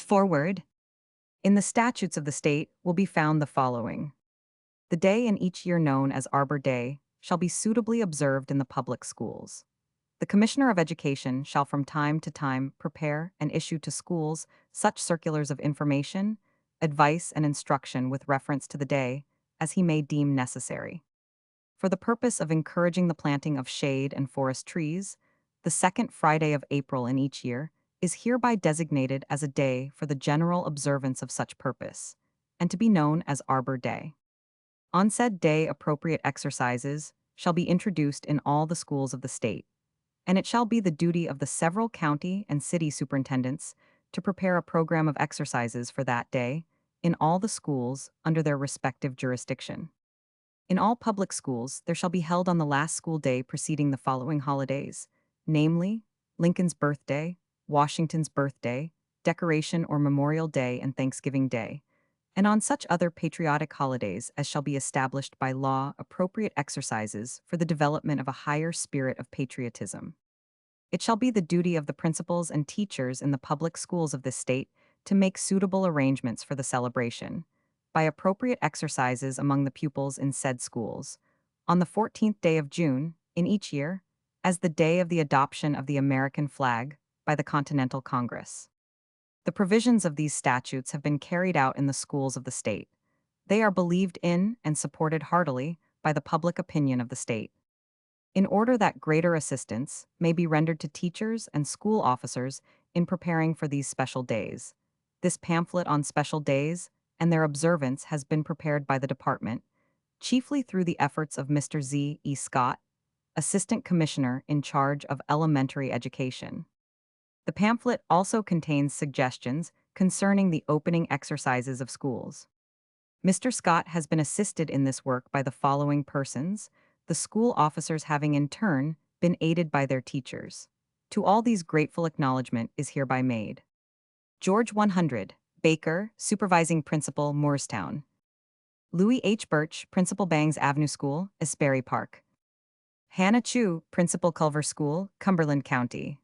Forward. In the statutes of the state will be found the following. The day in each year known as Arbor Day shall be suitably observed in the public schools. The Commissioner of Education shall from time to time prepare and issue to schools such circulars of information, advice, and instruction with reference to the day as he may deem necessary. For the purpose of encouraging the planting of shade and forest trees, the second Friday of April in each year is hereby designated as a day for the general observance of such purpose, and to be known as Arbor Day. On said day, appropriate exercises shall be introduced in all the schools of the state, and it shall be the duty of the several county and city superintendents to prepare a program of exercises for that day in all the schools under their respective jurisdiction. In all public schools, there shall be held on the last school day preceding the following holidays, namely, Lincoln's birthday, Washington's birthday, Decoration or Memorial Day, and Thanksgiving Day, and on such other patriotic holidays as shall be established by law, appropriate exercises for the development of a higher spirit of patriotism. It shall be the duty of the principals and teachers in the public schools of this state to make suitable arrangements for the celebration, by appropriate exercises among the pupils in said schools, on the 14th day of June, in each year, as the day of the adoption of the American flag by the Continental Congress. The provisions of these statutes have been carried out in the schools of the state. They are believed in and supported heartily by the public opinion of the state. In order that greater assistance may be rendered to teachers and school officers in preparing for these special days, this pamphlet on special days and their observance has been prepared by the department, chiefly through the efforts of Mr. Z. E. Scott, Assistant Commissioner in charge of elementary education. The pamphlet also contains suggestions concerning the opening exercises of schools. Mr. Scott has been assisted in this work by the following persons, the school officers having in turn been aided by their teachers. To all these grateful acknowledgment is hereby made. George 100, Baker, Supervising Principal, Moorestown. Louis H. Birch, Principal, Bangs Avenue School, Asbury Park. Hannah Chu, Principal, Culver School, Cumberland County.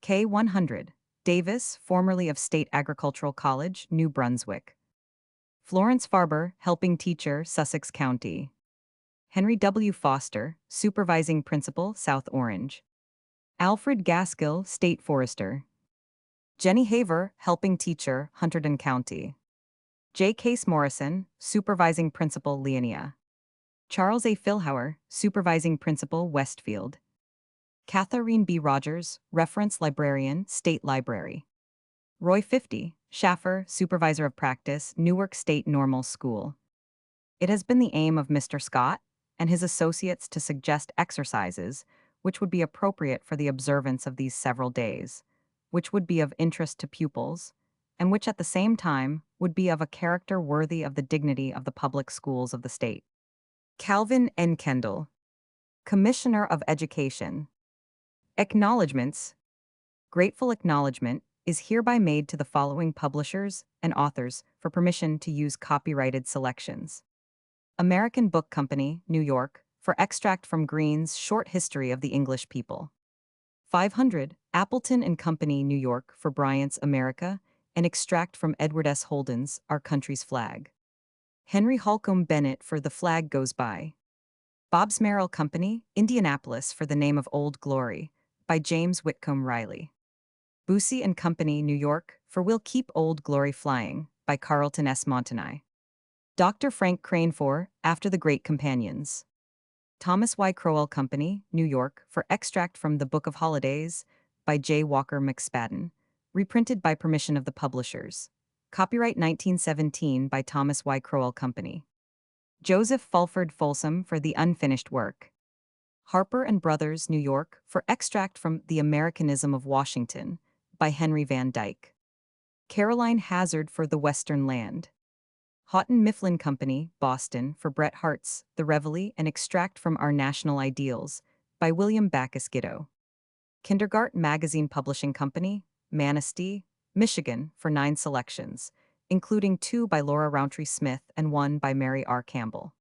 K. 100, Davis, formerly of State Agricultural College, New Brunswick. Florence Farber, Helping Teacher, Sussex County. Henry W. Foster, Supervising Principal, South Orange. Alfred Gaskill, State Forester. Jenny Haver, Helping Teacher, Hunterdon County. J. Case Morrison, Supervising Principal, Leonia. Charles A. Philhauer, Supervising Principal, Westfield. Catherine B. Rogers, Reference Librarian, State Library. Roy 50, Schaffer, Supervisor of Practice, Newark State Normal School. It has been the aim of Mr. Scott and his associates to suggest exercises which would be appropriate for the observance of these several days, which would be of interest to pupils, and which at the same time would be of a character worthy of the dignity of the public schools of the state. Calvin N. Kendall, Commissioner of Education. Acknowledgements. Grateful acknowledgement is hereby made to the following publishers and authors for permission to use copyrighted selections. American Book Company, New York, for extract from Green's Short History of the English People. 500, Appleton and Company, New York, for Bryant's America, and extract from Edward S. Holden's Our Country's Flag. Henry Holcomb Bennett for The Flag Goes By. Bobbs Merrill Company, Indianapolis, for The Name of Old Glory, by James Whitcomb Riley. Boosie and Company, New York, for We'll Keep Old Glory Flying, by Carlton S. Montanay. Dr. Frank Crane for After the Great Companions. Thomas Y. Crowell Company, New York, for extract from The Book of Holidays, by J. Walker McSpadden, reprinted by permission of the publishers. Copyright 1917 by Thomas Y. Crowell Company. Joseph Fulford Folsom for The Unfinished Work. Harper and Brothers, New York, for extract from The Americanism of Washington, by Henry Van Dyke. Caroline Hazard for The Western Land. Houghton Mifflin Company, Boston, for Bret Hart's The Reveille and extract from Our National Ideals, by William Backus Giddo. Kindergarten Magazine Publishing Company, Manistee, Michigan, for 9 selections, including 2 by Laura Rountree Smith and 1 by Mary R. Campbell.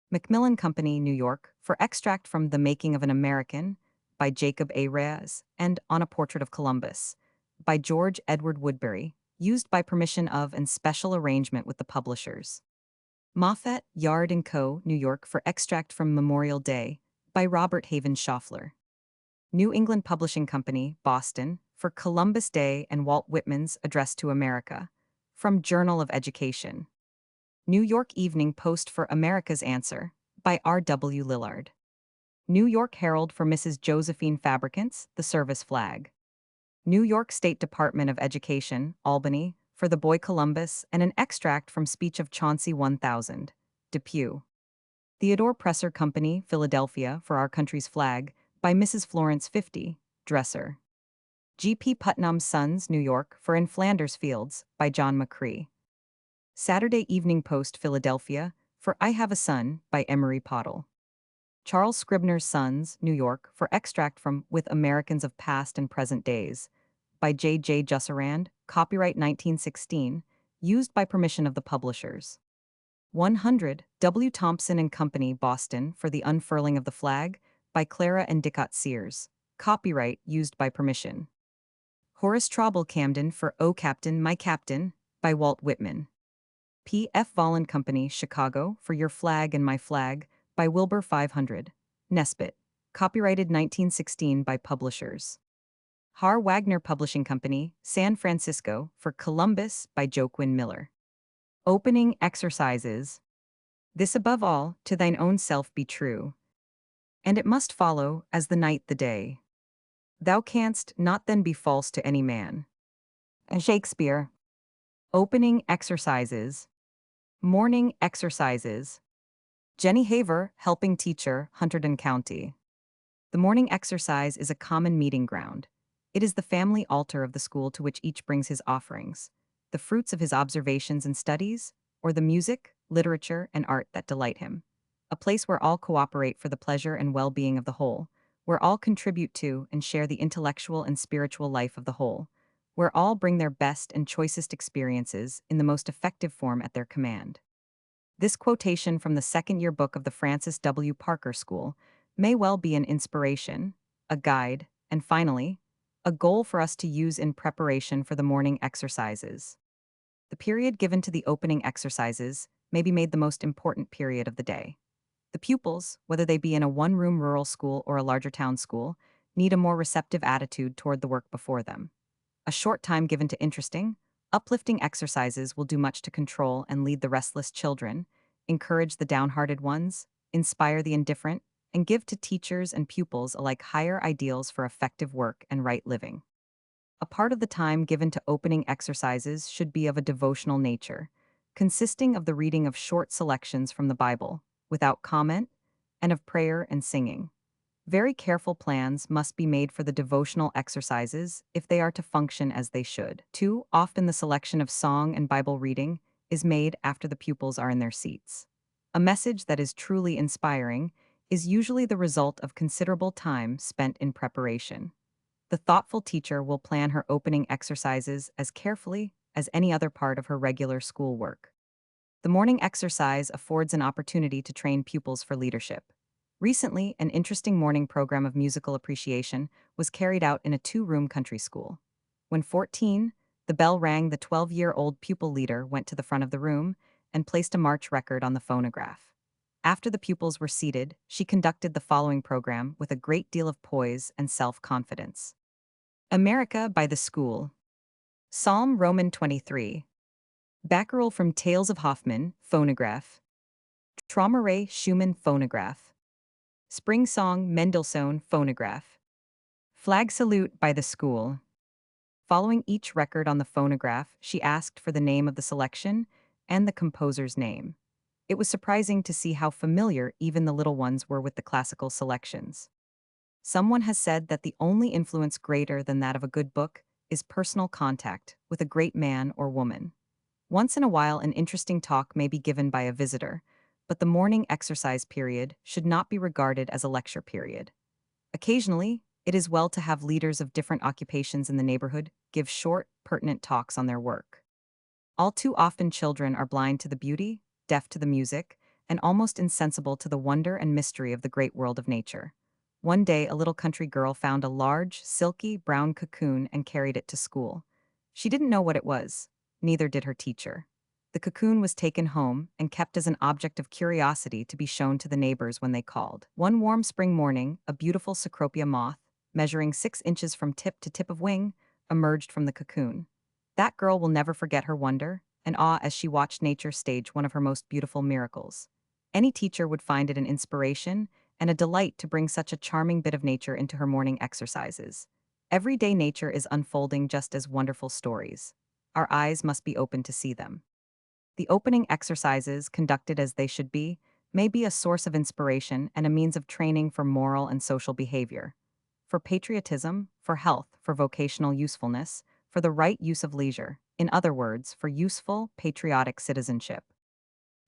Macmillan Company, New York, for extract from The Making of an American, by Jacob A. Reyes, and On a Portrait of Columbus, by George Edward Woodbury, used by permission of and special arrangement with the publishers. Moffat, Yard & Co., New York for Extract from Memorial Day, by Robert Haven Schaffler. New England Publishing Company, Boston, for Columbus Day and Walt Whitman's Address to America, from Journal of Education. New York Evening Post for America's Answer, by R. W. Lillard. New York Herald for Mrs. Josephine Fabricants, The Service Flag. New York State Department of Education, Albany, for The Boy Columbus and an extract from Speech of Chauncey 1000, Depew. Theodore Presser Company, Philadelphia, for Our Country's Flag, by Mrs. Florence 50, Dresser. G. P. Putnam's Sons, New York, for In Flanders Fields, by John McCree. Saturday Evening Post, Philadelphia, for I Have a Son, by Emery Pottle. Charles Scribner's Sons, New York, for extract from With Americans of Past and Present Days, by J. J. Jusserand, copyright 1916, used by permission of the publishers. 100, W. Thompson and Company, Boston, for The Unfurling of the Flag, by Clara and Dicot Sears, copyright used by permission. Horace Trauble Camden for O Captain, My Captain, by Walt Whitman. P. F. Volland Company, Chicago, for Your Flag and My Flag, by Wilbur 500, Nesbitt, copyrighted 1916 by publishers. Har Wagner Publishing Company, San Francisco, for Columbus, by Joaquin Miller. Opening Exercises. This above all, to thine own self be true. And it must follow, as the night the day. Thou canst not then be false to any man. Shakespeare. Opening Exercises. Morning Exercises. Jenny Haver, helping teacher, Hunterdon County. The morning exercise is a common meeting ground. It is the family altar of the school to which each brings his offerings, the fruits of his observations and studies, or the music, literature, and art that delight him. A place where all cooperate for the pleasure and well-being of the whole, where all contribute to and share the intellectual and spiritual life of the whole, where all bring their best and choicest experiences in the most effective form at their command. This quotation from the second-year book of the Francis W. Parker School may well be an inspiration, a guide, and finally, a goal for us to use in preparation for the morning exercises. The period given to the opening exercises may be made the most important period of the day. The pupils, whether they be in a one-room rural school or a larger town school, need a more receptive attitude toward the work before them. A short time given to interesting, uplifting exercises will do much to control and lead the restless children, encourage the downhearted ones, inspire the indifferent, and give to teachers and pupils alike higher ideals for effective work and right living. A part of the time given to opening exercises should be of a devotional nature, consisting of the reading of short selections from the Bible, without comment, and of prayer and singing. Very careful plans must be made for the devotional exercises if they are to function as they should. Too often the selection of song and Bible reading is made after the pupils are in their seats. A message that is truly inspiring is usually the result of considerable time spent in preparation. The thoughtful teacher will plan her opening exercises as carefully as any other part of her regular schoolwork. The morning exercise affords an opportunity to train pupils for leadership. Recently, an interesting morning program of musical appreciation was carried out in a two-room country school. When 14, the bell rang. The 12-year-old pupil leader went to the front of the room and placed a march record on the phonograph. After the pupils were seated, she conducted the following program with a great deal of poise and self-confidence. America by the School. Psalm Roman 23. Baccarol from Tales of Hoffmann, phonograph. Traumerei Schumann, phonograph. Spring Song Mendelssohn, phonograph. Flag Salute by the School. Following each record on the phonograph, she asked for the name of the selection and the composer's name. It was surprising to see how familiar even the little ones were with the classical selections. Someone has said that the only influence greater than that of a good book is personal contact with a great man or woman. Once in a while, an interesting talk may be given by a visitor, but the morning exercise period should not be regarded as a lecture period. Occasionally, it is well to have leaders of different occupations in the neighborhood give short, pertinent talks on their work. All too often children are blind to the beauty, deaf to the music, and almost insensible to the wonder and mystery of the great world of nature. One day, a little country girl found a large, silky, brown cocoon and carried it to school. She didn't know what it was. Neither did her teacher. The cocoon was taken home and kept as an object of curiosity to be shown to the neighbors when they called. One warm spring morning, a beautiful Cecropia moth, measuring 6 inches from tip to tip of wing, emerged from the cocoon. That girl will never forget her wonder and awe as she watched nature stage one of her most beautiful miracles. Any teacher would find it an inspiration and a delight to bring such a charming bit of nature into her morning exercises. Everyday nature is unfolding just as wonderful stories. Our eyes must be open to see them. The opening exercises, conducted as they should be, may be a source of inspiration and a means of training for moral and social behavior. For patriotism, for health, for vocational usefulness, for the right use of leisure, in other words, for useful, patriotic citizenship.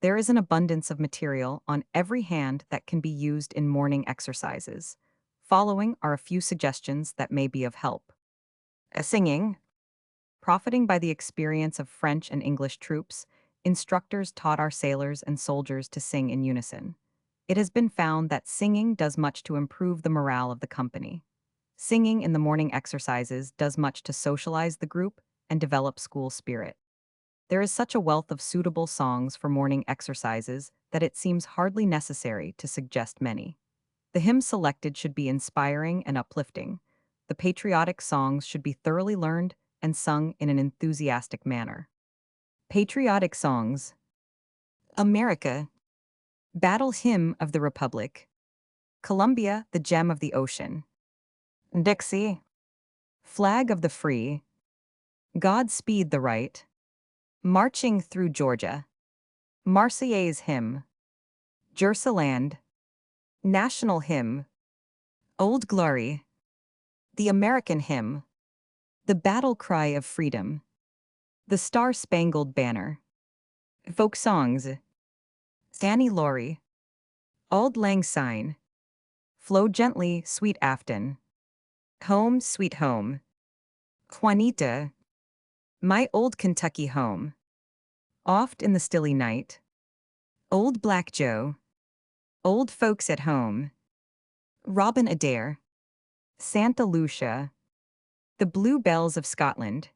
There is an abundance of material on every hand that can be used in morning exercises. Following are a few suggestions that may be of help. Singing. Profiting by the experience of French and English troops, instructors taught our sailors and soldiers to sing in unison. It has been found that singing does much to improve the morale of the company. Singing in the morning exercises does much to socialize the group and develop school spirit. There is such a wealth of suitable songs for morning exercises that it seems hardly necessary to suggest many. The hymns selected should be inspiring and uplifting. The patriotic songs should be thoroughly learned and sung in an enthusiastic manner. Patriotic songs. America. Battle Hymn of the Republic. Columbia, the Gem of the Ocean. Dixie. Flag of the Free. God Speed the Right. Marching Through Georgia. Marseillaise Hymn. Jerseland. National Hymn. Old Glory. The American Hymn. The Battle Cry of Freedom. The Star-Spangled Banner. Folk Songs. Annie Laurie. Auld Lang Syne. Flow Gently, Sweet Afton. Home, Sweet Home. Juanita. My Old Kentucky Home. Oft in the Stilly Night. Old Black Joe. Old Folks at Home. Robin Adair. Santa Lucia. The Blue Bells of Scotland.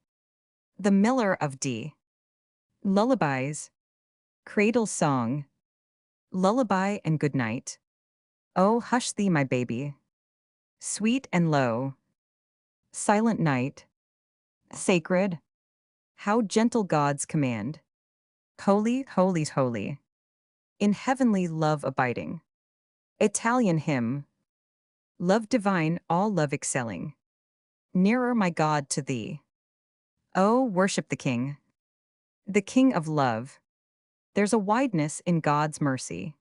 The Miller of Dee. Lullabies. Cradle Song. Lullaby and Good Night. Oh, hush thee, my baby. Sweet and Low. Silent Night. Sacred. How gentle God's command. Holy, holy, holy. In heavenly love abiding. Italian Hymn. Love divine, all love excelling. Nearer, my God, to thee. Oh, worship the King. The King of love. There's a wideness in God's mercy.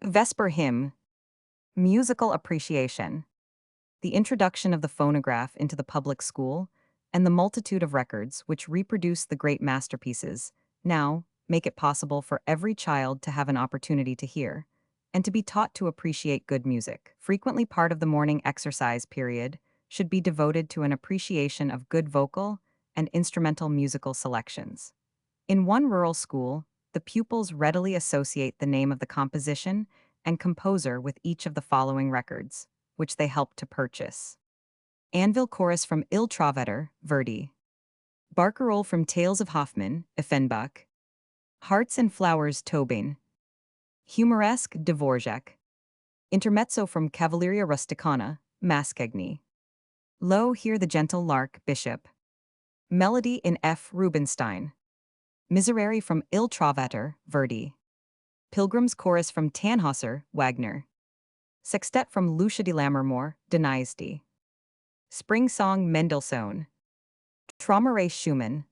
Vesper Hymn. Musical appreciation. The introduction of the phonograph into the public school and the multitude of records which reproduce the great masterpieces now make it possible for every child to have an opportunity to hear and to be taught to appreciate good music. Frequently part of the morning exercise period should be devoted to an appreciation of good vocal and instrumental musical selections. In one rural school, the pupils readily associate the name of the composition and composer with each of the following records, which they help to purchase. Anvil Chorus from Il Trovatore, Verdi. Barcarolle from Tales of Hoffmann, Offenbach. Hearts and Flowers, Tobin. Humoresque, Dvorak. Intermezzo from Cavalleria Rusticana, Mascagni. Lo, Hear the Gentle Lark, Bishop. Melody in F. Rubinstein. Miserere from Il Trovatore, Verdi. Pilgrim's Chorus from Tannhäuser, Wagner. Sextet from Lucia di Lammermoor, Deniesti. Spring Song, Mendelssohn. Traumerei, Schumann.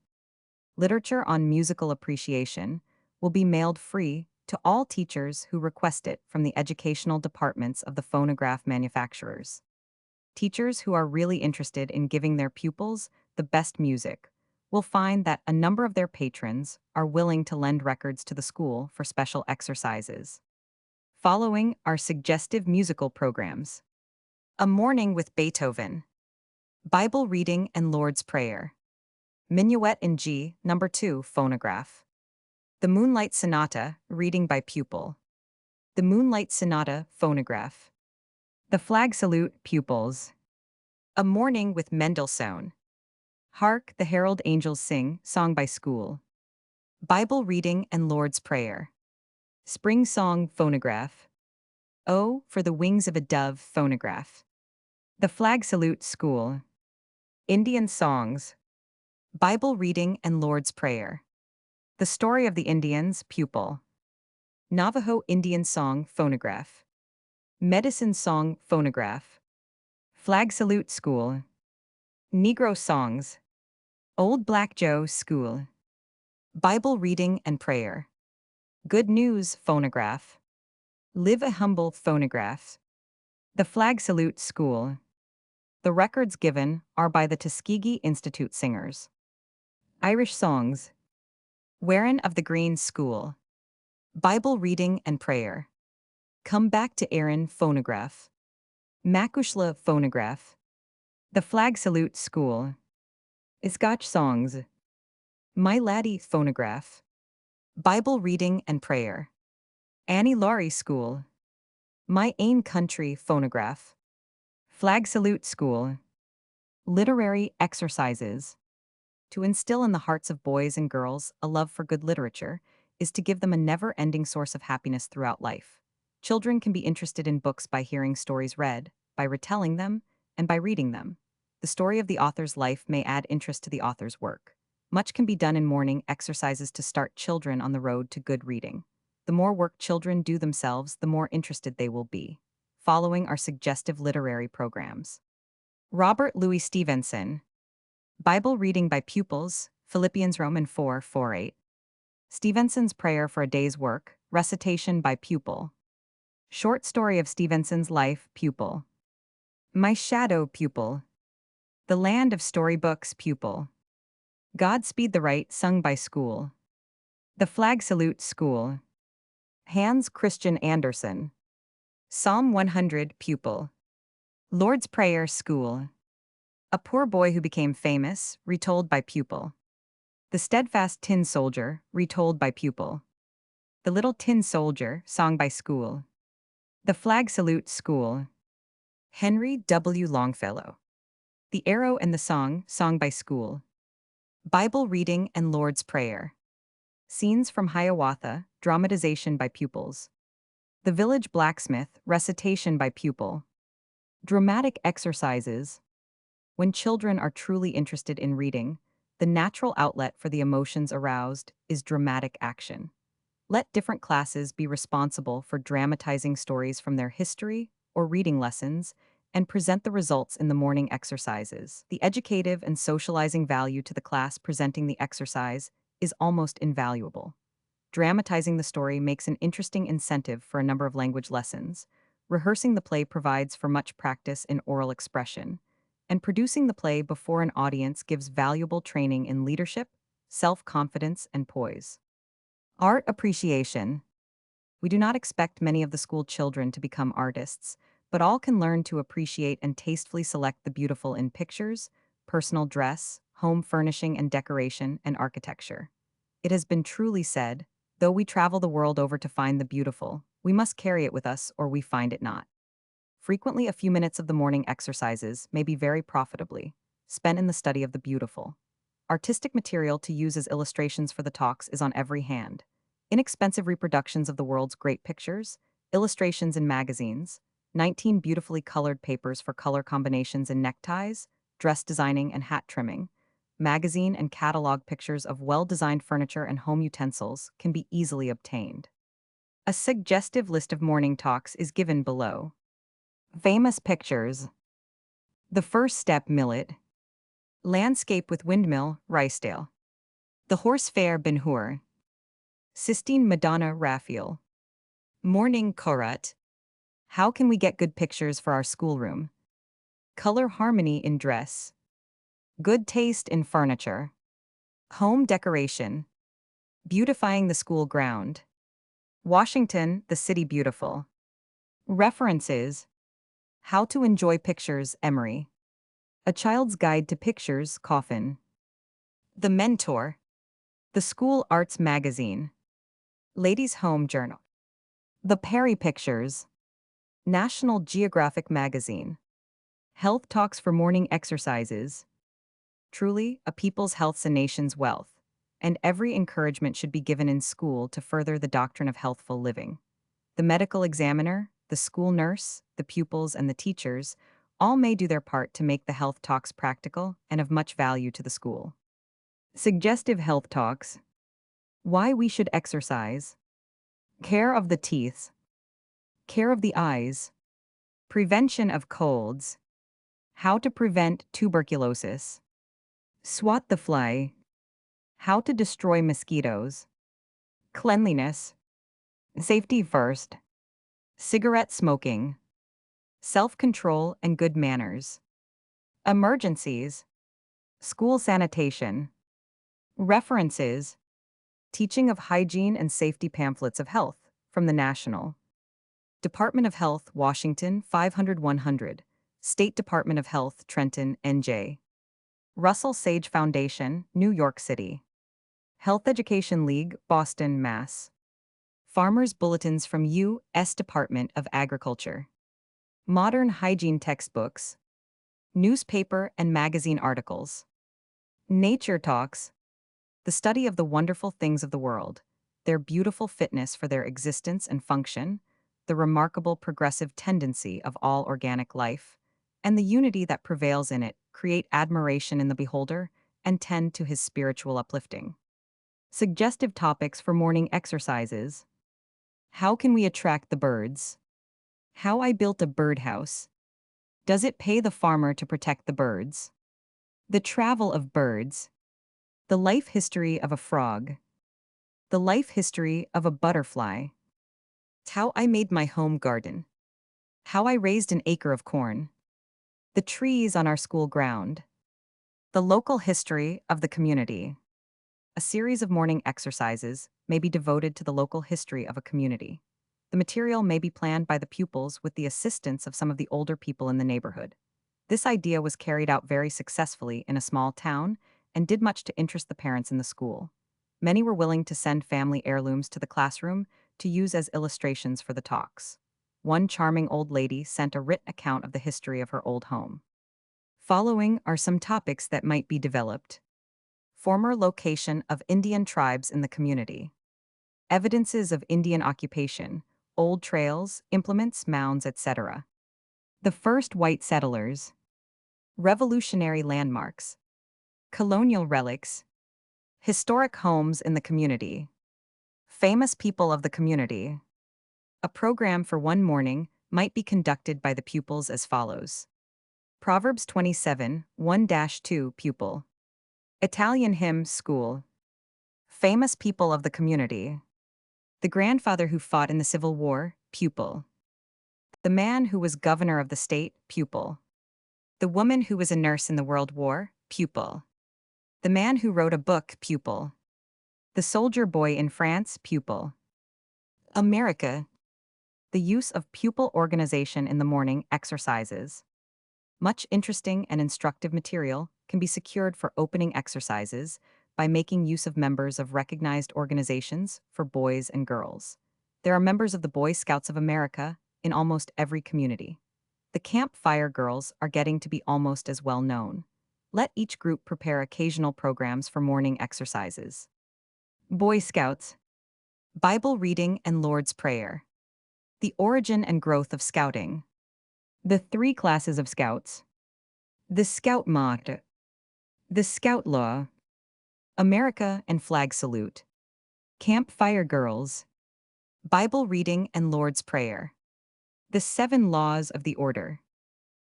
Literature on musical appreciation will be mailed free to all teachers who request it from the educational departments of the phonograph manufacturers. Teachers who are really interested in giving their pupils the best music will find that a number of their patrons are willing to lend records to the school for special exercises. Following are suggestive musical programs. A Morning with Beethoven. Bible Reading and Lord's Prayer. Minuet in G, No. 2, phonograph. The Moonlight Sonata, reading by pupil. The Moonlight Sonata, phonograph. The Flag Salute, pupils. A Morning with Mendelssohn. Hark the herald angels sing, song by school. Bible reading and Lord's Prayer. Spring song phonograph. Oh, for the wings of a dove phonograph. The flag salute school. Indian songs. Bible reading and Lord's Prayer. The story of the Indians pupil. Navajo Indian song phonograph. Medicine song phonograph. Flag salute school. Negro songs. Old Black Joe school. Bible reading and prayer. Good news phonograph. Live a humble phonograph. The flag salute school. The records given are by the Tuskegee Institute singers. Irish songs. Wearin of the Green School. Bible reading and prayer. Come back to Erin phonograph. Macushla phonograph. The flag salute school. Scotch songs. My laddie phonograph. Bible reading and prayer. Annie Laurie school. My ain country phonograph. Flag salute school. Literary exercises. To instill in the hearts of boys and girls a love for good literature is to give them a never-ending source of happiness throughout life. Children can be interested in books by hearing stories read, by retelling them, and by reading them. The story of the author's life may add interest to the author's work. Much can be done in morning exercises to start children on the road to good reading. The more work children do themselves, the more interested they will be. Following are suggestive literary programs. Robert Louis Stevenson. Bible reading by pupils, Philippians Roman 4:4-8. Stevenson's prayer for a day's work, recitation by pupil. Short story of Stevenson's life, pupil. My shadow pupil. The land of storybooks, pupil. Godspeed the Right sung by school. The flag salute school. Hans Christian Andersen. Psalm 100 pupil. Lord's Prayer school. A poor boy who became famous, retold by pupil. The steadfast tin soldier, retold by pupil. The little tin soldier, song by school. The flag salute school. Henry W. Longfellow. The arrow and the song by school. Bible reading and Lord's Prayer. Scenes from Hiawatha, dramatization by pupils. The village blacksmith, recitation by pupil. Dramatic exercises. When children are truly interested in reading, the natural outlet for the emotions aroused is dramatic action. Let different classes be responsible for dramatizing stories from their history or reading lessons and present the results in the morning exercises. The educative and socializing value to the class presenting the exercise is almost invaluable. Dramatizing the story makes an interesting incentive for a number of language lessons. Rehearsing the play provides for much practice in oral expression. And producing the play before an audience gives valuable training in leadership, self-confidence, and poise. Art appreciation. We do not expect many of the school children to become artists, but all can learn to appreciate and tastefully select the beautiful in pictures, personal dress, home furnishing and decoration, and architecture. It has been truly said, though we travel the world over to find the beautiful, we must carry it with us or we find it not. Frequently, a few minutes of the morning exercises may be very profitably spent in the study of the beautiful. Artistic material to use as illustrations for the talks is on every hand. Inexpensive reproductions of the world's great pictures, illustrations in magazines, 19 beautifully colored papers for color combinations in neckties, dress designing, and hat trimming, magazine and catalog pictures of well-designed furniture and home utensils can be easily obtained. A suggestive list of morning talks is given below. Famous pictures. The First Step Millet. Landscape with Windmill, Ricedale. The Horse Fair, Ben Hur. Sistine Madonna, Raphael. Morning Korat. How can we get good pictures for our schoolroom? Color harmony in dress. Good taste in furniture. Home decoration. Beautifying the school ground. Washington, the city beautiful. References. How to Enjoy Pictures, Emory. A Child's Guide to Pictures, Coffin. The Mentor. The School Arts Magazine. Ladies' Home Journal. The Perry Pictures. National Geographic Magazine. Health Talks for Morning Exercises. Truly, a people's health's a nation's wealth, and every encouragement should be given in school to further the doctrine of healthful living. The medical examiner, the school nurse, the pupils, and the teachers all may do their part to make the health talks practical and of much value to the school. Suggestive health talks. Why we should exercise. Care of the teeth. Care of the eyes. Prevention of colds. How to prevent tuberculosis. Swat the fly. How to destroy mosquitoes. Cleanliness. Safety first. Cigarette smoking. Self-control and good manners. Emergencies. School sanitation. References. Teaching of hygiene and safety pamphlets of health from the National Department of Health, Washington 500-100. State Department of Health, Trenton, NJ. Russell Sage Foundation, New York City. Health Education League, Boston, Mass. Farmers' Bulletins from U.S. Department of Agriculture. Modern Hygiene Textbooks. Newspaper and magazine articles. Nature Talks. The study of the wonderful things of the world, their beautiful fitness for their existence and function, the remarkable progressive tendency of all organic life, and the unity that prevails in it create admiration in the beholder and tend to his spiritual uplifting. Suggestive topics for morning exercises. How can we attract the birds? How I built a birdhouse. Does it pay the farmer to protect the birds? The travel of birds. The life history of a frog. The life history of a butterfly. How I made my home garden. How I raised an acre of corn. The trees on our school ground. The local history of the community. A series of morning exercises may be devoted to the local history of a community. The material may be planned by the pupils with the assistance of some of the older people in the neighborhood. This idea was carried out very successfully in a small town and did much to interest the parents in the school. Many were willing to send family heirlooms to the classroom to use as illustrations for the talks. One charming old lady sent a written account of the history of her old home. Following are some topics that might be developed. Former location of Indian tribes in the community. Evidences of Indian occupation, old trails, implements, mounds, etc. The first white settlers. Revolutionary landmarks. Colonial relics. Historic homes in the community. Famous people of the community. A program for one morning might be conducted by the pupils as follows. Proverbs 27, 1-2 pupil. Italian hymn, school. Famous people of the community. The grandfather who fought in the Civil War, pupil. The man who was governor of the state, pupil. The woman who was a nurse in the World War, pupil. The man who wrote a book, pupil. The soldier boy in France, pupil. America. The use of pupil organization in the morning exercises. Much interesting and instructive material can be secured for opening exercises by making use of members of recognized organizations for boys and girls. There are members of the Boy Scouts of America in almost every community. The Camp Fire Girls are getting to be almost as well known. Let each group prepare occasional programs for morning exercises. Boy Scouts. Bible reading and Lord's Prayer. The origin and growth of scouting. The three classes of scouts. The Scout Motto. The Scout Law. America and Flag Salute. Camp Fire Girls. Bible reading and Lord's Prayer. The 7 Laws of the Order.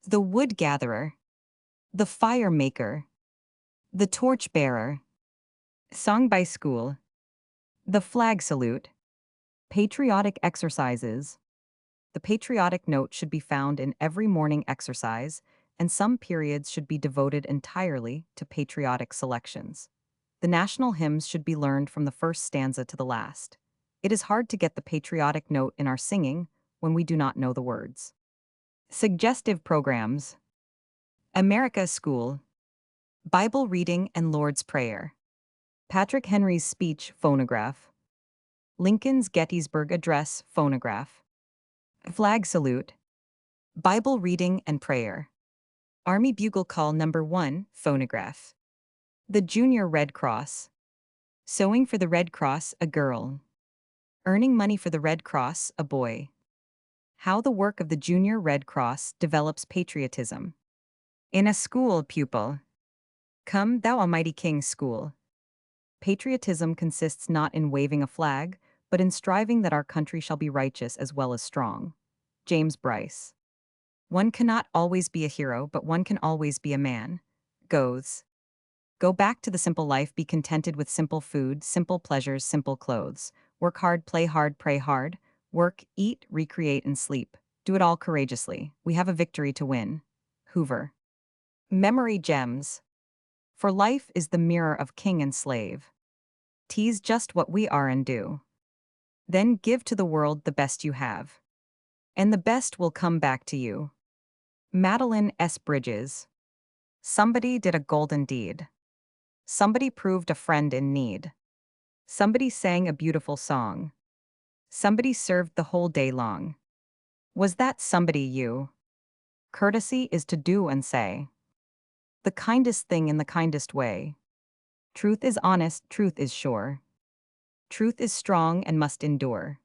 The Wood Gatherer. The Fire Maker. The Torch Bearer. Song by School. The Flag Salute. Patriotic Exercises. The patriotic note should be found in every morning exercise, and some periods should be devoted entirely to patriotic selections. The national hymns should be learned from the first stanza to the last. It is hard to get the patriotic note in our singing when we do not know the words. Suggestive programs. America School. Bible reading and Lord's Prayer. Patrick Henry's speech phonograph. Lincoln's Gettysburg Address phonograph. Flag Salute. Bible reading and prayer. Army Bugle Call Number 1 phonograph. The Junior Red Cross. Sewing for the Red Cross, a girl. Earning money for the Red Cross, a boy. How the work of the Junior Red Cross develops patriotism. In a school, pupil. Come, thou almighty King's school. Patriotism consists not in waving a flag, but in striving that our country shall be righteous as well as strong. James Bryce. One cannot always be a hero, but one can always be a man. Goethe. Go back to the simple life, be contented with simple food, simple pleasures, simple clothes. Work hard, play hard, pray hard. Work, eat, recreate, and sleep. Do it all courageously. We have a victory to win. Hoover. Memory gems. For life is the mirror of king and slave. Tease just what we are and do. Then give to the world the best you have. And the best will come back to you. Madeline S. Bridges. Somebody did a golden deed. Somebody proved a friend in need. Somebody sang a beautiful song. Somebody served the whole day long. Was that somebody you? Courtesy is to do and say the kindest thing in the kindest way. Truth is honest, truth is sure. Truth is strong and must endure.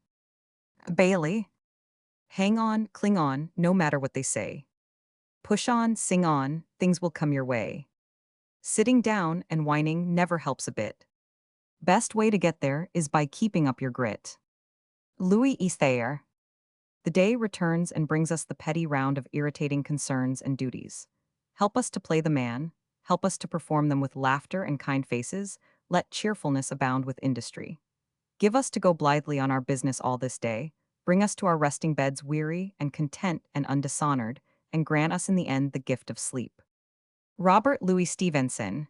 Bailey. Hang on, cling on, no matter what they say. Push on, sing on, things will come your way. Sitting down and whining never helps a bit. Best way to get there is by keeping up your grit. Louis E. Thayer. The day returns and brings us the petty round of irritating concerns and duties. Help us to play the man, help us to perform them with laughter and kind faces, let cheerfulness abound with industry. Give us to go blithely on our business all this day, bring us to our resting beds weary and content and undishonored, and grant us in the end the gift of sleep. Robert Louis Stevenson.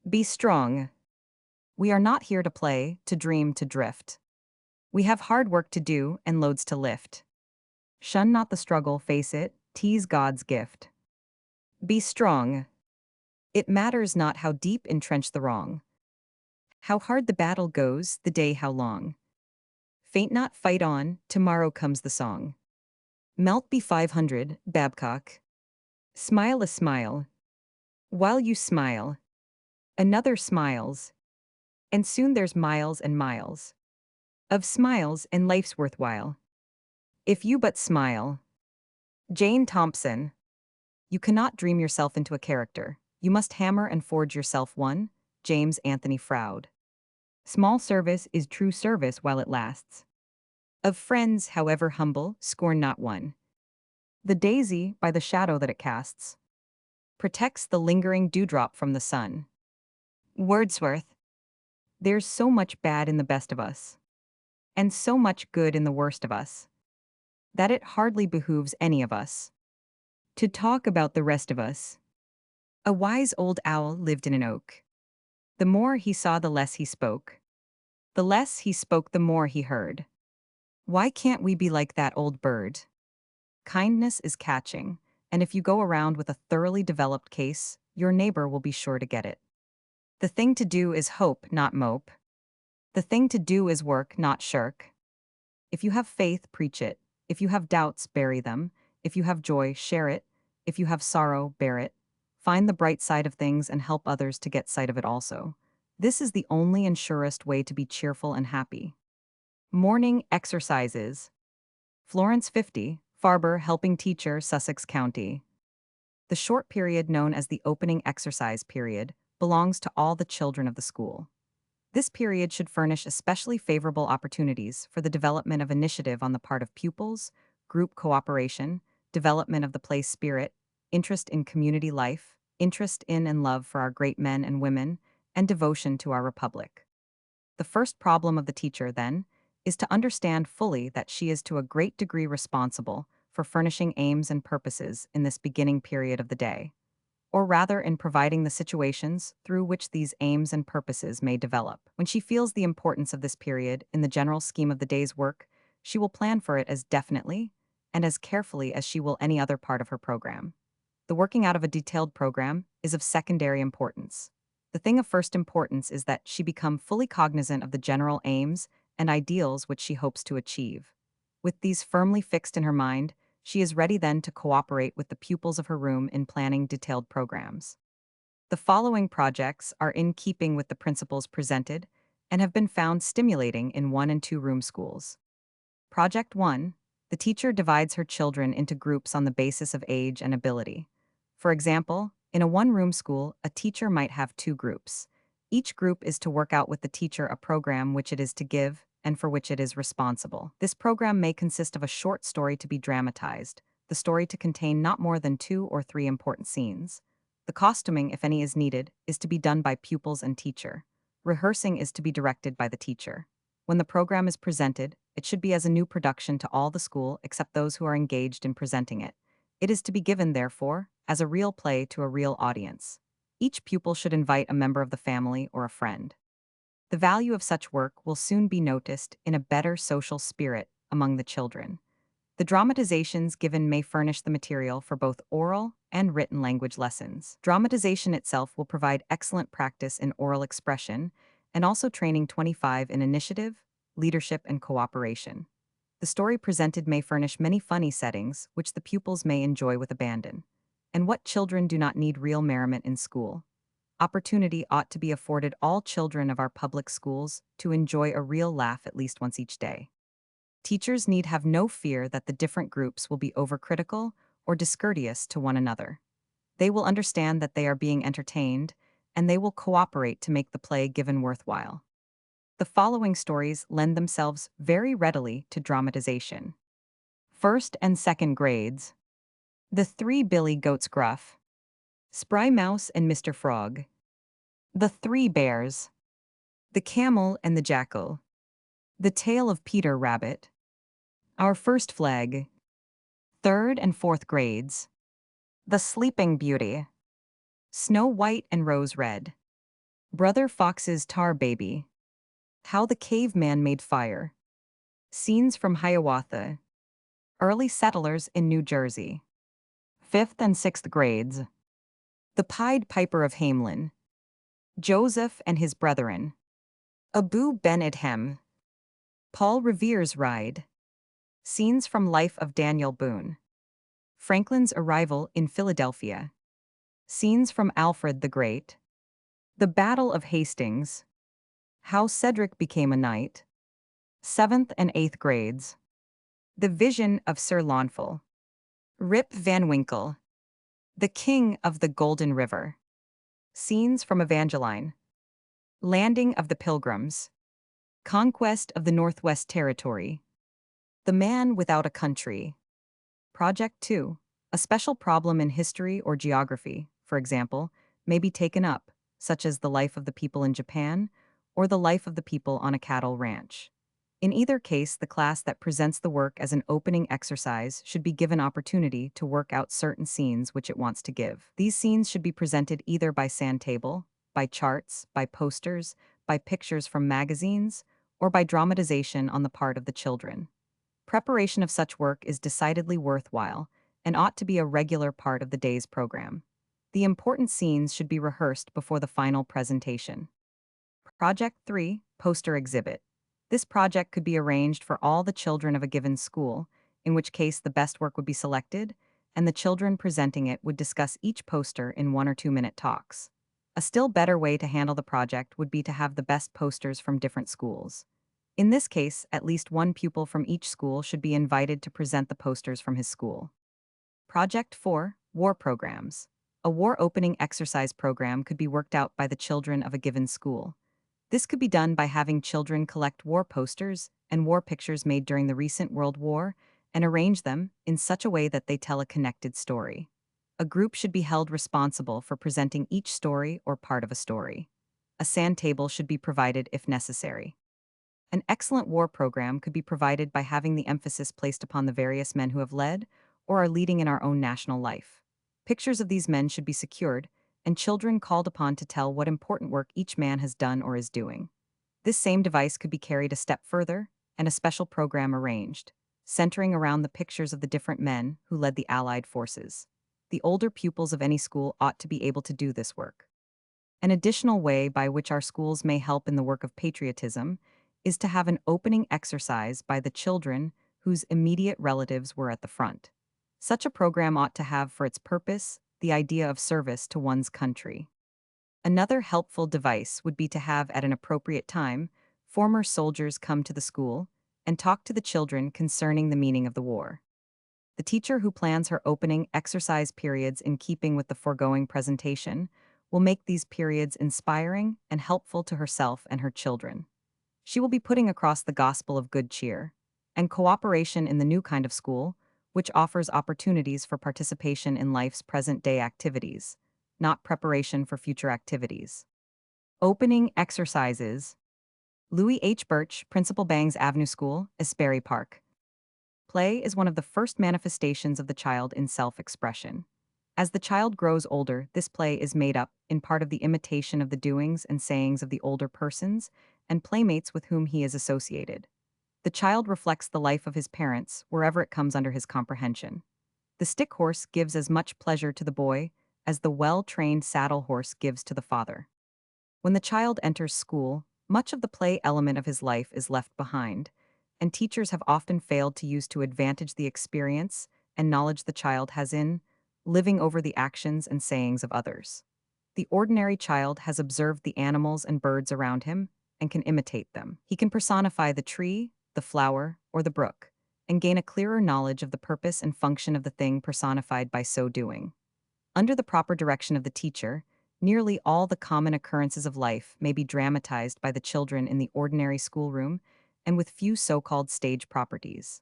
Be strong. We are not here to play, to dream, to drift. We have hard work to do and loads to lift. Shun not the struggle, face it, 'tis God's gift. Be strong. It matters not how deep entrenched the wrong, how hard the battle goes, the day how long. Faint not, fight on, tomorrow comes the song. Melt be 500, Babcock. Smile a smile. While you smile, another smiles. And soon there's miles and miles of smiles, and life's worthwhile if you but smile. Jane Thompson. You cannot dream yourself into a character. You must hammer and forge yourself one. James Anthony Froude. Small service is true service while it lasts. Of friends, however humble, scorn not one. The daisy, by the shadow that it casts, protects the lingering dewdrop from the sun. Wordsworth. There's so much bad in the best of us, and so much good in the worst of us, that it hardly behooves any of us to talk about the rest of us. A wise old owl lived in an oak. The more he saw, the less he spoke. The less he spoke, the more he heard. Why can't we be like that old bird? Kindness is catching, and if you go around with a thoroughly developed case, your neighbor will be sure to get it. The thing to do is hope, not mope. The thing to do is work, not shirk. If you have faith, preach it. If you have doubts, bury them. If you have joy, share it. If you have sorrow, bear it. Find the bright side of things and help others to get sight of it also. This is the only and surest way to be cheerful and happy. Morning exercises. Florence 50, Farber, helping teacher, Sussex County. The short period known as the opening exercise period belongs to all the children of the school. This period should furnish especially favorable opportunities for the development of initiative on the part of pupils, group cooperation, development of the play spirit, interest in community life, interest in and love for our great men and women, and devotion to our republic. The first problem of the teacher, then, is to understand fully that she is to a great degree responsible for furnishing aims and purposes in this beginning period of the day, or rather in providing the situations through which these aims and purposes may develop. When she feels the importance of this period in the general scheme of the day's work, she will plan for it as definitely and as carefully as she will any other part of her program. The working out of a detailed program is of secondary importance. The thing of first importance is that she become fully cognizant of the general aims and ideals which she hopes to achieve. With these firmly fixed in her mind, she is ready then to cooperate with the pupils of her room in planning detailed programs. The following projects are in keeping with the principles presented and have been found stimulating in 1 and 2 room schools. Project 1. The teacher divides her children into groups on the basis of age and ability. For example, in a 1 room school, a teacher might have 2 groups. Each group is to work out with the teacher a program which it is to give and for which it is responsible. This program may consist of a short story to be dramatized, the story to contain not more than 2 or 3 important scenes. The costuming, if any is needed, is to be done by pupils and teacher. Rehearsing is to be directed by the teacher. When the program is presented, it should be as a new production to all the school except those who are engaged in presenting it. It is to be given, therefore, as a real play to a real audience. Each pupil should invite a member of the family or a friend. The value of such work will soon be noticed in a better social spirit among the children. The dramatizations given may furnish the material for both oral and written language lessons. Dramatization itself will provide excellent practice in oral expression and also training 25 in initiative, leadership, and cooperation. The story presented may furnish many funny settings which the pupils may enjoy with abandon. And what children do not need real merriment in school? Opportunity ought to be afforded all children of our public schools to enjoy a real laugh at least once each day. Teachers need have no fear that the different groups will be overcritical or discourteous to one another. They will understand that they are being entertained, and they will cooperate to make the play given worthwhile. The following stories lend themselves very readily to dramatization. 1st and 2nd grades. The 3 billy goats gruff. Spry Mouse and Mr. Frog. The 3 bears. The camel and the jackal. The tale of Peter Rabbit. Our first flag. 3rd and 4th grades. The Sleeping Beauty. Snow White and Rose Red. Brother Fox's Tar Baby. How the Caveman Made Fire. Scenes from Hiawatha. Early Settlers in New Jersey. 5th and 6th grades. The Pied Piper of Hamelin. Joseph and His Brethren. Abu Ben Idhem. Paul Revere's Ride. Scenes from Life of Daniel Boone. Franklin's Arrival in Philadelphia. Scenes from Alfred the Great. The Battle of Hastings. How Cedric Became a Knight. 7th and 8th grades. The Vision of Sir Launfal. Rip Van Winkle. The King of the Golden River. Scenes from Evangeline. Landing of the Pilgrims. Conquest of the Northwest Territory. The Man Without a Country. Project 2. A special problem in history or geography, for example, may be taken up, such as the life of the people in Japan or the life of the people on a cattle ranch. In either case, the class that presents the work as an opening exercise should be given opportunity to work out certain scenes which it wants to give. These scenes should be presented either by sand table, by charts, by posters, by pictures from magazines, or by dramatization on the part of the children. Preparation of such work is decidedly worthwhile and ought to be a regular part of the day's program. The important scenes should be rehearsed before the final presentation. Project 3. Poster Exhibit. This project could be arranged for all the children of a given school, in which case the best work would be selected, and the children presenting it would discuss each poster in 1 or 2 minute talks. A still better way to handle the project would be to have the best posters from different schools. In this case, at least one pupil from each school should be invited to present the posters from his school. Project 4. War Programs. A war opening exercise program could be worked out by the children of a given school. This could be done by having children collect war posters and war pictures made during the recent World War and arrange them in such a way that they tell a connected story. A group should be held responsible for presenting each story or part of a story. A sand table should be provided if necessary. An excellent war program could be provided by having the emphasis placed upon the various men who have led or are leading in our own national life. Pictures of these men should be secured, and children called upon to tell what important work each man has done or is doing. This same device could be carried a step further, and a special program arranged, centering around the pictures of the different men who led the Allied forces. The older pupils of any school ought to be able to do this work. An additional way by which our schools may help in the work of patriotism is to have an opening exercise by the children whose immediate relatives were at the front. Such a program ought to have for its purpose the idea of service to one's country. Another helpful device would be to have, at an appropriate time, former soldiers come to the school and talk to the children concerning the meaning of the war. The teacher who plans her opening exercise periods in keeping with the foregoing presentation will make these periods inspiring and helpful to herself and her children. She will be putting across the gospel of good cheer and cooperation in the new kind of school, which offers opportunities for participation in life's present-day activities, not preparation for future activities. Opening exercises. Louis H. Birch, Principal Bangs Avenue School, Asbury Park. Play is one of the first manifestations of the child in self-expression. As the child grows older, this play is made up, in part, of the imitation of the doings and sayings of the older persons and playmates with whom he is associated. The child reflects the life of his parents, wherever it comes under his comprehension. The stick horse gives as much pleasure to the boy as the well-trained saddle horse gives to the father. When the child enters school, much of the play element of his life is left behind, and teachers have often failed to use to advantage the experience and knowledge the child has in living over the actions and sayings of others. The ordinary child has observed the animals and birds around him and can imitate them. He can personify the tree, the flower, or the brook, and gain a clearer knowledge of the purpose and function of the thing personified by so doing. Under the proper direction of the teacher, nearly all the common occurrences of life may be dramatized by the children in the ordinary schoolroom and with few so-called stage properties.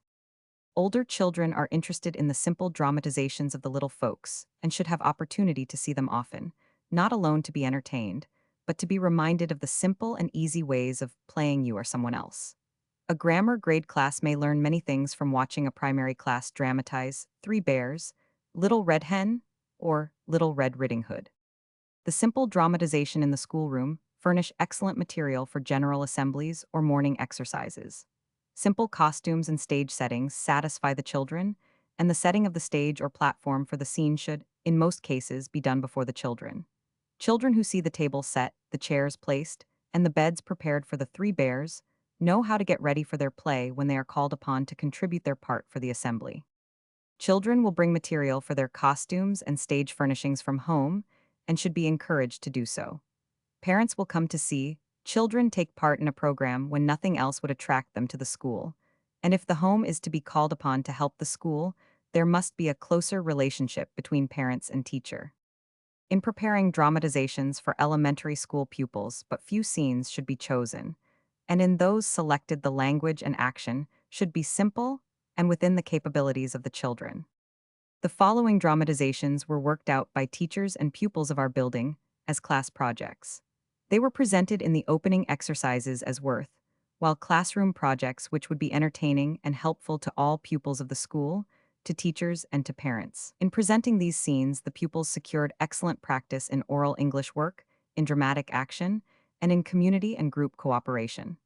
Older children are interested in the simple dramatizations of the little folks and should have opportunity to see them often, not alone to be entertained, but to be reminded of the simple and easy ways of playing you or someone else. A grammar grade class may learn many things from watching a primary class dramatize Three Bears, Little Red Hen, or Little Red Riding Hood. The simple dramatization in the schoolroom furnish excellent material for general assemblies or morning exercises. Simple costumes and stage settings satisfy the children, and the setting of the stage or platform for the scene should, in most cases, be done before the children. Children who see the table set, the chairs placed, and the beds prepared for the three bears know how to get ready for their play when they are called upon to contribute their part for the assembly. Children will bring material for their costumes and stage furnishings from home and should be encouraged to do so. Parents will come to see children take part in a program when nothing else would attract them to the school, and if the home is to be called upon to help the school, there must be a closer relationship between parents and teacher. In preparing dramatizations for elementary school pupils, but few scenes should be chosen, and in those selected the language and action should be simple and within the capabilities of the children. The following dramatizations were worked out by teachers and pupils of our building as class projects. They were presented in the opening exercises as worth, while classroom projects which would be entertaining and helpful to all pupils of the school, to teachers, and to parents. In presenting these scenes, the pupils secured excellent practice in oral English work, in dramatic action, and in community and group cooperation.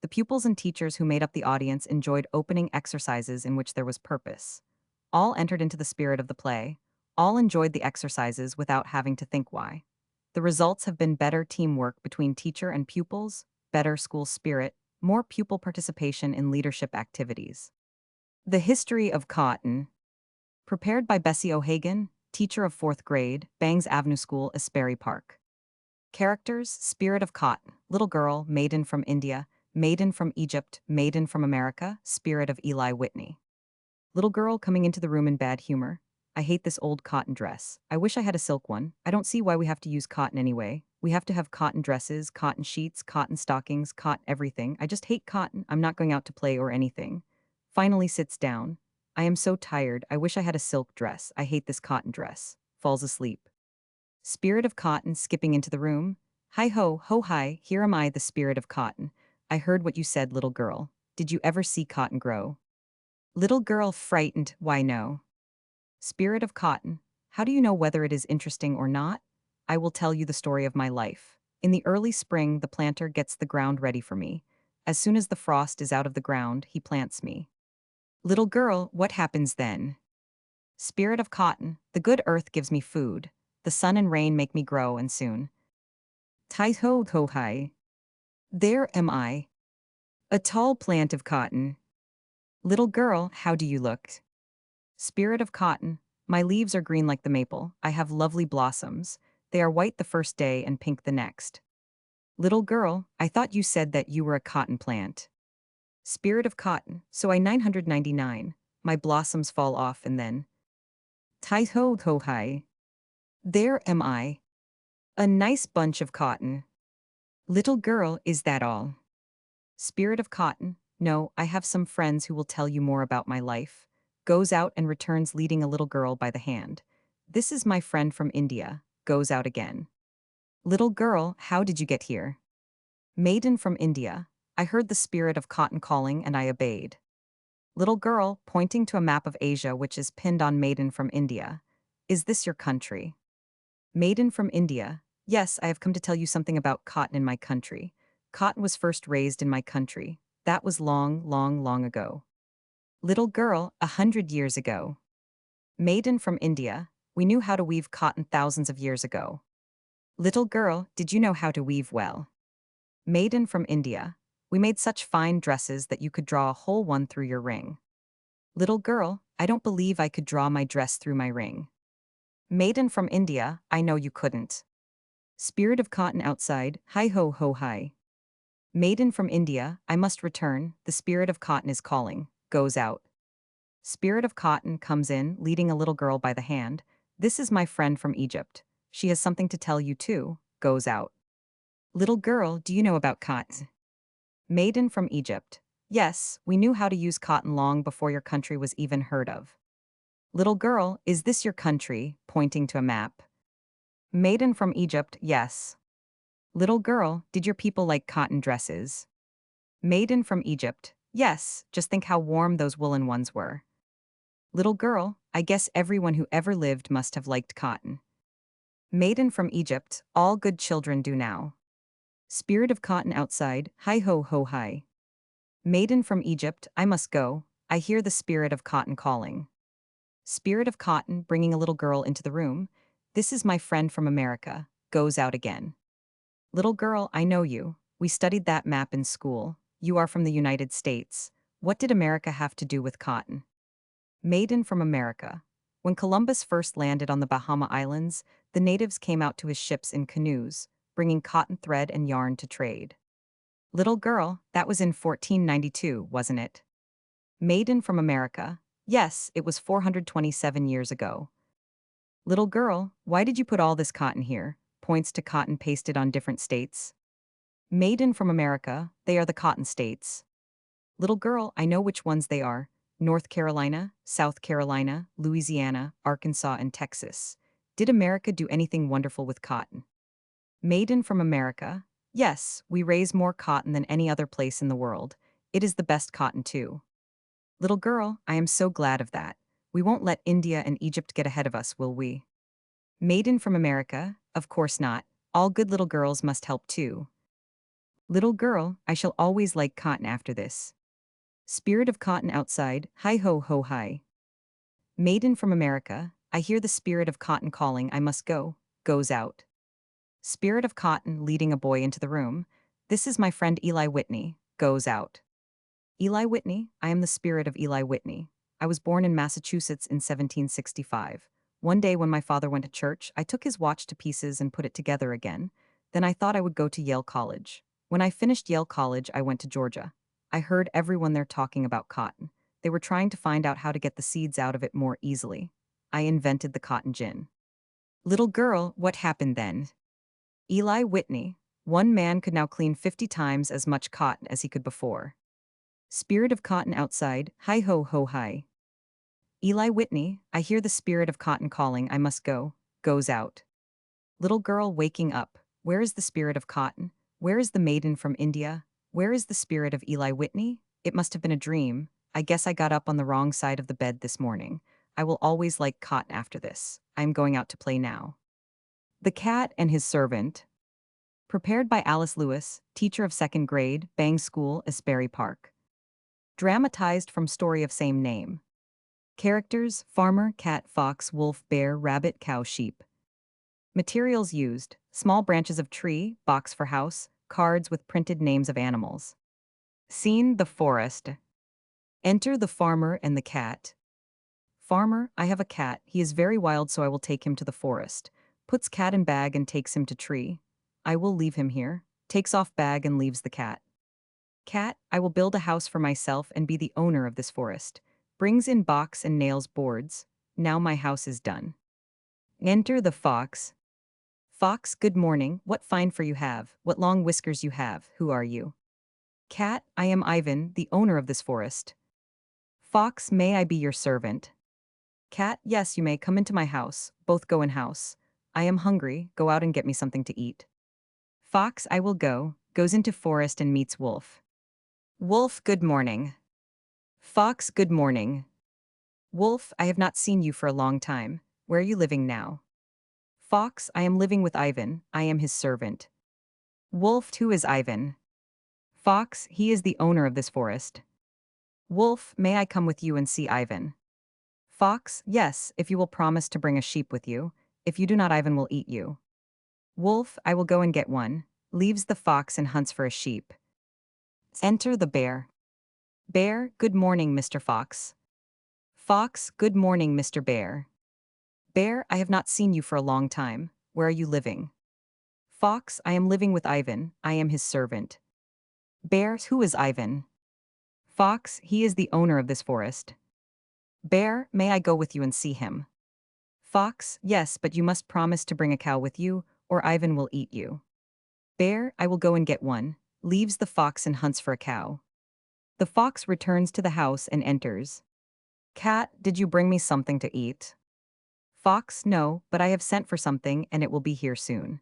The pupils and teachers who made up the audience enjoyed opening exercises in which there was purpose. All entered into the spirit of the play. All enjoyed the exercises without having to think why. The results have been better teamwork between teacher and pupils, better school spirit, more pupil participation in leadership activities. The History of Cotton. Prepared by Bessie O'Hagan, teacher of 4th grade, Bangs Avenue School, Asbury Park. Characters: Spirit of Cotton, little girl, maiden from India, maiden from Egypt, maiden from America, spirit of Eli Whitney. Little girl coming into the room in bad humor. I hate this old cotton dress. I wish I had a silk one. I don't see why we have to use cotton anyway. We have to have cotton dresses, cotton sheets, cotton stockings, cotton everything. I just hate cotton. I'm not going out to play or anything. Finally sits down. I am so tired. I wish I had a silk dress. I hate this cotton dress. Falls asleep. Spirit of Cotton skipping into the room. Hi ho, ho hi, here am I, the spirit of cotton. I heard what you said, little girl. Did you ever see cotton grow? Little girl frightened, why no. Spirit of Cotton, how do you know whether it is interesting or not? I will tell you the story of my life. In the early spring, the planter gets the ground ready for me. As soon as the frost is out of the ground, he plants me. Little girl, what happens then? Spirit of Cotton, the good earth gives me food. The sun and rain make me grow, and soon. Tai ho ho hi. There am I. A tall plant of cotton. Little girl, how do you look? Spirit of Cotton, my leaves are green like the maple. I have lovely blossoms. They are white the first day and pink the next. Little girl, I thought you said that you were a cotton plant. Spirit of cotton, so I 999. My blossoms fall off and then. Tai ho ho hi. There am I. A nice bunch of cotton. Little girl, is that all? Spirit of cotton, no, I have some friends who will tell you more about my life. Goes out and returns leading a little girl by the hand. This is my friend from India. Goes out again. Little girl, how did you get here? Maiden from India. I heard the spirit of cotton calling and I obeyed. Little girl, pointing to a map of Asia which is pinned on Maiden from India. Is this your country? Maiden from India. Yes, I have come to tell you something about cotton in my country. Cotton was first raised in my country. That was long, long, long ago. Little girl, 100 years ago. Maiden from India. We knew how to weave cotton thousands of years ago. Little girl, did you know how to weave well? Maiden from India. We made such fine dresses that you could draw a whole one through your ring. Little girl, I don't believe I could draw my dress through my ring. Maiden from India, I know you couldn't. Spirit of cotton outside, hi ho ho hi. Maiden from India, I must return, the spirit of cotton is calling, goes out. Spirit of cotton comes in, leading a little girl by the hand. This is my friend from Egypt. She has something to tell you too, goes out. Little girl, do you know about cotton? Maiden from Egypt. Yes, we knew how to use cotton long before your country was even heard of. Little girl, is this your country? Pointing to a map. Maiden from Egypt, yes. Little girl, did your people like cotton dresses? Maiden from Egypt, yes, just think how warm those woolen ones were. Little girl, I guess everyone who ever lived must have liked cotton. Maiden from Egypt, all good children do now. Spirit of cotton outside, hi ho ho hi. Maiden from Egypt, I must go, I hear the spirit of cotton calling. Spirit of cotton bringing a little girl into the room. This is my friend from America, goes out again. Little girl, I know you. We studied that map in school. You are from the United States. What did America have to do with cotton? Maiden from America. When Columbus first landed on the Bahama Islands, the natives came out to his ships in canoes, bringing cotton thread and yarn to trade. Little girl, that was in 1492, wasn't it? Maiden from America. Yes, it was 427 years ago. Little girl, why did you put all this cotton here? Points to cotton pasted on different states. Maiden from America, they are the cotton states. Little girl, I know which ones they are. North Carolina, South Carolina, Louisiana, Arkansas, and Texas. Did America do anything wonderful with cotton? Maiden from America. Yes, we raise more cotton than any other place in the world. It is the best cotton too. Little girl, I am so glad of that. We won't let India and Egypt get ahead of us, will we? Maiden from America. Of course not. All good little girls must help too. Little girl, I shall always like cotton after this. Spirit of cotton outside, hi ho ho hi. Maiden from America, I hear the spirit of cotton calling, I must go, goes out. Spirit of cotton leading a boy into the room. This is my friend Eli Whitney, goes out. Eli Whitney, I am the spirit of Eli Whitney. I was born in Massachusetts in 1765. One day when my father went to church, I took his watch to pieces and put it together again. Then I thought I would go to Yale College. When I finished Yale College, I went to Georgia. I heard everyone there talking about cotton. They were trying to find out how to get the seeds out of it more easily. I invented the cotton gin. Little girl, what happened then? Eli Whitney. One man could now clean 50 times as much cotton as he could before. Spirit of cotton outside, hi ho ho hi. Eli Whitney, I hear the spirit of cotton calling, I must go, goes out. Little girl waking up, where is the spirit of cotton? Where is the maiden from India? Where is the spirit of Eli Whitney? It must have been a dream. I guess I got up on the wrong side of the bed this morning. I will always like cotton after this. I am going out to play now. The Cat and His Servant. Prepared by Alice Lewis, teacher of second grade, Bang School, Asbury Park. Dramatized from story of same name. Characters: farmer, cat, fox, wolf, bear, rabbit, cow, sheep. Materials used: small branches of tree, box for house, cards with printed names of animals. Scene: the forest. Enter the farmer and the cat. Farmer, I have a cat, he is very wild, so I will take him to the forest. Puts cat in bag and takes him to tree. I will leave him here. Takes off bag and leaves the cat. Cat, I will build a house for myself and be the owner of this forest. Brings in box and nails boards. Now my house is done. Enter the fox. Fox, good morning. What fine fur you have? What long whiskers you have? Who are you? Cat, I am Ivan, the owner of this forest. Fox, may I be your servant? Cat, yes, you may come into my house. Both go in house. I am hungry. Go out and get me something to eat. Fox, I will go. Goes into forest and meets Wolf. Wolf, good morning. Fox, good morning. Wolf, I have not seen you for a long time. Where are you living now? Fox, I am living with Ivan. I am his servant. Wolf, who is Ivan? Fox, he is the owner of this forest. Wolf, may I come with you and see Ivan? Fox, yes, if you will promise to bring a sheep with you. If you do not, Ivan will eat you. Wolf, I will go and get one. Leaves the fox and hunts for a sheep. Enter the bear. Bear, good morning, Mr. Fox. Fox, good morning, Mr. Bear. Bear, I have not seen you for a long time. Where are you living? Fox, I am living with Ivan. I am his servant. Bear, who is Ivan? Fox, he is the owner of this forest. Bear, may I go with you and see him? Fox, yes, but you must promise to bring a cow with you, or Ivan will eat you. Bear, I will go and get one. Leaves the fox and hunts for a cow. The fox returns to the house and enters. Cat, did you bring me something to eat? Fox, no, but I have sent for something and it will be here soon.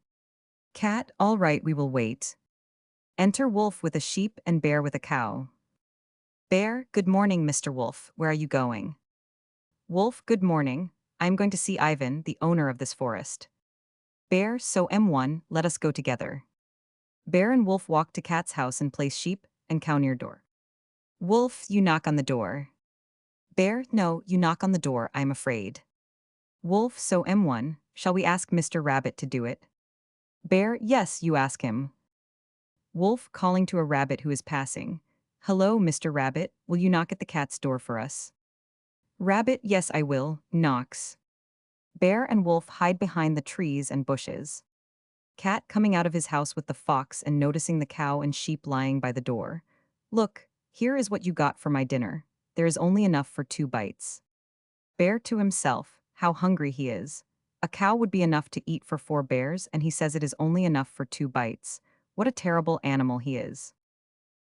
Cat, all right, we will wait. Enter Wolf with a sheep and Bear with a cow. Bear, good morning, Mr. Wolf. Where are you going? Wolf, good morning. I am going to see Ivan, the owner of this forest. Bear, so M1, let us go together. Bear and Wolf walk to Cat's house and place sheep and cow near door. Wolf, you knock on the door. Bear, no, you knock on the door, I am afraid. Wolf, so M1, shall we ask Mr. Rabbit to do it? Bear, yes, you ask him. Wolf, calling to a rabbit who is passing. Hello, Mr. Rabbit, will you knock at the cat's door for us? Rabbit, yes, I will, knocks. Bear and Wolf hide behind the trees and bushes. Cat coming out of his house with the fox and noticing the cow and sheep lying by the door. Look, here is what you got for my dinner. There is only enough for 2 bites. Bear to himself, how hungry he is. A cow would be enough to eat for 4 bears, and he says it is only enough for 2 bites. What a terrible animal he is.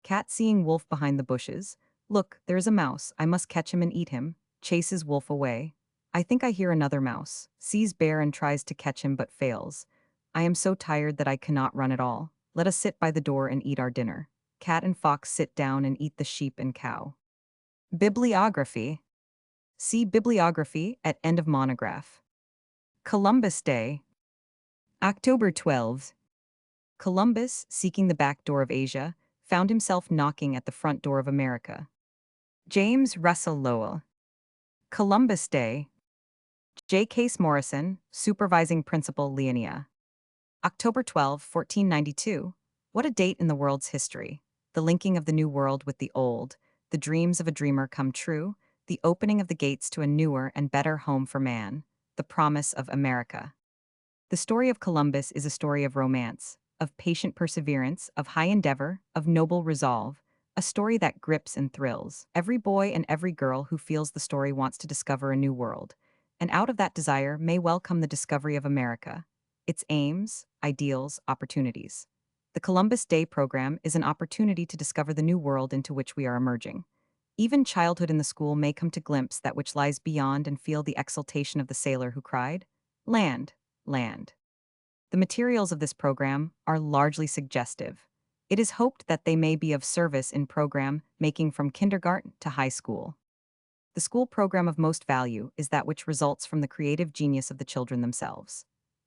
Cat seeing Wolf behind the bushes. Look, there is a mouse, I must catch him and eat him. Chases Wolf away. I think I hear another mouse. Sees Bear and tries to catch him but fails. I am so tired that I cannot run at all. Let us sit by the door and eat our dinner. Cat and Fox sit down and eat the sheep and cow. Bibliography. See bibliography at end of monograph. Columbus Day. October 12. Columbus, seeking the back door of Asia, found himself knocking at the front door of America. James Russell Lowell. Columbus Day. J. Case Morrison, Supervising Principal, Leonia. October 12, 1492. What a date in the world's history. The linking of the new world with the old, the dreams of a dreamer come true, the opening of the gates to a newer and better home for man, the promise of America. The story of Columbus is a story of romance, of patient perseverance, of high endeavor, of noble resolve, a story that grips and thrills. Every boy and every girl who feels the story wants to discover a new world, and out of that desire may well come the discovery of America, its aims, ideals, opportunities. The Columbus Day program is an opportunity to discover the new world into which we are emerging. Even childhood in the school may come to glimpse that which lies beyond and feel the exultation of the sailor who cried, "Land, land." The materials of this program are largely suggestive. It is hoped that they may be of service in program making from kindergarten to high school. The school program of most value is that which results from the creative genius of the children themselves.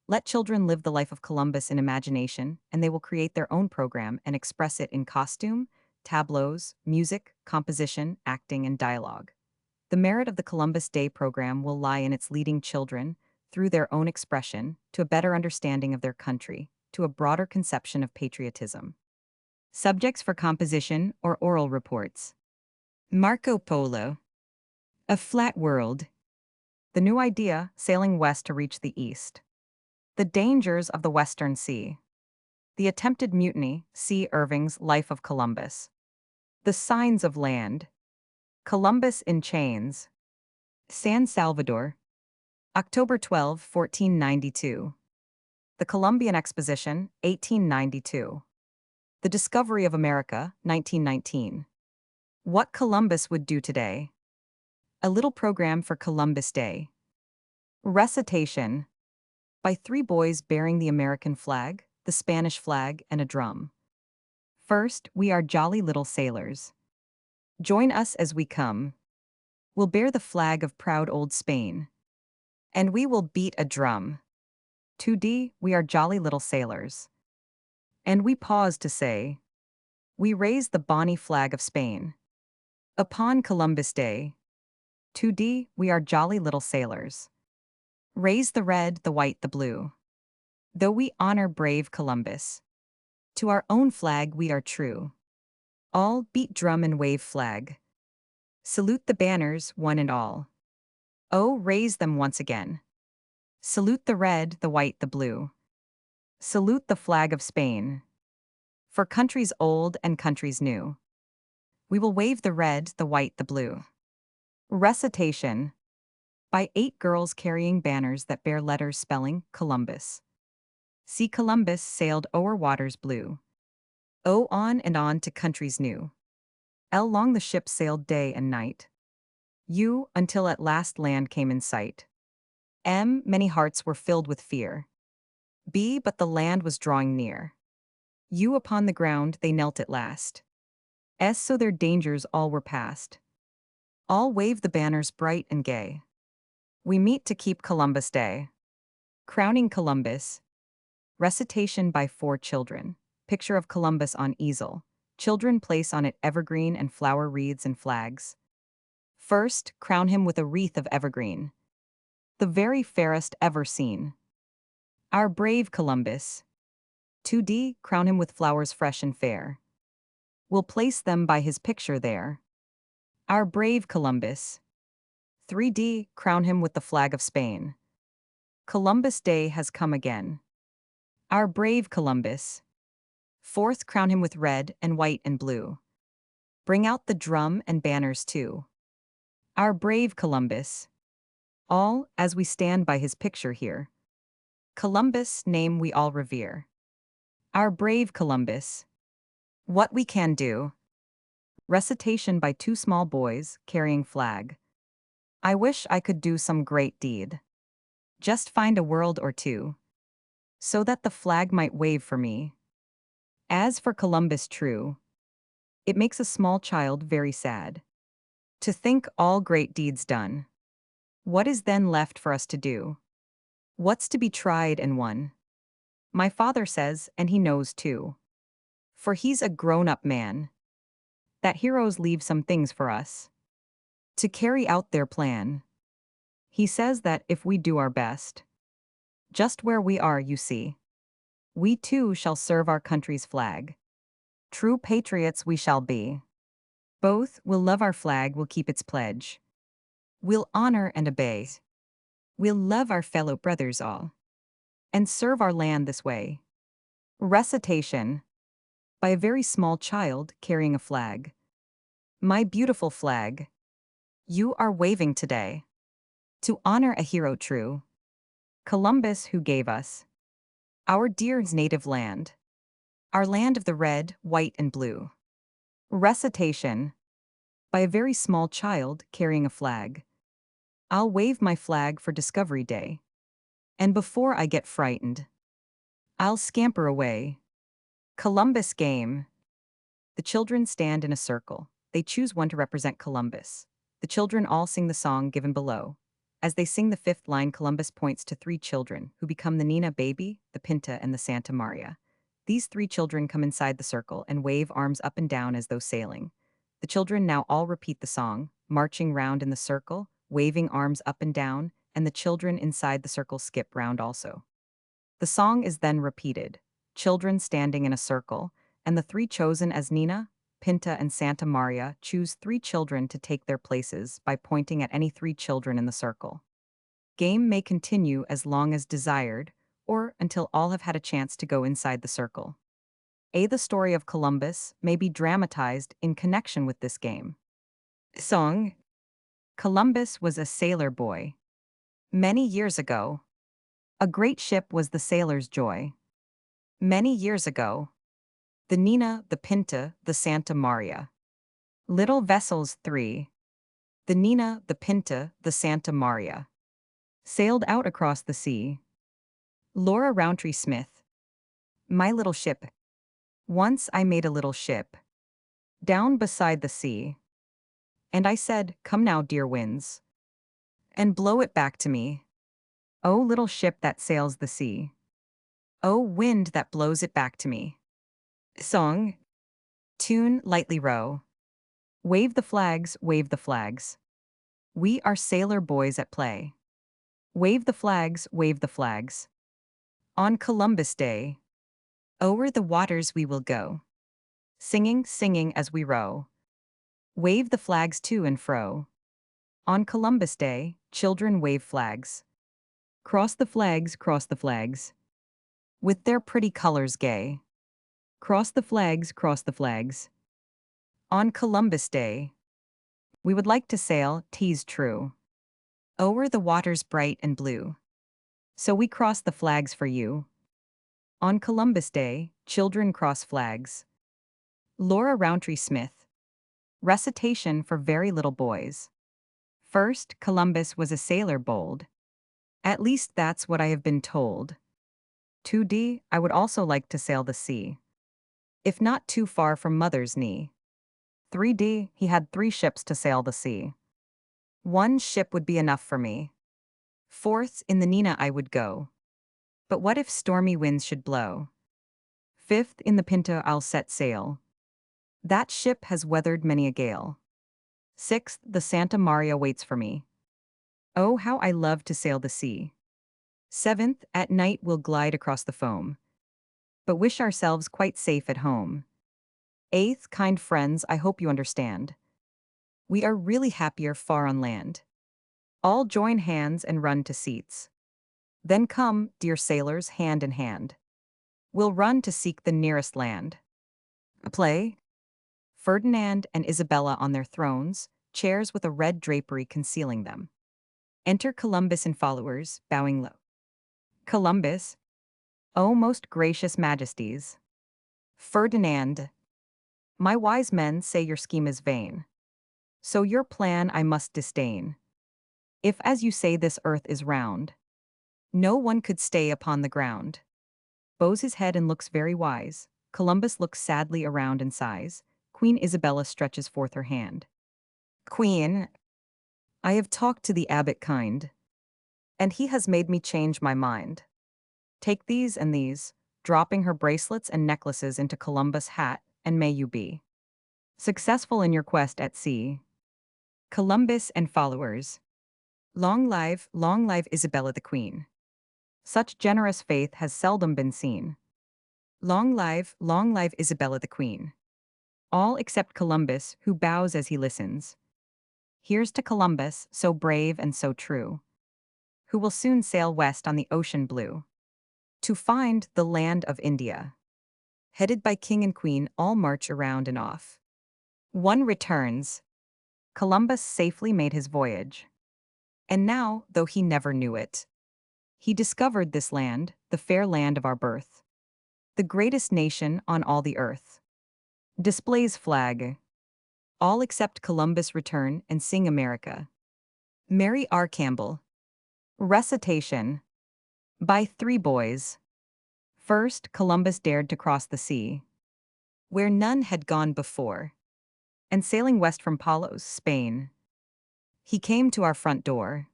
Let children live the life of Columbus in imagination, and they will create their own program and express it in costume, tableaus, music, composition, acting, and dialogue. The merit of the Columbus Day program will lie in its leading children, through their own expression, to a better understanding of their country, to a broader conception of patriotism. Subjects for composition or oral reports. Marco Polo. A flat world. The new idea, sailing west to reach the east. The dangers of the Western Sea. The attempted mutiny, see Irving's Life of Columbus. The signs of land. Columbus in chains. San Salvador. October 12, 1492. The Columbian Exposition, 1892. The Discovery of America, 1919. What Columbus Would Do Today. A Little Program for Columbus Day. Recitation. By three boys bearing the American flag, the Spanish flag, and a drum. First, we are jolly little sailors. Join us as we come. We'll bear the flag of proud old Spain. And we will beat a drum. 2D, we are jolly little sailors. And we pause to say, we raise the bonny flag of Spain. Upon Columbus Day. 2D, we are jolly little sailors. Raise the red, the white, the blue. Though we honor brave Columbus. To our own flag we are true. All beat drum and wave flag. Salute the banners, one and all. Oh, raise them once again. Salute the red, the white, the blue. Salute the flag of Spain. For countries old and countries new. We will wave the red, the white, the blue. Recitation. By 8 girls carrying banners that bear letters spelling Columbus. See Columbus sailed o'er waters blue. O on and on to countries new. L long the ship sailed day and night. U until at last land came in sight. M many hearts were filled with fear. B but the land was drawing near. U upon the ground they knelt at last. S so their dangers all were past. All waved the banners bright and gay. We meet to keep Columbus Day. Crowning Columbus. Recitation by 4 children. Picture of Columbus on easel. Children place on it evergreen and flower wreaths and flags. First, crown him with a wreath of evergreen. The very fairest ever seen. Our brave Columbus. 2D, crown him with flowers fresh and fair. We'll place them by his picture there. Our brave Columbus. 3D, crown him with the flag of Spain. Columbus Day has come again. Our brave Columbus. 4th, crown him with red and white and blue. Bring out the drum and banners too. Our brave Columbus. All, as we stand by his picture here. Columbus, name we all revere. Our brave Columbus. What we can do. Recitation by 2 small boys carrying flag. I wish I could do some great deed. Just find a world or two. So that the flag might wave for me. As for Columbus true. It makes a small child very sad. To think all great deeds done. What is then left for us to do? What's to be tried and won? My father says, and he knows too. For he's a grown-up man. That heroes leave some things for us. To carry out their plan. He says that if we do our best. Just where we are, you see. We too shall serve our country's flag. True patriots we shall be. Both will love our flag, will keep its pledge. We'll honor and obey. We'll love our fellow brothers all. And serve our land this way. Recitation. By a very small child carrying a flag. My beautiful flag. You are waving today. To honor a hero true. Columbus who gave us. Our dear native land. Our land of the red, white, and blue. Recitation. By a very small child carrying a flag. I'll wave my flag for Discovery Day. And before I get frightened, I'll scamper away. Columbus game. The children stand in a circle. They choose one to represent Columbus. The children all sing the song given below. As they sing the 5th line, Columbus points to 3 children, who become the Nina baby, the Pinta, and the Santa Maria. These 3 children come inside the circle and wave arms up and down as though sailing. The children now all repeat the song, marching round in the circle, waving arms up and down, and the children inside the circle skip round also. The song is then repeated, children standing in a circle, and the 3 chosen as Nina, Pinta, and Santa Maria choose 3 children to take their places by pointing at any 3 children in the circle. Game may continue as long as desired, or until all have had a chance to go inside the circle. The story of Columbus may be dramatized in connection with this game. Song. Columbus was a sailor boy. Many years ago, a great ship was the sailor's joy. Many years ago, the Nina, the Pinta, the Santa Maria. Little vessels three. The Nina, the Pinta, the Santa Maria. Sailed out across the sea. Laura Rountree Smith. My little ship. Once I made a little ship. Down beside the sea. And I said, come now, dear winds. And blow it back to me. Oh, little ship that sails the sea. Oh, wind that blows it back to me. Song. Tune, lightly row. Wave the flags, wave the flags. We are sailor boys at play. Wave the flags, wave the flags. On Columbus Day, o'er the waters we will go. Singing, singing as we row. Wave the flags to and fro. On Columbus Day, children wave flags. Cross the flags, cross the flags. With their pretty colors gay. Cross the flags, cross the flags. On Columbus Day, we would like to sail, 'tis true, o'er the waters bright and blue. So we cross the flags for you. On Columbus Day, children cross flags. Laura Rountree Smith. Recitation for very little boys. First, Columbus was a sailor bold. At least that's what I have been told. 2D, I would also like to sail the sea. If not too far from mother's knee. 3D, he had 3 ships to sail the sea. 1 ship would be enough for me. 4th, in the Nina I would go. But what if stormy winds should blow? 5th, in the Pinta I'll set sail. That ship has weathered many a gale. 6th, the Santa Maria waits for me. Oh, how I love to sail the sea. 7th, at night we'll glide across the foam. But wish ourselves quite safe at home. 8th, kind friends, I hope you understand. We are really happier far on land. All join hands and run to seats. Then come, dear sailors, hand in hand. We'll run to seek the nearest land. A play. Ferdinand and Isabella on their thrones, chairs with a red drapery concealing them. Enter Columbus and followers, bowing low. Columbus. O most gracious majesties. Ferdinand. My wise men say your scheme is vain. So your plan I must disdain. If as you say this earth is round, no one could stay upon the ground. Bows his head and looks very wise. Columbus looks sadly around and sighs. Queen Isabella stretches forth her hand. Queen, I have talked to the abbot kind, and he has made me change my mind. Take these and these, dropping her bracelets and necklaces into Columbus' hat, and may you be successful in your quest at sea. Columbus and followers. Long live Isabella the Queen. Such generous faith has seldom been seen. Long live Isabella the Queen. All except Columbus, who bows as he listens. Here's to Columbus, so brave and so true, who will soon sail west on the ocean blue, to find the land of India. Headed by king and queen, all march around and off. One returns. Columbus safely made his voyage. And now, though he never knew it, he discovered this land, the fair land of our birth, the greatest nation on all the earth. Displays flag. All except Columbus return and sing America. Mary R. Campbell. Recitation. By 3 boys. First, Columbus dared to cross the sea, where none had gone before, and sailing west from Palos, Spain, he came to our front door.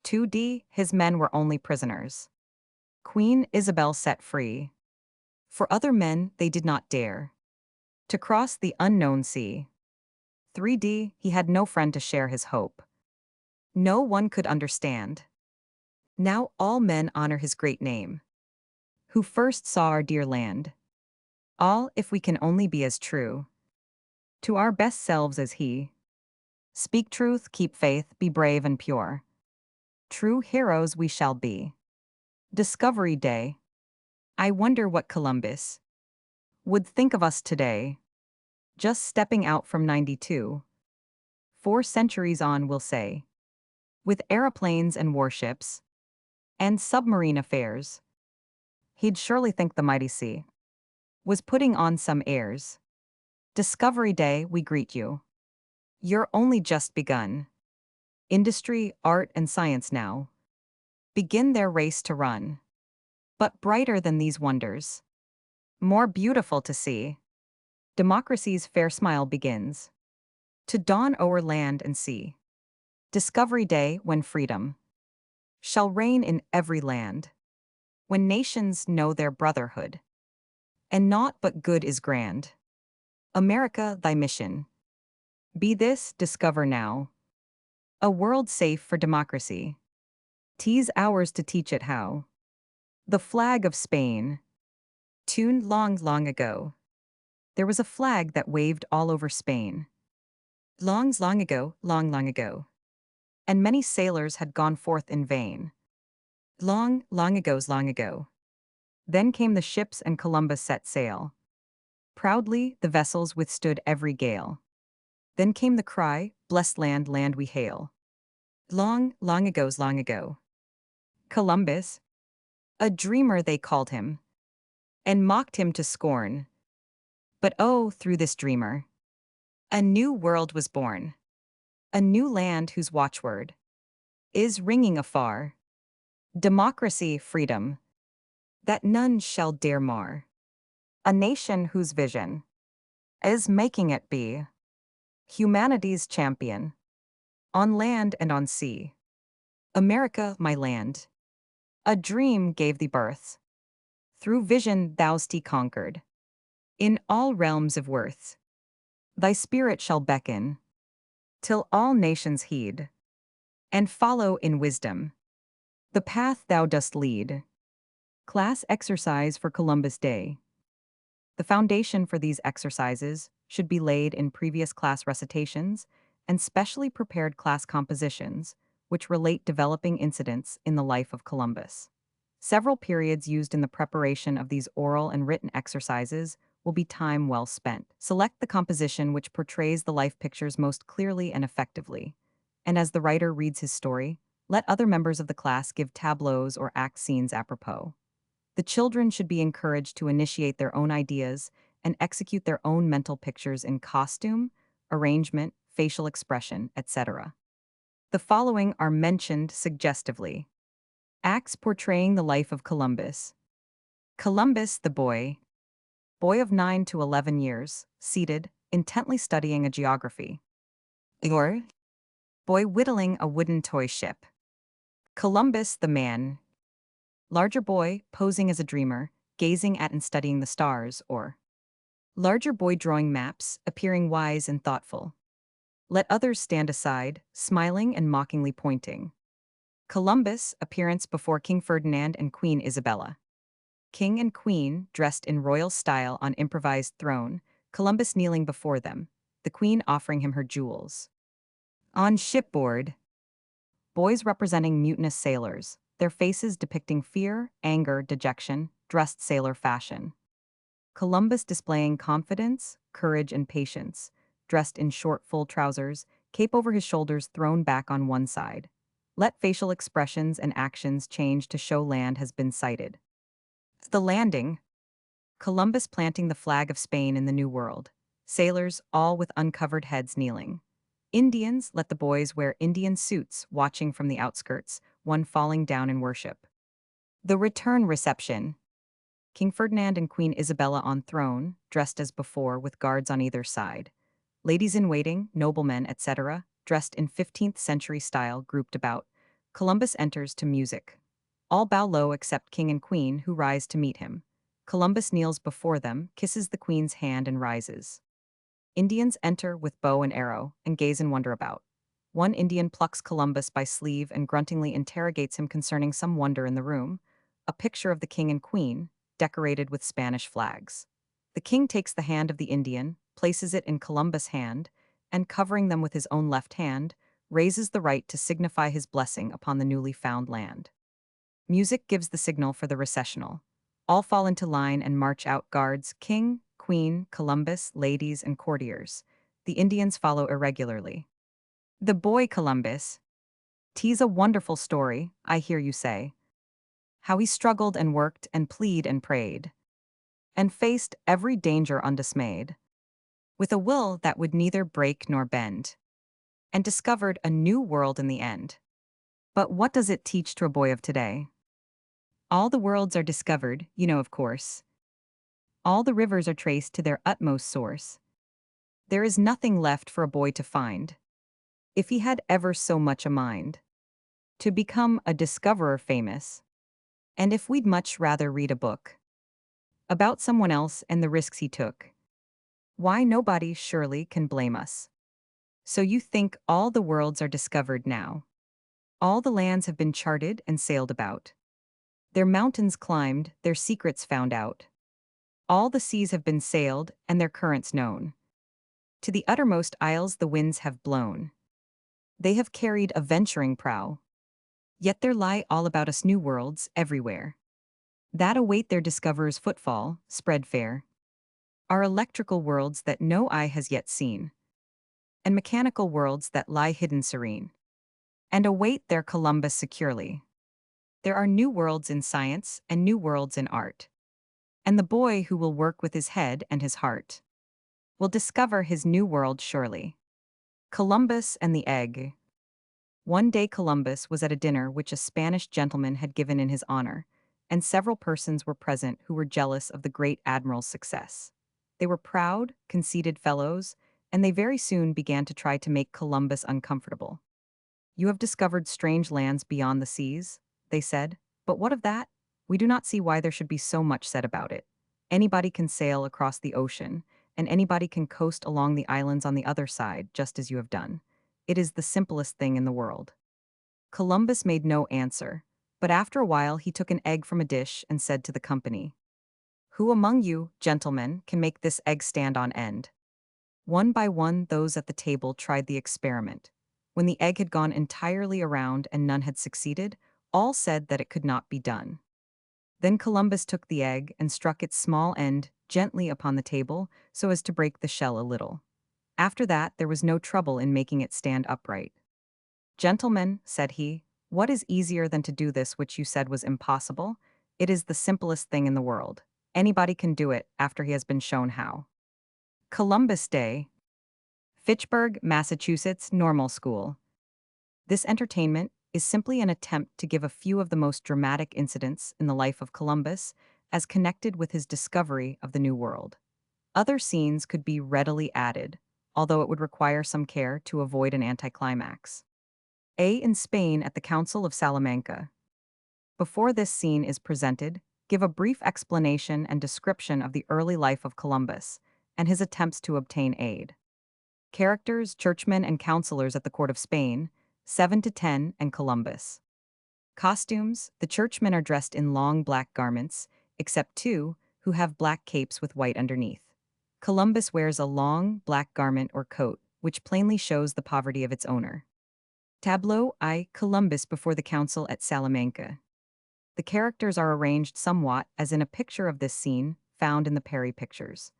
2D, his men were only prisoners. Queen Isabel set free. For other men, they did not dare to cross the unknown sea. 3D, he had no friend to share his hope. No one could understand. Now all men honor his great name, who first saw our dear land. All, if we can only be as true to our best selves as he. Speak truth, keep faith, be brave and pure. True heroes we shall be. Discovery Day. I wonder what Columbus would think of us today. Just stepping out from 92. 4 centuries on, we'll say. With aeroplanes and warships. And submarine affairs. He'd surely think the mighty sea was putting on some airs. Discovery Day, we greet you. You're only just begun. Industry, art, and science now begin their race to run. But brighter than these wonders, more beautiful to see, democracy's fair smile begins to dawn o'er land and sea. Discovery Day, when freedom shall reign in every land, when nations know their brotherhood, and naught but good is grand. America, thy mission be this, discover now a world safe for democracy. 'Tis ours to teach it how. The flag of Spain, tuned long, long ago. There was a flag that waved all over Spain. Long ago, long ago. And many sailors had gone forth in vain. Long ago. Then came the ships and Columbus set sail. Proudly the vessels withstood every gale. Then came the cry, blessed land, land we hail. Long ago. Columbus, a dreamer they called him, and mocked him to scorn. But oh, through this dreamer, a new world was born. A new land whose watchword is ringing afar. Democracy, freedom, that none shall dare mar. A nation whose vision is making it be humanity's champion, on land and on sea. America, my land, a dream gave thee birth. Through vision thou'st conquered. In all realms of worth, thy spirit shall beckon, till all nations heed, and follow in wisdom the path thou dost lead. Class exercise for Columbus Day. The foundation for these exercises should be laid in previous class recitations and specially prepared class compositions, which relate developing incidents in the life of Columbus. Several periods used in the preparation of these oral and written exercises will be time well spent. Select the composition which portrays the life pictures most clearly and effectively, and as the writer reads his story, let other members of the class give tableaus or act scenes apropos. The children should be encouraged to initiate their own ideas and execute their own mental pictures in costume, arrangement, facial expression, etc. The following are mentioned suggestively. Acts portraying the life of Columbus. Columbus, the boy of 9 to 11 years, seated, intently studying a geography. Or, boy whittling a wooden toy ship. Columbus, the man, larger boy posing as a dreamer, gazing at and studying the stars, or larger boy drawing maps, appearing wise and thoughtful. Let others stand aside, smiling and mockingly pointing. Columbus, appearance before King Ferdinand and Queen Isabella. King and Queen, dressed in royal style on improvised throne, Columbus kneeling before them, the Queen offering him her jewels. On shipboard, boys representing mutinous sailors, their faces depicting fear, anger, dejection, dressed sailor fashion. Columbus displaying confidence, courage, and patience, dressed in short, full trousers, cape over his shoulders thrown back on one side. Let facial expressions and actions change to show land has been sighted. The landing. Columbus planting the flag of Spain in the New World. Sailors, all with uncovered heads kneeling. Indians, let the boys wear Indian suits, watching from the outskirts, one falling down in worship. The return reception. King Ferdinand and Queen Isabella on throne, dressed as before with guards on either side. Ladies in waiting, noblemen, etc., dressed in 15th century style, grouped about. Columbus enters to music. All bow low except King and Queen, who rise to meet him. Columbus kneels before them, kisses the Queen's hand and rises. Indians enter with bow and arrow, and gaze in wonder about. One Indian plucks Columbus by sleeve and gruntingly interrogates him concerning some wonder in the room, a picture of the King and Queen, decorated with Spanish flags. The King takes the hand of the Indian, places it in Columbus' hand, and covering them with his own left hand, raises the right to signify his blessing upon the newly found land. Music gives the signal for the recessional. All fall into line and march out guards, king, queen, Columbus, ladies, and courtiers. The Indians follow irregularly. The boy Columbus. 'Tis a wonderful story, I hear you say. How he struggled and worked and plead and prayed, and faced every danger undismayed, with a will that would neither break nor bend, and discovered a new world in the end. But what does it teach to a boy of today? All the worlds are discovered, you know, of course. All the rivers are traced to their utmost source. There is nothing left for a boy to find, if he had ever so much a mind, to become a discoverer famous. And if we'd much rather read a book about someone else and the risks he took, why nobody surely can blame us. So you think all the worlds are discovered now. All the lands have been charted and sailed about. Their mountains climbed, their secrets found out. All the seas have been sailed and their currents known. To the uttermost isles the winds have blown. They have carried a venturing prow. Yet there lie all about us new worlds everywhere, that await their discoverer's footfall, spread fair. Are electrical worlds that no eye has yet seen, and mechanical worlds that lie hidden serene, and await their Columbus securely. There are new worlds in science and new worlds in art, and the boy who will work with his head and his heart will discover his new world surely. Columbus and the egg. One day Columbus was at a dinner which a Spanish gentleman had given in his honor, and several persons were present who were jealous of the great admiral's success. They were proud, conceited fellows, and they very soon began to try to make Columbus uncomfortable. "You have discovered strange lands beyond the seas," they said, "but what of that? We do not see why there should be so much said about it. Anybody can sail across the ocean, and anybody can coast along the islands on the other side, just as you have done. It is the simplest thing in the world." Columbus made no answer, but after a while he took an egg from a dish and said to the company, "Who among you, gentlemen, can make this egg stand on end?" One by one those at the table tried the experiment. When the egg had gone entirely around and none had succeeded, all said that it could not be done. Then Columbus took the egg and struck its small end gently upon the table so as to break the shell a little. After that there was no trouble in making it stand upright. "Gentlemen," said he, "what is easier than to do this which you said was impossible? It is the simplest thing in the world. Anybody can do it after he has been shown how." Columbus Day. Fitchburg, Massachusetts Normal School. This entertainment is simply an attempt to give a few of the most dramatic incidents in the life of Columbus as connected with his discovery of the New World. Other scenes could be readily added, although it would require some care to avoid an anticlimax. In Spain at the Council of Salamanca. Before this scene is presented, give a brief explanation and description of the early life of Columbus and his attempts to obtain aid. Characters, churchmen, and counselors at the court of Spain, 7 to 10, and Columbus. Costumes, the churchmen are dressed in long black garments, except two, who have black capes with white underneath. Columbus wears a long, black garment or coat, which plainly shows the poverty of its owner. Tableau I. Columbus before the council at Salamanca. The characters are arranged somewhat as in a picture of this scene, found in the Perry Pictures.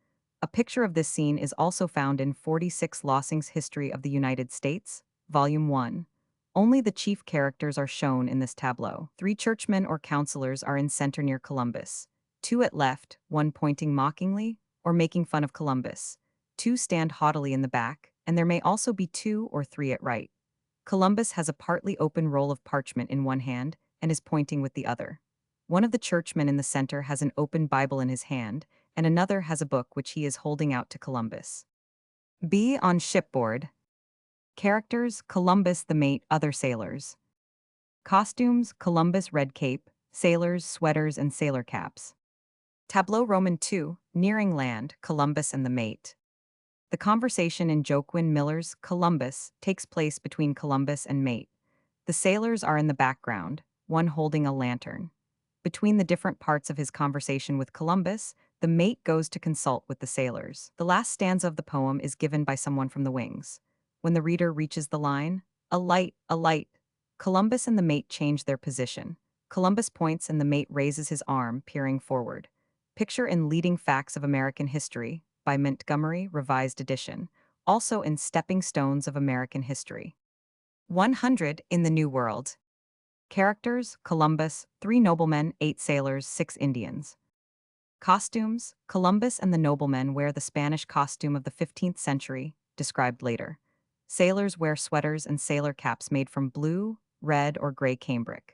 A picture of this scene is also found in 46 Lossing's History of the United States, Volume 1. Only the chief characters are shown in this tableau. 3 churchmen or counselors are in center near Columbus. 2 at left, one pointing mockingly or making fun of Columbus. 2 stand haughtily in the back, and there may also be 2 or 3 at right. Columbus has a partly open roll of parchment in one hand and is pointing with the other. One of the churchmen in the center has an open Bible in his hand, and another has a book which he is holding out to Columbus. B. On shipboard. Characters, Columbus, the mate, other sailors. Costumes, Columbus, red cape, sailors, sweaters, and sailor caps. Tableau Roman 2, nearing land, Columbus and the mate. The conversation in Joaquin Miller's Columbus takes place between Columbus and mate. The sailors are in the background, one holding a lantern. Between the different parts of his conversation with Columbus, the mate goes to consult with the sailors. The last stanza of the poem is given by someone from the wings. When the reader reaches the line, a light, Columbus and the mate change their position. Columbus points and the mate raises his arm, peering forward. Picture in Leading Facts of American History by Montgomery, Revised Edition, also in Stepping Stones of American History. 100 in the New World. Characters: Columbus, 3 noblemen, 8 sailors, 6 Indians. Costumes: Columbus and the noblemen wear the Spanish costume of the 15th century, described later. Sailors wear sweaters and sailor caps made from blue, red, or gray cambric.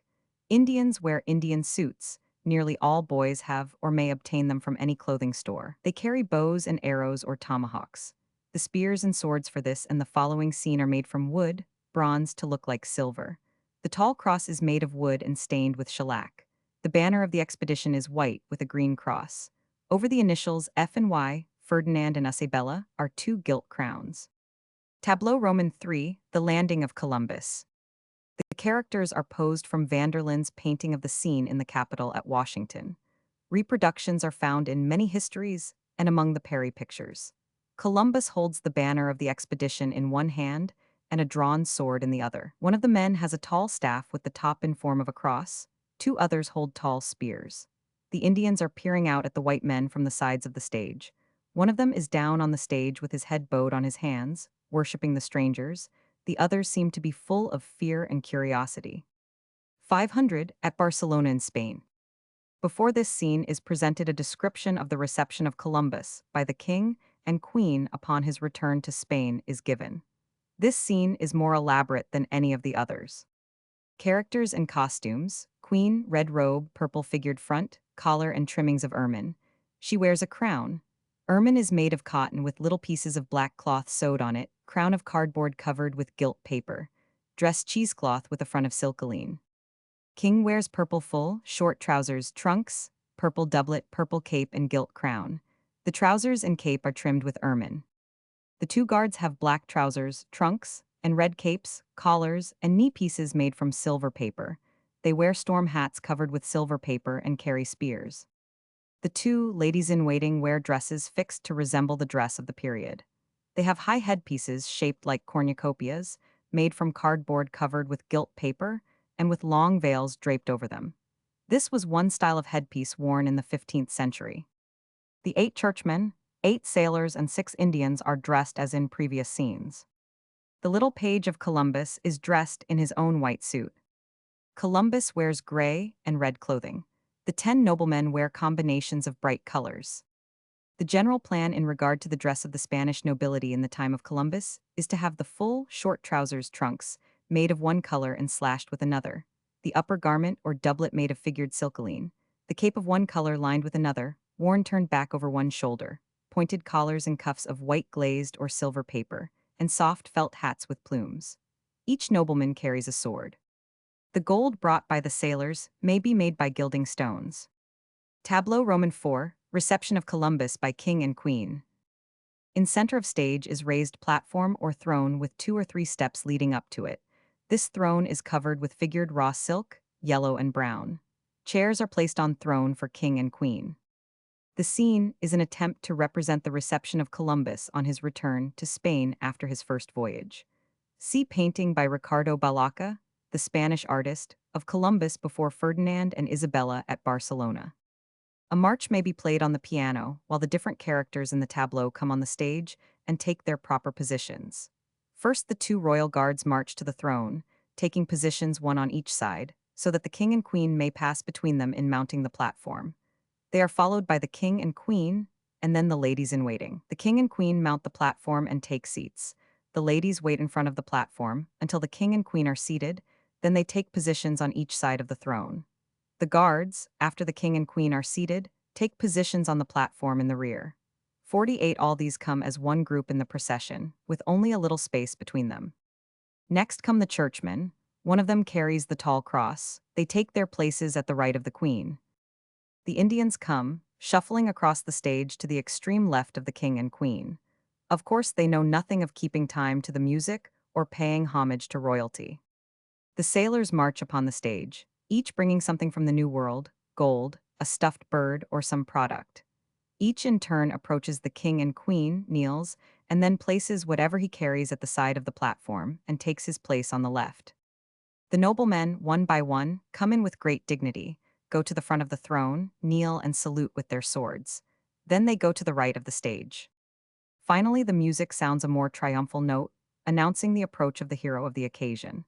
Indians wear Indian suits. Nearly all boys have or may obtain them from any clothing store. They carry bows and arrows or tomahawks. The spears and swords for this and the following scene are made from wood, bronze to look like silver. The tall cross is made of wood and stained with shellac. The banner of the expedition is white with a green cross. Over the initials F and Y, Ferdinand and Isabella, are 2 gilt crowns. Tableau Roman 3, The Landing of Columbus. The characters are posed from Vanderlyn's painting of the scene in the Capitol at Washington. Reproductions are found in many histories and among the Perry pictures. Columbus holds the banner of the expedition in one hand and a drawn sword in the other. One of the men has a tall staff with the top in form of a cross. 2 others hold tall spears. The Indians are peering out at the white men from the sides of the stage. One of them is down on the stage with his head bowed on his hands, worshipping the strangers. The others seem to be full of fear and curiosity. 500 at Barcelona in Spain. Before this scene is presented a description of the reception of Columbus by the king and queen upon his return to Spain is given. This scene is more elaborate than any of the others. Characters and costumes: Queen, red robe, purple figured front, collar and trimmings of ermine. She wears a crown. Ermine is made of cotton with little pieces of black cloth sewed on it, crown of cardboard covered with gilt paper. Dress cheesecloth with a front of silkoline. King wears purple full, short trousers, trunks, purple doublet, purple cape and gilt crown. The trousers and cape are trimmed with ermine. The 2 guards have black trousers, trunks, and red capes, collars, and knee pieces made from silver paper. They wear storm hats covered with silver paper and carry spears. The 2 ladies-in-waiting wear dresses fixed to resemble the dress of the period. They have high headpieces shaped like cornucopias, made from cardboard covered with gilt paper, and with long veils draped over them. This was one style of headpiece worn in the 15th century. The 8 churchmen, 8 sailors, and 6 Indians are dressed as in previous scenes. The little page of Columbus is dressed in his own white suit. Columbus wears gray and red clothing. The 10 noblemen wear combinations of bright colors. The general plan in regard to the dress of the Spanish nobility in the time of Columbus is to have the full, short trousers trunks, made of one color and slashed with another, the upper garment or doublet made of figured silkoline, the cape of one color lined with another, worn turned back over one shoulder, pointed collars and cuffs of white glazed or silver paper, and soft felt hats with plumes. Each nobleman carries a sword. The gold brought by the sailors may be made by gilding stones. Tableau Roman 4, Reception of Columbus by King and Queen. In center of stage is raised platform or throne with 2 or 3 steps leading up to it. This throne is covered with figured raw silk, yellow and brown. Chairs are placed on throne for king and queen. The scene is an attempt to represent the reception of Columbus on his return to Spain after his first voyage. See painting by Ricardo Balaca, the Spanish artist, of Columbus before Ferdinand and Isabella at Barcelona. A march may be played on the piano while the different characters in the tableau come on the stage and take their proper positions. First, the 2 royal guards march to the throne, taking positions one on each side, so that the king and queen may pass between them in mounting the platform. They are followed by the king and queen, and then the ladies-in-waiting. The king and queen mount the platform and take seats. The ladies wait in front of the platform until the king and queen are seated, then they take positions on each side of the throne. The guards, after the king and queen are seated, take positions on the platform in the rear. 48 all these come as one group in the procession, with only a little space between them. Next come the churchmen. One of them carries the tall cross. They take their places at the right of the queen. The Indians come, shuffling across the stage to the extreme left of the king and queen. Of course, they know nothing of keeping time to the music or paying homage to royalty. The sailors march upon the stage, each bringing something from the New World: gold, a stuffed bird, or some product. Each in turn approaches the king and queen, kneels, and then places whatever he carries at the side of the platform and takes his place on the left. The noblemen, one by one, come in with great dignity, go to the front of the throne, kneel and salute with their swords. Then they go to the right of the stage. Finally, the music sounds a more triumphal note, announcing the approach of the hero of the occasion.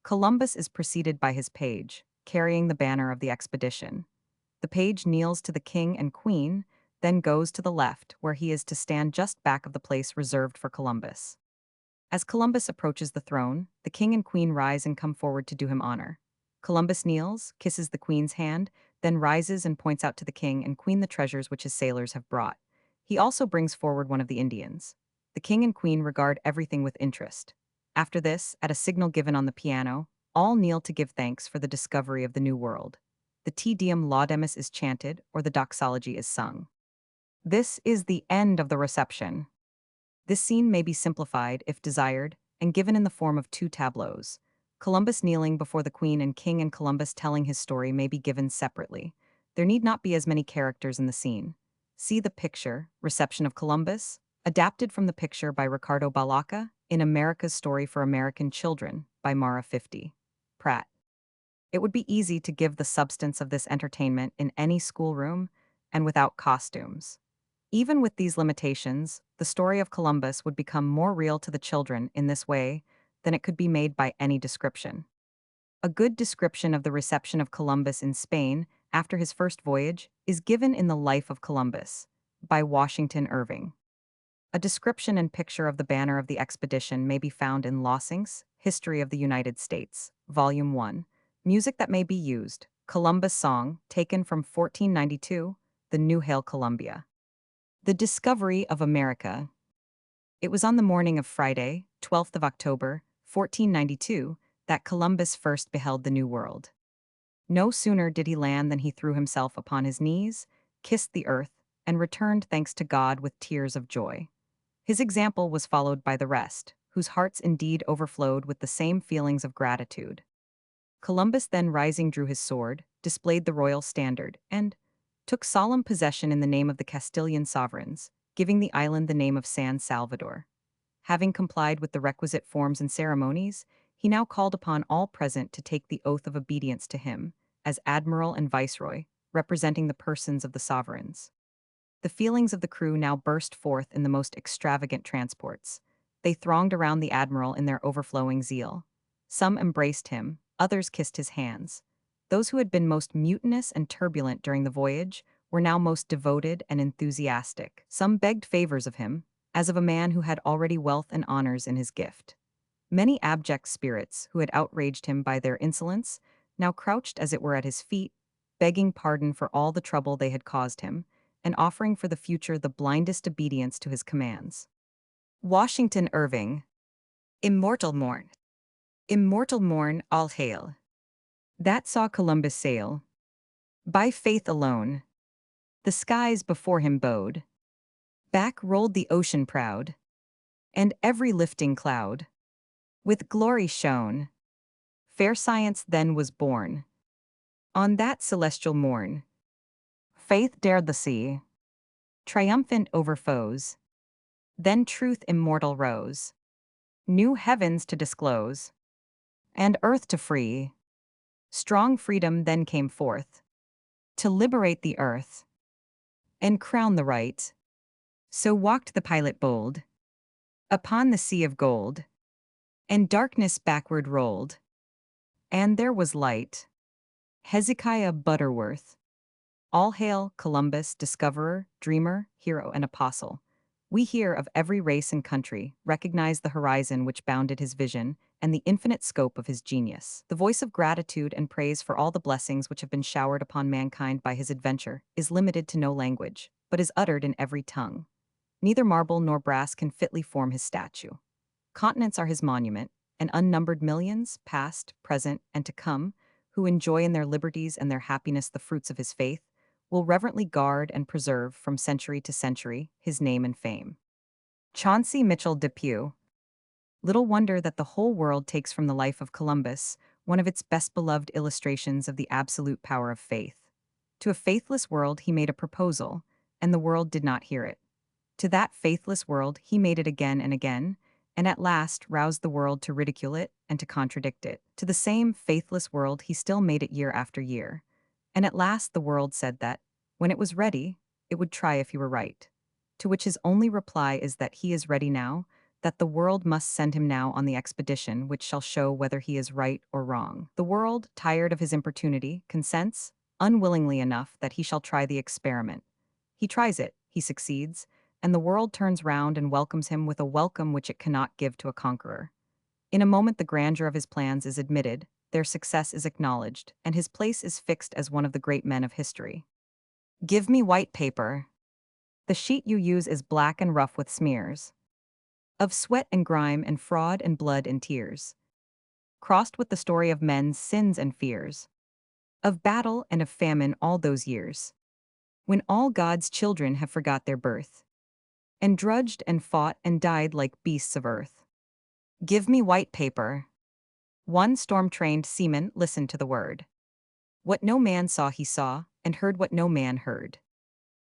Columbus is preceded by his page, carrying the banner of the expedition. The page kneels to the king and queen, then goes to the left, where he is to stand just back of the place reserved for Columbus. As Columbus approaches the throne, the king and queen rise and come forward to do him honor. Columbus kneels, kisses the queen's hand, then rises and points out to the king and queen the treasures which his sailors have brought. He also brings forward one of the Indians. The king and queen regard everything with interest. After this, at a signal given on the piano, all kneel to give thanks for the discovery of the New World. The Te Deum Laudamus is chanted, or the doxology is sung. This is the end of the reception. This scene may be simplified, if desired, and given in the form of two tableaus. Columbus kneeling before the Queen and King and Columbus telling his story may be given separately. There need not be as many characters in the scene. See the picture, Reception of Columbus, adapted from the picture by Ricardo Balaca in America's Story for American Children by Mara 50. Pratt. It would be easy to give the substance of this entertainment in any schoolroom and without costumes. Even with these limitations, the story of Columbus would become more real to the children in this way than it could be made by any description. A good description of the reception of Columbus in Spain after his first voyage is given in The Life of Columbus by Washington Irving. A description and picture of the banner of the expedition may be found in Lossing's History of the United States, Volume 1. Music that may be used, Columbus Song, taken from 1492, The New Hail Columbia. The Discovery of America. It was on the morning of Friday, 12th of October, 1492, that Columbus first beheld the New World. No sooner did he land than he threw himself upon his knees, kissed the earth, and returned thanks to God with tears of joy. His example was followed by the rest, whose hearts indeed overflowed with the same feelings of gratitude. Columbus then rising drew his sword, displayed the royal standard, and took solemn possession in the name of the Castilian sovereigns, giving the island the name of San Salvador. Having complied with the requisite forms and ceremonies, he now called upon all present to take the oath of obedience to him, as admiral and viceroy, representing the persons of the sovereigns. The feelings of the crew now burst forth in the most extravagant transports. They thronged around the admiral in their overflowing zeal. Some embraced him, others kissed his hands. Those who had been most mutinous and turbulent during the voyage were now most devoted and enthusiastic. Some begged favors of him, as of a man who had already wealth and honors in his gift. Many abject spirits, who had outraged him by their insolence, now crouched as it were at his feet, begging pardon for all the trouble they had caused him, and offering for the future the blindest obedience to his commands. Washington Irving. Immortal morn. Immortal morn, all hail. That saw Columbus sail. By faith alone. The skies before him bowed. Back rolled the ocean proud. And every lifting cloud with glory shone. Fair science then was born. On that celestial morn. Faith dared the sea. Triumphant over foes. Then truth immortal rose. New heavens to disclose. And earth to free. Strong freedom then came forth. To liberate the earth. And crown the right. So walked the pilot bold. Upon the sea of gold. And darkness backward rolled. And there was light. Hezekiah Butterworth. All hail, Columbus, discoverer, dreamer, hero, and apostle. We here of every race and country recognize the horizon which bounded his vision and the infinite scope of his genius. The voice of gratitude and praise for all the blessings which have been showered upon mankind by his adventure is limited to no language, but is uttered in every tongue. Neither marble nor brass can fitly form his statue. Continents are his monument, and unnumbered millions, past, present, and to come, who enjoy in their liberties and their happiness the fruits of his faith, will reverently guard and preserve from century to century his name and fame. Chauncey Mitchell Depew. Little wonder that the whole world takes from the life of Columbus one of its best beloved illustrations of the absolute power of faith. To a faithless world he made a proposal, and the world did not hear it. To that faithless world he made it again and again, and at last roused the world to ridicule it and to contradict it. To the same faithless world he still made it year after year. And at last the world said that, when it was ready, it would try if he were right. To which his only reply is that he is ready now, that the world must send him now on the expedition which shall show whether he is right or wrong. The world, tired of his importunity, consents, unwillingly enough, that he shall try the experiment. He tries it, he succeeds, and the world turns round and welcomes him with a welcome which it cannot give to a conqueror. In a moment the grandeur of his plans is admitted, their success is acknowledged, and his place is fixed as one of the great men of history. Give me white paper. The sheet you use is black and rough with smears of sweat and grime and fraud and blood and tears, crossed with the story of men's sins and fears, of battle and of famine all those years, when all God's children have forgot their birth, and drudged and fought and died like beasts of earth. Give me white paper. One storm-trained seaman listened to the word. What no man saw he saw, and heard what no man heard.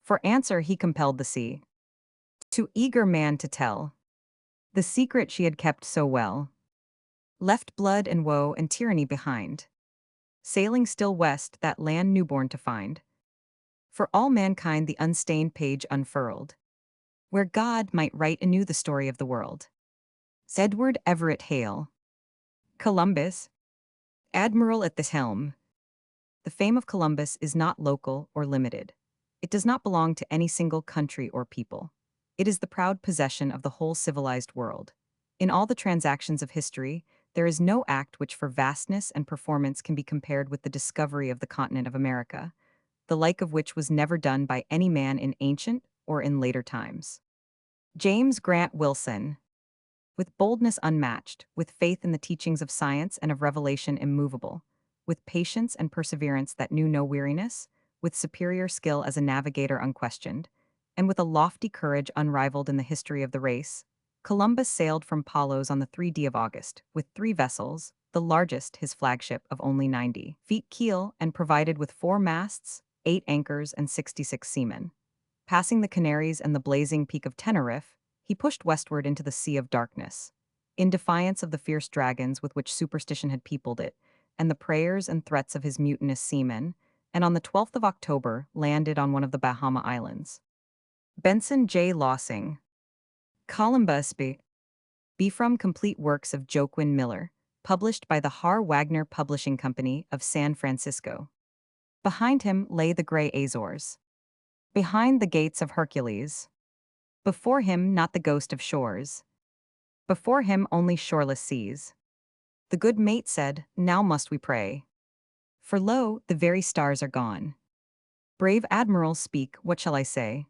For answer he compelled the sea, too eager man to tell the secret she had kept so well, left blood and woe and tyranny behind, sailing still west that land newborn to find, for all mankind the unstained page unfurled, where God might write anew the story of the world. Edward Everett Hale. Columbus, Admiral at the helm. The fame of Columbus is not local or limited. It does not belong to any single country or people. It is the proud possession of the whole civilized world. In all the transactions of history, there is no act which for vastness and performance can be compared with the discovery of the continent of America, the like of which was never done by any man in ancient or in later times. James Grant Wilson. With boldness unmatched, with faith in the teachings of science and of revelation immovable, with patience and perseverance that knew no weariness, with superior skill as a navigator unquestioned, and with a lofty courage unrivaled in the history of the race, Columbus sailed from Palos on the 3d of August, with 3 vessels, the largest his flagship of only 90 feet keel and provided with 4 masts, 8 anchors, and 66 seamen. Passing the Canaries and the blazing peak of Tenerife, he pushed westward into the Sea of Darkness, in defiance of the fierce dragons with which superstition had peopled it, and the prayers and threats of his mutinous seamen, and on the 12th of October landed on one of the Bahama Islands. Benson J. Lossing. Columbus B. From Complete Works of Joaquin Miller, published by the Har Wagner Publishing Company of San Francisco. Behind him lay the gray Azores. Behind the gates of Hercules. Before him not the ghost of shores. Before him only shoreless seas. The good mate said, "Now must we pray. For lo, the very stars are gone. Brave admirals speak, what shall I say?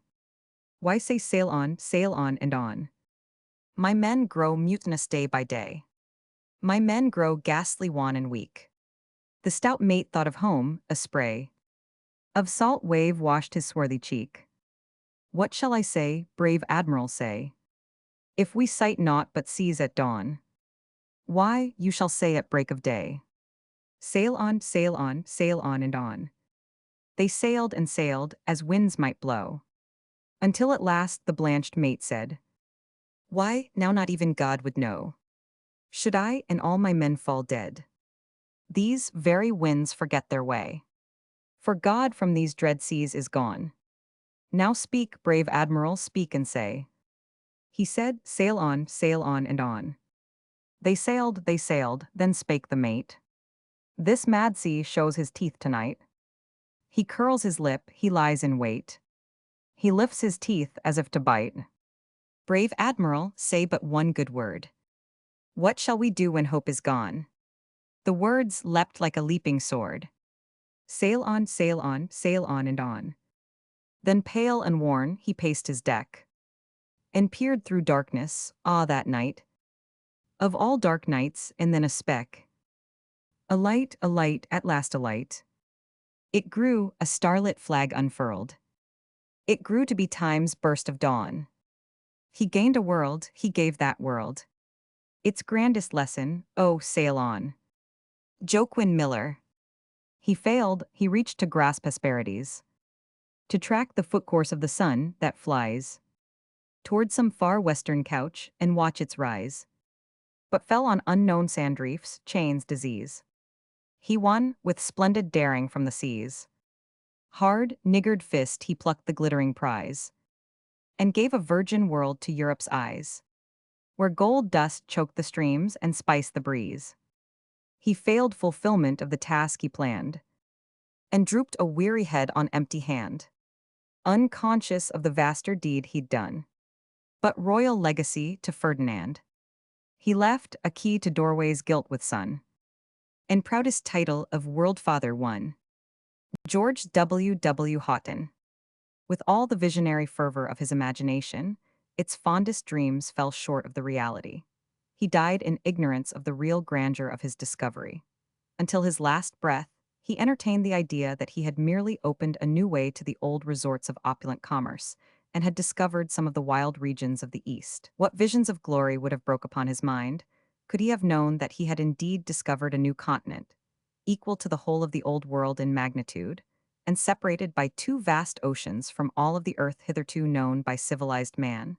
Why say sail on, and on? My men grow mutinous day by day. My men grow ghastly wan and weak." The stout mate thought of home, a spray of salt wave washed his swarthy cheek. "What shall I say, brave admiral, say? If we sight naught but seas at dawn, why, you shall say at break of day, sail on, and on." They sailed and sailed, as winds might blow, until at last the blanched mate said, "Why, now not even God would know. Should I and all my men fall dead, these very winds forget their way. For God from these dread seas is gone. Now speak, brave admiral, speak and say." He said, sail on, and on." They sailed, then spake the mate. "This mad sea shows his teeth tonight. He curls his lip, he lies in wait. He lifts his teeth as if to bite. Brave admiral, say but one good word. What shall we do when hope is gone?" The words leapt like a leaping sword. Sail on, and on. Then pale and worn, he paced his deck, and peered through darkness, that night. Of all dark nights, and then a speck. A light, at last a light. It grew, a starlit flag unfurled. It grew to be time's burst of dawn. He gained a world, he gave that world its grandest lesson, oh, sail on. Joaquin Miller. He failed, he reached to grasp asperities, to track the footcourse of the sun that flies toward some far western couch, and watch its rise, but fell on unknown sand reefs, chains, disease. He won, with splendid daring from the seas. Hard, niggard fist he plucked the glittering prize, and gave a virgin world to Europe's eyes, where gold dust choked the streams and spiced the breeze. He failed fulfillment of the task he planned, and drooped a weary head on empty hand, unconscious of the vaster deed he'd done. But royal legacy to Ferdinand he left, a key to doorways gilt with sun, and proudest title of World Father won. George W. Houghton. With all the visionary fervor of his imagination, its fondest dreams fell short of the reality. He died in ignorance of the real grandeur of his discovery. Until his last breath, he entertained the idea that he had merely opened a new way to the old resorts of opulent commerce, and had discovered some of the wild regions of the East. What visions of glory would have broke upon his mind, could he have known that he had indeed discovered a new continent, equal to the whole of the old world in magnitude, and separated by two vast oceans from all of the earth hitherto known by civilized man?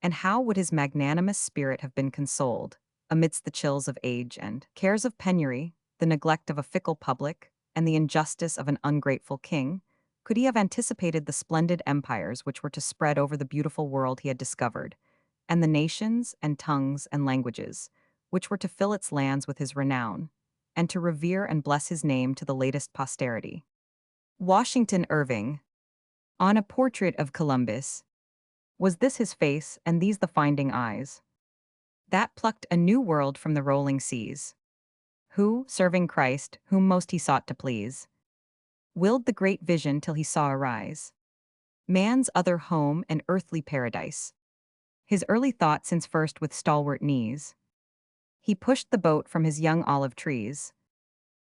And how would his magnanimous spirit have been consoled, amidst the chills of age and cares of penury, the neglect of a fickle public, and the injustice of an ungrateful king, could he have anticipated the splendid empires which were to spread over the beautiful world he had discovered, and the nations and tongues and languages which were to fill its lands with his renown, and to revere and bless his name to the latest posterity? Washington Irving. On a portrait of Columbus. Was this his face, and these the finding eyes, that plucked a new world from the rolling seas? Who, serving Christ, whom most he sought to please, willed the great vision till he saw arise man's other home and earthly paradise. His early thought since first with stalwart knees he pushed the boat from his young olive trees,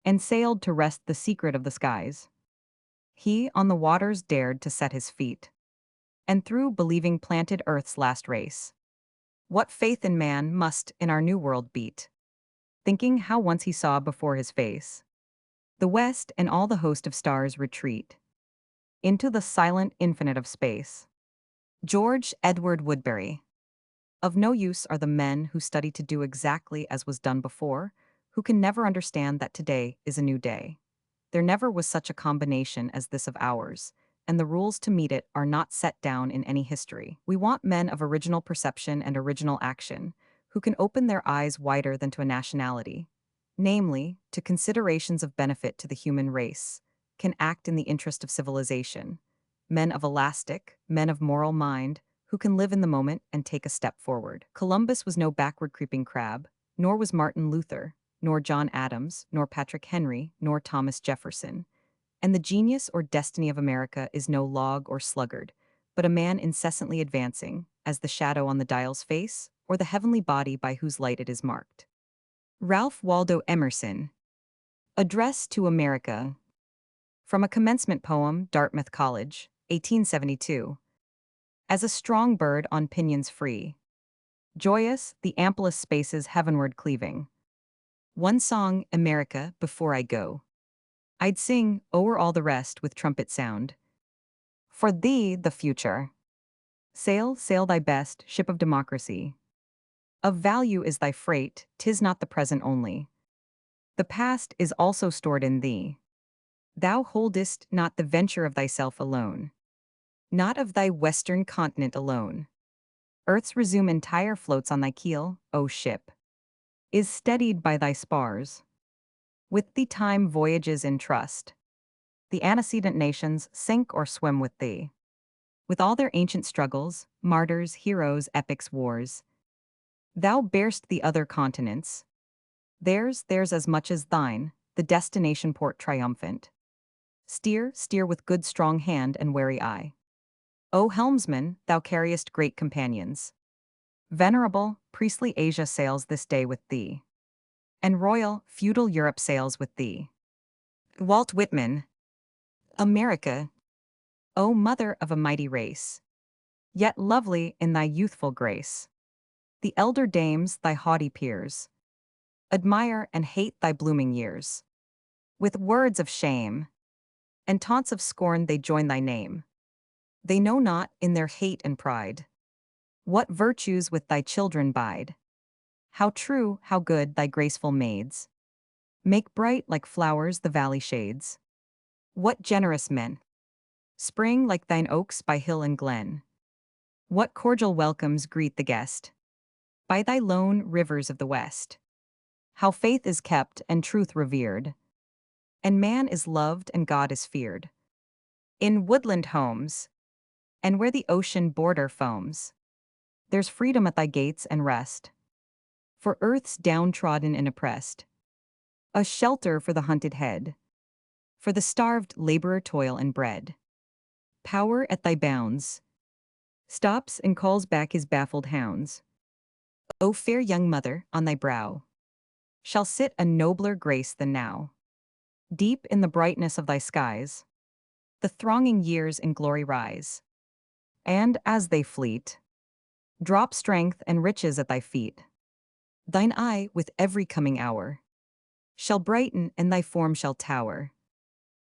and sailed to wrest the secret of the skies. He on the waters dared to set his feet, and through believing planted earth's last race. What faith in man must in our new world beat, thinking how once he saw before his face the west and all the host of stars retreat into the silent infinite of space. George Edward Woodberry. Of no use are the men who study to do exactly as was done before, who can never understand that today is a new day. There never was such a combination as this of ours, and the rules to meet it are not set down in any history. We want men of original perception and original action, who can open their eyes wider than to a nationality, namely, to considerations of benefit to the human race, can act in the interest of civilization, men of elastic, men of moral mind, who can live in the moment and take a step forward. Columbus was no backward creeping crab, nor was Martin Luther, nor John Adams, nor Patrick Henry, nor Thomas Jefferson. And the genius or destiny of America is no log or sluggard, but a man incessantly advancing, as the shadow on the dial's face, or the heavenly body by whose light it is marked. Ralph Waldo Emerson. Address to America. From a commencement poem, Dartmouth College, 1872. As a strong bird on pinions free, joyous, the amplest spaces heavenward cleaving, one song, America, before I go, I'd sing, o'er all the rest with trumpet sound. For thee, the future. Sail, sail thy best, ship of democracy. Of value is thy freight, 'tis not the present only. The past is also stored in thee. Thou holdest not the venture of thyself alone, not of thy western continent alone. Earth's resume entire floats on thy keel, O ship, is steadied by thy spars. With thee time voyages in trust. The antecedent nations sink or swim with thee. With all their ancient struggles, martyrs, heroes, epics, wars, thou bear'st the other continents. Theirs as much as thine, the destination port triumphant. Steer, steer with good strong hand and wary eye. O helmsman, thou carriest great companions. Venerable, priestly Asia sails this day with thee, and royal, feudal Europe sails with thee. Walt Whitman. America, O mother of a mighty race, yet lovely in thy youthful grace. The elder dames, thy haughty peers, admire and hate thy blooming years. With words of shame and taunts of scorn they join thy name. They know not, in their hate and pride, What virtues with thy children bide? How true, how good thy graceful maids make bright like flowers the valley shades. What generous men spring like thine oaks by hill and glen. What cordial welcomes greet the guest by thy lone rivers of the west. How faith is kept and truth revered, and man is loved and God is feared. In woodland homes, and where the ocean border foams, there's freedom at thy gates and rest. For earth's downtrodden and oppressed, a shelter for the hunted head, for the starved laborer toil and bread. Power at thy bounds stops and calls back his baffled hounds. O fair young mother, on thy brow shall sit a nobler grace than now. Deep in the brightness of thy skies, the thronging years in glory rise. And as they fleet, drop strength and riches at thy feet. Thine eye, with every coming hour, shall brighten and thy form shall tower.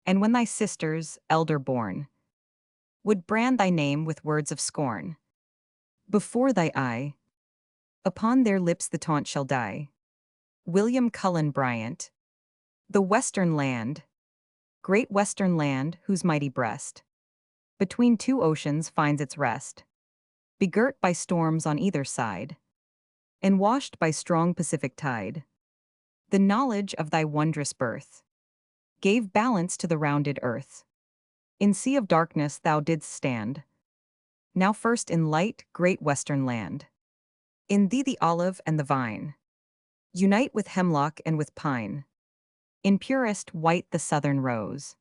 And when thy sisters, elder born, would brand thy name with words of scorn, before thy eye, upon their lips the taunt shall die. William Cullen Bryant, the Western Land, great Western Land whose mighty breast, between two oceans finds its rest, begirt by storms on either side, and washed by strong Pacific tide. The knowledge of thy wondrous birth gave balance to the rounded earth. In sea of darkness thou didst stand, now first in light, great Western Land. In thee the olive and the vine unite with hemlock and with pine. In purest white the southern rose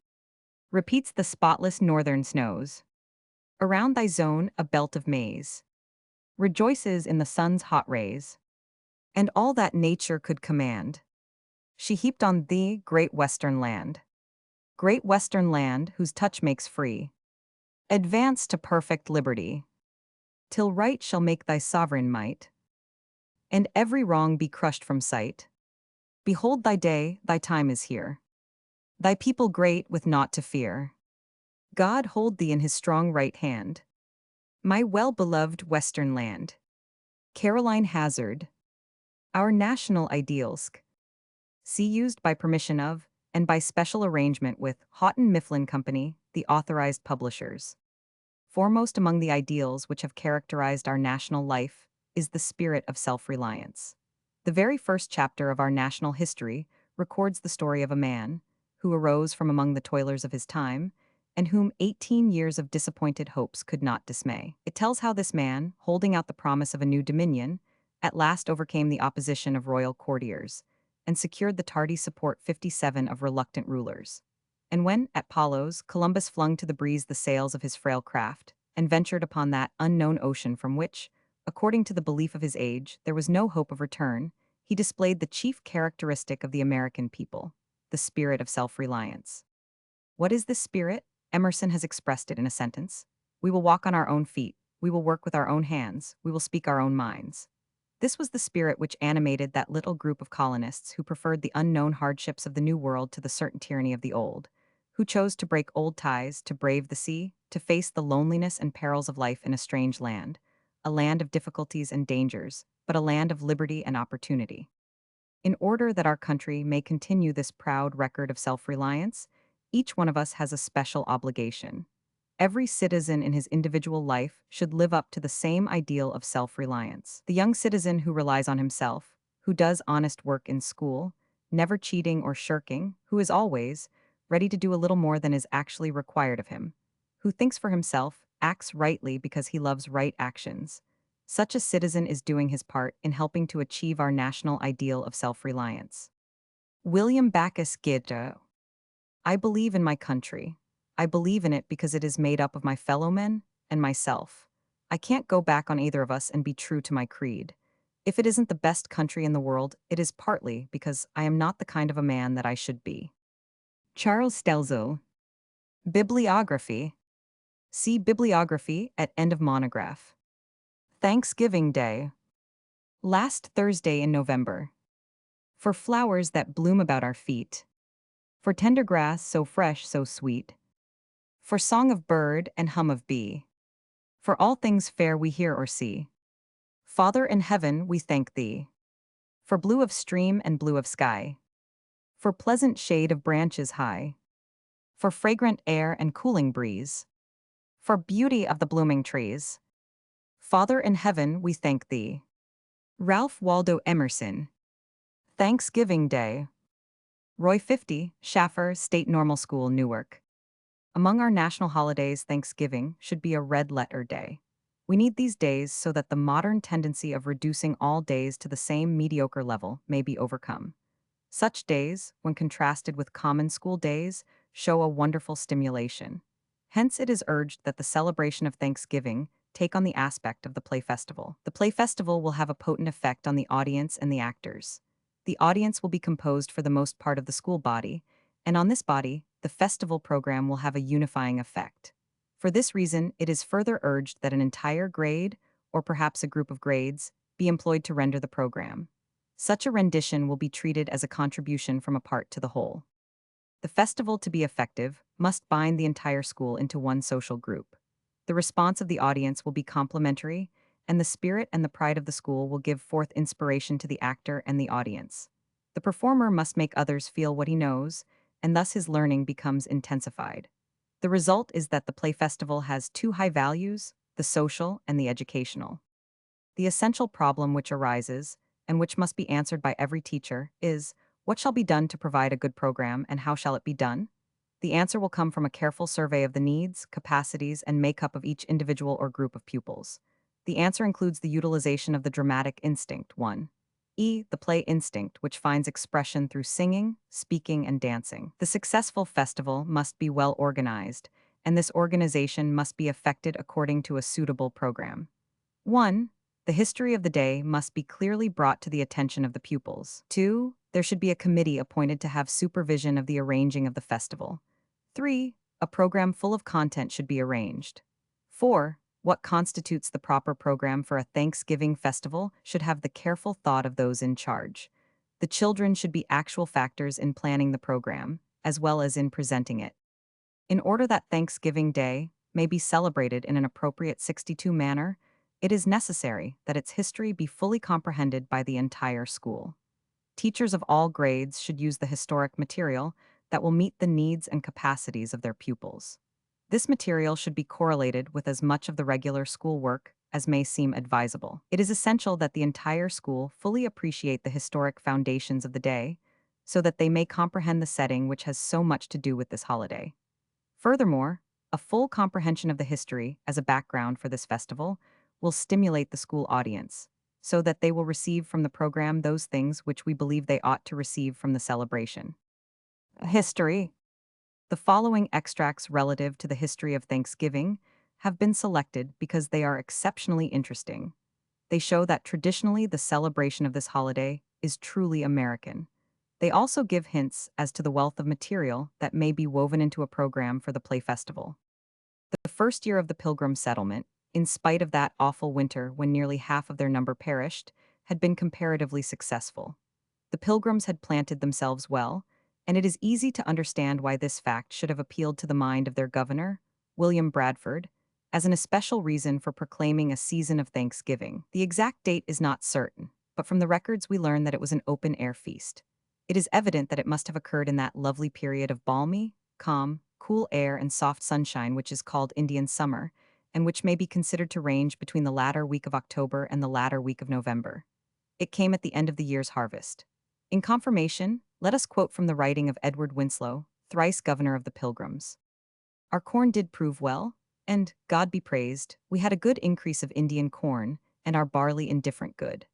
repeats the spotless northern snows. Around thy zone a belt of maize rejoices in the sun's hot rays. And all that nature could command she heaped on thee, great Western Land. Great Western Land whose touch makes free. Advance to perfect liberty, till right shall make thy sovereign might, and every wrong be crushed from sight. Behold thy day, thy time is here. Thy people great with naught to fear. God hold thee in his strong right hand. My well-beloved Western Land. Caroline Hazard. Our national ideals. See used by permission of, and by special arrangement with, Houghton Mifflin Company, the authorized publishers. Foremost among the ideals which have characterized our national life is the spirit of self-reliance. The very first chapter of our national history records the story of a man who arose from among the toilers of his time and whom 18 years of disappointed hopes could not dismay. It tells how this man, holding out the promise of a new dominion, at last overcame the opposition of royal courtiers and secured the tardy support 57 of reluctant rulers. And when, at Palos, Columbus flung to the breeze the sails of his frail craft, and ventured upon that unknown ocean from which, according to the belief of his age, there was no hope of return, he displayed the chief characteristic of the American people, the spirit of self-reliance. What is this spirit? Emerson has expressed it in a sentence. We will walk on our own feet, we will work with our own hands, we will speak our own minds. This was the spirit which animated that little group of colonists who preferred the unknown hardships of the New World to the certain tyranny of the Old, who chose to break old ties, to brave the sea, to face the loneliness and perils of life in a strange land, a land of difficulties and dangers, but a land of liberty and opportunity. In order that our country may continue this proud record of self-reliance, each one of us has a special obligation. Every citizen in his individual life should live up to the same ideal of self-reliance. The young citizen who relies on himself, who does honest work in school, never cheating or shirking, who is always ready to do a little more than is actually required of him, who thinks for himself, acts rightly because he loves right actions. Such a citizen is doing his part in helping to achieve our national ideal of self-reliance. William Backus Giddo. I believe in my country. I believe in it because it is made up of my fellow men and myself. I can't go back on either of us and be true to my creed. If it isn't the best country in the world, it is partly because I am not the kind of a man that I should be. Charles Stelzel. Bibliography. See bibliography at end of monograph. Thanksgiving Day. Last Thursday in November. For flowers that bloom about our feet. For tender grass so fresh, so sweet. For song of bird and hum of bee. For all things fair we hear or see. Father in heaven, we thank thee. For blue of stream and blue of sky. For pleasant shade of branches high. For fragrant air and cooling breeze. For beauty of the blooming trees. Father in heaven, we thank thee. Ralph Waldo Emerson. Thanksgiving Day. Roy 50, Schaffer State Normal School, Newark. Among our national holidays, Thanksgiving should be a red-letter day. We need these days so that the modern tendency of reducing all days to the same mediocre level may be overcome. Such days, when contrasted with common school days, show a wonderful stimulation. Hence, it is urged that the celebration of Thanksgiving take on the aspect of the play festival. The play festival will have a potent effect on the audience and the actors. The audience will be composed for the most part of the school body, and on this body, the festival program will have a unifying effect. For this reason, it is further urged that an entire grade, or perhaps a group of grades, be employed to render the program. Such a rendition will be treated as a contribution from a part to the whole. The festival, to be effective, must bind the entire school into one social group. The response of the audience will be complementary, and the spirit and the pride of the school will give forth inspiration to the actor and the audience. The performer must make others feel what he knows, and thus his learning becomes intensified. The result is that the play festival has two high values, the social and the educational. The essential problem which arises, and which must be answered by every teacher, is what shall be done to provide a good program and how shall it be done? The answer will come from a careful survey of the needs, capacities, and makeup of each individual or group of pupils. The answer includes the utilization of the dramatic instinct, 1. The play instinct, which finds expression through singing, speaking, and dancing. The successful festival must be well organized, and this organization must be effected according to a suitable program. 1. The history of the day must be clearly brought to the attention of the pupils. 2. There should be a committee appointed to have supervision of the arranging of the festival. 3. A program full of content should be arranged. 4. What constitutes the proper program for a Thanksgiving festival should have the careful thought of those in charge. The children should be actual factors in planning the program, as well as in presenting it. In order that Thanksgiving Day may be celebrated in an appropriate 62 manner, it is necessary that its history be fully comprehended by the entire school. Teachers of all grades should use the historic material that will meet the needs and capacities of their pupils. This material should be correlated with as much of the regular school work as may seem advisable. It is essential that the entire school fully appreciate the historic foundations of the day, so that they may comprehend the setting which has so much to do with this holiday. Furthermore, a full comprehension of the history as a background for this festival will stimulate the school audience, so that they will receive from the program those things which we believe they ought to receive from the celebration. History. The following extracts relative to the history of Thanksgiving have been selected because they are exceptionally interesting. They show that traditionally the celebration of this holiday is truly American. They also give hints as to the wealth of material that may be woven into a program for the play festival. The first year of the Pilgrim settlement, in spite of that awful winter when nearly half of their number perished, had been comparatively successful. The Pilgrims had planted themselves well, and it is easy to understand why this fact should have appealed to the mind of their governor, William Bradford, as an especial reason for proclaiming a season of Thanksgiving. The exact date is not certain, but from the records we learn that it was an open-air feast. It is evident that it must have occurred in that lovely period of balmy, calm, cool air and soft sunshine which is called Indian summer, and which may be considered to range between the latter week of October and the latter week of November. It came at the end of the year's harvest. In confirmation, let us quote from the writing of Edward Winslow, thrice governor of the Pilgrims. Our corn did prove well, and, God be praised, we had a good increase of Indian corn, and our barley indifferent good.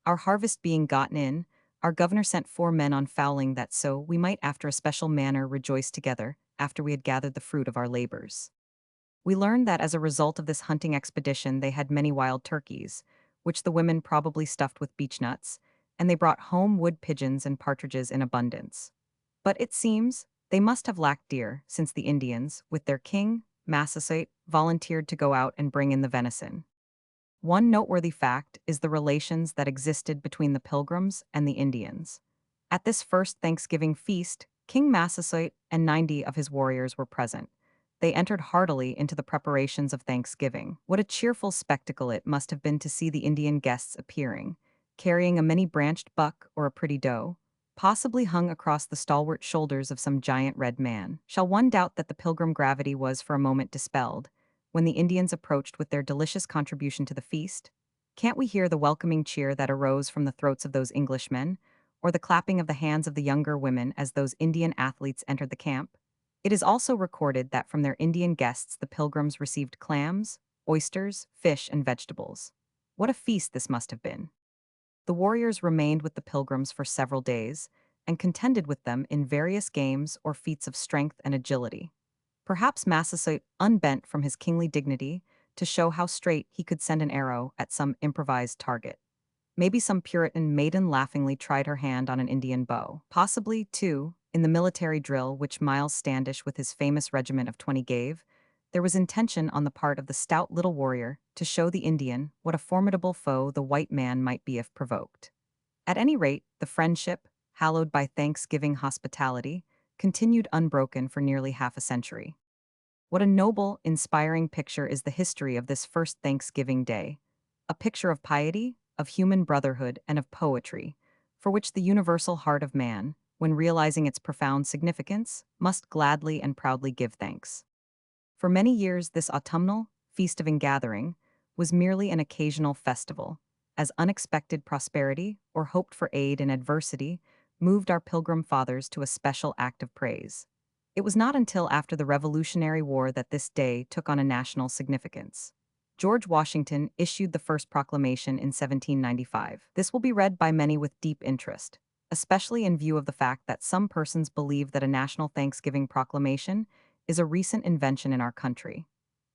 Our harvest being gotten in, our governor sent 4 men on fowling that so we might after a special manner rejoice together after we had gathered the fruit of our labors. We learned that as a result of this hunting expedition they had many wild turkeys, which the women probably stuffed with beechnuts, and they brought home wood pigeons and partridges in abundance. But it seems they must have lacked deer, since the Indians, with their king, Massasoit, volunteered to go out and bring in the venison. One noteworthy fact is the relations that existed between the Pilgrims and the Indians. At this first Thanksgiving feast, King Massasoit and 90 of his warriors were present. they entered heartily into the preparations of Thanksgiving. What a cheerful spectacle it must have been to see the Indian guests appearing, carrying a many-branched buck or a pretty doe, possibly hung across the stalwart shoulders of some giant red man. Shall one doubt that the pilgrim gravity was for a moment dispelled, when the Indians approached with their delicious contribution to the feast? Can't we hear the welcoming cheer that arose from the throats of those Englishmen, or the clapping of the hands of the younger women as those Indian athletes entered the camp? It is also recorded that from their Indian guests the pilgrims received clams, oysters, fish, and vegetables. What a feast this must have been! The warriors remained with the pilgrims for several days, and contended with them in various games or feats of strength and agility. Perhaps Massasoit unbent from his kingly dignity to show how straight he could send an arrow at some improvised target. Maybe some Puritan maiden laughingly tried her hand on an Indian bow. Possibly, too, in the military drill which Miles Standish with his famous regiment of 20 gave, there was intention on the part of the stout little warrior to show the Indian what a formidable foe the white man might be if provoked. At any rate, the friendship, hallowed by Thanksgiving hospitality, continued unbroken for nearly half a century. What a noble, inspiring picture is the history of this first Thanksgiving Day, a picture of piety, of human brotherhood, and of poetry, for which the universal heart of man, when realizing its profound significance, must gladly and proudly give thanks. For many years, this autumnal feast of ingathering was merely an occasional festival, as unexpected prosperity or hoped for aid in adversity moved our pilgrim fathers to a special act of praise. It was not until after the Revolutionary War that this day took on a national significance. George Washington issued the first proclamation in 1795. This will be read by many with deep interest, especially in view of the fact that some persons believe that a national Thanksgiving proclamation is a recent invention in our country.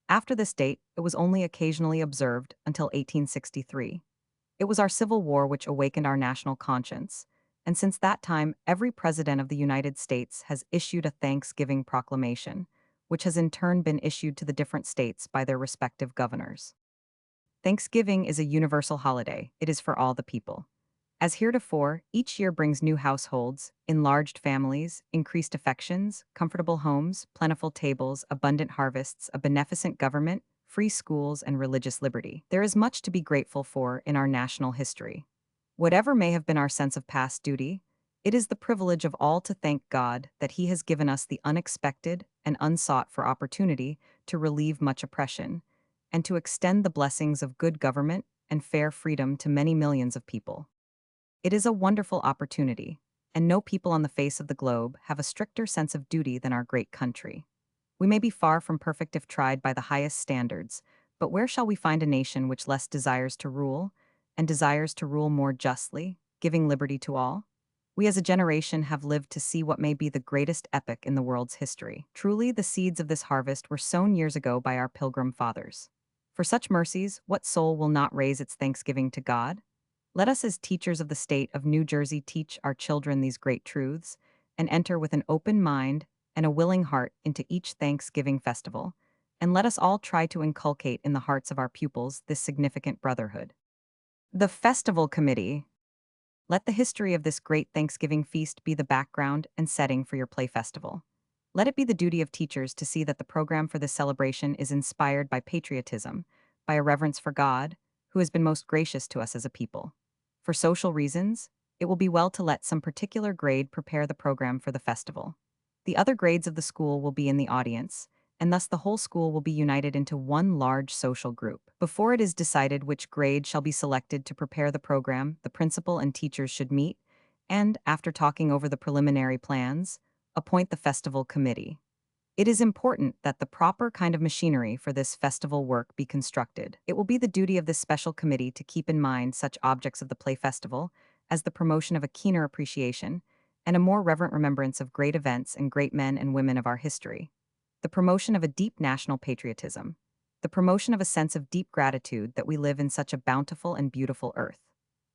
After this date, it was only occasionally observed until 1863. It was our Civil War which awakened our national conscience, and since that time, every president of the United States has issued a Thanksgiving proclamation, which has in turn been issued to the different states by their respective governors. Thanksgiving is a universal holiday, it is for all the people. As heretofore, each year brings new households, enlarged families, increased affections, comfortable homes, plentiful tables, abundant harvests, a beneficent government, free schools, and religious liberty. There is much to be grateful for in our national history. Whatever may have been our sense of past duty, it is the privilege of all to thank God that He has given us the unexpected and unsought for opportunity to relieve much oppression, and to extend the blessings of good government and fair freedom to many millions of people. It is a wonderful opportunity, and no people on the face of the globe have a stricter sense of duty than our great country. We may be far from perfect if tried by the highest standards, but where shall we find a nation which less desires to rule, and desires to rule more justly, giving liberty to all? We as a generation have lived to see what may be the greatest epoch in the world's history. Truly, the seeds of this harvest were sown years ago by our pilgrim fathers. For such mercies, what soul will not raise its thanksgiving to God? Let us as teachers of the state of New Jersey teach our children these great truths, and enter with an open mind and a willing heart into each Thanksgiving festival, and let us all try to inculcate in the hearts of our pupils this significant brotherhood. The Festival Committee. Let the history of this great Thanksgiving feast be the background and setting for your play festival. Let it be the duty of teachers to see that the program for this celebration is inspired by patriotism, by a reverence for God, who has been most gracious to us as a people. For social reasons, it will be well to let some particular grade prepare the program for the festival. The other grades of the school will be in the audience, and thus the whole school will be united into one large social group. Before it is decided which grade shall be selected to prepare the program, the principal and teachers should meet, and, after talking over the preliminary plans, appoint the festival committee. It is important that the proper kind of machinery for this festival work be constructed. It will be the duty of this special committee to keep in mind such objects of the play festival as the promotion of a keener appreciation and a more reverent remembrance of great events and great men and women of our history, the promotion of a deep national patriotism, the promotion of a sense of deep gratitude that we live in such a bountiful and beautiful earth.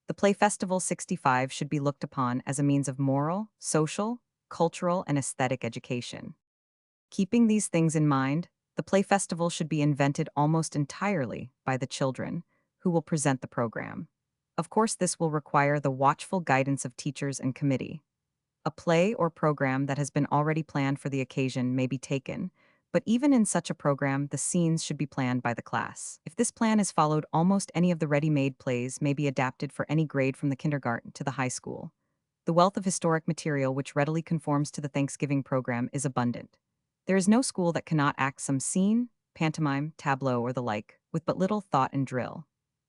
The Play Festival 65 should be looked upon as a means of moral, social, cultural, and aesthetic education. Keeping these things in mind, the Play Festival should be invented almost entirely by the children, who will present the program. Of course, this will require the watchful guidance of teachers and committee. A play or program that has been already planned for the occasion may be taken, But even in such a program, the scenes should be planned by the class. If this plan is followed, almost any of the ready-made plays may be adapted for any grade from the kindergarten to the high school. The wealth of historic material which readily conforms to the Thanksgiving program is abundant. There is no school that cannot act some scene, pantomime, tableau, or the like, with but little thought and drill.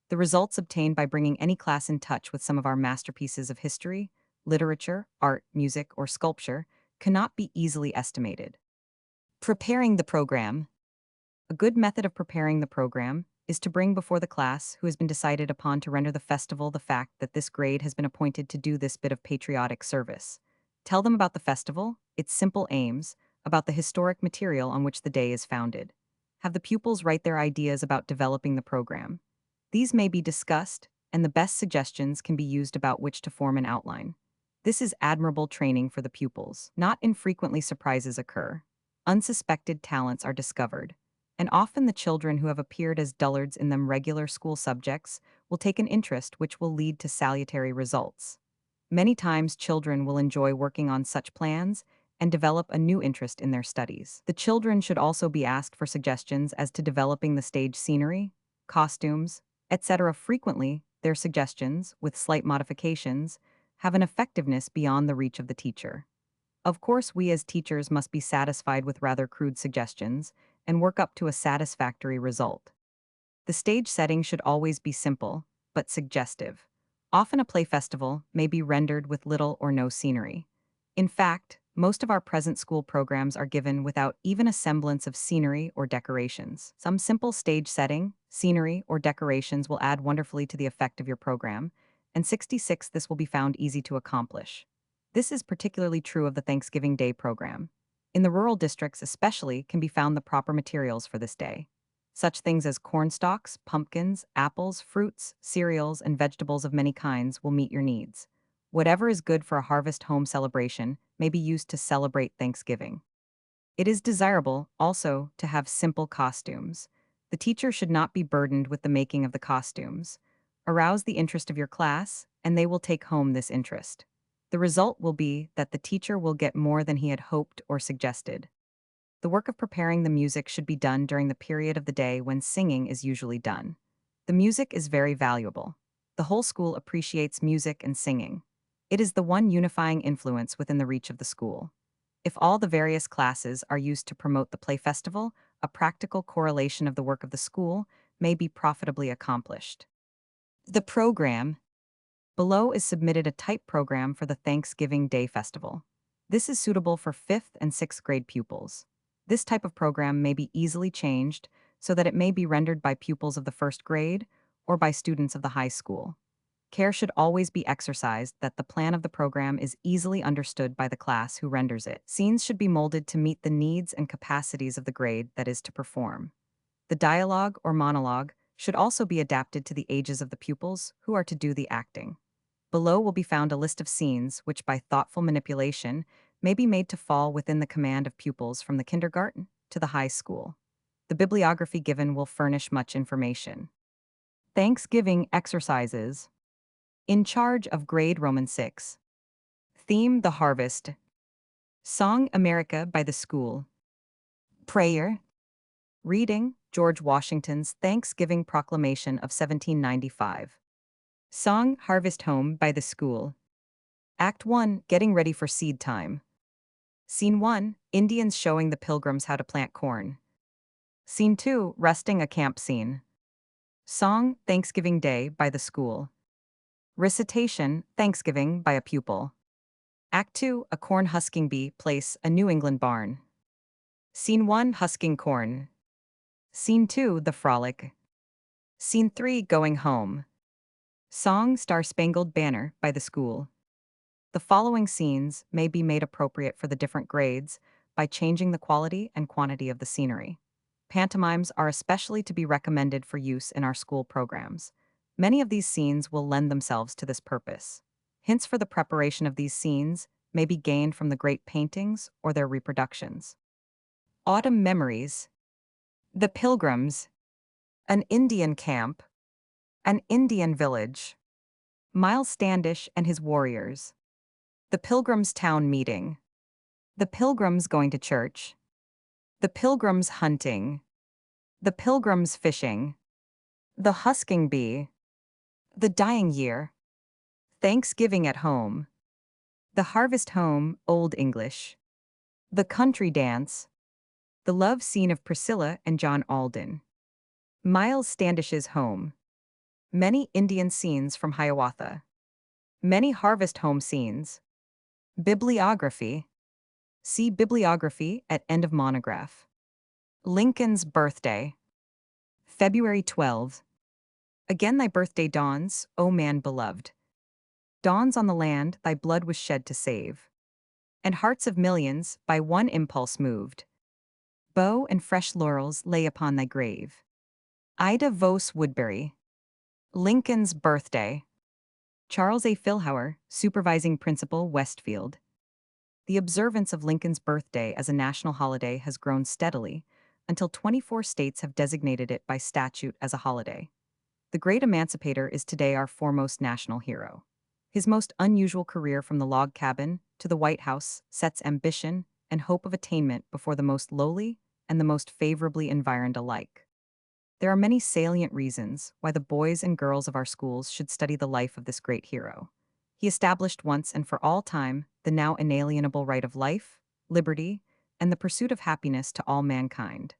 The results obtained by bringing any class in touch with some of our masterpieces of history, literature, art, music, or sculpture cannot be easily estimated. Preparing the program. A good method of preparing the program is to bring before the class who has been decided upon to render the festival the fact that this grade has been appointed to do this bit of patriotic service. Tell them about the festival, its simple aims, about the historic material on which the day is founded. Have the pupils write their ideas about developing the program. These may be discussed, and the best suggestions can be used about which to form an outline. This is admirable training for the pupils. Not infrequently surprises occur. Unsuspected talents are discovered, and often the children who have appeared as dullards in them regular school subjects will take an interest which will lead to salutary results. Many times children will enjoy working on such plans and develop a new interest in their studies. The children should also be asked for suggestions as to developing the stage scenery, costumes, etc. Frequently, their suggestions, with slight modifications, have an effectiveness beyond the reach of the teacher. Of course, we as teachers must be satisfied with rather crude suggestions and work up to a satisfactory result. The stage setting should always be simple, but suggestive. Often a play festival may be rendered with little or no scenery. In fact, most of our present school programs are given without even a semblance of scenery or decorations. Some simple stage setting, scenery, or decorations will add wonderfully to the effect of your program, and 66 this will be found easy to accomplish. This is particularly true of the Thanksgiving Day program. In the rural districts especially can be found the proper materials for this day. Such things as cornstalks, pumpkins, apples, fruits, cereals, and vegetables of many kinds will meet your needs. Whatever is good for a harvest home celebration may be used to celebrate Thanksgiving. It is desirable, also, to have simple costumes. The teacher should not be burdened with the making of the costumes. Arouse the interest of your class, and they will take home this interest. The result will be that the teacher will get more than he had hoped or suggested. The work of preparing the music should be done during the period of the day when singing is usually done. The music is very valuable. The whole school appreciates music and singing. It is the one unifying influence within the reach of the school. If all the various classes are used to promote the play festival, a practical correlation of the work of the school may be profitably accomplished. The program. Below is submitted a type program for the Thanksgiving Day Festival. This is suitable for 5th and 6th grade pupils. This type of program may be easily changed so that it may be rendered by pupils of the 1st grade or by students of the high school. Care should always be exercised that the plan of the program is easily understood by the class who renders it. Scenes should be molded to meet the needs and capacities of the grade that is to perform. The dialogue or monologue should also be adapted to the ages of the pupils who are to do the acting. Below will be found a list of scenes which, by thoughtful manipulation, may be made to fall within the command of pupils from the kindergarten to the high school. The bibliography given will furnish much information. Thanksgiving exercises. In charge of grade Roman 6. Theme: the harvest. Song: America by the school. Prayer. Reading: George Washington's Thanksgiving Proclamation of 1795. Song: Harvest Home by the school. Act 1, Getting Ready for Seed Time. Scene 1, Indians showing the pilgrims how to plant corn. Scene 2, Resting a camp scene. Song: Thanksgiving Day by the school. Recitation: Thanksgiving by a pupil. Act 2, A corn husking bee place, a New England barn. Scene 1, Husking corn. Scene 2, The frolic. Scene 3, Going home. Song: Star Spangled Banner by the school. The following scenes may be made appropriate for the different grades by changing the quality and quantity of the scenery. Pantomimes are especially to be recommended for use in our school programs. Many of these scenes will lend themselves to this purpose. Hints for the preparation of these scenes may be gained from the great paintings or their reproductions. Autumn memories. The Pilgrims. An Indian camp. An Indian village. Miles Standish and his warriors. The Pilgrims' town meeting. The Pilgrims going to church. The pilgrims hunting. The pilgrims fishing. The husking bee. The dying year. Thanksgiving at home. The harvest home, Old English. The country dance. The love scene of Priscilla and John Alden. Miles Standish's home. Many Indian scenes from Hiawatha. Many harvest home scenes. Bibliography. See bibliography at end of monograph. Lincoln's birthday. February 12. Again thy birthday dawns, O man beloved. Dawns on the land thy blood was shed to save. And hearts of millions by one impulse moved. Bow and fresh laurels lay upon thy grave. Ida Vos Woodbury. Lincoln's birthday. Charles A. Filhauer, supervising principal, Westfield. The observance of Lincoln's birthday as a national holiday has grown steadily, until 24 states have designated it by statute as a holiday. The great emancipator is today our foremost national hero. His most unusual career from the log cabin to the White House sets ambition and hope of attainment before the most lowly and the most favorably environed alike. There are many salient reasons why the boys and girls of our schools should study the life of this great hero. He established once and for all time the now inalienable right of life, liberty, and the pursuit of happiness to all mankind.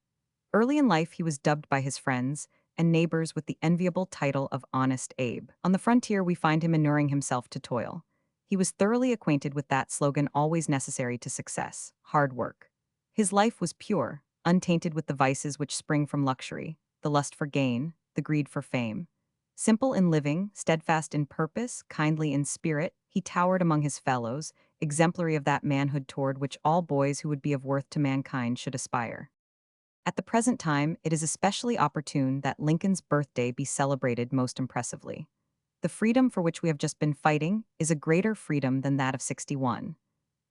Early in life, he was dubbed by his friends and neighbors with the enviable title of Honest Abe. On the frontier, we find him inuring himself to toil. He was thoroughly acquainted with that slogan always necessary to success: hard work. His life was pure, untainted with the vices which spring from luxury, the lust for gain, the greed for fame. Simple in living, steadfast in purpose, kindly in spirit, he towered among his fellows, exemplary of that manhood toward which all boys who would be of worth to mankind should aspire. At the present time, it is especially opportune that Lincoln's birthday be celebrated most impressively. The freedom for which we have just been fighting is a greater freedom than that of '61.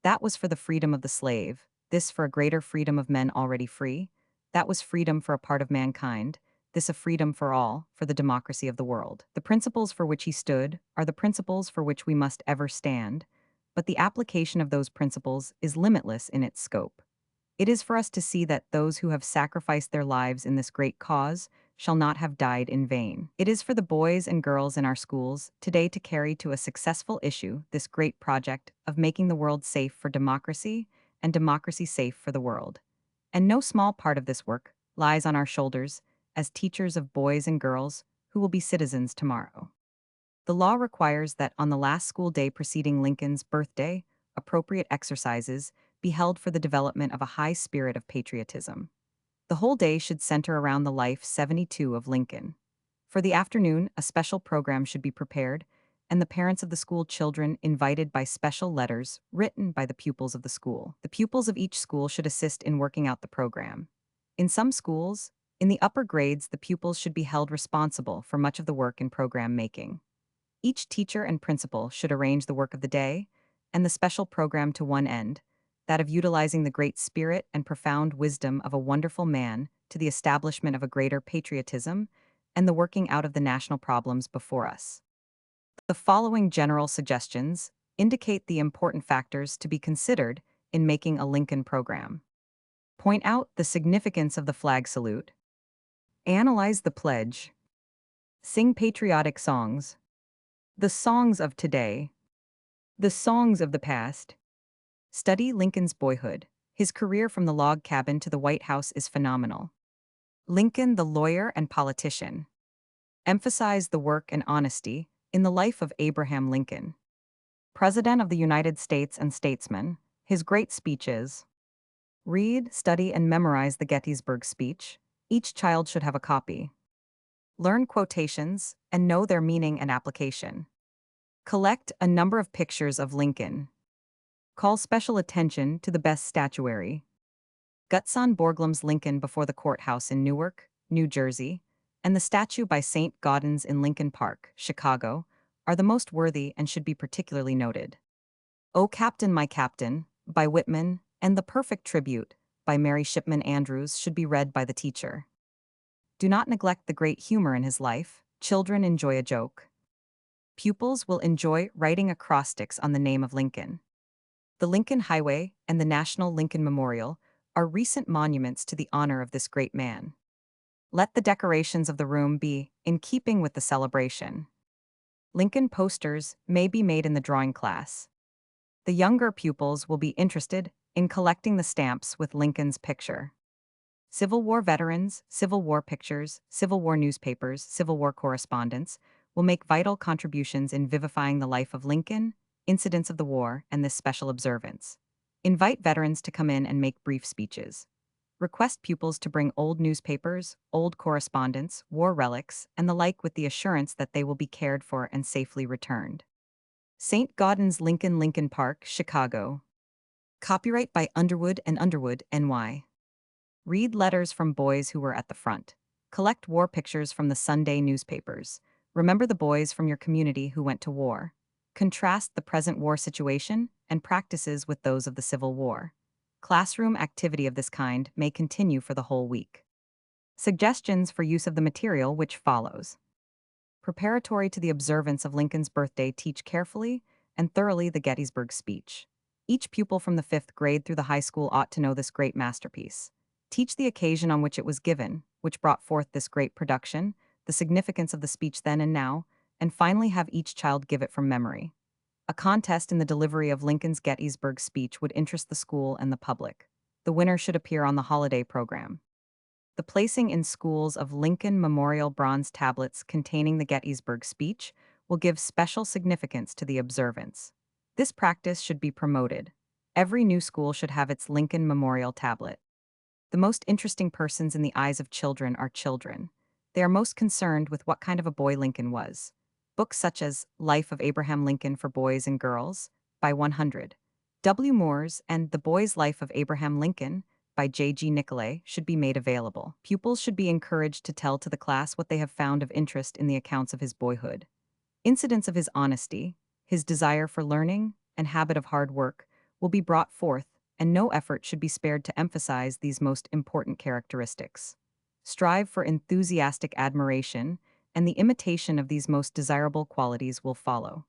That was for the freedom of the slave, this for a greater freedom of men already free. That was freedom for a part of mankind, this a freedom for all, for the democracy of the world. The principles for which he stood are the principles for which we must ever stand, but the application of those principles is limitless in its scope. It is for us to see that those who have sacrificed their lives in this great cause shall not have died in vain. It is for the boys and girls in our schools today to carry to a successful issue this great project of making the world safe for democracy and democracy safe for the world. And no small part of this work lies on our shoulders as teachers of boys and girls who will be citizens tomorrow. The law requires that on the last school day preceding Lincoln's birthday, appropriate exercises be held for the development of a high spirit of patriotism. The whole day should center around the life 72 of Lincoln. For the afternoon, a special program should be prepared, and the parents of the school children invited by special letters written by the pupils of the school. The pupils of each school should assist in working out the program. In some schools, in the upper grades, the pupils should be held responsible for much of the work in program making. Each teacher and principal should arrange the work of the day and the special program to one end, that of utilizing the great spirit and profound wisdom of a wonderful man to the establishment of a greater patriotism and the working out of the national problems before us. The following general suggestions indicate the important factors to be considered in making a Lincoln program. Point out the significance of the flag salute. Analyze the pledge. Sing patriotic songs. The songs of today. The songs of the past. Study Lincoln's boyhood. His career from the log cabin to the White House is phenomenal. Lincoln, the lawyer and politician. Emphasize the work and honesty in the life of Abraham Lincoln, President of the United States and statesman. His great speeches. Read, study, and memorize the Gettysburg speech. Each child should have a copy. Learn quotations and know their meaning and application. Collect a number of pictures of Lincoln. Call special attention to the best statuary. Gutzon Borglum's Lincoln before the courthouse in Newark, New Jersey, and the statue by St. Gaudens in Lincoln Park, Chicago, are the most worthy and should be particularly noted. O Captain, My Captain, by Whitman, and The Perfect Tribute, by Mary Shipman Andrews, should be read by the teacher. Do not neglect the great humor in his life. Children enjoy a joke. Pupils will enjoy writing acrostics on the name of Lincoln. The Lincoln Highway and the National Lincoln Memorial are recent monuments to the honor of this great man. Let the decorations of the room be in keeping with the celebration. Lincoln posters may be made in the drawing class. The younger pupils will be interested in collecting the stamps with Lincoln's picture. Civil War veterans, Civil War pictures, Civil War newspapers, Civil War correspondence will make vital contributions in vivifying the life of Lincoln, incidents of the war, and this special observance. Invite veterans to come in and make brief speeches. Request pupils to bring old newspapers, old correspondence, war relics, and the like with the assurance that they will be cared for and safely returned. St. Gaudens Lincoln Park, Chicago. Copyright by Underwood and Underwood, NY. Read letters from boys who were at the front. Collect war pictures from the Sunday newspapers. Remember the boys from your community who went to war. Contrast the present war situation and practices with those of the Civil War. Classroom activity of this kind may continue for the whole week. Suggestions for use of the material which follows. Preparatory to the observance of Lincoln's birthday, teach carefully and thoroughly the Gettysburg speech. Each pupil from the 5th grade through the high school ought to know this great masterpiece. Teach the occasion on which it was given, which brought forth this great production, the significance of the speech then and now, and finally have each child give it from memory. A contest in the delivery of Lincoln's Gettysburg speech would interest the school and the public. The winner should appear on the holiday program. The placing in schools of Lincoln Memorial bronze tablets containing the Gettysburg speech will give special significance to the observance. This practice should be promoted. Every new school should have its Lincoln Memorial tablet. The most interesting persons in the eyes of children are children. They are most concerned with what kind of a boy Lincoln was. Books such as Life of Abraham Lincoln for Boys and Girls by 100. W. Moore's and The Boy's Life of Abraham Lincoln by J.G. Nicolay should be made available. Pupils should be encouraged to tell to the class what they have found of interest in the accounts of his boyhood. Incidents of his honesty, his desire for learning, and habit of hard work will be brought forth, and no effort should be spared to emphasize these most important characteristics. Strive for enthusiastic admiration, and the imitation of these most desirable qualities will follow.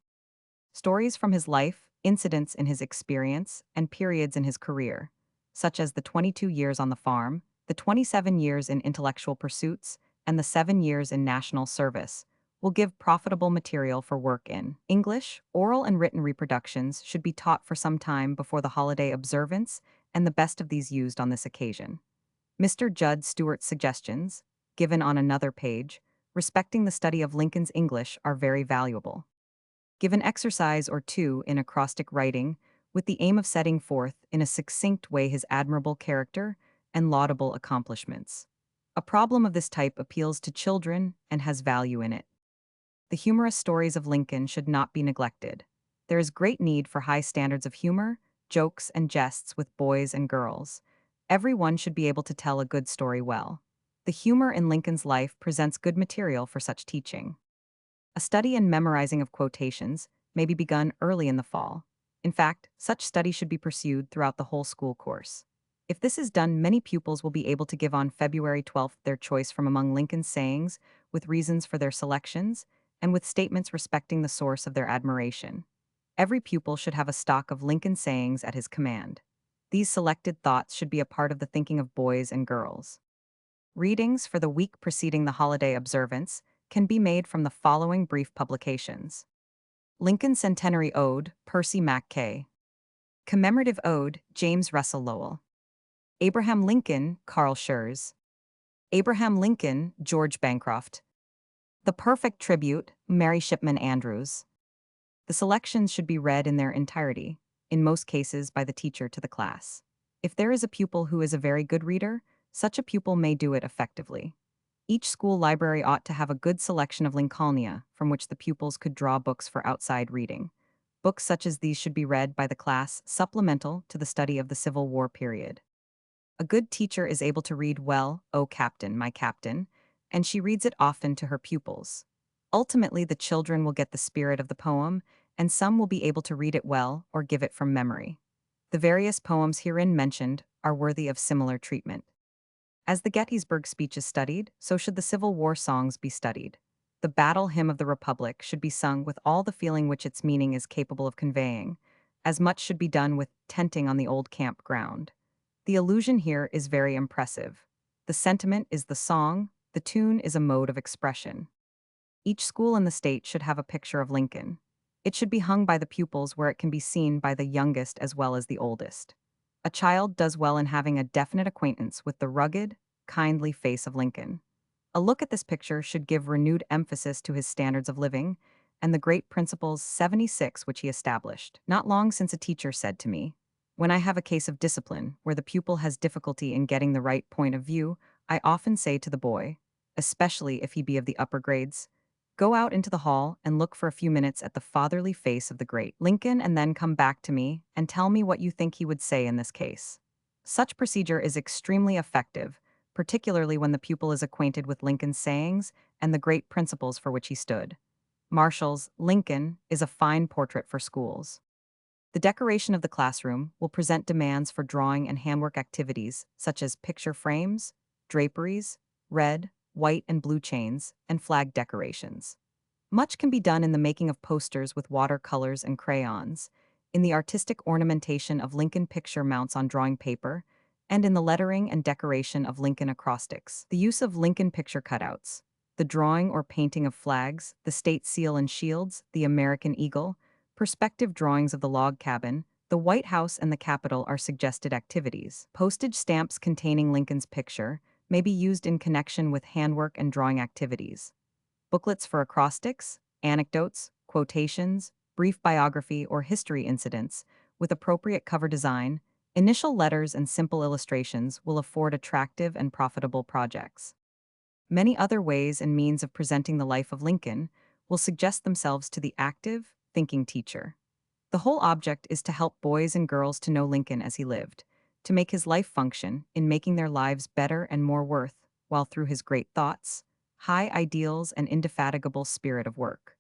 Stories from his life, incidents in his experience, and periods in his career, such as the 22 years on the farm, the 27 years in intellectual pursuits, and the 7 years in national service, will give profitable material for work in. English, oral and written reproductions should be taught for some time before the holiday observance, and the best of these used on this occasion. Mr. Judd Stewart's suggestions, given on another page, respecting the study of Lincoln's English are very valuable. Give an exercise or two in acrostic writing with the aim of setting forth in a succinct way his admirable character and laudable accomplishments. A problem of this type appeals to children and has value in it. The humorous stories of Lincoln should not be neglected. There is great need for high standards of humor, jokes, and jests with boys and girls. Everyone should be able to tell a good story well. The humor in Lincoln's life presents good material for such teaching. A study and memorizing of quotations may be begun early in the fall. In fact, such study should be pursued throughout the whole school course. If this is done, many pupils will be able to give on February 12th their choice from among Lincoln's sayings, with reasons for their selections, and with statements respecting the source of their admiration. Every pupil should have a stock of Lincoln sayings at his command. These selected thoughts should be a part of the thinking of boys and girls. Readings for the week preceding the holiday observance can be made from the following brief publications. Lincoln Centenary Ode, Percy Mackay. Commemorative Ode, James Russell Lowell. Abraham Lincoln, Carl Schurz. Abraham Lincoln, George Bancroft. The Perfect Tribute, Mary Shipman Andrews. The selections should be read in their entirety, in most cases by the teacher to the class. If there is a pupil who is a very good reader, such a pupil may do it effectively. Each school library ought to have a good selection of Lincolnia from which the pupils could draw books for outside reading. Books such as these should be read by the class supplemental to the study of the Civil War period. A good teacher is able to read well, "O Captain, my Captain," and she reads it often to her pupils. Ultimately, the children will get the spirit of the poem, and some will be able to read it well or give it from memory. The various poems herein mentioned are worthy of similar treatment. As the Gettysburg speech is studied, so should the Civil War songs be studied. The Battle Hymn of the Republic should be sung with all the feeling which its meaning is capable of conveying. As much should be done with tenting on the old camp ground. The illusion here is very impressive. The sentiment is the song, the tune is a mode of expression. Each school in the state should have a picture of Lincoln. It should be hung by the pupils where it can be seen by the youngest as well as the oldest. A child does well in having a definite acquaintance with the rugged, kindly face of Lincoln. A look at this picture should give renewed emphasis to his standards of living and the great principles 76 which he established. Not long since a teacher said to me, "When I have a case of discipline where the pupil has difficulty in getting the right point of view, I often say to the boy, especially if he be of the upper grades, go out into the hall and look for a few minutes at the fatherly face of the great Lincoln and then come back to me and tell me what you think he would say in this case." Such procedure is extremely effective, particularly when the pupil is acquainted with Lincoln's sayings and the great principles for which he stood. Marshall's Lincoln is a fine portrait for schools. The decoration of the classroom will present demands for drawing and handwork activities such as picture frames, draperies, red, white, and blue chains, and flag decorations. Much can be done in the making of posters with watercolors and crayons, in the artistic ornamentation of Lincoln picture mounts on drawing paper, and in the lettering and decoration of Lincoln acrostics. The use of Lincoln picture cutouts, the drawing or painting of flags, the state seal and shields, the American eagle, perspective drawings of the log cabin, the White House and the Capitol are suggested activities. Postage stamps containing Lincoln's picture may be used in connection with handwork and drawing activities. Booklets for acrostics, anecdotes, quotations, brief biography or history incidents, with appropriate cover design, initial letters and simple illustrations will afford attractive and profitable projects. Many other ways and means of presenting the life of Lincoln will suggest themselves to the active, thinking teacher. The whole object is to help boys and girls to know Lincoln as he lived, to make his life function in making their lives better and more worth, while through his great thoughts, high ideals, and indefatigable spirit of work.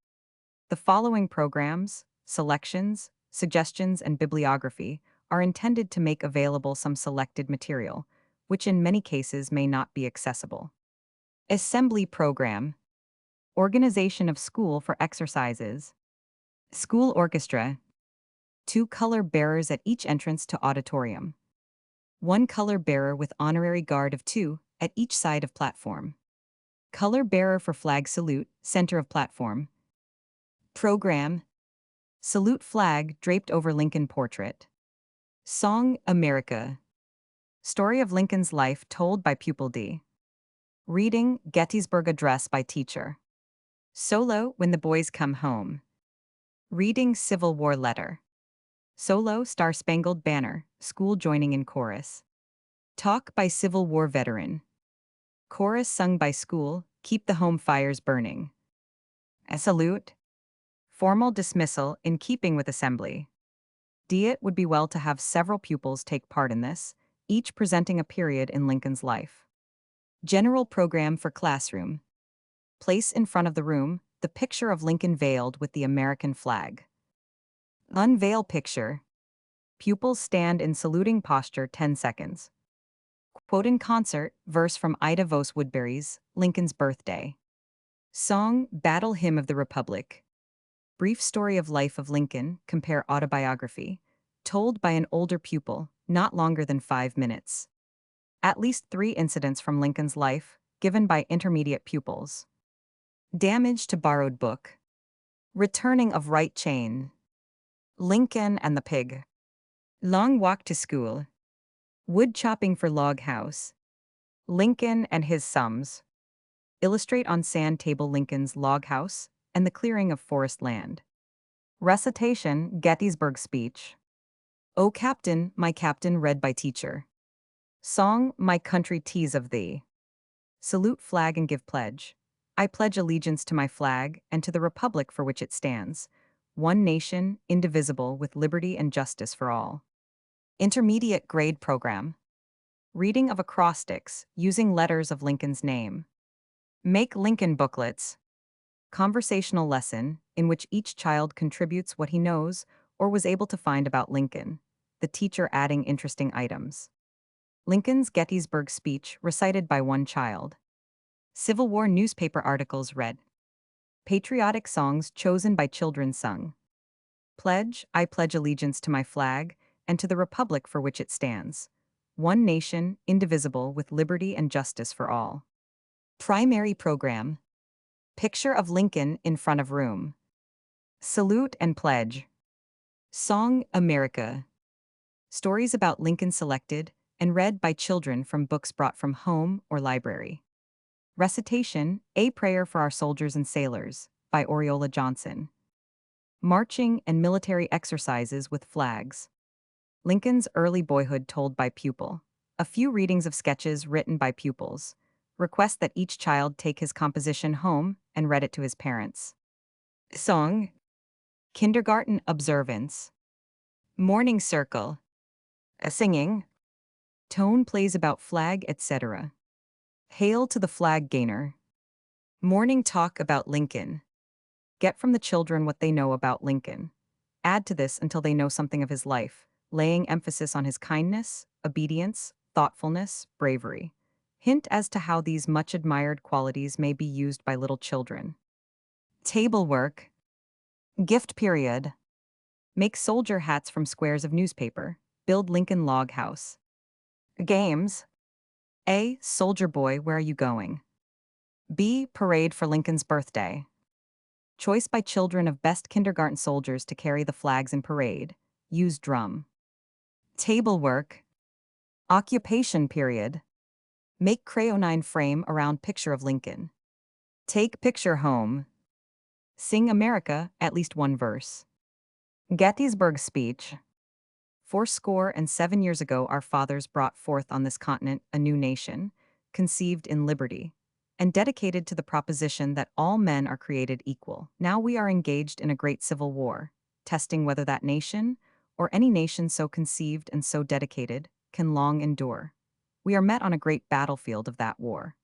The following programs, selections, suggestions, and bibliography are intended to make available some selected material, which in many cases may not be accessible. Assembly program, organization of school for exercises, school orchestra, 2 color bearers at each entrance to auditorium, 1 color bearer with honorary guard of 2 at each side of platform, color bearer for flag salute, center of platform. Program: salute flag draped over Lincoln portrait. Song America. Story of Lincoln's life told by pupil D. Reading Gettysburg Address by teacher. Solo When the Boys Come Home. Reading Civil War Letter. Solo Star Spangled Banner, school joining in chorus. Talk by Civil War veteran. Chorus sung by school, Keep the Home Fires Burning. A salute. Formal dismissal in keeping with assembly. It would be well to have several pupils take part in this, each presenting a period in Lincoln's life. General program for classroom. Place in front of the room the picture of Lincoln veiled with the American flag. Unveil picture. Pupils stand in saluting posture 10 seconds. Quote in concert, verse from Ida Vos Woodbury's Lincoln's Birthday. Song, Battle Hymn of the Republic. Brief story of life of Lincoln, compare autobiography, told by an older pupil, not longer than 5 minutes. At least 3 incidents from Lincoln's life, given by intermediate pupils. Damage to borrowed book. Returning of right chain. Lincoln and the pig. Long walk to school. Wood chopping for log house. Lincoln and his sums. Illustrate on sand table Lincoln's log house and the clearing of forest land. Recitation, Gettysburg speech. O Captain, my Captain read by teacher. Song, My Country Tease of Thee. Salute flag and give pledge. I pledge allegiance to my flag and to the republic for which it stands, one nation, indivisible, with liberty and justice for all. Intermediate grade program. Reading of acrostics, using letters of Lincoln's name. Make Lincoln booklets. Conversational lesson, in which each child contributes what he knows or was able to find about Lincoln, the teacher adding interesting items. Lincoln's Gettysburg speech recited by one child. Civil War newspaper articles read. Patriotic songs chosen by children sung. Pledge, I pledge allegiance to my flag and to the republic for which it stands, one nation, indivisible, with liberty and justice for all. Primary program. Picture of Lincoln in front of room. Salute and pledge. Song, America. Stories about Lincoln selected and read by children from books brought from home or library. Recitation, A Prayer for Our Soldiers and Sailors, by Oriola Johnson. Marching and military exercises with flags. Lincoln's early boyhood told by pupil. A few readings of sketches written by pupils. Request that each child take his composition home and read it to his parents. Song. Kindergarten observance. Morning circle. Singing. Tone plays about flag, etc. Hail to the flag gainer. Morning talk about Lincoln. Get from the children what they know about Lincoln. Add to this until they know something of his life, laying emphasis on his kindness, obedience, thoughtfulness, bravery. Hint as to how these much admired qualities may be used by little children. Table work. Gift period. Make soldier hats from squares of newspaper. Build Lincoln log house. Games. A. Soldier boy, where are you going? B. Parade for Lincoln's birthday. Choice by children of best kindergarten soldiers to carry the flags in parade. Use drum. Table work. Occupation period. Make crayonine frame around picture of Lincoln. Take picture home. Sing America, at least one verse. Gettysburg speech. 77 years ago our fathers brought forth on this continent a new nation, conceived in liberty, and dedicated to the proposition that all men are created equal. Now we are engaged in a great civil war, testing whether that nation, or any nation so conceived and so dedicated, can long endure. We are met on a great battlefield of that war.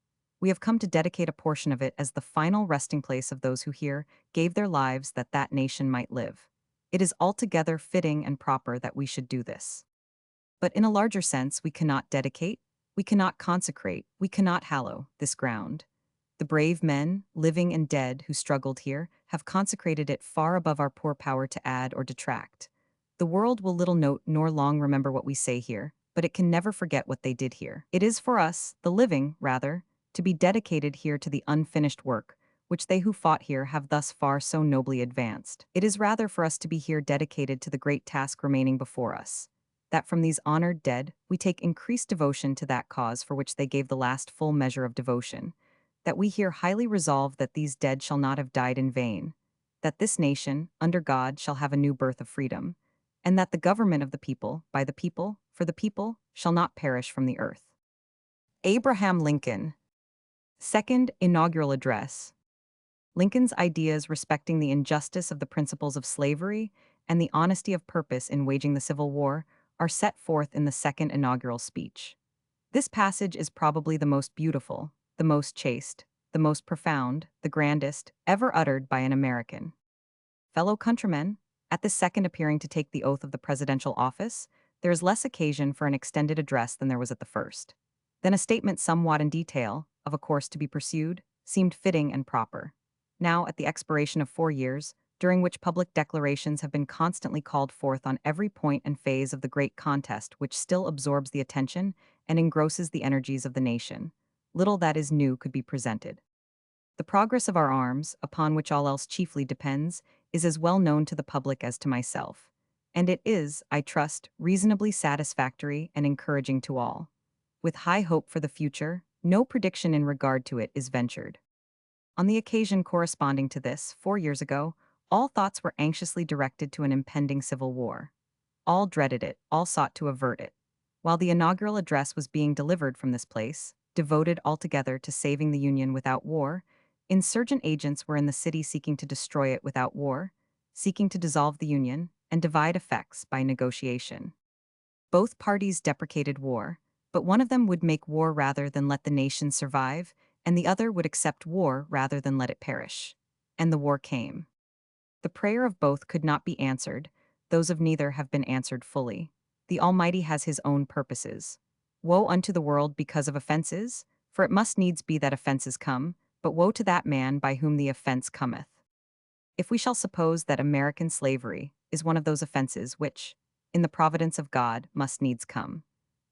We have come to dedicate a portion of it as the final resting place of those who here gave their lives that that nation might live. It is altogether fitting and proper that we should do this. But in a larger sense, we cannot dedicate, we cannot consecrate, we cannot hallow this ground. The brave men, living and dead, who struggled here, have consecrated it far above our poor power to add or detract. The world will little note nor long remember what we say here, but it can never forget what they did here. It is for us, the living, rather, to be dedicated here to the unfinished work, which they who fought here have thus far so nobly advanced. It is rather for us to be here dedicated to the great task remaining before us, that from these honored dead we take increased devotion to that cause for which they gave the last full measure of devotion, that we here highly resolve that these dead shall not have died in vain, that this nation, under God, shall have a new birth of freedom, and that the government of the people, by the people, for the people, shall not perish from the earth. Abraham Lincoln. Second inaugural address. Lincoln's ideas respecting the injustice of the principles of slavery and the honesty of purpose in waging the Civil War are set forth in the second inaugural speech. This passage is probably the most beautiful, the most chaste, the most profound, the grandest, ever uttered by an American. Fellow countrymen, at this second appearing to take the oath of the presidential office, there is less occasion for an extended address than there was at the first. Then a statement somewhat in detail, of a course to be pursued, seemed fitting and proper. Now, at the expiration of 4 years, during which public declarations have been constantly called forth on every point and phase of the great contest which still absorbs the attention and engrosses the energies of the nation, little that is new could be presented. The progress of our arms, upon which all else chiefly depends, is as well known to the public as to myself, and it is, I trust, reasonably satisfactory and encouraging to all. With high hope for the future, no prediction in regard to it is ventured. On the occasion corresponding to this, 4 years ago, all thoughts were anxiously directed to an impending civil war. All dreaded it, all sought to avert it. While the inaugural address was being delivered from this place, devoted altogether to saving the Union without war, insurgent agents were in the city seeking to destroy it without war, seeking to dissolve the Union and divide effects by negotiation. Both parties deprecated war, but one of them would make war rather than let the nation survive, and the other would accept war rather than let it perish. And the war came. The prayer of both could not be answered, those of neither have been answered fully. The Almighty has his own purposes. Woe unto the world because of offenses, for it must needs be that offenses come, but woe to that man by whom the offense cometh. If we shall suppose that American slavery is one of those offenses which, in the providence of God, must needs come,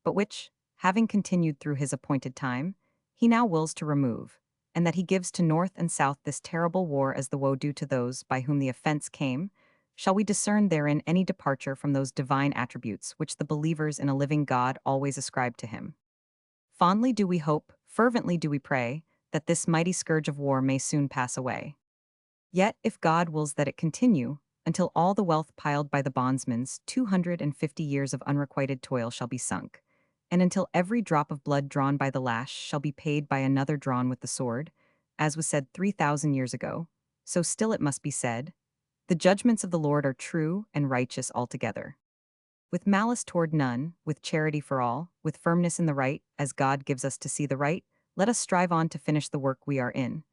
but which, having continued through his appointed time, he now wills to remove, and that he gives to north and south this terrible war as the woe due to those by whom the offense came, shall we discern therein any departure from those divine attributes which the believers in a living God always ascribe to him? Fondly do we hope, fervently do we pray, that this mighty scourge of war may soon pass away. Yet, if God wills that it continue, until all the wealth piled by the bondsman's 250 years of unrequited toil shall be sunk, and until every drop of blood drawn by the lash shall be paid by another drawn with the sword, as was said 3,000 years ago, so still it must be said, the judgments of the Lord are true and righteous altogether. With malice toward none, with charity for all, with firmness in the right, as God gives us to see the right, let us strive on to finish the work we are in,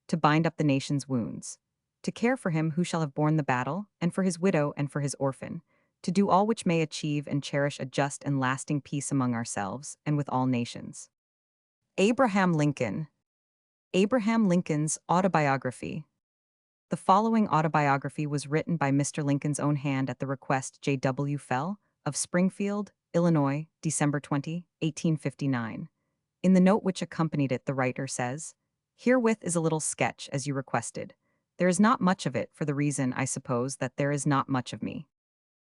to bind up the nation's wounds, to care for him who shall have borne the battle, and for his widow and for his orphan, to do all which may achieve and cherish a just and lasting peace among ourselves and with all nations. Abraham Lincoln. Abraham Lincoln's autobiography. The following autobiography was written by Mr. Lincoln's own hand at the request J.W. Fell, of Springfield, Illinois, December 20, 1859. In the note which accompanied it, the writer says, "Herewith is a little sketch, as you requested. There is not much of it, for the reason, I suppose, that there is not much of me.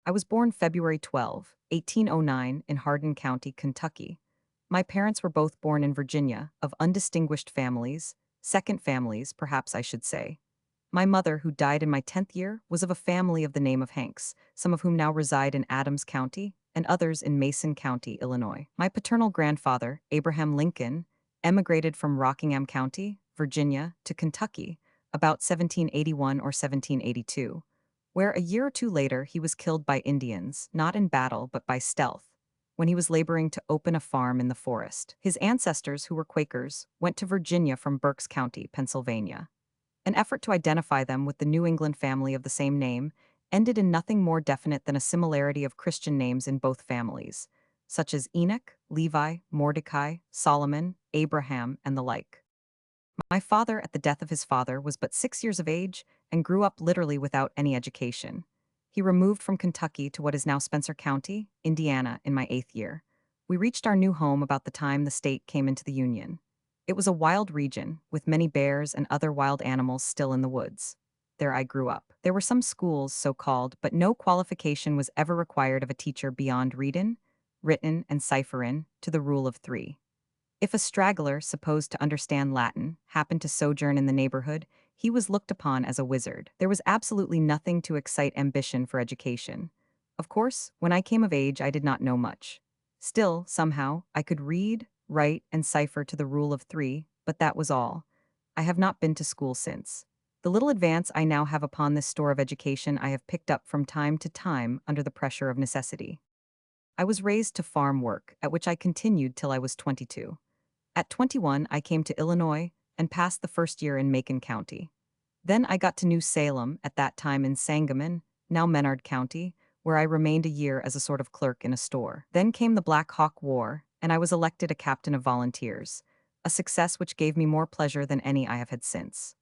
I was born February 12, 1809, in Hardin County, Kentucky. My parents were both born in Virginia, of undistinguished families, second families, perhaps I should say. My mother, who died in my 10th year, was of a family of the name of Hanks, some of whom now reside in Adams County, and others in Mason County, Illinois. My paternal grandfather, Abraham Lincoln, emigrated from Rockingham County, Virginia, to Kentucky, about 1781 or 1782, where a year or two later he was killed by Indians, not in battle but by stealth, when he was laboring to open a farm in the forest. His ancestors, who were Quakers, went to Virginia from Berks County, Pennsylvania. An effort to identify them with the New England family of the same name ended in nothing more definite than a similarity of Christian names in both families, such as Enoch, Levi, Mordecai, Solomon, Abraham, and the like. My father, at the death of his father, was but 6 years of age and grew up literally without any education. He removed from Kentucky to what is now Spencer County, Indiana, in my 8th year. We reached our new home about the time the state came into the Union. It was a wild region, with many bears and other wild animals still in the woods. There I grew up. There were some schools, so-called, but no qualification was ever required of a teacher beyond readin', written, and cipherin', to the rule of 3. If a straggler, supposed to understand Latin, happened to sojourn in the neighborhood, he was looked upon as a wizard. There was absolutely nothing to excite ambition for education. Of course, when I came of age, I did not know much. Still, somehow, I could read, write, and cipher to the rule of 3, but that was all. I have not been to school since. The little advance I now have upon this store of education I have picked up from time to time under the pressure of necessity. I was raised to farm work, at which I continued till I was 22. At 21, I came to Illinois and passed the first year in Macon County. Then I got to New Salem, at that time in Sangamon, now Menard County, where I remained a year as a sort of clerk in a store. Then came the Black Hawk War, and I was elected a captain of volunteers, a success which gave me more pleasure than any I have had since.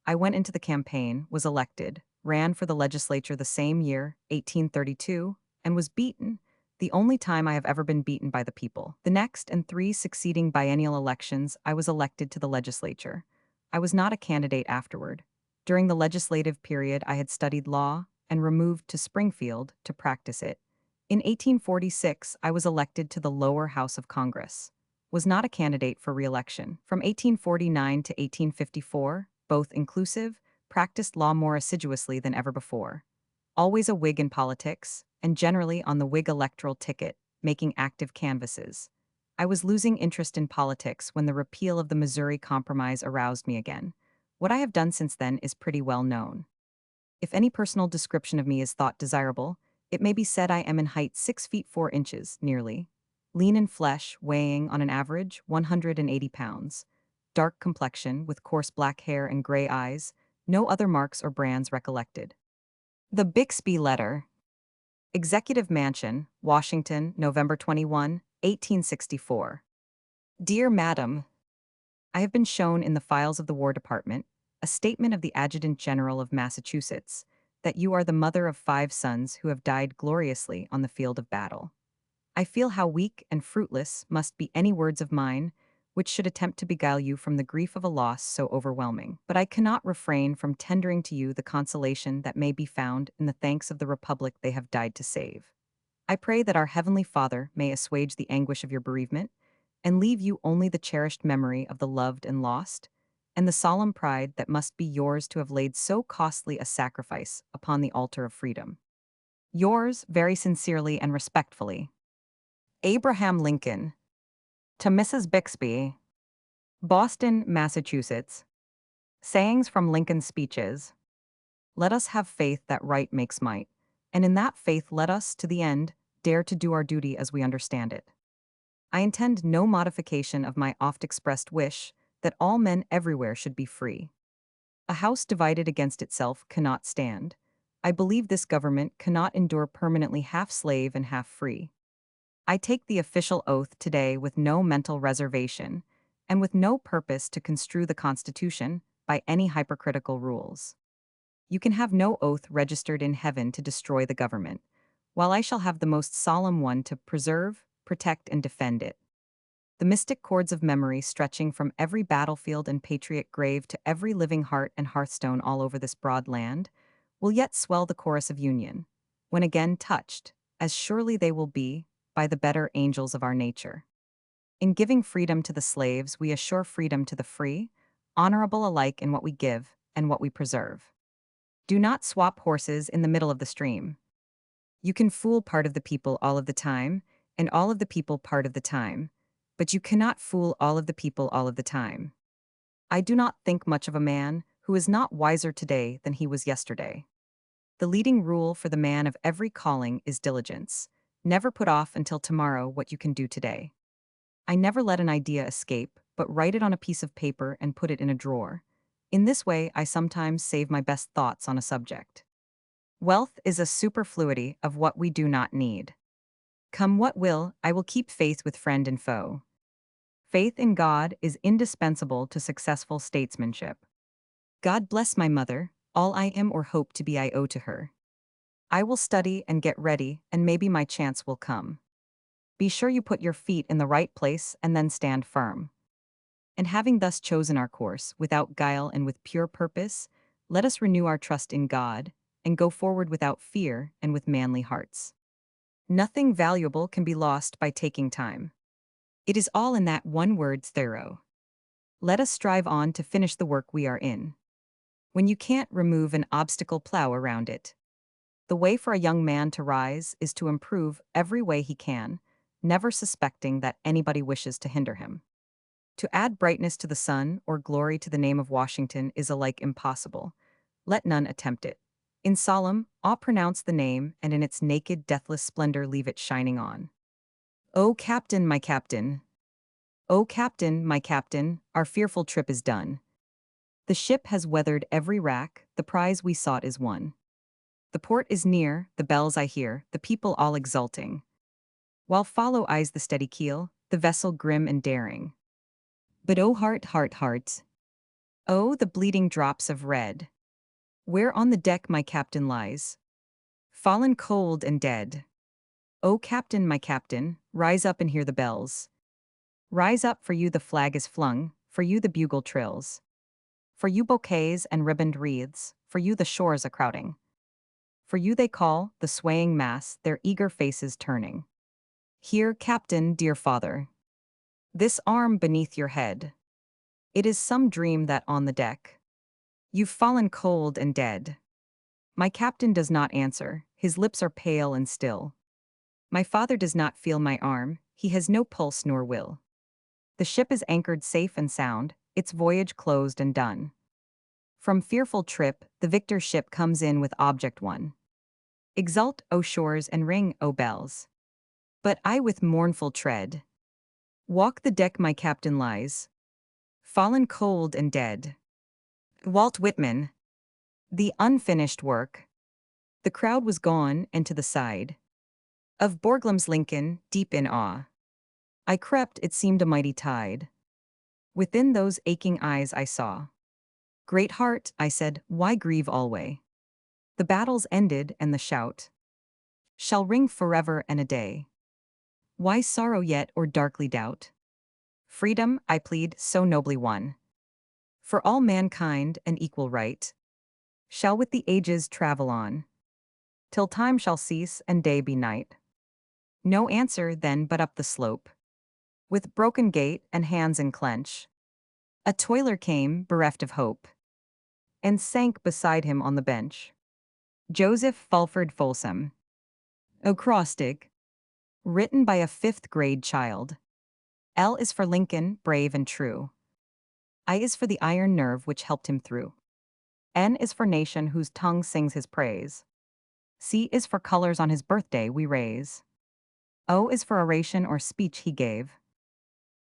I went into the campaign, was elected, ran for the legislature the same year, 1832, and was beaten, the only time I have ever been beaten by the people. The next and 3 succeeding biennial elections, I was elected to the legislature. I was not a candidate afterward. During the legislative period, I had studied law and removed to Springfield to practice it. In 1846, I was elected to the lower house of Congress. Was not a candidate for re-election. From 1849 to 1854, both inclusive, practiced law more assiduously than ever before. Always a Whig in politics, and generally on the Whig electoral ticket, making active canvasses. I was losing interest in politics when the repeal of the Missouri Compromise aroused me again. What I have done since then is pretty well known. If any personal description of me is thought desirable, it may be said I am in height 6 feet 4 inches, nearly, lean in flesh, weighing, on an average, 180 pounds, dark complexion with coarse black hair and gray eyes, no other marks or brands recollected. The Bixby Letter. Executive Mansion, Washington, November 21, 1864. Dear Madam, I have been shown in the files of the War Department a statement of the Adjutant General of Massachusetts that you are the mother of 5 sons who have died gloriously on the field of battle. I feel how weak and fruitless must be any words of mine which should attempt to beguile you from the grief of a loss so overwhelming. But I cannot refrain from tendering to you the consolation that may be found in the thanks of the Republic they have died to save. I pray that our Heavenly Father may assuage the anguish of your bereavement, and leave you only the cherished memory of the loved and lost, and the solemn pride that must be yours to have laid so costly a sacrifice upon the altar of freedom. Yours, very sincerely and respectfully, Abraham Lincoln. To Mrs. Bixby, Boston, Massachusetts. Sayings from Lincoln's speeches. Let us have faith that right makes might, and in that faith let us, to the end, dare to do our duty as we understand it. I intend no modification of my oft-expressed wish that all men everywhere should be free. A house divided against itself cannot stand. I believe this government cannot endure permanently half slave and half free. I take the official oath today with no mental reservation, and with no purpose to construe the Constitution by any hypercritical rules. You can have no oath registered in heaven to destroy the government, while I shall have the most solemn one to preserve, protect, and defend it. The mystic cords of memory stretching from every battlefield and patriot grave to every living heart and hearthstone all over this broad land will yet swell the chorus of union, when again touched, as surely they will be, by the better angels of our nature. In giving freedom to the slaves, we assure freedom to the free, honorable alike in what we give and what we preserve. Do not swap horses in the middle of the stream. You can fool part of the people all of the time, and all of the people part of the time, but you cannot fool all of the people all of the time. I do not think much of a man who is not wiser today than he was yesterday. The leading rule for the man of every calling is diligence. Never put off until tomorrow what you can do today. I never let an idea escape, but write it on a piece of paper and put it in a drawer. In this way, I sometimes save my best thoughts on a subject. Wealth is a superfluity of what we do not need. Come what will, I will keep faith with friend and foe. Faith in God is indispensable to successful statesmanship. God bless my mother, all I am or hope to be I owe to her. I will study and get ready, and maybe my chance will come. Be sure you put your feet in the right place and then stand firm. And having thus chosen our course, without guile and with pure purpose, let us renew our trust in God, and go forward without fear and with manly hearts. Nothing valuable can be lost by taking time. It is all in that one word, thorough. Let us strive on to finish the work we are in. When you can't remove an obstacle, plow around it. The way for a young man to rise is to improve every way he can, never suspecting that anybody wishes to hinder him. To add brightness to the sun or glory to the name of Washington is alike impossible. Let none attempt it. In solemn, awe pronounce the name, and in its naked, deathless splendor leave it shining on. O Captain, my Captain! O Captain, my Captain, our fearful trip is done. The ship has weathered every rack, the prize we sought is won. The port is near, the bells I hear, the people all exulting. While follow eyes the steady keel, the vessel grim and daring. But oh heart, heart, heart! Oh, the bleeding drops of red! Where on the deck my captain lies, fallen cold and dead. O Captain, my Captain, rise up and hear the bells. Rise up, for you the flag is flung, for you the bugle trills. For you bouquets and ribboned wreaths, for you the shores a crowding. For you they call, the swaying mass, their eager faces turning. Here, Captain, dear father, this arm beneath your head. It is some dream that on the deck you've fallen cold and dead. My captain does not answer, his lips are pale and still. My father does not feel my arm, he has no pulse nor will. The ship is anchored safe and sound, its voyage closed and done. From fearful trip, the victor ship comes in with object won. Exult, O shores, and ring, O bells. But I with mournful tread walk the deck my captain lies, fallen cold and dead. Walt Whitman. The unfinished work. The crowd was gone, and to the side of Borglum's Lincoln, deep in awe, I crept, it seemed a mighty tide. Within those aching eyes I saw. Great heart, I said, why grieve alway? The battle's ended, and the shout shall ring forever and a day. Why sorrow yet or darkly doubt? Freedom, I plead, so nobly won. For all mankind an equal right, shall with the ages travel on, till time shall cease and day be night. No answer then but up the slope, with broken gait and hands in clench, a toiler came, bereft of hope, and sank beside him on the bench. Joseph Fulford Folsom. Acrostic. Written by a fifth-grade child. L is for Lincoln, brave and true. I is for the iron nerve which helped him through. N is for nation whose tongue sings his praise. C is for colors on his birthday we raise. O is for oration or speech he gave.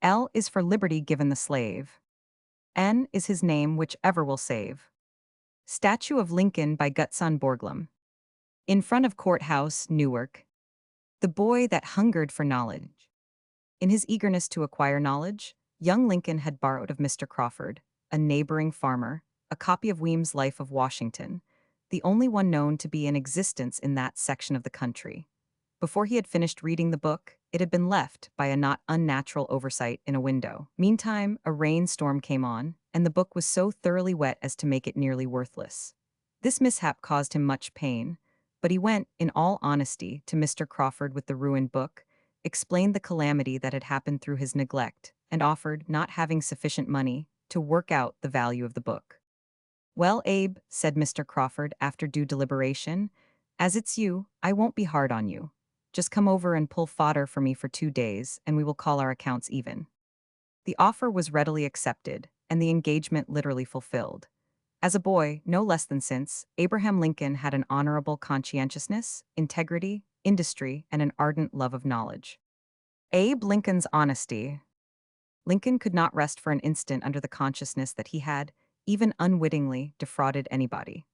L is for liberty given the slave. N is his name which ever will save. Statue of Lincoln by Gutzon Borglum. In front of Courthouse, Newark. The boy that hungered for knowledge. In his eagerness to acquire knowledge, young Lincoln had borrowed of Mr. Crawford, a neighboring farmer, a copy of Weem's Life of Washington, the only one known to be in existence in that section of the country. Before he had finished reading the book, it had been left, by a not unnatural oversight, in a window. Meantime, a rainstorm came on, and the book was so thoroughly wet as to make it nearly worthless. This mishap caused him much pain, but he went, in all honesty, to Mr. Crawford with the ruined book, explained the calamity that had happened through his neglect, and offered, not having sufficient money, to work out the value of the book. "Well, Abe," said Mr. Crawford after due deliberation, "as it's you, I won't be hard on you. Just come over and pull fodder for me for 2 days, and we will call our accounts even." The offer was readily accepted, and the engagement literally fulfilled. As a boy, no less than since, Abraham Lincoln had an honorable conscientiousness, integrity, industry, and an ardent love of knowledge. Abe Lincoln's honesty. Lincoln could not rest for an instant under the consciousness that he had, even unwittingly, defrauded anybody.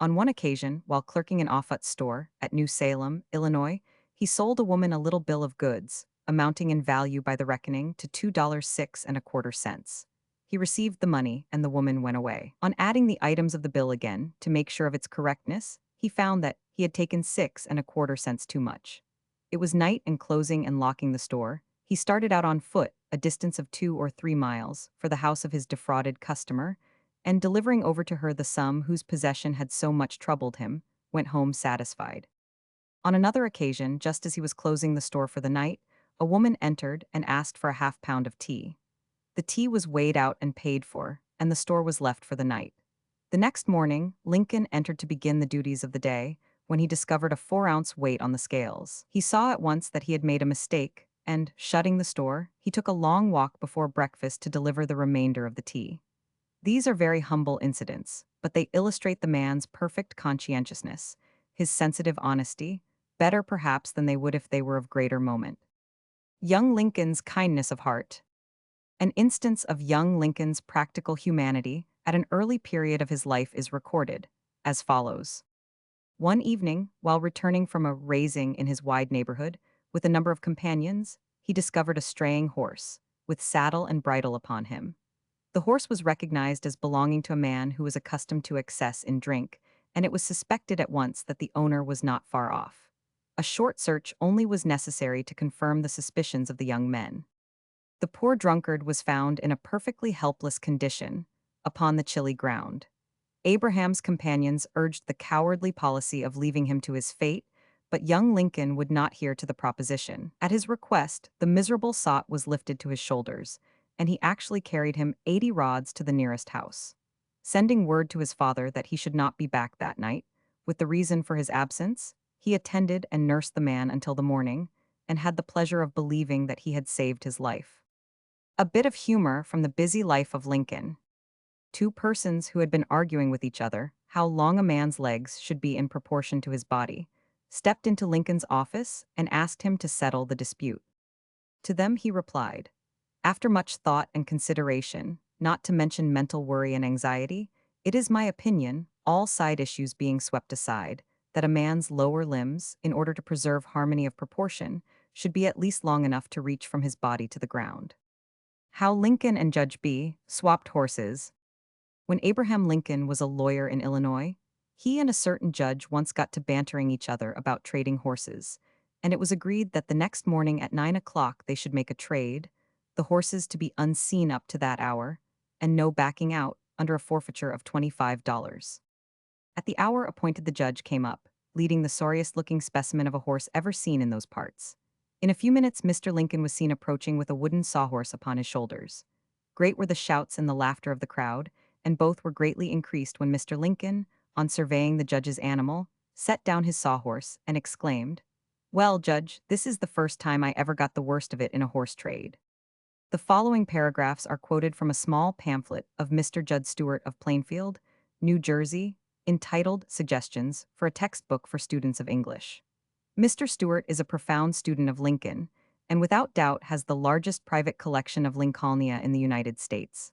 On one occasion, while clerking in Offutt's store, at New Salem, Illinois, he sold a woman a little bill of goods, amounting in value by the reckoning to $2.0625. He received the money, and the woman went away. On adding the items of the bill again, to make sure of its correctness, he found that he had taken 6.25 cents too much. It was night, and closing and locking the store, he started out on foot, a distance of 2 or 3 miles, for the house of his defrauded customer, and delivering over to her the sum whose possession had so much troubled him, went home satisfied. On another occasion, just as he was closing the store for the night, a woman entered and asked for a half-pound of tea. The tea was weighed out and paid for, and the store was left for the night. The next morning, Lincoln entered to begin the duties of the day, when he discovered a 4-ounce weight on the scales. He saw at once that he had made a mistake, and, shutting the store, he took a long walk before breakfast to deliver the remainder of the tea. These are very humble incidents, but they illustrate the man's perfect conscientiousness, his sensitive honesty, better perhaps than they would if they were of greater moment. Young Lincoln's kindness of heart. An instance of young Lincoln's practical humanity at an early period of his life is recorded, as follows. One evening, while returning from a raising in his wide neighborhood, with a number of companions, he discovered a straying horse, with saddle and bridle upon him. The horse was recognized as belonging to a man who was accustomed to excess in drink, and it was suspected at once that the owner was not far off. A short search only was necessary to confirm the suspicions of the young men. The poor drunkard was found in a perfectly helpless condition, upon the chilly ground. Abraham's companions urged the cowardly policy of leaving him to his fate, but young Lincoln would not hear to the proposition. At his request, the miserable sot was lifted to his shoulders, and he actually carried him 80 rods to the nearest house. Sending word to his father that he should not be back that night, with the reason for his absence, he attended and nursed the man until the morning, and had the pleasure of believing that he had saved his life. A bit of humor from the busy life of Lincoln. 2 persons who had been arguing with each other how long a man's legs should be in proportion to his body, stepped into Lincoln's office and asked him to settle the dispute. To them he replied, "After much thought and consideration, not to mention mental worry and anxiety, it is my opinion, all side issues being swept aside, that a man's lower limbs, in order to preserve harmony of proportion, should be at least long enough to reach from his body to the ground." How Lincoln and Judge B. swapped horses. When Abraham Lincoln was a lawyer in Illinois, he and a certain judge once got to bantering each other about trading horses, and it was agreed that the next morning at 9 o'clock they should make a trade, the horses to be unseen up to that hour, and no backing out under a forfeiture of $25. At the hour appointed, the judge came up, leading the sorriest-looking specimen of a horse ever seen in those parts. In a few minutes Mr. Lincoln was seen approaching with a wooden sawhorse upon his shoulders. Great were the shouts and the laughter of the crowd, and both were greatly increased when Mr. Lincoln, on surveying the judge's animal, set down his sawhorse and exclaimed, "Well, Judge, this is the first time I ever got the worst of it in a horse trade." The following paragraphs are quoted from a small pamphlet of Mr. Judd Stewart of Plainfield, New Jersey, entitled Suggestions for a Textbook for Students of English. Mr. Stewart is a profound student of Lincoln, and without doubt has the largest private collection of Lincolnia in the United States.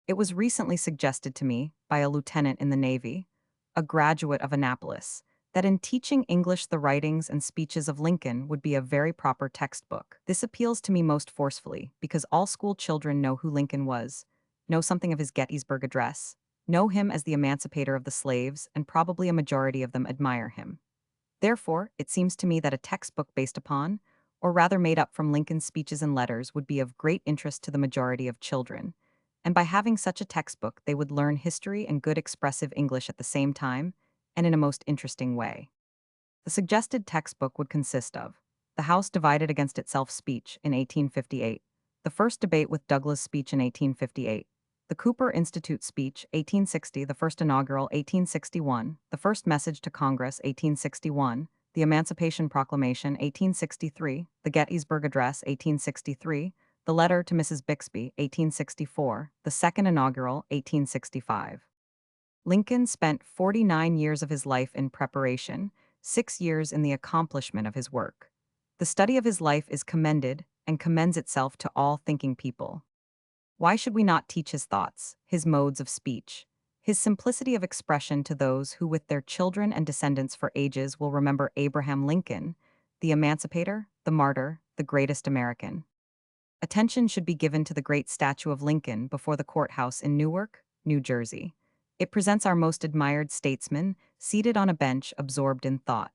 It was recently suggested to me by a lieutenant in the Navy, a graduate of Annapolis, that in teaching English the writings and speeches of Lincoln would be a very proper textbook. This appeals to me most forcefully because all school children know who Lincoln was, know something of his Gettysburg Address, know him as the emancipator of the slaves, and probably a majority of them admire him. Therefore, it seems to me that a textbook based upon, or rather made up from Lincoln's speeches and letters, would be of great interest to the majority of children, and by having such a textbook they would learn history and good expressive English at the same time, and in a most interesting way. The suggested textbook would consist of The House Divided Against Itself speech in 1858, the first debate with Douglas speech in 1858, the Cooper Institute speech 1860, the first inaugural 1861, the first message to Congress 1861, the Emancipation Proclamation 1863, the Gettysburg Address 1863, the letter to Mrs. Bixby 1864, the second inaugural 1865. Lincoln spent 49 years of his life in preparation, 6 years in the accomplishment of his work. The study of his life is commended and commends itself to all thinking people. Why should we not teach his thoughts, his modes of speech, his simplicity of expression to those who with their children and descendants for ages will remember Abraham Lincoln, the emancipator, the martyr, the greatest American? Attention should be given to the great statue of Lincoln before the courthouse in Newark, New Jersey. It presents our most admired statesman, seated on a bench absorbed in thought.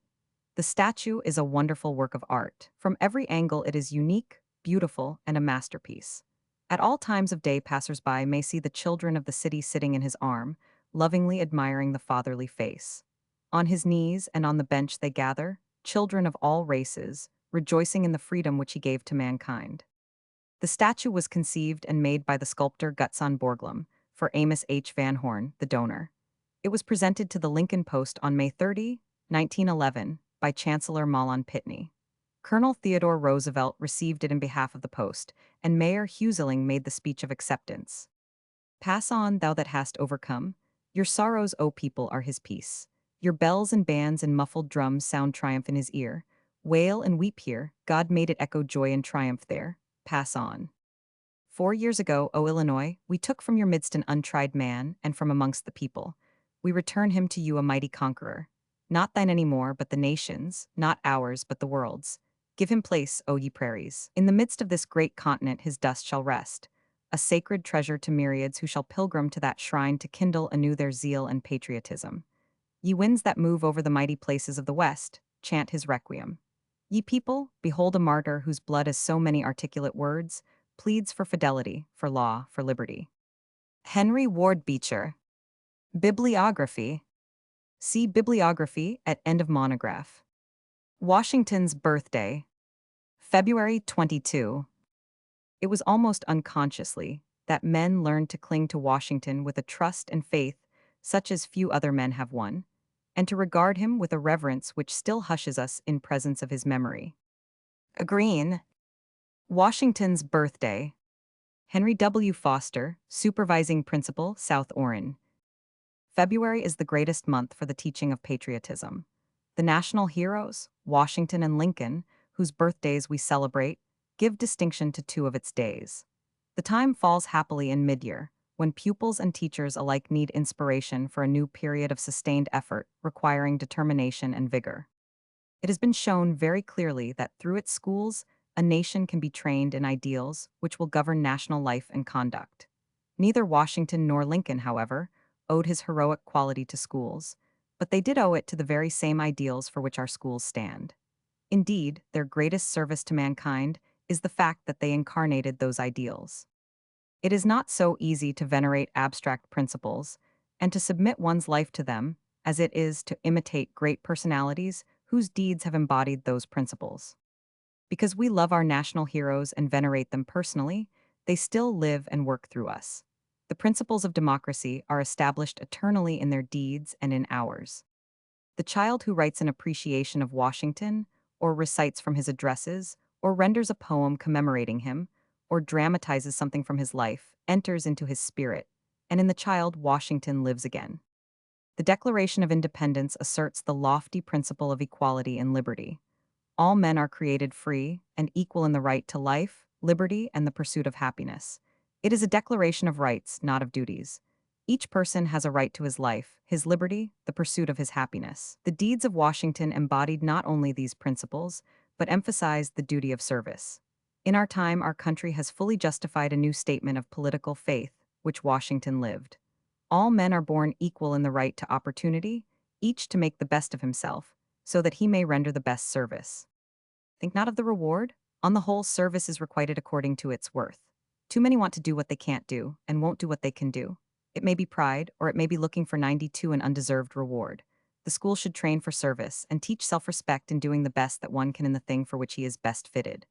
The statue is a wonderful work of art. From every angle it is unique, beautiful, and a masterpiece. At all times of day passers-by may see the children of the city sitting in his arm, lovingly admiring the fatherly face. On his knees and on the bench they gather, children of all races, rejoicing in the freedom which he gave to mankind. The statue was conceived and made by the sculptor Gutzon Borglum, for Amos H. Van Horn, the donor. It was presented to the Lincoln Post on May 30, 1911, by Chancellor Mahlon Pitney. Colonel Theodore Roosevelt received it in behalf of the Post, and Mayor Huseling made the speech of acceptance. Pass on, thou that hast overcome. Your sorrows, O people, are his peace. Your bells and bands and muffled drums sound triumph in his ear. Wail and weep here, God made it echo joy and triumph there. Pass on. 4 years ago, O Illinois, we took from your midst an untried man, and from amongst the people. We return him to you a mighty conqueror. Not thine any more, but the nations, not ours, but the world's. Give him place, O ye prairies. In the midst of this great continent his dust shall rest, a sacred treasure to myriads who shall pilgrim to that shrine to kindle anew their zeal and patriotism. Ye winds that move over the mighty places of the West, chant his requiem. Ye people, behold a martyr whose blood is so many articulate words, pleads for fidelity, for law, for liberty. Henry Ward Beecher. Bibliography. See bibliography at end of monograph. Washington's birthday. February 22. It was almost unconsciously that men learned to cling to Washington with a trust and faith such as few other men have won, and to regard him with a reverence which still hushes us in presence of his memory. Green. Washington's birthday. Henry W. Foster, Supervising Principal, South Orin. February is the greatest month for the teaching of patriotism. The national heroes, Washington and Lincoln, whose birthdays we celebrate, give distinction to 2 of its days. The time falls happily in mid-year, when pupils and teachers alike need inspiration for a new period of sustained effort requiring determination and vigor. It has been shown very clearly that through its schools, a nation can be trained in ideals which will govern national life and conduct. Neither Washington nor Lincoln, however, owed his heroic quality to schools, but they did owe it to the very same ideals for which our schools stand. Indeed, their greatest service to mankind is the fact that they incarnated those ideals. It is not so easy to venerate abstract principles and to submit one's life to them as it is to imitate great personalities whose deeds have embodied those principles. Because we love our national heroes and venerate them personally, they still live and work through us. The principles of democracy are established eternally in their deeds and in ours. The child who writes an appreciation of Washington, or recites from his addresses, or renders a poem commemorating him, or dramatizes something from his life, enters into his spirit, and in the child Washington lives again. The Declaration of Independence asserts the lofty principle of equality and liberty. All men are created free and equal in the right to life, liberty, and the pursuit of happiness. It is a declaration of rights, not of duties. Each person has a right to his life, his liberty, the pursuit of his happiness. The deeds of Washington embodied not only these principles, but emphasized the duty of service. In our time, our country has fully justified a new statement of political faith, which Washington lived. All men are born equal in the right to opportunity, each to make the best of himself, so that he may render the best service. Think not of the reward. On the whole, service is requited according to its worth. Too many want to do what they can't do, and won't do what they can do. It may be pride, or it may be looking for 92 an undeserved reward. The school should train for service, and teach self-respect in doing the best that one can in the thing for which he is best fitted.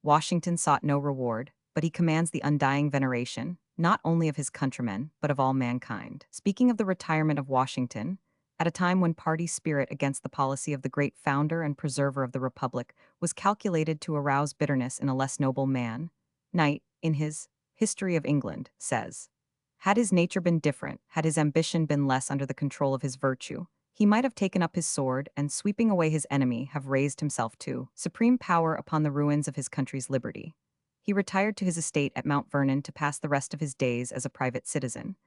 Washington sought no reward, but he commands the undying veneration, not only of his countrymen, but of all mankind. Speaking of the retirement of Washington, at a time when party spirit against the policy of the great founder and preserver of the Republic was calculated to arouse bitterness in a less noble man, Knight, in his History of England, says, "Had his nature been different, had his ambition been less under the control of his virtue, he might have taken up his sword and, sweeping away his enemy, have raised himself to supreme power upon the ruins of his country's liberty." He retired to his estate at Mount Vernon to pass the rest of his days as a private citizen.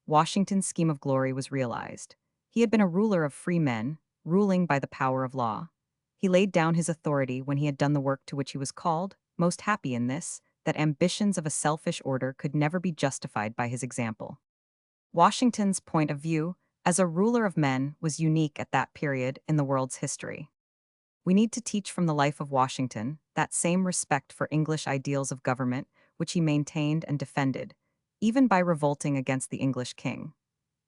Washington's scheme of glory was realized. He had been a ruler of free men, ruling by the power of law. He laid down his authority when he had done the work to which he was called, most happy in this, that ambitions of a selfish order could never be justified by his example. Washington's point of view, as a ruler of men, was unique at that period in the world's history. We need to teach from the life of Washington that same respect for English ideals of government which he maintained and defended, even by revolting against the English king.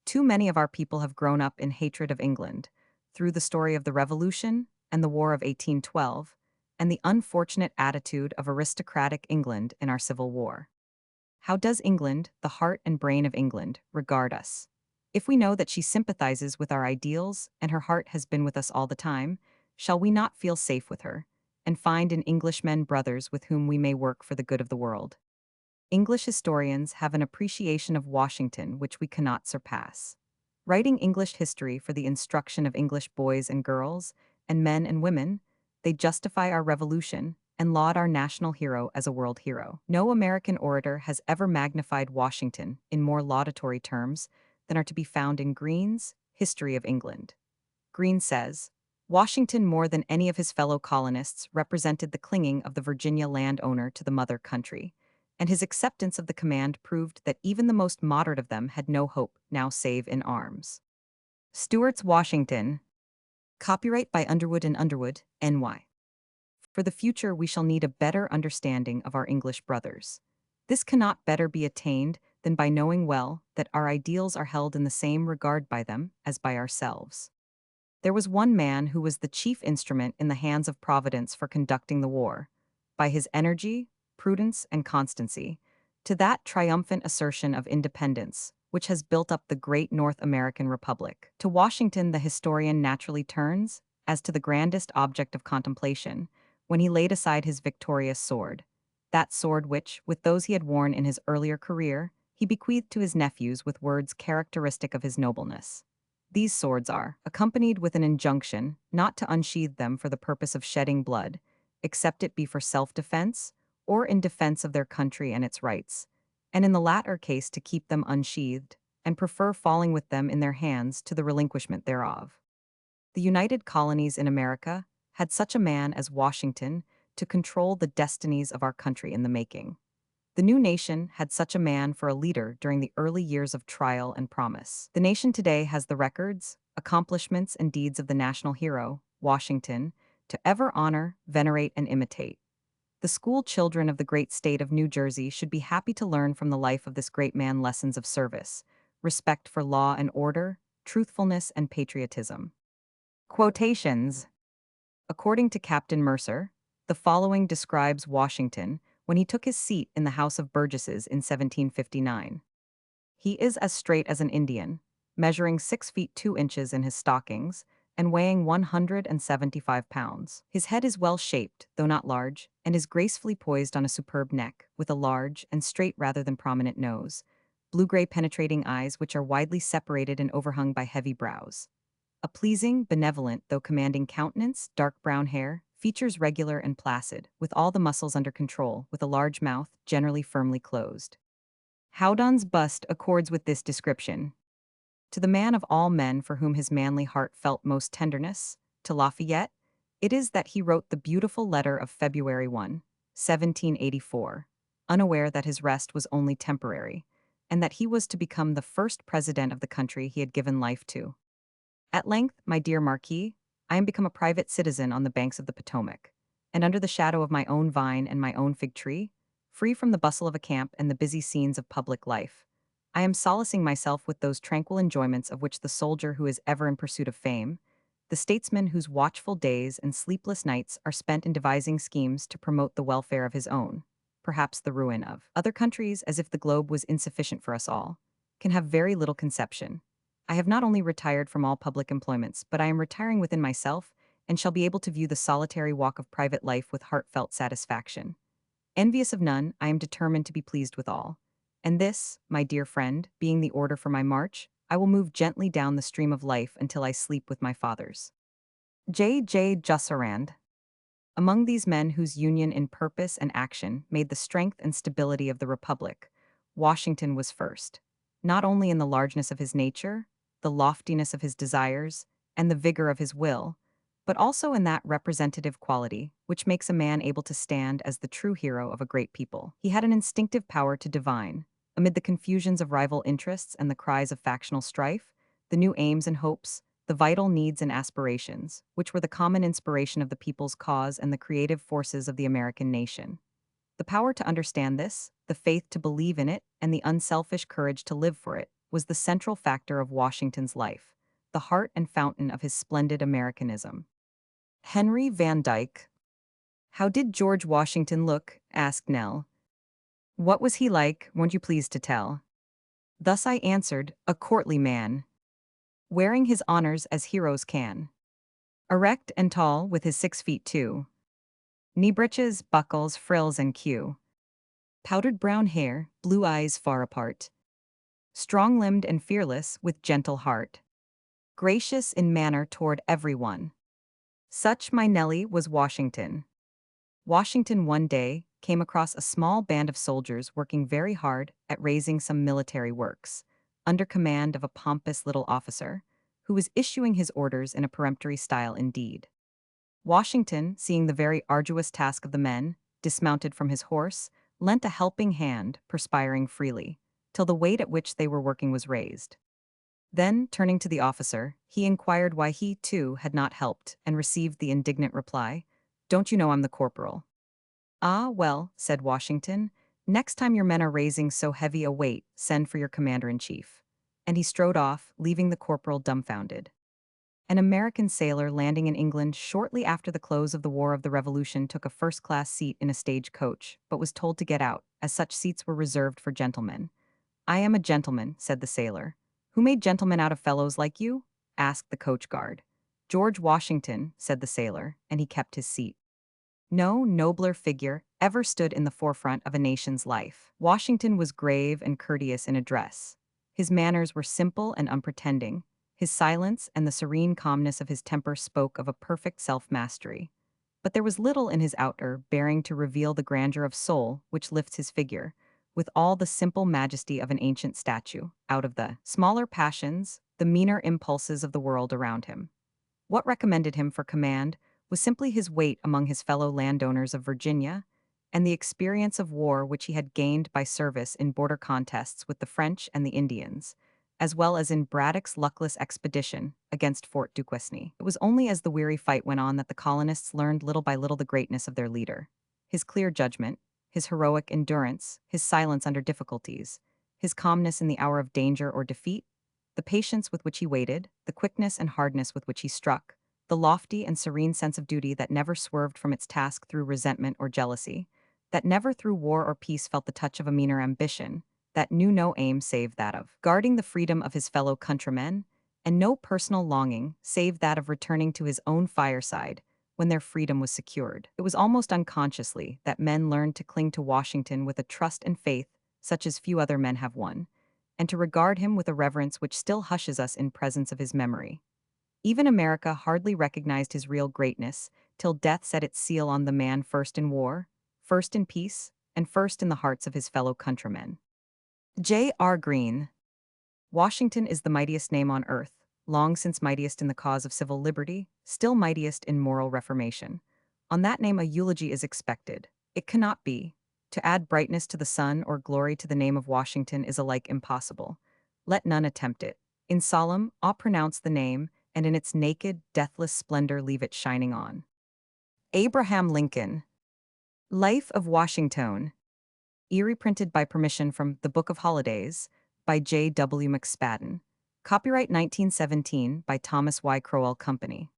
Too many of our people have grown up in hatred of England, through the story of the Revolution and the War of 1812, and the unfortunate attitude of aristocratic England in our Civil War. How does England, the heart and brain of England, regard us? If we know that she sympathizes with our ideals and her heart has been with us all the time, shall we not feel safe with her, and find in Englishmen brothers with whom we may work for the good of the world? English historians have an appreciation of Washington which we cannot surpass. Writing English history for the instruction of English boys and girls, and men and women, they justify our revolution and laud our national hero as a world hero. No American orator has ever magnified Washington in more laudatory terms than are to be found in Green's History of England. Green says, "Washington, more than any of his fellow colonists, represented the clinging of the Virginia landowner to the mother country, and his acceptance of the command proved that even the most moderate of them had no hope now save in arms." Stuart's Washington. Copyright by Underwood and Underwood, NY. For the future, we shall need a better understanding of our English brothers. This cannot better be attained than by knowing well that our ideals are held in the same regard by them as by ourselves. There was one man who was the chief instrument in the hands of Providence for conducting the war, by his energy, prudence, and constancy, to that triumphant assertion of independence which has built up the great North American Republic. To Washington the historian naturally turns, as to the grandest object of contemplation, when he laid aside his victorious sword, that sword which, with those he had worn in his earlier career, he bequeathed to his nephews with words characteristic of his nobleness. These swords are accompanied with an injunction not to unsheathe them for the purpose of shedding blood, except it be for self-defense or in defense of their country and its rights, and in the latter case to keep them unsheathed, and prefer falling with them in their hands to the relinquishment thereof. The United Colonies in America had such a man as Washington to control the destinies of our country in the making. The new nation had such a man for a leader during the early years of trial and promise. The nation today has the records, accomplishments, and deeds of the national hero, Washington, to ever honor, venerate, and imitate. The school children of the great state of New Jersey should be happy to learn from the life of this great man lessons of service, respect for law and order, truthfulness, and patriotism. Quotations. According to Captain Mercer, the following describes Washington when he took his seat in the House of Burgesses in 1759. He is as straight as an Indian, measuring 6 feet 2 inches in his stockings and weighing 175 pounds. His head is well shaped, though not large, and is gracefully poised on a superb neck, with a large and straight rather than prominent nose, blue-gray penetrating eyes which are widely separated and overhung by heavy brows. A pleasing, benevolent, though commanding countenance, dark brown hair, features regular and placid, with all the muscles under control, with a large mouth, generally firmly closed. Howdon's bust accords with this description. To the man of all men for whom his manly heart felt most tenderness, to Lafayette, it is that he wrote the beautiful letter of February 1, 1784, unaware that his rest was only temporary, and that he was to become the first president of the country he had given life to. At length, my dear Marquis, I am become a private citizen on the banks of the Potomac, and under the shadow of my own vine and my own fig tree, free from the bustle of a camp and the busy scenes of public life. I am solacing myself with those tranquil enjoyments of which the soldier who is ever in pursuit of fame, the statesman whose watchful days and sleepless nights are spent in devising schemes to promote the welfare of his own, perhaps the ruin of other countries, as if the globe was insufficient for us all, can have very little conception. I have not only retired from all public employments, but I am retiring within myself, and shall be able to view the solitary walk of private life with heartfelt satisfaction. Envious of none, I am determined to be pleased with all. And this, my dear friend, being the order for my march, I will move gently down the stream of life until I sleep with my fathers. J. J. Jusserand. Among these men whose union in purpose and action made the strength and stability of the Republic, Washington was first, not only in the largeness of his nature, the loftiness of his desires, and the vigor of his will, but also in that representative quality which makes a man able to stand as the true hero of a great people. He had an instinctive power to divine, amid the confusions of rival interests and the cries of factional strife, the new aims and hopes, the vital needs and aspirations, which were the common inspiration of the people's cause and the creative forces of the American nation. The power to understand this, the faith to believe in it, and the unselfish courage to live for it, was the central factor of Washington's life, the heart and fountain of his splendid Americanism. Henry Van Dyke. How did George Washington look? Asked Nell. What was he like, won't you please to tell? Thus I answered, a courtly man, wearing his honors as heroes can. Erect and tall, with his 6 feet 2. Knee breeches, buckles, frills, and queue. Powdered brown hair, blue eyes far apart. Strong-limbed and fearless, with gentle heart. Gracious in manner toward everyone. Such, my Nellie, was Washington. Washington one day came across a small band of soldiers working very hard at raising some military works, under command of a pompous little officer, who was issuing his orders in a peremptory style indeed. Washington, seeing the very arduous task of the men, dismounted from his horse, lent a helping hand, perspiring freely, till the weight at which they were working was raised. Then, turning to the officer, he inquired why he, too, had not helped, and received the indignant reply, "Don't you know I'm the corporal?" "Ah, well," said Washington, "next time your men are raising so heavy a weight, send for your commander-in-chief." And he strode off, leaving the corporal dumbfounded. An American sailor landing in England shortly after the close of the War of the Revolution took a first-class seat in a stage coach, but was told to get out, as such seats were reserved for gentlemen. "I am a gentleman," said the sailor. "Who made gentlemen out of fellows like you?" asked the coach guard. "George Washington," said the sailor, and he kept his seat. No nobler figure ever stood in the forefront of a nation's life. Washington was grave and courteous in address. His manners were simple and unpretending. His silence and the serene calmness of his temper spoke of a perfect self-mastery. But there was little in his outer bearing to reveal the grandeur of soul which lifts his figure, with all the simple majesty of an ancient statue, out of the smaller passions, the meaner impulses of the world around him. What recommended him for command was simply his weight among his fellow landowners of Virginia, and the experience of war which he had gained by service in border contests with the French and the Indians, as well as in Braddock's luckless expedition against Fort Duquesne. It was only as the weary fight went on that the colonists learned little by little the greatness of their leader. His clear judgment, his heroic endurance, his silence under difficulties, his calmness in the hour of danger or defeat, the patience with which he waited, the quickness and hardness with which he struck, the lofty and serene sense of duty that never swerved from its task through resentment or jealousy, that never through war or peace felt the touch of a meaner ambition, that knew no aim save that of guarding the freedom of his fellow countrymen, and no personal longing save that of returning to his own fireside when their freedom was secured. It was almost unconsciously that men learned to cling to Washington with a trust and faith such as few other men have won, and to regard him with a reverence which still hushes us in presence of his memory. Even America hardly recognized his real greatness till death set its seal on the man first in war, first in peace, and first in the hearts of his fellow countrymen. J.R. Green. Washington is the mightiest name on earth, long since mightiest in the cause of civil liberty, still mightiest in moral reformation. On that name a eulogy is expected. It cannot be. To add brightness to the sun or glory to the name of Washington is alike impossible. Let none attempt it. In solemn, awe pronounce the name, and in its naked, deathless splendor leave it shining on. Abraham Lincoln. Life of Washington. Reprinted by permission from The Book of Holidays by J. W. McSpadden. Copyright 1917 by Thomas Y. Crowell Company.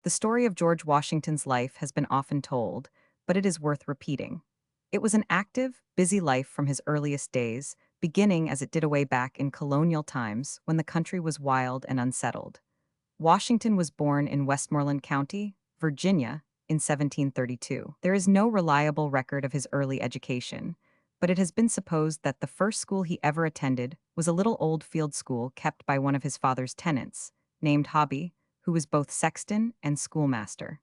The story of George Washington's life has been often told, but it is worth repeating. It was an active, busy life from his earliest days, beginning as it did away back in colonial times when the country was wild and unsettled. Washington was born in Westmoreland County, Virginia, in 1732. There is no reliable record of his early education, but it has been supposed that the first school he ever attended was a little old field school kept by one of his father's tenants, named Hobby, who was both sexton and schoolmaster.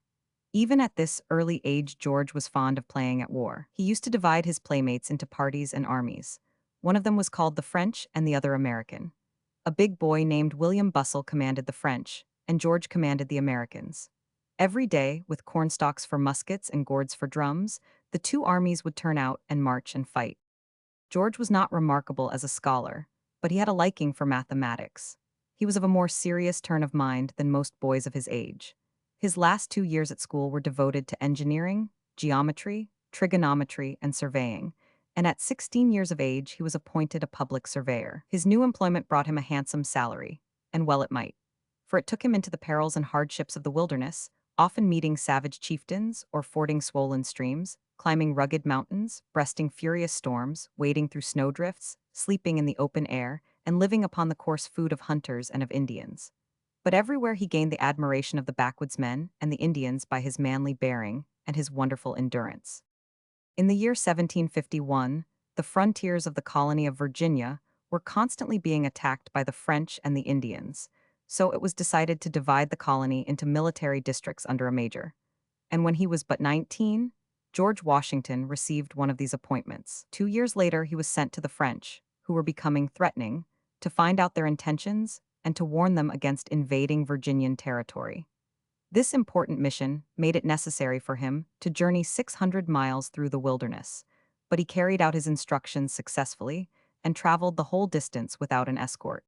Even at this early age, George was fond of playing at war. He used to divide his playmates into parties and armies. One of them was called the French and the other American. A big boy named William Bustle commanded the French, and George commanded the Americans. Every day, with cornstalks for muskets and gourds for drums, the two armies would turn out and march and fight. George was not remarkable as a scholar, but he had a liking for mathematics. He was of a more serious turn of mind than most boys of his age. His last 2 years at school were devoted to engineering, geometry, trigonometry, and surveying, and at 16 years of age he was appointed a public surveyor. His new employment brought him a handsome salary, and well it might, for it took him into the perils and hardships of the wilderness, often meeting savage chieftains or fording swollen streams, climbing rugged mountains, breasting furious storms, wading through snowdrifts, sleeping in the open air, and living upon the coarse food of hunters and of Indians. But everywhere he gained the admiration of the backwoodsmen and the Indians by his manly bearing and his wonderful endurance. In the year 1751, the frontiers of the colony of Virginia were constantly being attacked by the French and the Indians, so it was decided to divide the colony into military districts under a major. And when he was but 19, George Washington received one of these appointments. 2 years later, he was sent to the French, who were becoming threatening, to find out their intentions and to warn them against invading Virginian territory. This important mission made it necessary for him to journey 600 miles through the wilderness, but he carried out his instructions successfully and traveled the whole distance without an escort.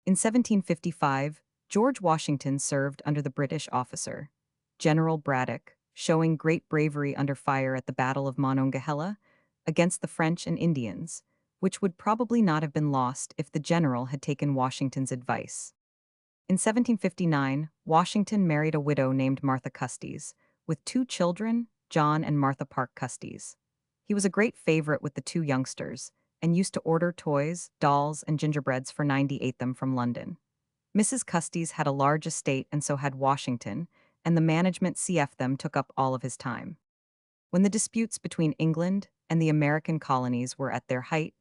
In 1755, George Washington served under the British officer, General Braddock, showing great bravery under fire at the Battle of Monongahela against the French and Indians, which would probably not have been lost if the general had taken Washington's advice. In 1759, Washington married a widow named Martha Custis, with 2 children, John and Martha Park Custis. He was a great favorite with the 2 youngsters, and used to order toys, dolls, and gingerbreads for 98 them from London. Mrs. Custis had a large estate and so had Washington, and the management CF them took up all of his time. When the disputes between England and the American colonies were at their height,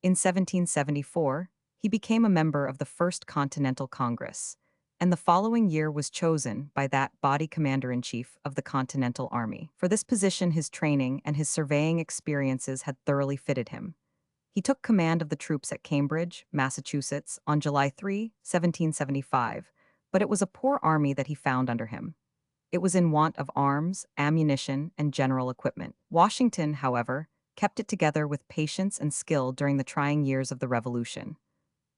in 1774, he became a member of the First Continental Congress, and the following year was chosen by that body commander-in-chief of the Continental Army. For this position, his training and his surveying experiences had thoroughly fitted him. He took command of the troops at Cambridge, Massachusetts, on July 3, 1775, but it was a poor army that he found under him. It was in want of arms, ammunition, and general equipment. Washington, however, kept it together with patience and skill during the trying years of the Revolution.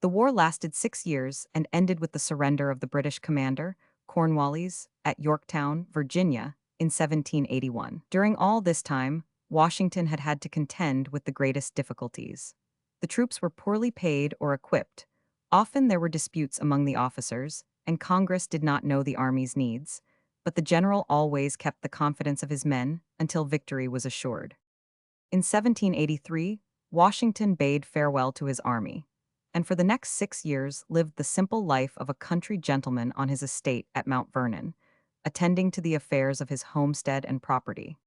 The war lasted 6 years and ended with the surrender of the British commander, Cornwallis, at Yorktown, Virginia, in 1781. During all this time, Washington had had to contend with the greatest difficulties. The troops were poorly paid or equipped. Often there were disputes among the officers, and Congress did not know the army's needs, but the general always kept the confidence of his men until victory was assured. In 1783, Washington bade farewell to his army, and for the next 6 years lived the simple life of a country gentleman on his estate at Mount Vernon, attending to the affairs of his homestead and property.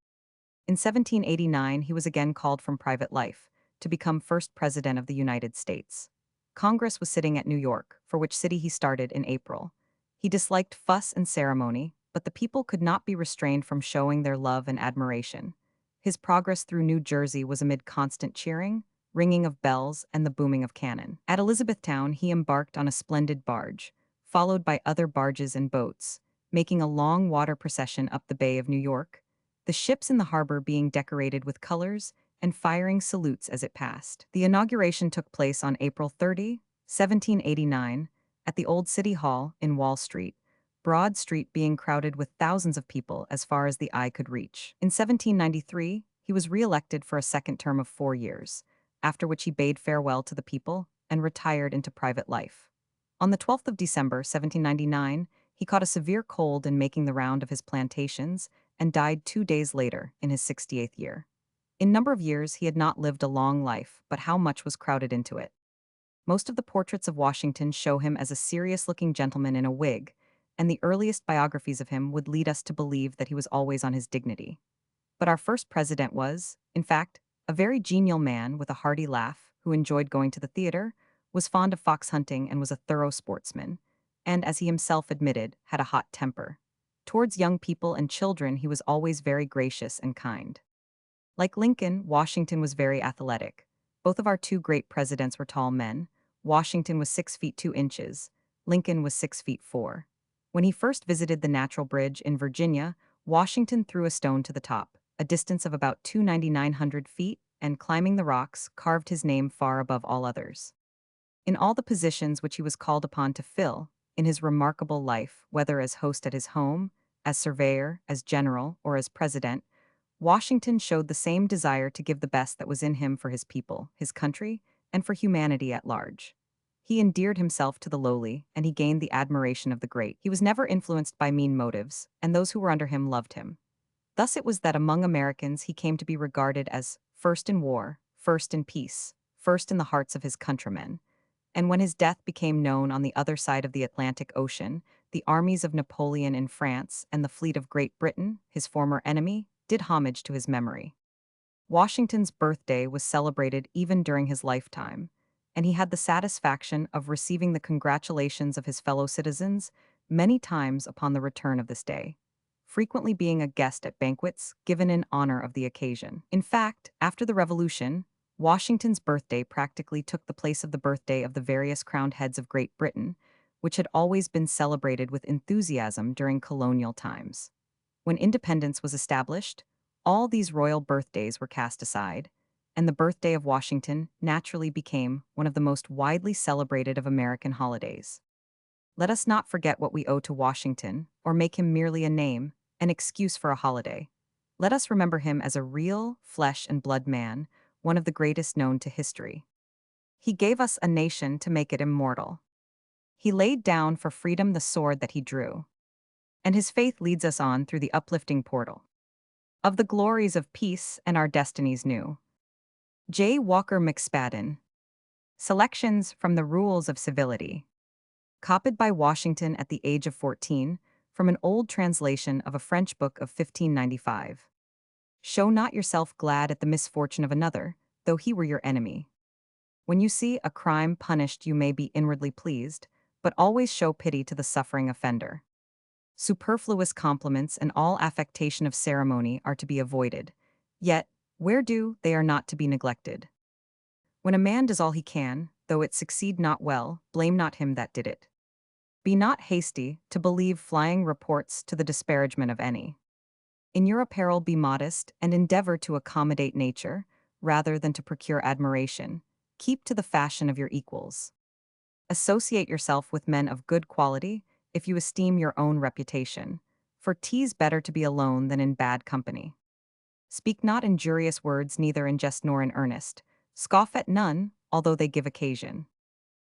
In 1789, he was again called from private life to become first president of the United States. Congress was sitting at New York, for which city he started in April. He disliked fuss and ceremony, but the people could not be restrained from showing their love and admiration. His progress through New Jersey was amid constant cheering, ringing of bells, and the booming of cannon. At Elizabethtown, he embarked on a splendid barge, followed by other barges and boats, making a long water procession up the Bay of New York, the ships in the harbor being decorated with colors and firing salutes as it passed. The inauguration took place on April 30, 1789, at the Old City Hall in Wall Street, Broad Street being crowded with thousands of people as far as the eye could reach. In 1793, he was re-elected for a second term of 4 years, after which he bade farewell to the people and retired into private life. On the 12th of December, 1799, he caught a severe cold in making the round of his plantations and died 2 days later, in his 68th year. In number of years, he had not lived a long life, but how much was crowded into it. Most of the portraits of Washington show him as a serious-looking gentleman in a wig, and the earliest biographies of him would lead us to believe that he was always on his dignity. But our first president was, in fact, a very genial man with a hearty laugh who enjoyed going to the theater, was fond of fox hunting and was a thorough sportsman, and, as he himself admitted, had a hot temper. Towards young people and children he was always very gracious and kind. Like Lincoln, Washington was very athletic. Both of our two great presidents were tall men. Washington was 6 feet 2 inches. Lincoln was 6 feet 4. When he first visited the Natural Bridge in Virginia, Washington threw a stone to the top, a distance of about 2,900 feet, and climbing the rocks, carved his name far above all others. In all the positions which he was called upon to fill, in his remarkable life, whether as host at his home, as surveyor, as general, or as president, Washington showed the same desire to give the best that was in him for his people, his country, and for humanity at large. He endeared himself to the lowly, and he gained the admiration of the great. He was never influenced by mean motives, and those who were under him loved him. Thus it was that among Americans he came to be regarded as first in war, first in peace, first in the hearts of his countrymen. And when his death became known on the other side of the Atlantic Ocean, the armies of Napoleon in France and the fleet of Great Britain, his former enemy, did homage to his memory. Washington's birthday was celebrated even during his lifetime, and he had the satisfaction of receiving the congratulations of his fellow citizens many times upon the return of this day, frequently being a guest at banquets given in honor of the occasion. In fact, after the Revolution, Washington's birthday practically took the place of the birthday of the various crowned heads of Great Britain, which had always been celebrated with enthusiasm during colonial times. When independence was established, all these royal birthdays were cast aside, and the birthday of Washington naturally became one of the most widely celebrated of American holidays. Let us not forget what we owe to Washington, or make him merely a name, an excuse for a holiday. Let us remember him as a real, flesh and blood man, one of the greatest known to history. He gave us a nation to make it immortal. He laid down for freedom the sword that he drew, and his faith leads us on through the uplifting portal of the glories of peace and our destinies new. J. Walker McSpadden. Selections from the Rules of Civility. Copied by Washington at the age of 14, from an old translation of a French book of 1595. Show not yourself glad at the misfortune of another, though he were your enemy. When you see a crime punished, you may be inwardly pleased, but always show pity to the suffering offender. Superfluous compliments and all affectation of ceremony are to be avoided, yet, where due, they are not to be neglected. When a man does all he can, though it succeed not well, blame not him that did it. Be not hasty to believe flying reports to the disparagement of any. In your apparel be modest, and endeavor to accommodate nature, rather than to procure admiration. Keep to the fashion of your equals. Associate yourself with men of good quality if you esteem your own reputation, for 'tis better to be alone than in bad company. Speak not injurious words neither in jest nor in earnest. Scoff at none, although they give occasion.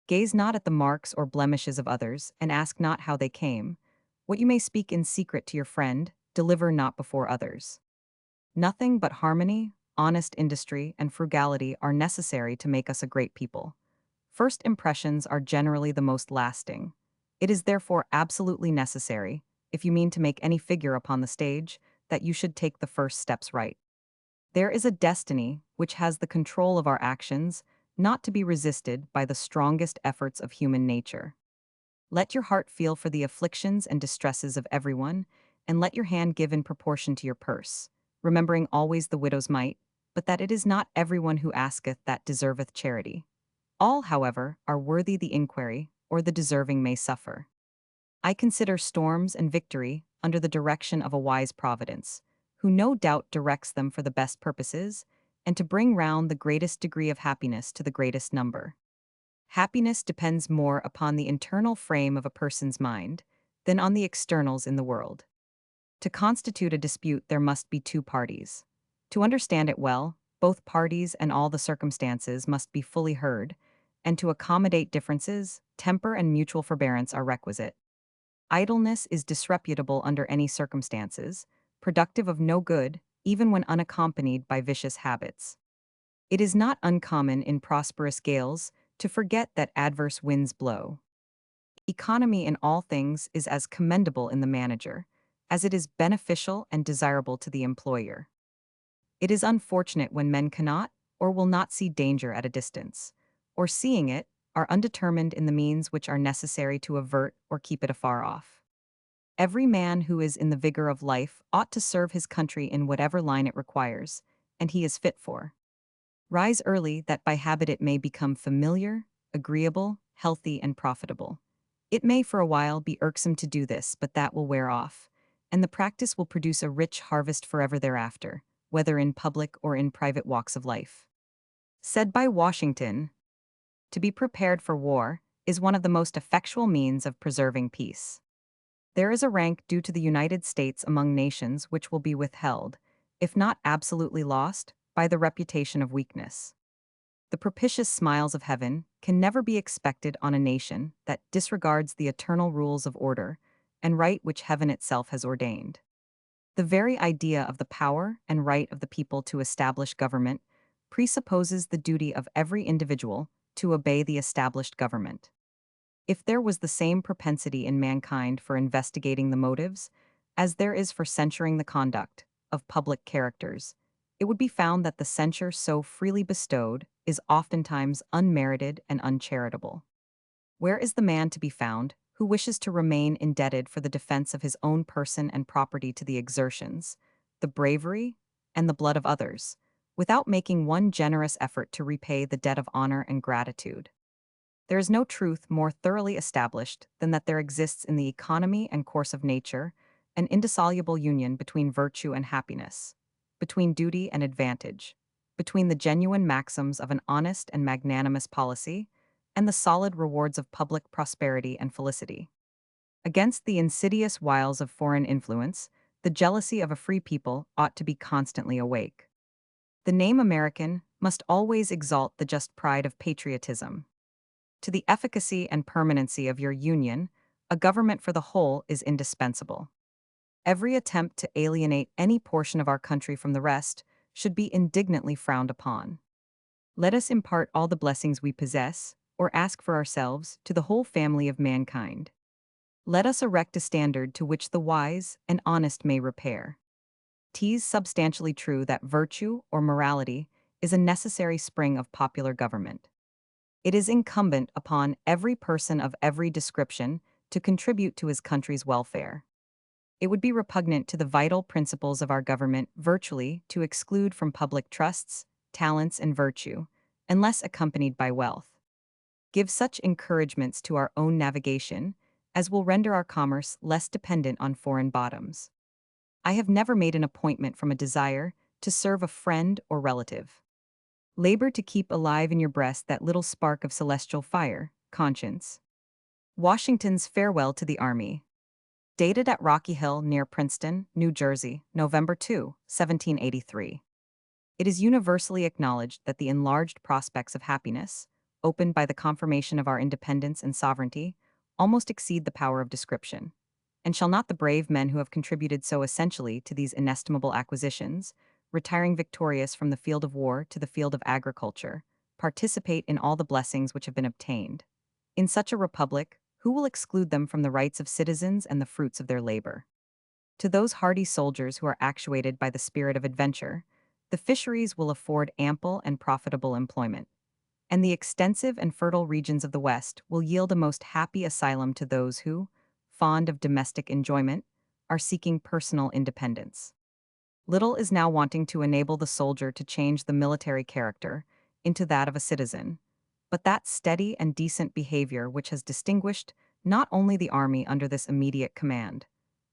Gaze not at the marks or blemishes of others, and ask not how they came. What you may speak in secret to your friend, deliver not before others. Nothing but harmony, honest industry, and frugality are necessary to make us a great people. First impressions are generally the most lasting. It is therefore absolutely necessary, if you mean to make any figure upon the stage, that you should take the first steps right. There is a destiny which has the control of our actions, not to be resisted by the strongest efforts of human nature. Let your heart feel for the afflictions and distresses of everyone, and let your hand give in proportion to your purse, remembering always the widow's mite, but that it is not everyone who asketh that deserveth charity. All, however, are worthy the inquiry, or the deserving may suffer. I consider storms and victory under the direction of a wise providence, who no doubt directs them for the best purposes, and to bring round the greatest degree of happiness to the greatest number. Happiness depends more upon the internal frame of a person's mind than on the externals in the world. To constitute a dispute, there must be two parties. To understand it well, both parties and all the circumstances must be fully heard, and to accommodate differences, temper and mutual forbearance are requisite. Idleness is disreputable under any circumstances, productive of no good, even when unaccompanied by vicious habits. It is not uncommon in prosperous gales to forget that adverse winds blow. Economy in all things is as commendable in the manager as it is beneficial and desirable to the employer. It is unfortunate when men cannot or will not see danger at a distance, or seeing it, are undetermined in the means which are necessary to avert or keep it afar off. Every man who is in the vigor of life ought to serve his country in whatever line it requires, and he is fit for. Rise early that by habit it may become familiar, agreeable, healthy, and profitable. It may for a while be irksome to do this, but that will wear off, and the practice will produce a rich harvest forever thereafter, whether in public or in private walks of life. Said by Washington, "To be prepared for war is one of the most effectual means of preserving peace." There is a rank due to the United States among nations which will be withheld, if not absolutely lost, by the reputation of weakness. The propitious smiles of heaven can never be expected on a nation that disregards the eternal rules of order and right which heaven itself has ordained. The very idea of the power and right of the people to establish government presupposes the duty of every individual to obey the established government. If there was the same propensity in mankind for investigating the motives, as there is for censuring the conduct, of public characters, it would be found that the censure so freely bestowed is oftentimes unmerited and uncharitable. Where is the man to be found who wishes to remain indebted for the defense of his own person and property to the exertions, the bravery, and the blood of others, without making one generous effort to repay the debt of honor and gratitude? There is no truth more thoroughly established than that there exists in the economy and course of nature an indissoluble union between virtue and happiness, between duty and advantage, between the genuine maxims of an honest and magnanimous policy, and the solid rewards of public prosperity and felicity. Against the insidious wiles of foreign influence, the jealousy of a free people ought to be constantly awake. The name American must always exalt the just pride of patriotism. To the efficacy and permanency of your union, a government for the whole is indispensable. Every attempt to alienate any portion of our country from the rest should be indignantly frowned upon. Let us impart all the blessings we possess, or ask for ourselves, to the whole family of mankind. Let us erect a standard to which the wise and honest may repair. 'Tis substantially true that virtue or morality is a necessary spring of popular government. It is incumbent upon every person of every description to contribute to his country's welfare. It would be repugnant to the vital principles of our government virtually to exclude from public trusts, talents, and virtue, unless accompanied by wealth. Give such encouragements to our own navigation as will render our commerce less dependent on foreign bottoms. I have never made an appointment from a desire to serve a friend or relative. Labor to keep alive in your breast that little spark of celestial fire, Conscience. Washington's Farewell to the Army. Dated at Rocky Hill near Princeton, New Jersey, November 2, 1783. It is universally acknowledged that the enlarged prospects of happiness, opened by the confirmation of our independence and sovereignty, almost exceed the power of description. And shall not the brave men who have contributed so essentially to these inestimable acquisitions, retiring victorious from the field of war to the field of agriculture, participate in all the blessings which have been obtained? In such a republic, who will exclude them from the rights of citizens and the fruits of their labor? To those hardy soldiers who are actuated by the spirit of adventure, the fisheries will afford ample and profitable employment, and the extensive and fertile regions of the West will yield a most happy asylum to those who, fond of domestic enjoyment, are seeking personal independence. Little is now wanting to enable the soldier to change the military character into that of a citizen, but that steady and decent behavior which has distinguished not only the army under this immediate command,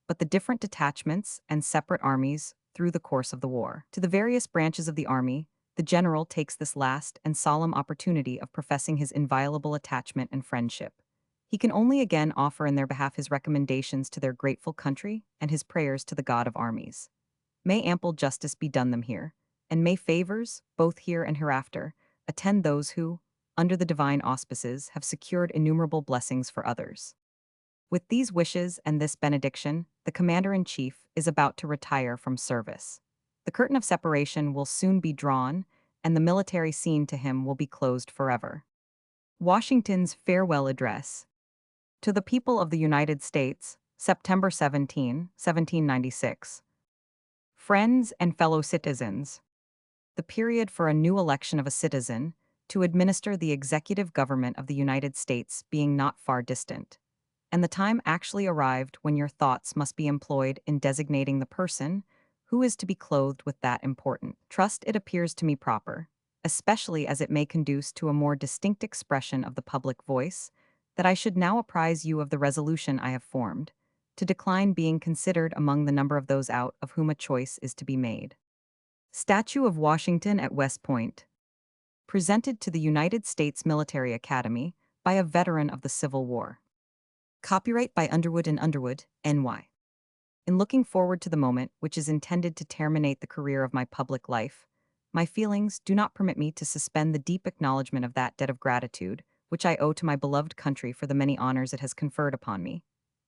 but the different detachments and separate armies through the course of the war. To the various branches of the army, the general takes this last and solemn opportunity of professing his inviolable attachment and friendship. He can only again offer in their behalf his recommendations to their grateful country and his prayers to the God of armies. May ample justice be done them here, and may favors, both here and hereafter, attend those who, under the divine auspices, have secured innumerable blessings for others. With these wishes and this benediction, the commander-in-chief is about to retire from service. The curtain of separation will soon be drawn, and the military scene to him will be closed forever. Washington's Farewell Address. To the People of the United States, September 17, 1796. Friends and fellow citizens. The period for a new election of a citizen to administer the executive government of the United States being not far distant, and the time actually arrived when your thoughts must be employed in designating the person who is to be clothed with that important trust, it appears to me proper, especially as it may conduce to a more distinct expression of the public voice, that I should now apprise you of the resolution I have formed, to decline being considered among the number of those out of whom a choice is to be made. Statue of Washington at West Point. Presented to the United States Military Academy by a veteran of the Civil War. Copyright by Underwood & Underwood, N.Y. In looking forward to the moment which is intended to terminate the career of my public life, my feelings do not permit me to suspend the deep acknowledgement of that debt of gratitude which I owe to my beloved country for the many honors it has conferred upon me,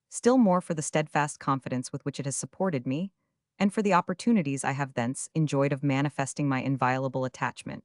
still more for the steadfast confidence with which it has supported me, and for the opportunities I have thence enjoyed of manifesting my inviolable attachment,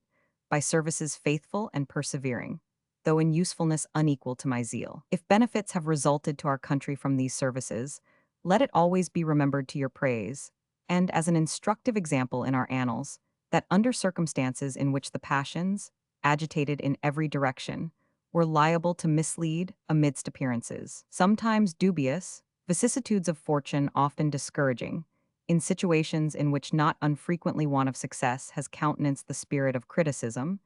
by services faithful and persevering, though in usefulness unequal to my zeal. If benefits have resulted to our country from these services, let it always be remembered to your praise, and as an instructive example in our annals, that under circumstances in which the passions, agitated in every direction, were liable to mislead amidst appearances, sometimes dubious, vicissitudes of fortune often discouraging, in situations in which not unfrequently want of success has countenanced the spirit of criticism,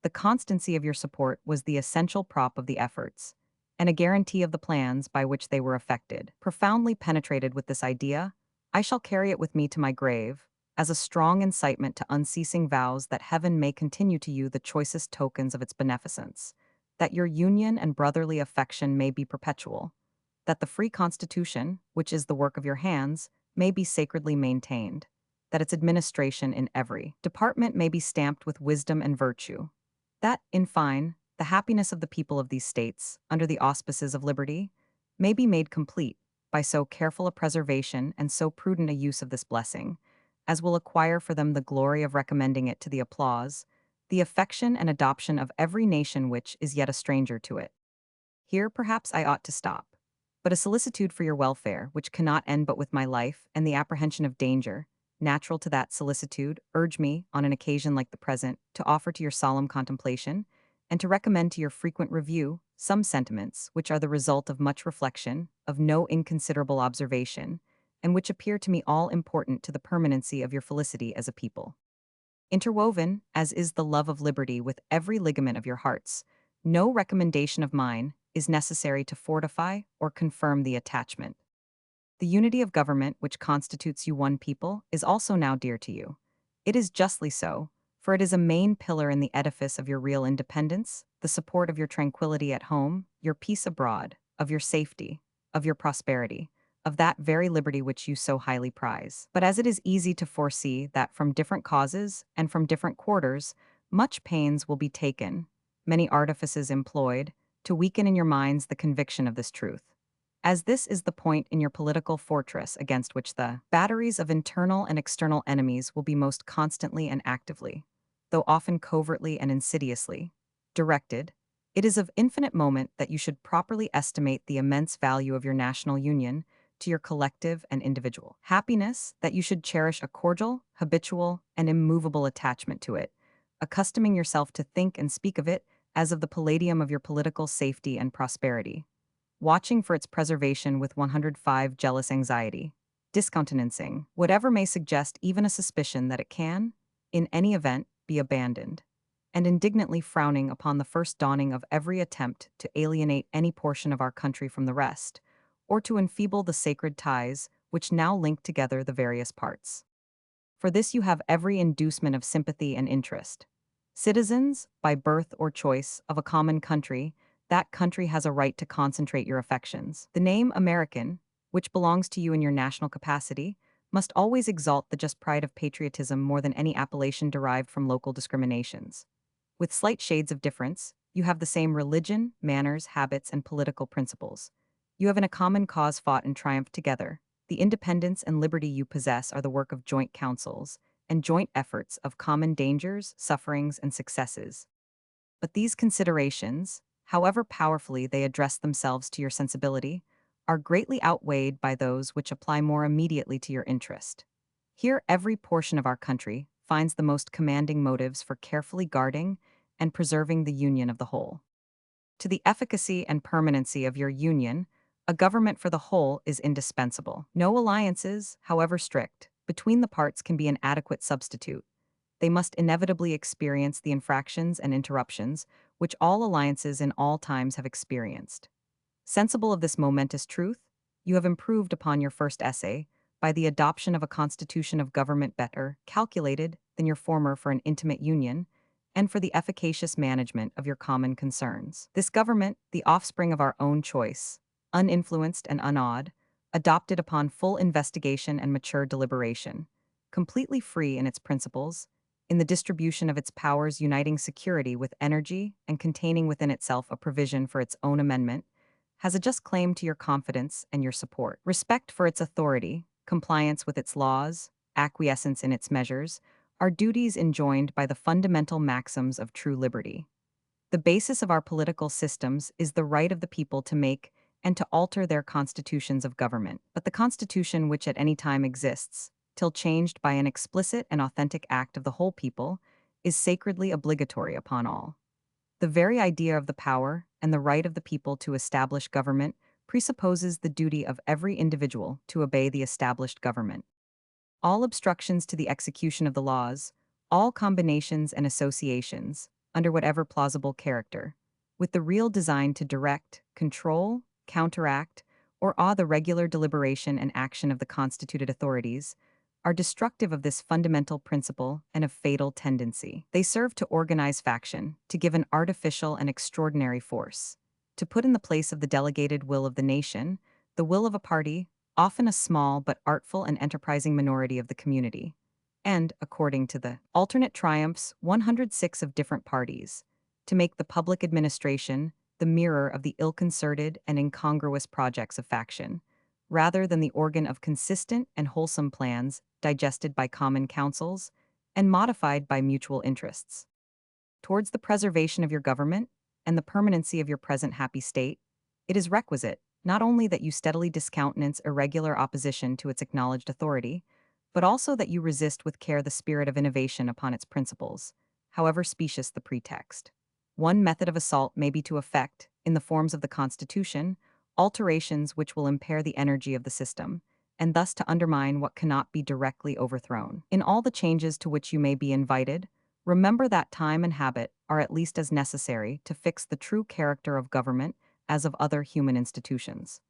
the constancy of your support was the essential prop of the efforts, and a guarantee of the plans by which they were effected. Profoundly penetrated with this idea, I shall carry it with me to my grave, as a strong incitement to unceasing vows that heaven may continue to you the choicest tokens of its beneficence, that your union and brotherly affection may be perpetual, that the free constitution, which is the work of your hands, may be sacredly maintained, that its administration in every department may be stamped with wisdom and virtue, that, in fine, the happiness of the people of these states, under the auspices of liberty, may be made complete by so careful a preservation and so prudent a use of this blessing, as will acquire for them the glory of recommending it to the applause, the affection and adoption of every nation which is yet a stranger to it. Here perhaps I ought to stop, but a solicitude for your welfare, which cannot end but with my life, and the apprehension of danger, natural to that solicitude, urge me, on an occasion like the present, to offer to your solemn contemplation, and to recommend to your frequent review, some sentiments which are the result of much reflection, of no inconsiderable observation, and which appear to me all important to the permanency of your felicity as a people. Interwoven, as is the love of liberty with every ligament of your hearts, no recommendation of mine is necessary to fortify or confirm the attachment. The unity of government which constitutes you one people is also now dear to you. It is justly so, for it is a main pillar in the edifice of your real independence, the support of your tranquility at home, your peace abroad, of your safety, of your prosperity, of that very liberty which you so highly prize. But as it is easy to foresee that from different causes and from different quarters, much pains will be taken, many artifices employed, to weaken in your minds the conviction of this truth. As this is the point in your political fortress against which the batteries of internal and external enemies will be most constantly and actively, though often covertly and insidiously, directed, it is of infinite moment that you should properly estimate the immense value of your national union to your collective and individual happiness, that you should cherish a cordial, habitual, and immovable attachment to it, accustoming yourself to think and speak of it as of the palladium of your political safety and prosperity, watching for its preservation with 105 jealous anxiety, discountenancing whatever may suggest even a suspicion that it can, in any event, be abandoned, and indignantly frowning upon the first dawning of every attempt to alienate any portion of our country from the rest, or to enfeeble the sacred ties which now link together the various parts. For this you have every inducement of sympathy and interest. Citizens, by birth or choice, of a common country, that country has a right to concentrate your affections. The name American, which belongs to you in your national capacity, must always exalt the just pride of patriotism more than any appellation derived from local discriminations. With slight shades of difference, you have the same religion, manners, habits, and political principles. You have in a common cause fought and triumphed together. The independence and liberty you possess are the work of joint councils and joint efforts of common dangers, sufferings, and successes. But these considerations, however powerfully they address themselves to your sensibility, are greatly outweighed by those which apply more immediately to your interest. Here every portion of our country finds the most commanding motives for carefully guarding and preserving the union of the whole. To the efficacy and permanency of your union, a government for the whole is indispensable. No alliances, however strict, between the parts can be an adequate substitute. They must inevitably experience the infractions and interruptions which all alliances in all times have experienced. Sensible of this momentous truth, you have improved upon your first essay by the adoption of a constitution of government better calculated than your former for an intimate union, and for the efficacious management of your common concerns. This government, the offspring of our own choice, uninfluenced and unawed, adopted upon full investigation and mature deliberation, completely free in its principles, in the distribution of its powers uniting security with energy and containing within itself a provision for its own amendment, has a just claim to your confidence and your support. Respect for its authority, compliance with its laws, acquiescence in its measures, are duties enjoined by the fundamental maxims of true liberty. The basis of our political systems is the right of the people to make and to alter their constitutions of government. But the constitution which at any time exists, till changed by an explicit and authentic act of the whole people, is sacredly obligatory upon all. The very idea of the power and the right of the people to establish government presupposes the duty of every individual to obey the established government. All obstructions to the execution of the laws, all combinations and associations, under whatever plausible character, with the real design to direct, control, counteract, or awe the regular deliberation and action of the constituted authorities, are destructive of this fundamental principle and of fatal tendency. They serve to organize faction, to give an artificial and extraordinary force, to put in the place of the delegated will of the nation, the will of a party, often a small but artful and enterprising minority of the community, and, according to the alternate triumphs 106 of different parties, to make the public administration the mirror of the ill-concerted and incongruous projects of faction, rather than the organ of consistent and wholesome plans digested by common councils and modified by mutual interests. Towards the preservation of your government and the permanency of your present happy state, it is requisite not only that you steadily discountenance irregular opposition to its acknowledged authority, but also that you resist with care the spirit of innovation upon its principles, however specious the pretext. One method of assault may be to effect, in the forms of the Constitution, alterations which will impair the energy of the system, and thus to undermine what cannot be directly overthrown. In all the changes to which you may be invited, remember that time and habit are at least as necessary to fix the true character of government as of other human institutions.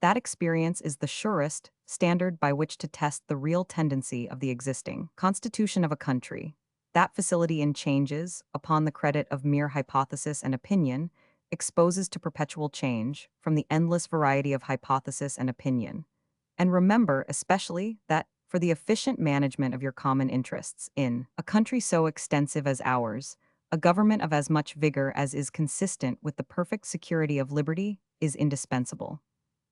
That experience is the surest standard by which to test the real tendency of the existing constitution of a country, That facility in changes, upon the credit of mere hypothesis and opinion, exposes to perpetual change from the endless variety of hypothesis and opinion. And remember, especially, that for the efficient management of your common interests in a country so extensive as ours, a government of as much vigor as is consistent with the perfect security of liberty is indispensable.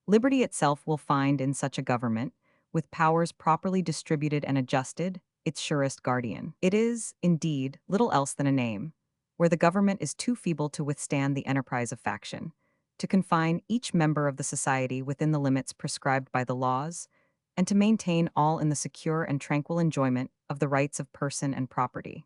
Liberty itself will find in such a government, with powers properly distributed and adjusted, its surest guardian. It is, indeed, little else than a name, where the government is too feeble to withstand the enterprise of faction, to confine each member of the society within the limits prescribed by the laws, and to maintain all in the secure and tranquil enjoyment of the rights of person and property.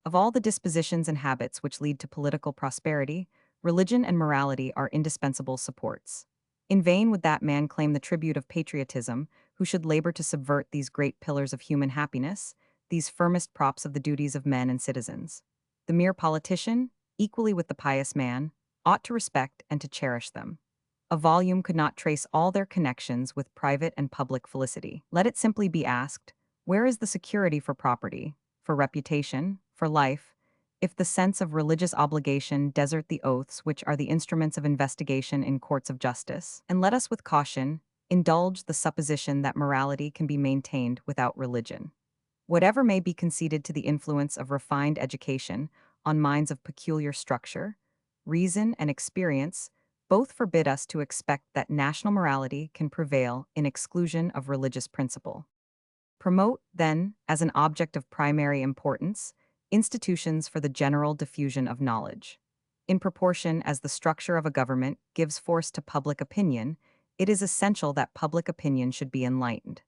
Of all the dispositions and habits which lead to political prosperity, religion and morality are indispensable supports. In vain would that man claim the tribute of patriotism who should labor to subvert these great pillars of human happiness, these firmest props of the duties of men and citizens. The mere politician, equally with the pious man, ought to respect and to cherish them. A volume could not trace all their connections with private and public felicity. Let it simply be asked, where is the security for property, for reputation, for life, if the sense of religious obligation desert the oaths which are the instruments of investigation in courts of justice? And let us with caution indulge the supposition that morality can be maintained without religion. Whatever may be conceded to the influence of refined education on minds of peculiar structure, reason and experience both forbid us to expect that national morality can prevail in exclusion of religious principle. Promote, then, as an object of primary importance, institutions for the general diffusion of knowledge. In proportion as the structure of a government gives force to public opinion, it is essential that public opinion should be enlightened.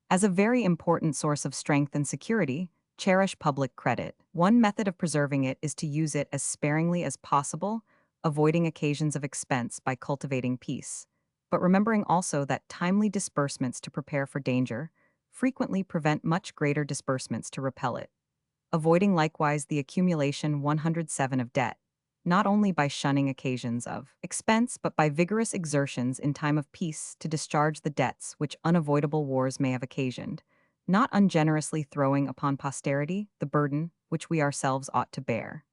As a very important source of strength and security, cherish public credit. One method of preserving it is to use it as sparingly as possible, avoiding occasions of expense by cultivating peace, but remembering also that timely disbursements to prepare for danger frequently prevent much greater disbursements to repel it. Avoiding likewise the accumulation 107 of debt, not only by shunning occasions of expense but by vigorous exertions in time of peace to discharge the debts which unavoidable wars may have occasioned, not ungenerously throwing upon posterity the burden which we ourselves ought to bear.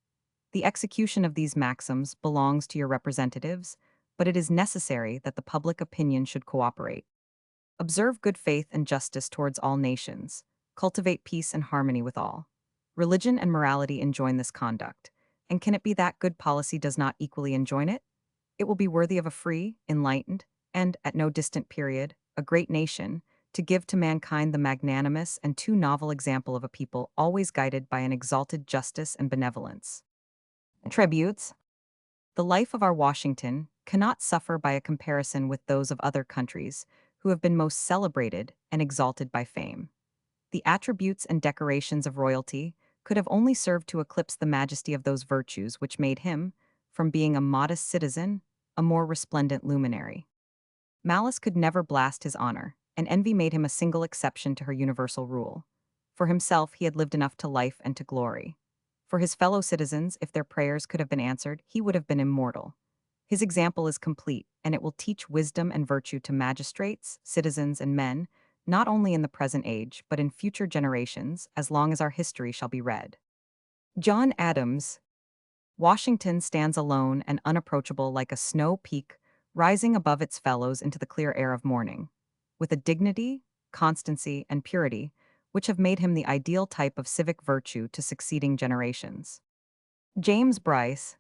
The execution of these maxims belongs to your representatives, but it is necessary that the public opinion should cooperate. Observe good faith and justice towards all nations. Cultivate peace and harmony with all. Religion and morality enjoin this conduct. And can it be that good policy does not equally enjoin it? It will be worthy of a free, enlightened, and, at no distant period, a great nation, to give to mankind the magnanimous and too novel example of a people always guided by an exalted justice and benevolence. Tributes. The life of our Washington cannot suffer by a comparison with those of other countries who have been most celebrated and exalted by fame. The attributes and decorations of royalty could have only served to eclipse the majesty of those virtues which made him, from being a modest citizen, a more resplendent luminary. Malice could never blast his honor, and envy made him a single exception to her universal rule. For himself, he had lived enough to life and to glory. For his fellow citizens, if their prayers could have been answered, he would have been immortal. His example is complete, and it will teach wisdom and virtue to magistrates, citizens, and men, not only in the present age, but in future generations, as long as our history shall be read. John Adams. Washington stands alone and unapproachable like a snow peak rising above its fellows into the clear air of morning, with a dignity, constancy, and purity which have made him the ideal type of civic virtue to succeeding generations. James Bryce.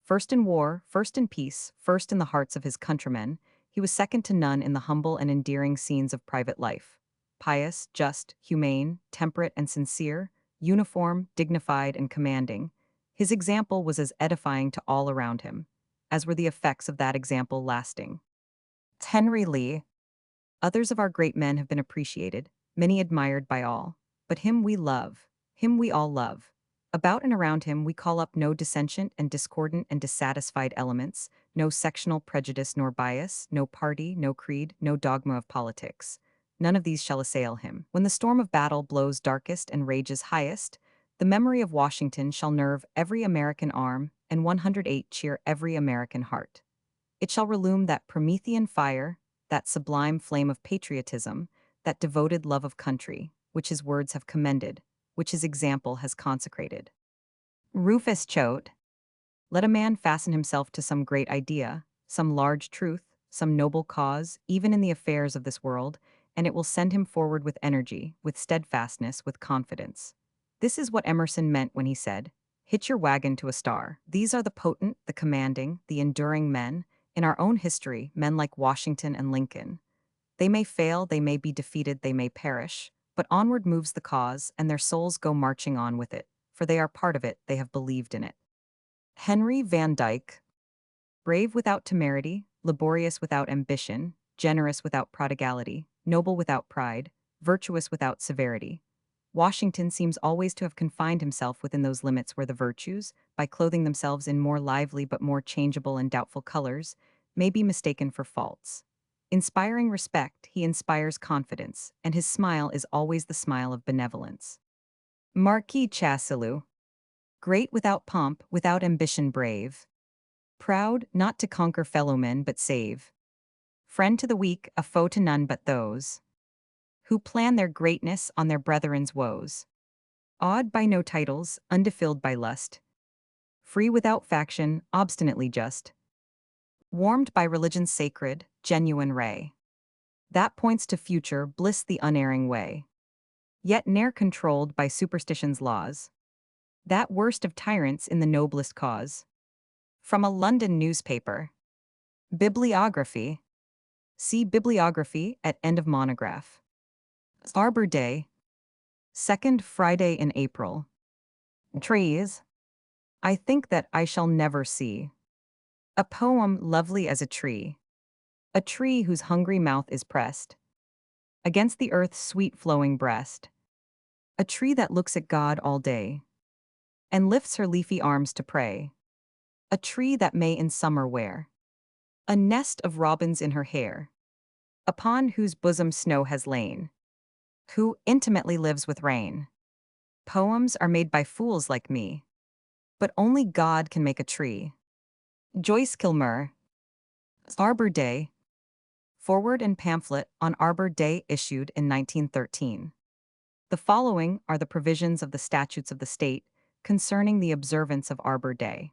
First in war, first in peace, first in the hearts of his countrymen, he was second to none in the humble and endearing scenes of private life. Pious, just, humane, temperate, and sincere, uniform, dignified, and commanding, his example was as edifying to all around him, as were the effects of that example lasting. Henry Lee. Others of our great men have been appreciated, many admired by all, but him we love, him we all love. About and around him we call up no dissentient and discordant and dissatisfied elements, no sectional prejudice nor bias, no party, no creed, no dogma of politics. None of these shall assail him. When the storm of battle blows darkest and rages highest, the memory of Washington shall nerve every American arm and 108 cheer every American heart. It shall relume that Promethean fire, that sublime flame of patriotism, that devoted love of country, which his words have commended, which his example has consecrated. Rufus Choate, let a man fasten himself to some great idea, some large truth, some noble cause, even in the affairs of this world, and it will send him forward with energy, with steadfastness, with confidence. This is what Emerson meant when he said, "Hitch your wagon to a star." These are the potent, the commanding, the enduring men, in our own history, men like Washington and Lincoln. They may fail, they may be defeated, they may perish, but onward moves the cause, and their souls go marching on with it, for they are part of it, they have believed in it. Henry Van Dyke, brave without temerity, laborious without ambition, generous without prodigality, noble without pride, virtuous without severity. Washington seems always to have confined himself within those limits where the virtues, by clothing themselves in more lively but more changeable and doubtful colors, may be mistaken for faults. Inspiring respect, he inspires confidence, and his smile is always the smile of benevolence. Marquis Chasseloup, great without pomp, without ambition brave, proud not to conquer fellow men but save, friend to the weak, a foe to none but those who plan their greatness on their brethren's woes. Awed by no titles, undefilled by lust, free without faction, obstinately just, warmed by religion's sacred, genuine ray, that points to future bliss the unerring way, yet ne'er controlled by superstition's laws, that worst of tyrants in the noblest cause. From a London newspaper. Bibliography. See bibliography at end of monograph. Arbor Day. Second Friday in April. Trees. I think that I shall never see. A poem lovely as a tree whose hungry mouth is pressed against the earth's sweet flowing breast. A tree that looks at God all day and lifts her leafy arms to pray. A tree that may in summer wear a nest of robins in her hair, upon whose bosom snow has lain, who intimately lives with rain. Poems are made by fools like me, but only God can make a tree. Joyce Kilmer. Arbor Day. Foreword and pamphlet on Arbor Day issued in 1913. The following are the provisions of the statutes of the state concerning the observance of Arbor Day.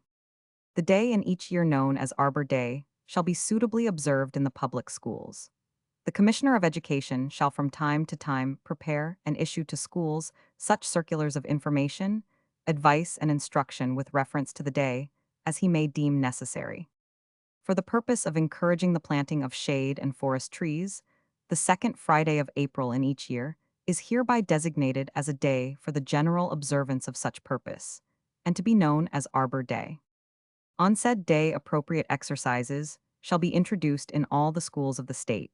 The day in each year known as Arbor Day shall be suitably observed in the public schools. The Commissioner of Education shall from time to time prepare and issue to schools such circulars of information, advice, and instruction with reference to the day as he may deem necessary. For the purpose of encouraging the planting of shade and forest trees, the second Friday of April in each year is hereby designated as a day for the general observance of such purpose, and to be known as Arbor Day. On said day, appropriate exercises shall be introduced in all the schools of the state,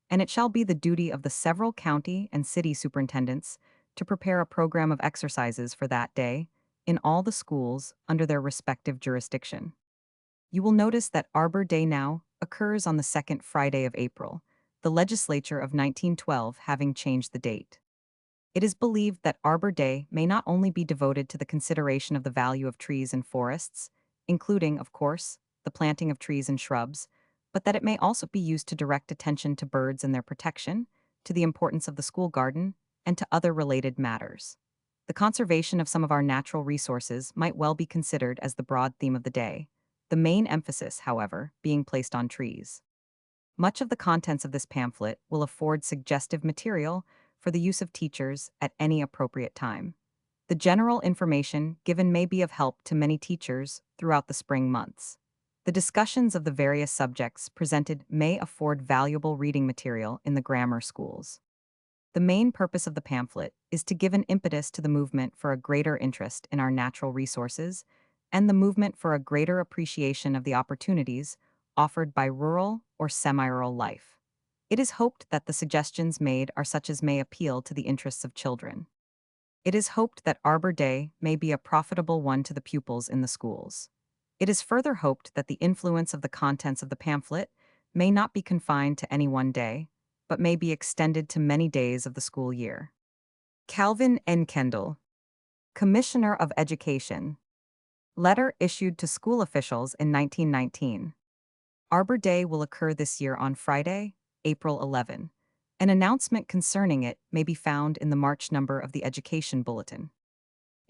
and it shall be the duty of the several county and city superintendents to prepare a program of exercises for that day in all the schools under their respective jurisdiction. You will notice that Arbor Day now occurs on the second Friday of April, the legislature of 1912 having changed the date. It is believed that Arbor Day may not only be devoted to the consideration of the value of trees and forests, including, of course, the planting of trees and shrubs, but that it may also be used to direct attention to birds and their protection, to the importance of the school garden, and to other related matters. The conservation of some of our natural resources might well be considered as the broad theme of the day, the main emphasis, however, being placed on trees. Much of the contents of this pamphlet will afford suggestive material for the use of teachers at any appropriate time. The general information given may be of help to many teachers throughout the spring months. The discussions of the various subjects presented may afford valuable reading material in the grammar schools. The main purpose of the pamphlet is to give an impetus to the movement for a greater interest in our natural resources and the movement for a greater appreciation of the opportunities offered by rural or semi-rural life. It is hoped that the suggestions made are such as may appeal to the interests of children. It is hoped that Arbor Day may be a profitable one to the pupils in the schools. It is further hoped that the influence of the contents of the pamphlet may not be confined to any one day, but may be extended to many days of the school year. Calvin N. Kendall, Commissioner of Education. Letter issued to school officials in 1919. Arbor Day will occur this year on Friday, April 11, An announcement concerning it may be found in the March number of the Education Bulletin.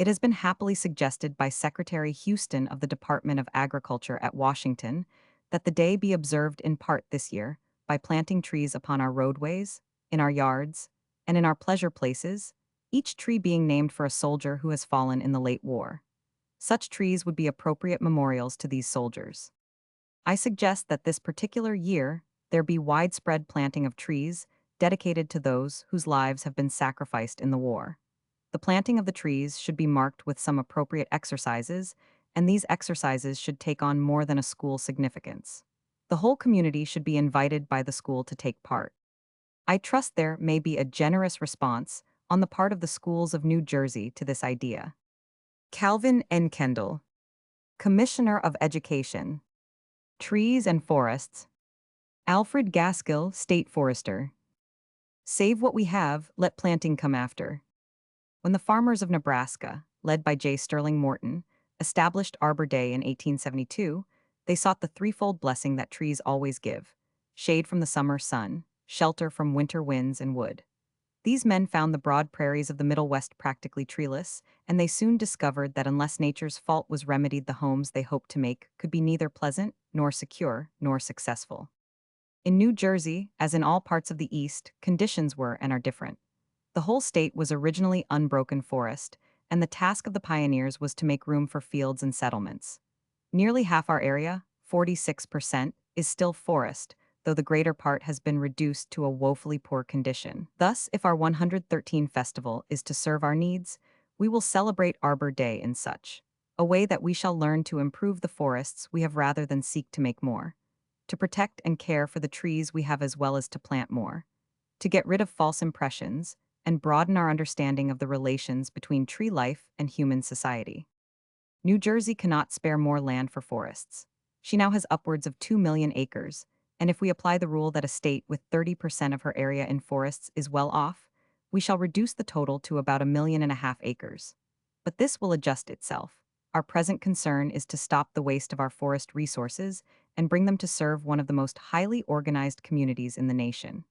It has been happily suggested by Secretary Houston of the Department of Agriculture at Washington that the day be observed in part this year by planting trees upon our roadways, in our yards, and in our pleasure places, each tree being named for a soldier who has fallen in the late war. Such trees would be appropriate memorials to these soldiers. I suggest that this particular year there be widespread planting of trees dedicated to those whose lives have been sacrificed in the war. The planting of the trees should be marked with some appropriate exercises, and these exercises should take on more than a school significance. The whole community should be invited by the school to take part. I trust there may be a generous response on the part of the schools of New Jersey to this idea. Calvin N. Kendall, Commissioner of Education. Trees and Forests. Alfred Gaskill, State Forester. Save what we have, let planting come after. When the farmers of Nebraska, led by J. Sterling Morton, established Arbor Day in 1872, they sought the threefold blessing that trees always give: shade from the summer sun, shelter from winter winds, and wood. These men found the broad prairies of the Middle West practically treeless, and they soon discovered that unless nature's fault was remedied, the homes they hoped to make could be neither pleasant, nor secure, nor successful. In New Jersey, as in all parts of the East, conditions were and are different. The whole state was originally unbroken forest, and the task of the pioneers was to make room for fields and settlements. Nearly half our area, 46%, is still forest, though the greater part has been reduced to a woefully poor condition. Thus, if our 113 festival is to serve our needs, we will celebrate Arbor Day in such a way that we shall learn to improve the forests we have rather than seek to make more, to protect and care for the trees we have as well as to plant more, to get rid of false impressions, and broaden our understanding of the relations between tree life and human society. New Jersey cannot spare more land for forests. She now has upwards of 2 million acres, and if we apply the rule that a state with 30% of her area in forests is well off, we shall reduce the total to about 1.5 million acres. But this will adjust itself. Our present concern is to stop the waste of our forest resources and bring them to serve one of the most highly organized communities in the nation.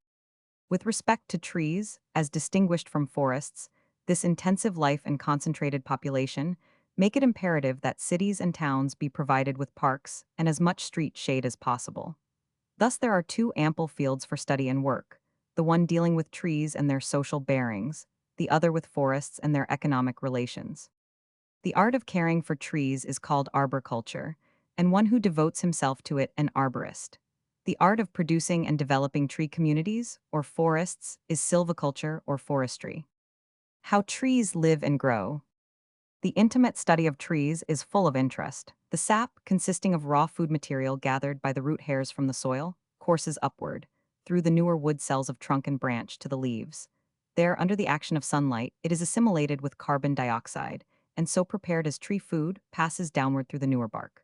With respect to trees, as distinguished from forests, this intensive life and concentrated population make it imperative that cities and towns be provided with parks and as much street shade as possible. Thus there are two ample fields for study and work, the one dealing with trees and their social bearings, the other with forests and their economic relations. The art of caring for trees is called arboriculture, and one who devotes himself to it an arborist. The art of producing and developing tree communities, or forests, is silviculture or forestry. How trees live and grow. The intimate study of trees is full of interest. The sap, consisting of raw food material gathered by the root hairs from the soil, courses upward, through the newer wood cells of trunk and branch to the leaves. There, under the action of sunlight, it is assimilated with carbon dioxide, and so prepared as tree food, passes downward through the newer bark.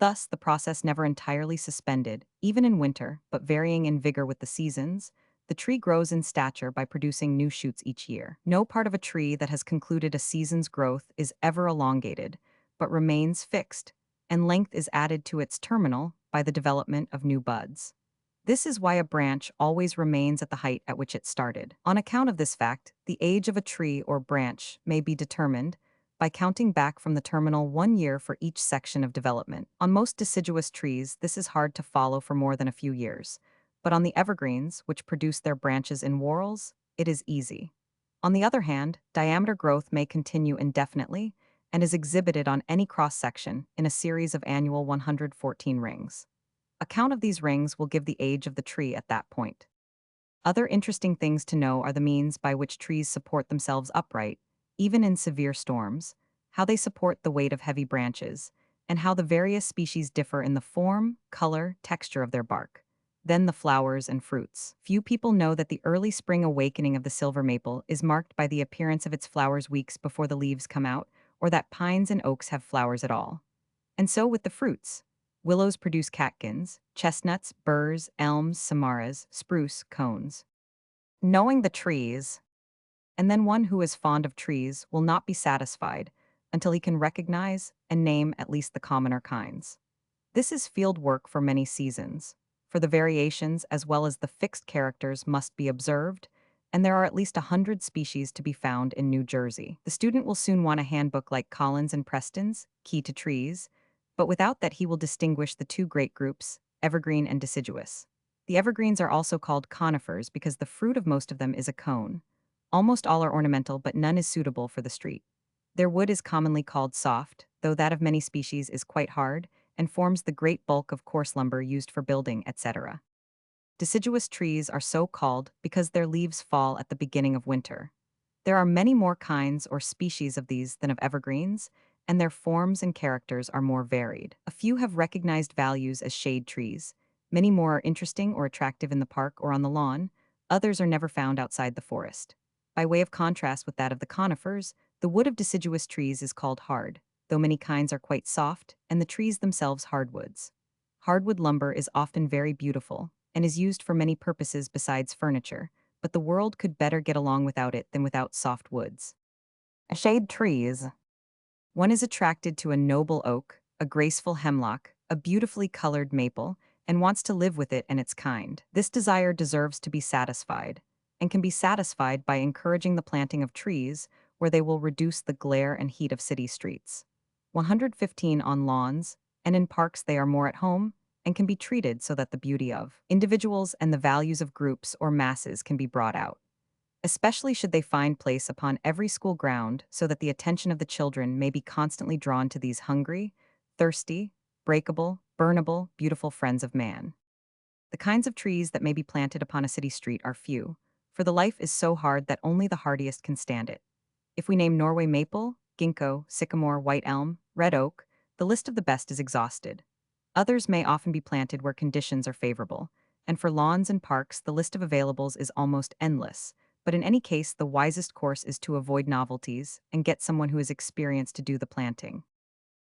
Thus, the process never entirely suspended, even in winter, but varying in vigor with the seasons, the tree grows in stature by producing new shoots each year. No part of a tree that has concluded a season's growth is ever elongated, but remains fixed, and length is added to its terminal by the development of new buds. This is why a branch always remains at the height at which it started. On account of this fact, the age of a tree or branch may be determined by counting back from the terminal 1 year for each section of development. On most deciduous trees, this is hard to follow for more than a few years, but on the evergreens, which produce their branches in whorls, it is easy. On the other hand, diameter growth may continue indefinitely and is exhibited on any cross-section in a series of annual 114 rings. A count of these rings will give the age of the tree at that point. Other interesting things to know are the means by which trees support themselves upright, even in severe storms, how they support the weight of heavy branches, and how the various species differ in the form, color, texture of their bark. Then the flowers and fruits. Few people know that the early spring awakening of the silver maple is marked by the appearance of its flowers weeks before the leaves come out, or that pines and oaks have flowers at all. And so with the fruits. Willows produce catkins, chestnuts, burrs, elms, samaras, spruce, cones. Knowing the trees, and then one who is fond of trees will not be satisfied until he can recognize and name at least the commoner kinds. This is field work for many seasons. for the variations as well as the fixed characters must be observed, and there are at least 100 species to be found in New Jersey. The student will soon want a handbook like Collins and Preston's, Key to Trees, but without that he will distinguish the two great groups, evergreen and deciduous. The evergreens are also called conifers because the fruit of most of them is a cone. Almost all are ornamental, but none is suitable for the street. Their wood is commonly called soft, though that of many species is quite hard, and forms the great bulk of coarse lumber used for building, etc. Deciduous trees are so called because their leaves fall at the beginning of winter. There are many more kinds or species of these than of evergreens, and their forms and characters are more varied. A few have recognized values as shade trees, many more are interesting or attractive in the park or on the lawn, others are never found outside the forest. By way of contrast with that of the conifers, the wood of deciduous trees is called hard, though many kinds are quite soft, and the trees themselves hardwoods. Hardwood lumber is often very beautiful, and is used for many purposes besides furniture, but the world could better get along without it than without soft woods. Shade trees. One is attracted to a noble oak, a graceful hemlock, a beautifully colored maple, and wants to live with it and its kind. This desire deserves to be satisfied, and can be satisfied by encouraging the planting of trees where they will reduce the glare and heat of city streets. 115 on lawns, and in parks they are more at home, and can be treated so that the beauty of individuals and the values of groups or masses can be brought out. Especially should they find place upon every school ground so that the attention of the children may be constantly drawn to these hungry, thirsty, breakable, burnable, beautiful friends of man. The kinds of trees that may be planted upon a city street are few, for the life is so hard that only the hardiest can stand it. If we name Norway maple, ginkgo, sycamore, white elm, red oak, the list of the best is exhausted. Others may often be planted where conditions are favorable, and for lawns and parks the list of availables is almost endless, but in any case the wisest course is to avoid novelties and get someone who is experienced to do the planting.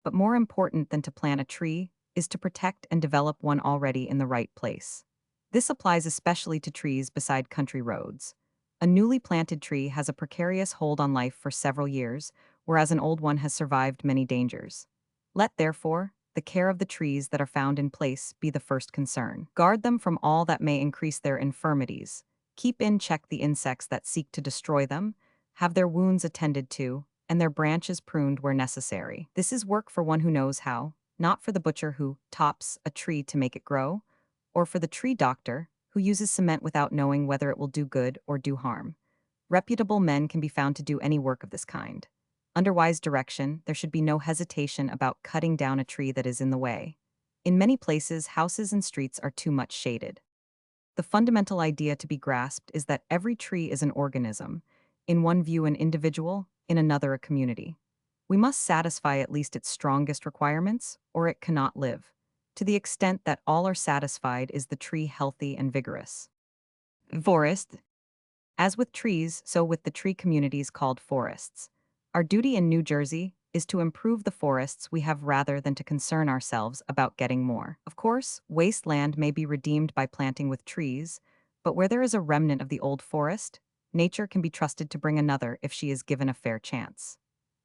But more important than to plant a tree is to protect and develop one already in the right place. This applies especially to trees beside country roads. A newly planted tree has a precarious hold on life for several years, whereas an old one has survived many dangers. Let, therefore, the care of the trees that are found in place be the first concern. Guard them from all that may increase their infirmities. Keep in check the insects that seek to destroy them, have their wounds attended to, and their branches pruned where necessary. This is work for one who knows how, not for the butcher who tops a tree to make it grow, or for the tree doctor who uses cement without knowing whether it will do good or do harm. Reputable men can be found to do any work of this kind. Under wise direction, there should be no hesitation about cutting down a tree that is in the way. In many places, houses and streets are too much shaded. The fundamental idea to be grasped is that every tree is an organism, in one view an individual, in another a community. We must satisfy at least its strongest requirements, or it cannot live. To the extent that all are satisfied is the tree healthy and vigorous. Forest. As with trees, so with the tree communities called forests. Our duty in New Jersey is to improve the forests we have rather than to concern ourselves about getting more. Of course, waste land may be redeemed by planting with trees, but where there is a remnant of the old forest, nature can be trusted to bring another if she is given a fair chance.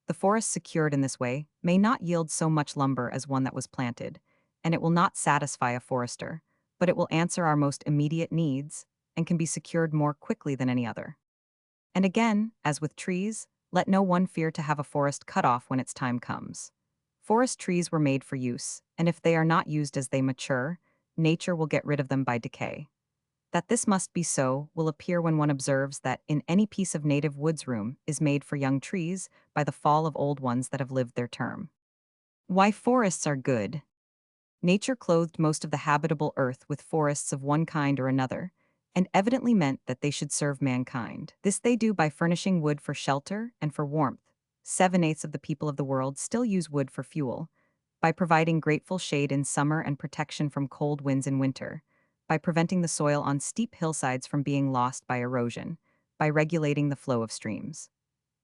The forest secured in this way may not yield so much lumber as one that was planted, and it will not satisfy a forester, but it will answer our most immediate needs and can be secured more quickly than any other. And again, as with trees, let no one fear to have a forest cut off when its time comes. Forest trees were made for use, and if they are not used as they mature, nature will get rid of them by decay. That this must be so will appear when one observes that in any piece of native woods room is made for young trees by the fall of old ones that have lived their term. Why forests are good. Nature clothed most of the habitable earth with forests of one kind or another, and evidently meant that they should serve mankind. This they do by furnishing wood for shelter and for warmth. 7/8 of the people of the world still use wood for fuel, by providing grateful shade in summer and protection from cold winds in winter, by preventing the soil on steep hillsides from being lost by erosion, by regulating the flow of streams.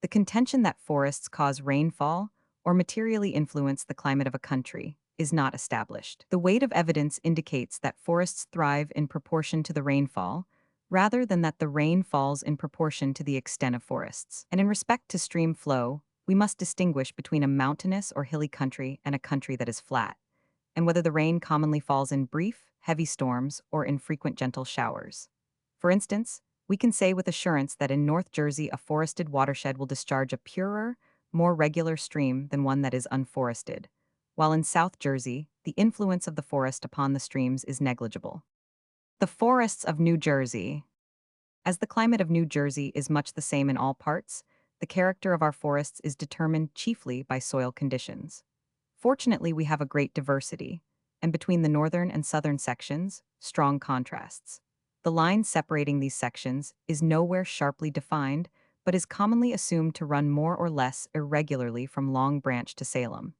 The contention that forests cause rainfall or materially influence the climate of a country is not established. The weight of evidence indicates that forests thrive in proportion to the rainfall, rather than that the rain falls in proportion to the extent of forests. And in respect to stream flow, we must distinguish between a mountainous or hilly country and a country that is flat. and whether the rain commonly falls in brief, heavy storms or in frequent gentle showers. For instance, we can say with assurance that in North Jersey a forested watershed will discharge a purer, more regular stream than one that is unforested, while in South Jersey, the influence of the forest upon the streams is negligible. The forests of New Jersey. As the climate of New Jersey is much the same in all parts, the character of our forests is determined chiefly by soil conditions. Fortunately, we have a great diversity, and between the northern and southern sections, strong contrasts. The line separating these sections is nowhere sharply defined, but is commonly assumed to run more or less irregularly from Long Branch to Salem.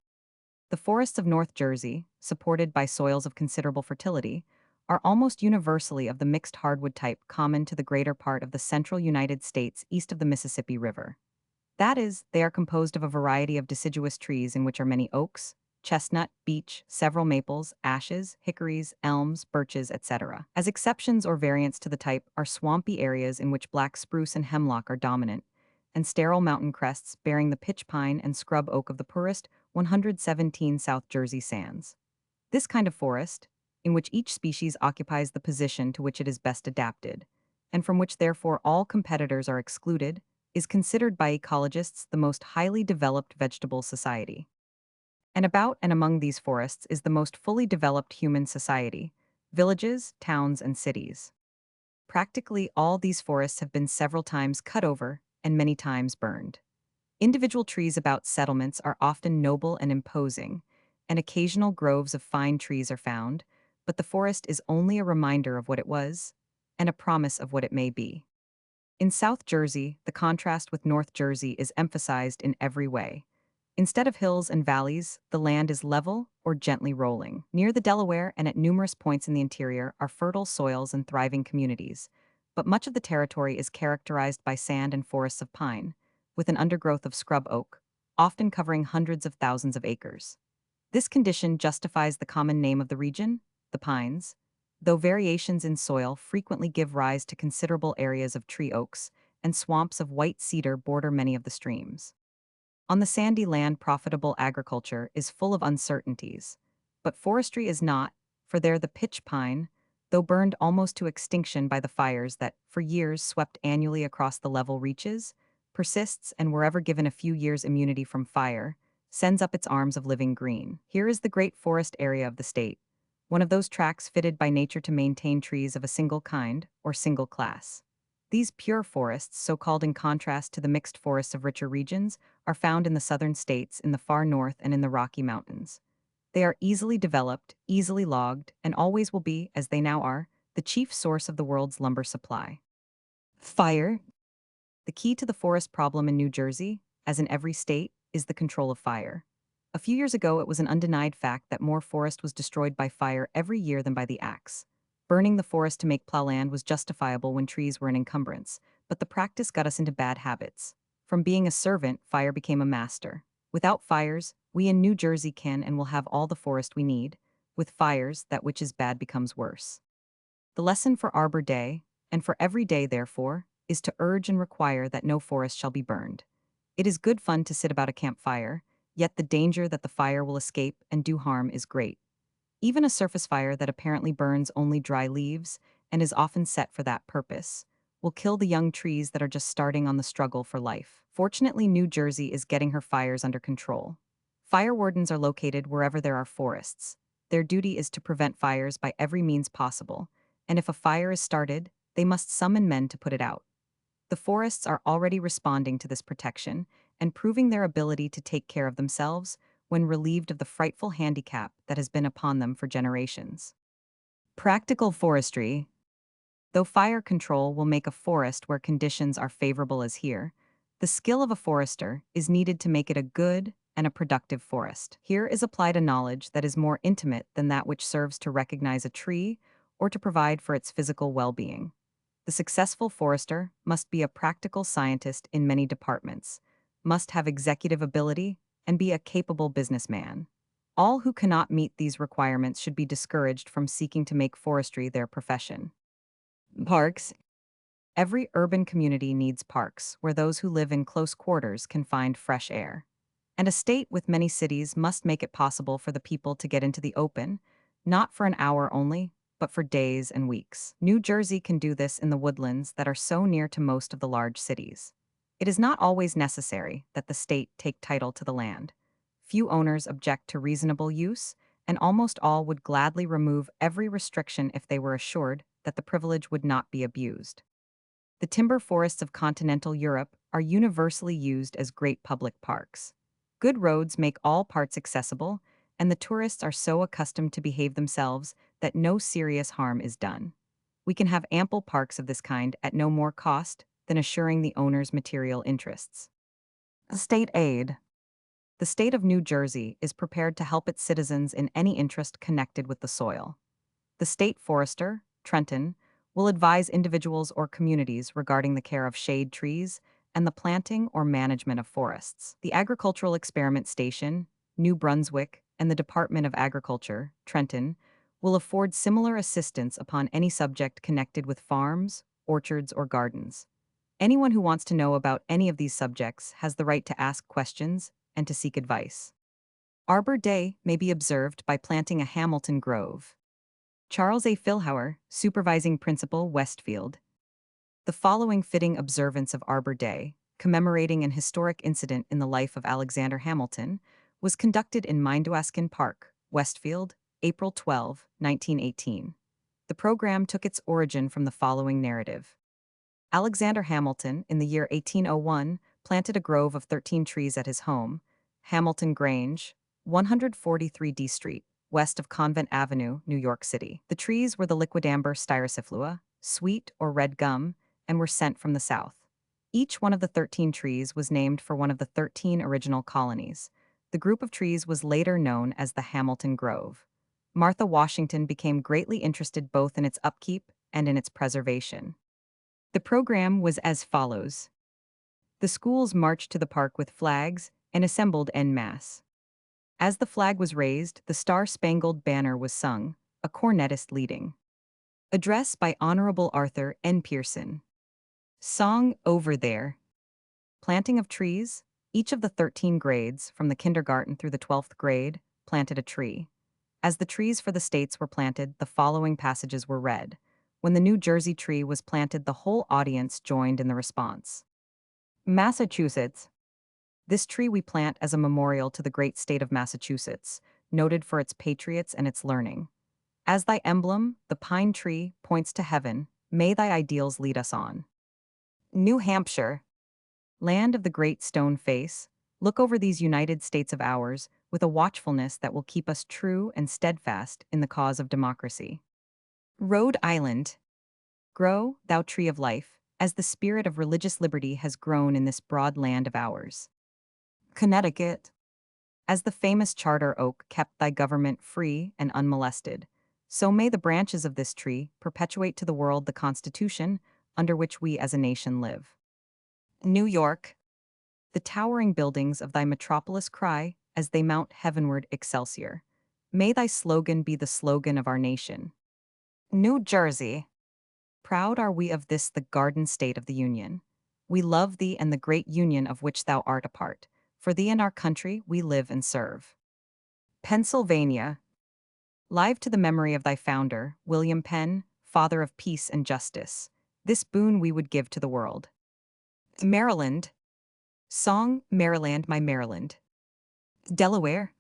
The forests of North Jersey, supported by soils of considerable fertility, are almost universally of the mixed hardwood type common to the greater part of the central United States east of the Mississippi River. That is, they are composed of a variety of deciduous trees in which are many oaks, chestnut, beech, several maples, ashes, hickories, elms, birches, etc. As exceptions or variants to the type are swampy areas in which black spruce and hemlock are dominant, and sterile mountain crests bearing the pitch pine and scrub oak of the poorest 117 South Jersey sands. This kind of forest, in which each species occupies the position to which it is best adapted, and from which therefore all competitors are excluded, is considered by ecologists the most highly developed vegetable society. And about and among these forests is the most fully developed human society, villages, towns, and cities. Practically all these forests have been several times cut over and many times burned. Individual trees about settlements are often noble and imposing, and occasional groves of fine trees are found, but the forest is only a reminder of what it was and a promise of what it may be. In South Jersey, the contrast with North Jersey is emphasized in every way. Instead of hills and valleys, the land is level or gently rolling. Near the Delaware and at numerous points in the interior are fertile soils and thriving communities, but much of the territory is characterized by sand and forests of pine, with an undergrowth of scrub oak, often covering hundreds of thousands of acres. This condition justifies the common name of the region, the pines, though variations in soil frequently give rise to considerable areas of tree oaks, and swamps of white cedar border many of the streams. On the sandy land, profitable agriculture is full of uncertainties, but forestry is not, for there the pitch pine, though burned almost to extinction by the fires that, for years, swept annually across the level reaches, persists and wherever given a few years' immunity from fire, sends up its arms of living green. Here is the great forest area of the state, one of those tracts fitted by nature to maintain trees of a single kind or single class. These pure forests, so called in contrast to the mixed forests of richer regions, are found in the southern states, in the far north, and in the Rocky Mountains. They are easily developed, easily logged, and always will be, as they now are, the chief source of the world's lumber supply. Fire. The key to the forest problem in New Jersey, as in every state, is the control of fire. A few years ago, it was an undenied fact that more forest was destroyed by fire every year than by the axe. Burning the forest to make plow land was justifiable when trees were an encumbrance, but the practice got us into bad habits. From being a servant, fire became a master. Without fires, we in New Jersey can and will have all the forest we need. With fires, that which is bad becomes worse. The lesson for Arbor Day, and for every day therefore, is to urge and require that no forest shall be burned. It is good fun to sit about a campfire, yet the danger that the fire will escape and do harm is great. Even a surface fire that apparently burns only dry leaves, and is often set for that purpose, will kill the young trees that are just starting on the struggle for life. Fortunately, New Jersey is getting her fires under control. Fire wardens are located wherever there are forests. Their duty is to prevent fires by every means possible, and if a fire is started, they must summon men to put it out. The forests are already responding to this protection and proving their ability to take care of themselves when relieved of the frightful handicap that has been upon them for generations. Practical forestry. Though fire control will make a forest where conditions are favorable as here, the skill of a forester is needed to make it a good and a productive forest. Here is applied a knowledge that is more intimate than that which serves to recognize a tree or to provide for its physical well-being. The successful forester must be a practical scientist in many departments, must have executive ability, and be a capable businessman. All who cannot meet these requirements should be discouraged from seeking to make forestry their profession. Parks. Every urban community needs parks where those who live in close quarters can find fresh air. And a state with many cities must make it possible for the people to get into the open, not for an hour only, but for days and weeks. New Jersey can do this in the woodlands that are so near to most of the large cities. It is not always necessary that the state take title to the land. Few owners object to reasonable use, and almost all would gladly remove every restriction if they were assured that the privilege would not be abused. The timber forests of continental Europe are universally used as great public parks. Good roads make all parts accessible, and the tourists are so accustomed to behave themselves that no serious harm is done. We can have ample parks of this kind at no more cost than assuring the owner's material interests. State aid. The state of New Jersey is prepared to help its citizens in any interest connected with the soil. The state forester, Trenton, will advise individuals or communities regarding the care of shade trees and the planting or management of forests. The Agricultural Experiment Station, New Brunswick, and the Department of Agriculture, Trenton, will afford similar assistance upon any subject connected with farms, orchards, or gardens. Anyone who wants to know about any of these subjects has the right to ask questions and to seek advice. Arbor Day may be observed by planting a Hamilton Grove. Charles A. Filhauer, Supervising Principal, Westfield. The following fitting observance of Arbor Day, commemorating an historic incident in the life of Alexander Hamilton, was conducted in Mindwaskin Park, Westfield, April 12, 1918. The program took its origin from the following narrative. Alexander Hamilton, in the year 1801, planted a grove of 13 trees at his home, Hamilton Grange, 143 D Street, west of Convent Avenue, New York City. The trees were the liquidambar styrosiflua, sweet or red gum, and were sent from the south. Each one of the 13 trees was named for one of the 13 original colonies. The group of trees was later known as the Hamilton Grove. Martha Washington became greatly interested both in its upkeep and in its preservation. The program was as follows. The schools marched to the park with flags and assembled en masse. As the flag was raised, the Star-Spangled Banner was sung, a cornetist leading. Address by Honorable Arthur N. Pearson. Song Over There. Planting of trees. Each of the 13 grades, from the kindergarten through the 12th grade, planted a tree. As the trees for the states were planted, the following passages were read. When the New Jersey tree was planted, the whole audience joined in the response. Massachusetts. This tree we plant as a memorial to the great state of Massachusetts, noted for its patriots and its learning. As thy emblem, the pine tree, points to heaven, may thy ideals lead us on. New Hampshire. Land of the great stone face, look over these United States of ours with a watchfulness that will keep us true and steadfast in the cause of democracy. Rhode Island. Grow, thou tree of life, as the spirit of religious liberty has grown in this broad land of ours. Connecticut. As the famous charter oak kept thy government free and unmolested, so may the branches of this tree perpetuate to the world the Constitution under which we as a nation live. New York. The towering buildings of thy metropolis cry, as they mount heavenward, Excelsior. May thy slogan be the slogan of our nation. New Jersey. Proud are we of this, the garden state of the Union. We love thee and the great union of which thou art a part. For thee and our country we live and serve. Pennsylvania. Live to the memory of thy founder, William Penn, father of peace and justice. This boon we would give to the world. Maryland. Song, Maryland, my Maryland. Delaware.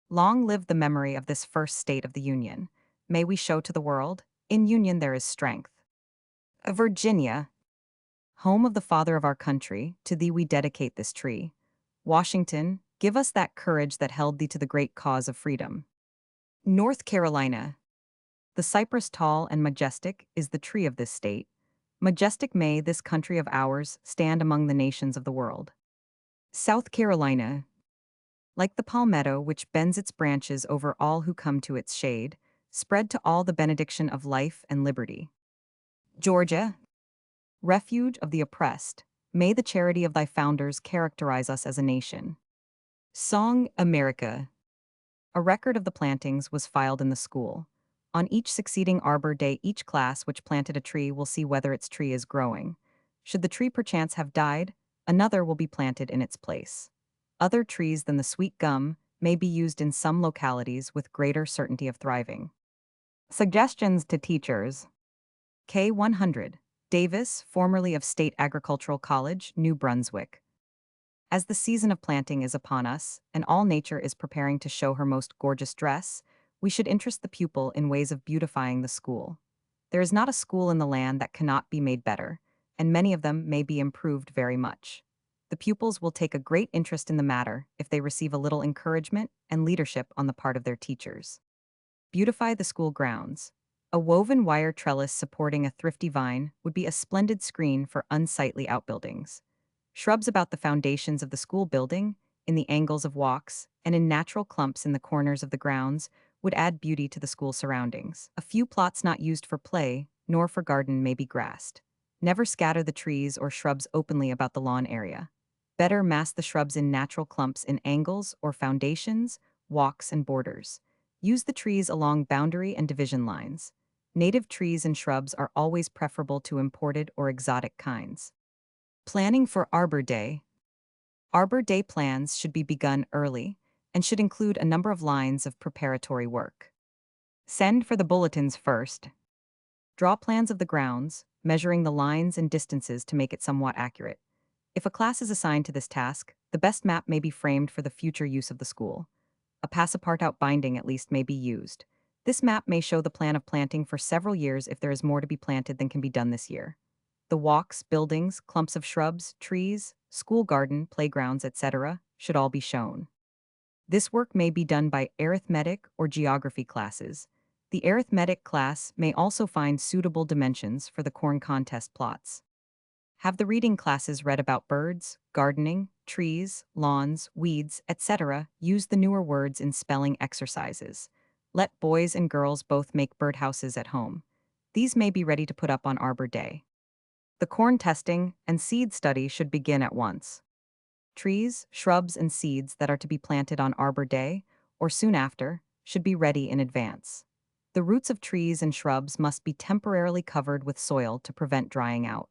Long live the memory of this first state of the Union. May we show to the world, in union there is strength. Virginia. Home of the father of our country, to thee we dedicate this tree. Washington, give us that courage that held thee to the great cause of freedom. North Carolina. The cypress tall and majestic is the tree of this state. Majestic may this country of ours stand among the nations of the world. South Carolina. Like the palmetto which bends its branches over all who come to its shade, spread to all the benediction of life and liberty. Georgia. Refuge of the oppressed, may the charity of thy founders characterize us as a nation. Song, America. A record of the plantings was filed in the school. On each succeeding Arbor Day, each class which planted a tree will see whether its tree is growing. Should the tree perchance have died, another will be planted in its place. Other trees than the sweet gum may be used in some localities with greater certainty of thriving. Suggestions to teachers. K100. Davis, formerly of State Agricultural College, New Brunswick. As the season of planting is upon us, and all nature is preparing to show her most gorgeous dress, we should interest the pupil in ways of beautifying the school. There is not a school in the land that cannot be made better, and many of them may be improved very much. The pupils will take a great interest in the matter if they receive a little encouragement and leadership on the part of their teachers. Beautify the school grounds. A woven wire trellis supporting a thrifty vine would be a splendid screen for unsightly outbuildings. Shrubs about the foundations of the school building, in the angles of walks, and in natural clumps in the corners of the grounds would add beauty to the school surroundings. A few plots not used for play, nor for garden may be grassed. Never scatter the trees or shrubs openly about the lawn area. Better mass the shrubs in natural clumps in angles or foundations, walks, and borders. Use the trees along boundary and division lines. Native trees and shrubs are always preferable to imported or exotic kinds. Planning for Arbor Day. Arbor Day plans should be begun early and should include a number of lines of preparatory work. Send for the bulletins first. Draw plans of the grounds, measuring the lines and distances to make it somewhat accurate. If a class is assigned to this task, the best map may be framed for the future use of the school. A pass-apart-out binding at least may be used. This map may show the plan of planting for several years if there is more to be planted than can be done this year. The walks, buildings, clumps of shrubs, trees, school garden, playgrounds, etc. should all be shown. This work may be done by arithmetic or geography classes. The arithmetic class may also find suitable dimensions for the corn contest plots. Have the reading classes read about birds, gardening, trees, lawns, weeds, etc. Use the newer words in spelling exercises. Let boys and girls both make birdhouses at home. These may be ready to put up on Arbor Day. The corn testing and seed study should begin at once. Trees, shrubs, and seeds that are to be planted on Arbor Day, or soon after, should be ready in advance. The roots of trees and shrubs must be temporarily covered with soil to prevent drying out.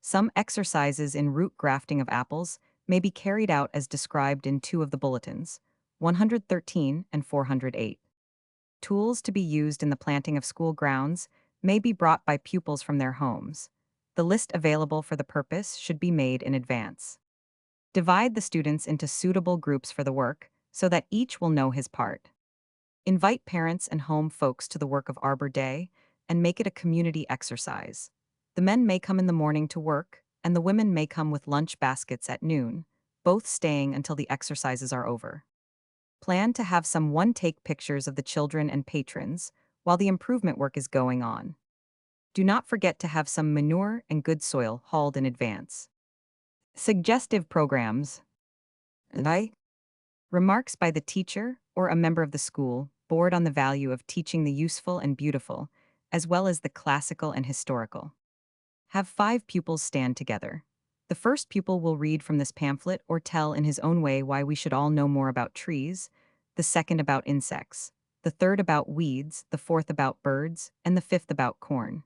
Some exercises in root grafting of apples may be carried out as described in two of the bulletins, 113 and 408. Tools to be used in the planting of school grounds may be brought by pupils from their homes. The list available for the purpose should be made in advance. Divide the students into suitable groups for the work so that each will know his part. Invite parents and home folks to the work of Arbor Day and make it a community exercise. The men may come in the morning to work, and the women may come with lunch baskets at noon, both staying until the exercises are over. Plan to have some one-take pictures of the children and patrons while the improvement work is going on. Do not forget to have some manure and good soil hauled in advance. Suggestive programs. Remarks by the teacher or a member of the school board on the value of teaching the useful and beautiful, as well as the classical and historical. Have 5 pupils stand together. The first pupil will read from this pamphlet or tell in his own way why we should all know more about trees, the second about insects, the third about weeds, the fourth about birds, and the fifth about corn.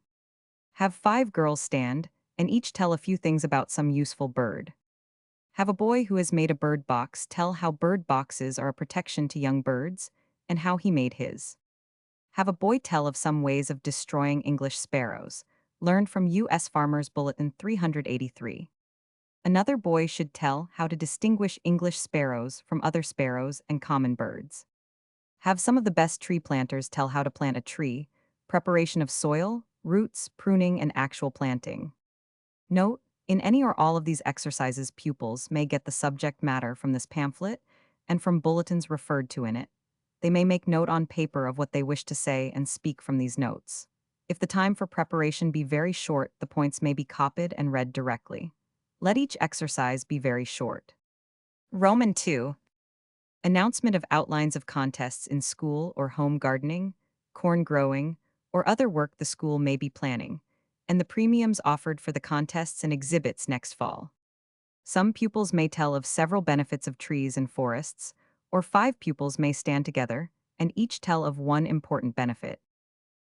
Have 5 girls stand, and each tell a few things about some useful bird. Have a boy who has made a bird box tell how bird boxes are a protection to young birds, and how he made his. Have a boy tell of some ways of destroying English sparrows, learned from U.S. Farmers Bulletin 383. Another boy should tell how to distinguish English sparrows from other sparrows and common birds. Have some of the best tree planters tell how to plant a tree, preparation of soil, roots, pruning, and actual planting. Note, in any or all of these exercises, pupils may get the subject matter from this pamphlet and from bulletins referred to in it. They may make note on paper of what they wish to say and speak from these notes. If the time for preparation be very short, the points may be copied and read directly. Let each exercise be very short. Roman 2. Announcement of outlines of contests in school or home gardening, corn growing, or other work the school may be planning, and the premiums offered for the contests and exhibits next fall. Some pupils may tell of several benefits of trees and forests, or 5 pupils may stand together and each tell of one important benefit.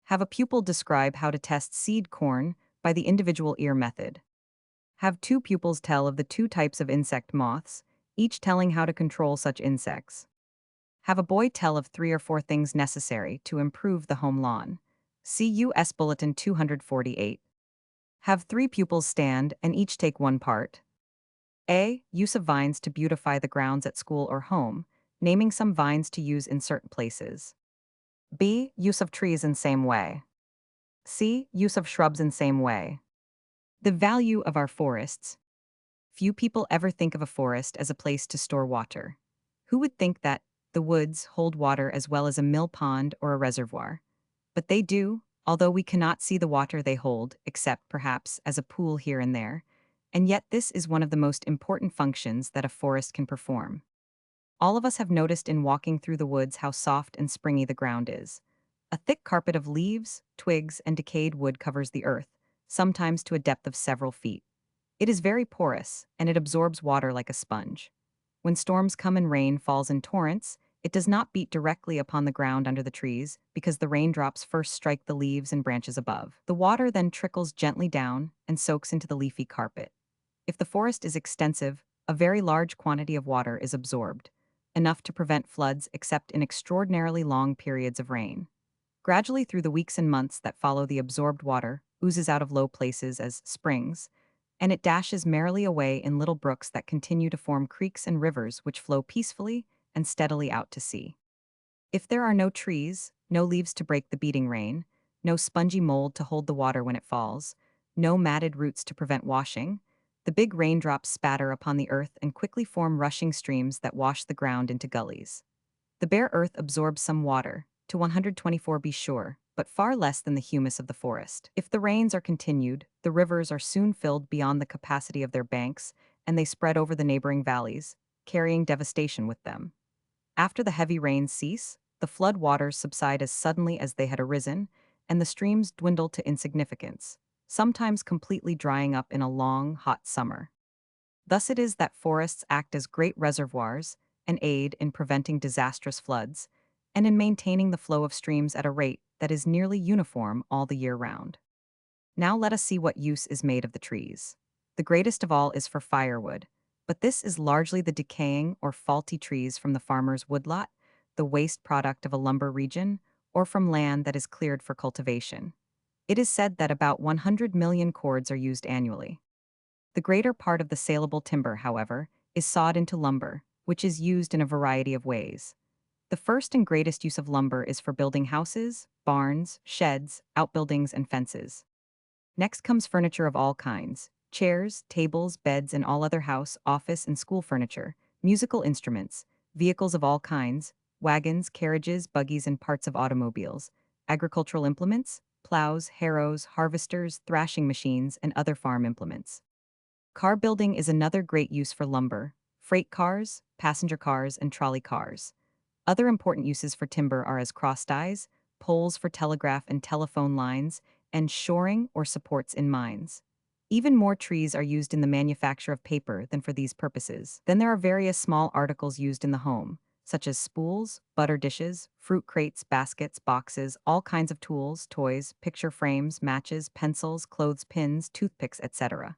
Have a pupil describe how to test seed corn by the individual ear method. Have 2 pupils tell of the 2 types of insect moths, each telling how to control such insects. Have a boy tell of 3 or 4 things necessary to improve the home lawn. See U.S. Bulletin 248. Have 3 pupils stand and each take one part. A. Use of vines to beautify the grounds at school or home, naming some vines to use in certain places. B. Use of trees in same way. C. Use of shrubs in same way. The value of our forests. Few people ever think of a forest as a place to store water. Who would think that the woods hold water as well as a mill pond or a reservoir? But they do, although we cannot see the water they hold, except perhaps as a pool here and there. And yet this is one of the most important functions that a forest can perform. All of us have noticed in walking through the woods how soft and springy the ground is. A thick carpet of leaves, twigs, and decayed wood covers the earth, sometimes to a depth of several feet. It is very porous, and it absorbs water like a sponge. When storms come and rain falls in torrents, it does not beat directly upon the ground under the trees because the raindrops first strike the leaves and branches above. The water then trickles gently down and soaks into the leafy carpet. If the forest is extensive, a very large quantity of water is absorbed, enough to prevent floods except in extraordinarily long periods of rain. Gradually through the weeks and months that follow, the absorbed water oozes out of low places as springs, and it dashes merrily away in little brooks that continue to form creeks and rivers which flow peacefully and steadily out to sea. If there are no trees, no leaves to break the beating rain, no spongy mold to hold the water when it falls, no matted roots to prevent washing, the big raindrops spatter upon the earth and quickly form rushing streams that wash the ground into gullies. The bare earth absorbs some water, to 124 be sure, but far less than the humus of the forest. If the rains are continued, the rivers are soon filled beyond the capacity of their banks, and they spread over the neighboring valleys, carrying devastation with them. After the heavy rains cease, the flood waters subside as suddenly as they had arisen, and the streams dwindle to insignificance, sometimes completely drying up in a long, hot summer. Thus it is that forests act as great reservoirs and aid in preventing disastrous floods, and in maintaining the flow of streams at a rate that is nearly uniform all the year round. Now let us see what use is made of the trees. The greatest of all is for firewood, but this is largely the decaying or faulty trees from the farmer's woodlot, the waste product of a lumber region, or from land that is cleared for cultivation. It is said that about 100 million cords are used annually. The greater part of the saleable timber, however, is sawed into lumber, which is used in a variety of ways. The first and greatest use of lumber is for building houses, barns, sheds, outbuildings, and fences. Next comes furniture of all kinds: chairs, tables, beds, and all other house, office, and school furniture, musical instruments, vehicles of all kinds, wagons, carriages, buggies, and parts of automobiles, agricultural implements, plows, harrows, harvesters, thrashing machines, and other farm implements. Car building is another great use for lumber: freight cars, passenger cars, and trolley cars. Other important uses for timber are as crossties, poles for telegraph and telephone lines, and shoring or supports in mines. Even more trees are used in the manufacture of paper than for these purposes. Then there are various small articles used in the home, such as spools, butter dishes, fruit crates, baskets, boxes, all kinds of tools, toys, picture frames, matches, pencils, clothes pins, toothpicks, etc.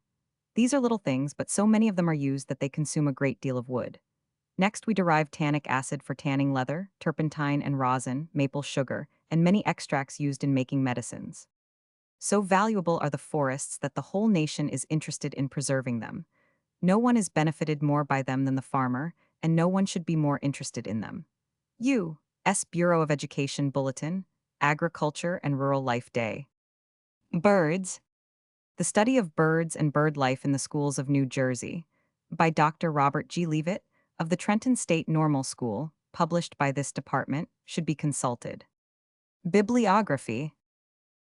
These are little things, but so many of them are used that they consume a great deal of wood. Next, we derive tannic acid for tanning leather, turpentine and rosin, maple sugar, and many extracts used in making medicines. So valuable are the forests that the whole nation is interested in preserving them. No one is benefited more by them than the farmer, and no one should be more interested in them. U.S. Bureau of Education Bulletin, Agriculture and Rural Life Day. Birds. The Study of Birds and Bird Life in the Schools of New Jersey, by Dr. Robert G. Leavitt, of the Trenton State Normal School, published by this department, should be consulted. Bibliography.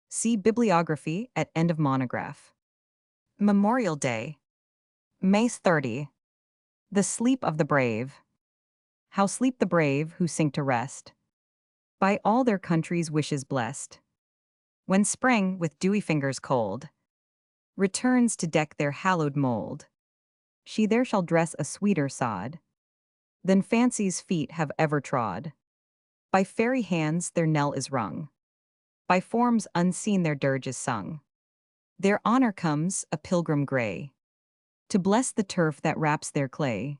See bibliography at end of monograph. Memorial Day. May 30. The Sleep of the Brave. How sleep the brave who sink to rest, by all their country's wishes blessed. When spring, with dewy fingers cold, returns to deck their hallowed mold, she there shall dress a sweeter sod than fancy's feet have ever trod. By fairy hands their knell is rung, by forms unseen their dirge is sung. Their honor comes, a pilgrim gray, to bless the turf that wraps their clay.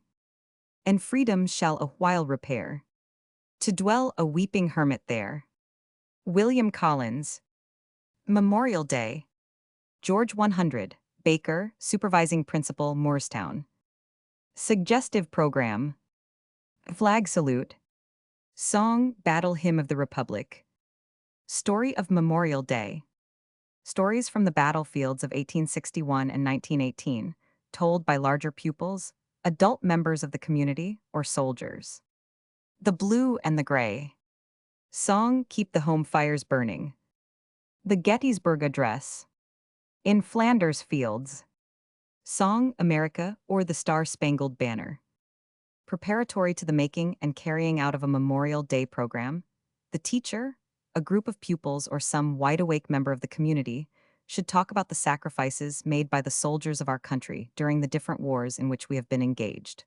and freedom shall a while repair. To dwell a weeping hermit there. William Collins. Memorial Day. George 100, Baker, Supervising Principal, Moorestown. Suggestive Program. Flag Salute. Song, Battle Hymn of the Republic. Story of Memorial Day. Stories from the battlefields of 1861 and 1918, told by larger pupils, adult members of the community, or soldiers. The Blue and the Gray. Song, Keep the Home Fires Burning. The Gettysburg Address. In Flanders Fields. Song, America, or the Star-Spangled Banner. Preparatory to the making and carrying out of a Memorial Day program, the teacher, a group of pupils, or some wide-awake member of the community should talk about the sacrifices made by the soldiers of our country during the different wars in which we have been engaged,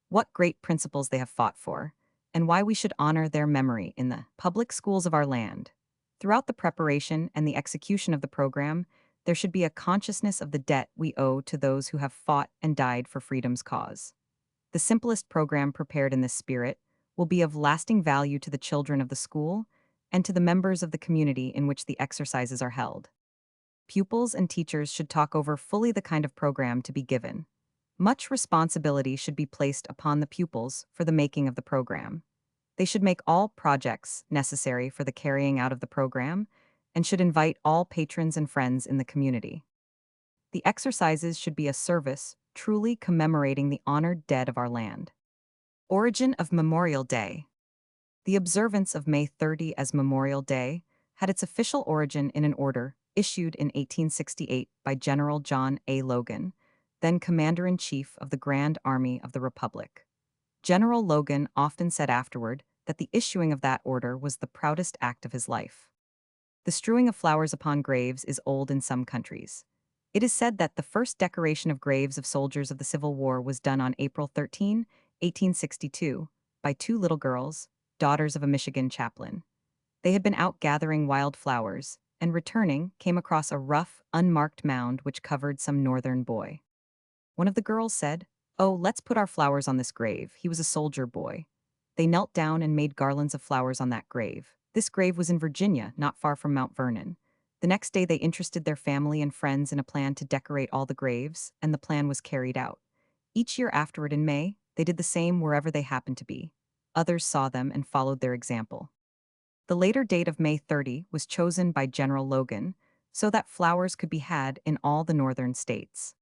what great principles they have fought for, and why we should honor their memory in the public schools of our land. Throughout the preparation and the execution of the program, there should be a consciousness of the debt we owe to those who have fought and died for freedom's cause. The simplest program prepared in this spirit will be of lasting value to the children of the school and to the members of the community in which the exercises are held. Pupils and teachers should talk over fully the kind of program to be given. Much responsibility should be placed upon the pupils for the making of the program. They should make all projects necessary for the carrying out of the program and should invite all patrons and friends in the community. The exercises should be a service truly commemorating the honored dead of our land. Origin of Memorial Day. The observance of May 30 as Memorial Day had its official origin in an order issued in 1868 by General John A. Logan, then Commander-in-Chief of the Grand Army of the Republic. General Logan often said afterward that the issuing of that order was the proudest act of his life. The strewing of flowers upon graves is old in some countries. It is said that the first decoration of graves of soldiers of the Civil War was done on April 13, 1862, by two little girls, daughters of a Michigan chaplain. They had been out gathering wild flowers, and returning, came across a rough, unmarked mound which covered some northern boy. One of the girls said, "Oh, let's put our flowers on this grave. He was a soldier boy." They knelt down and made garlands of flowers on that grave. This grave was in Virginia, not far from Mount Vernon. The next day they interested their family and friends in a plan to decorate all the graves, and the plan was carried out. Each year afterward in May, they did the same wherever they happened to be. Others saw them and followed their example. The later date of May 30 was chosen by General Logan so that flowers could be had in all the northern states.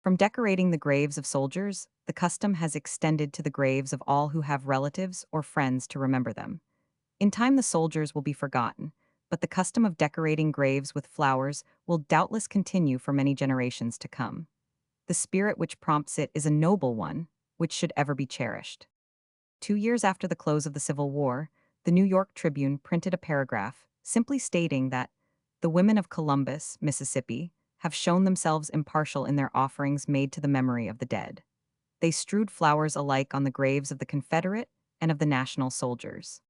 From decorating the graves of soldiers, the custom has extended to the graves of all who have relatives or friends to remember them. In time the soldiers will be forgotten, but the custom of decorating graves with flowers will doubtless continue for many generations to come. The spirit which prompts it is a noble one, which should ever be cherished. 2 years after the close of the Civil War, the New York Tribune printed a paragraph simply stating that the women of Columbus, Mississippi, have shown themselves impartial in their offerings made to the memory of the dead. They strewed flowers alike on the graves of the Confederate and of the national soldiers.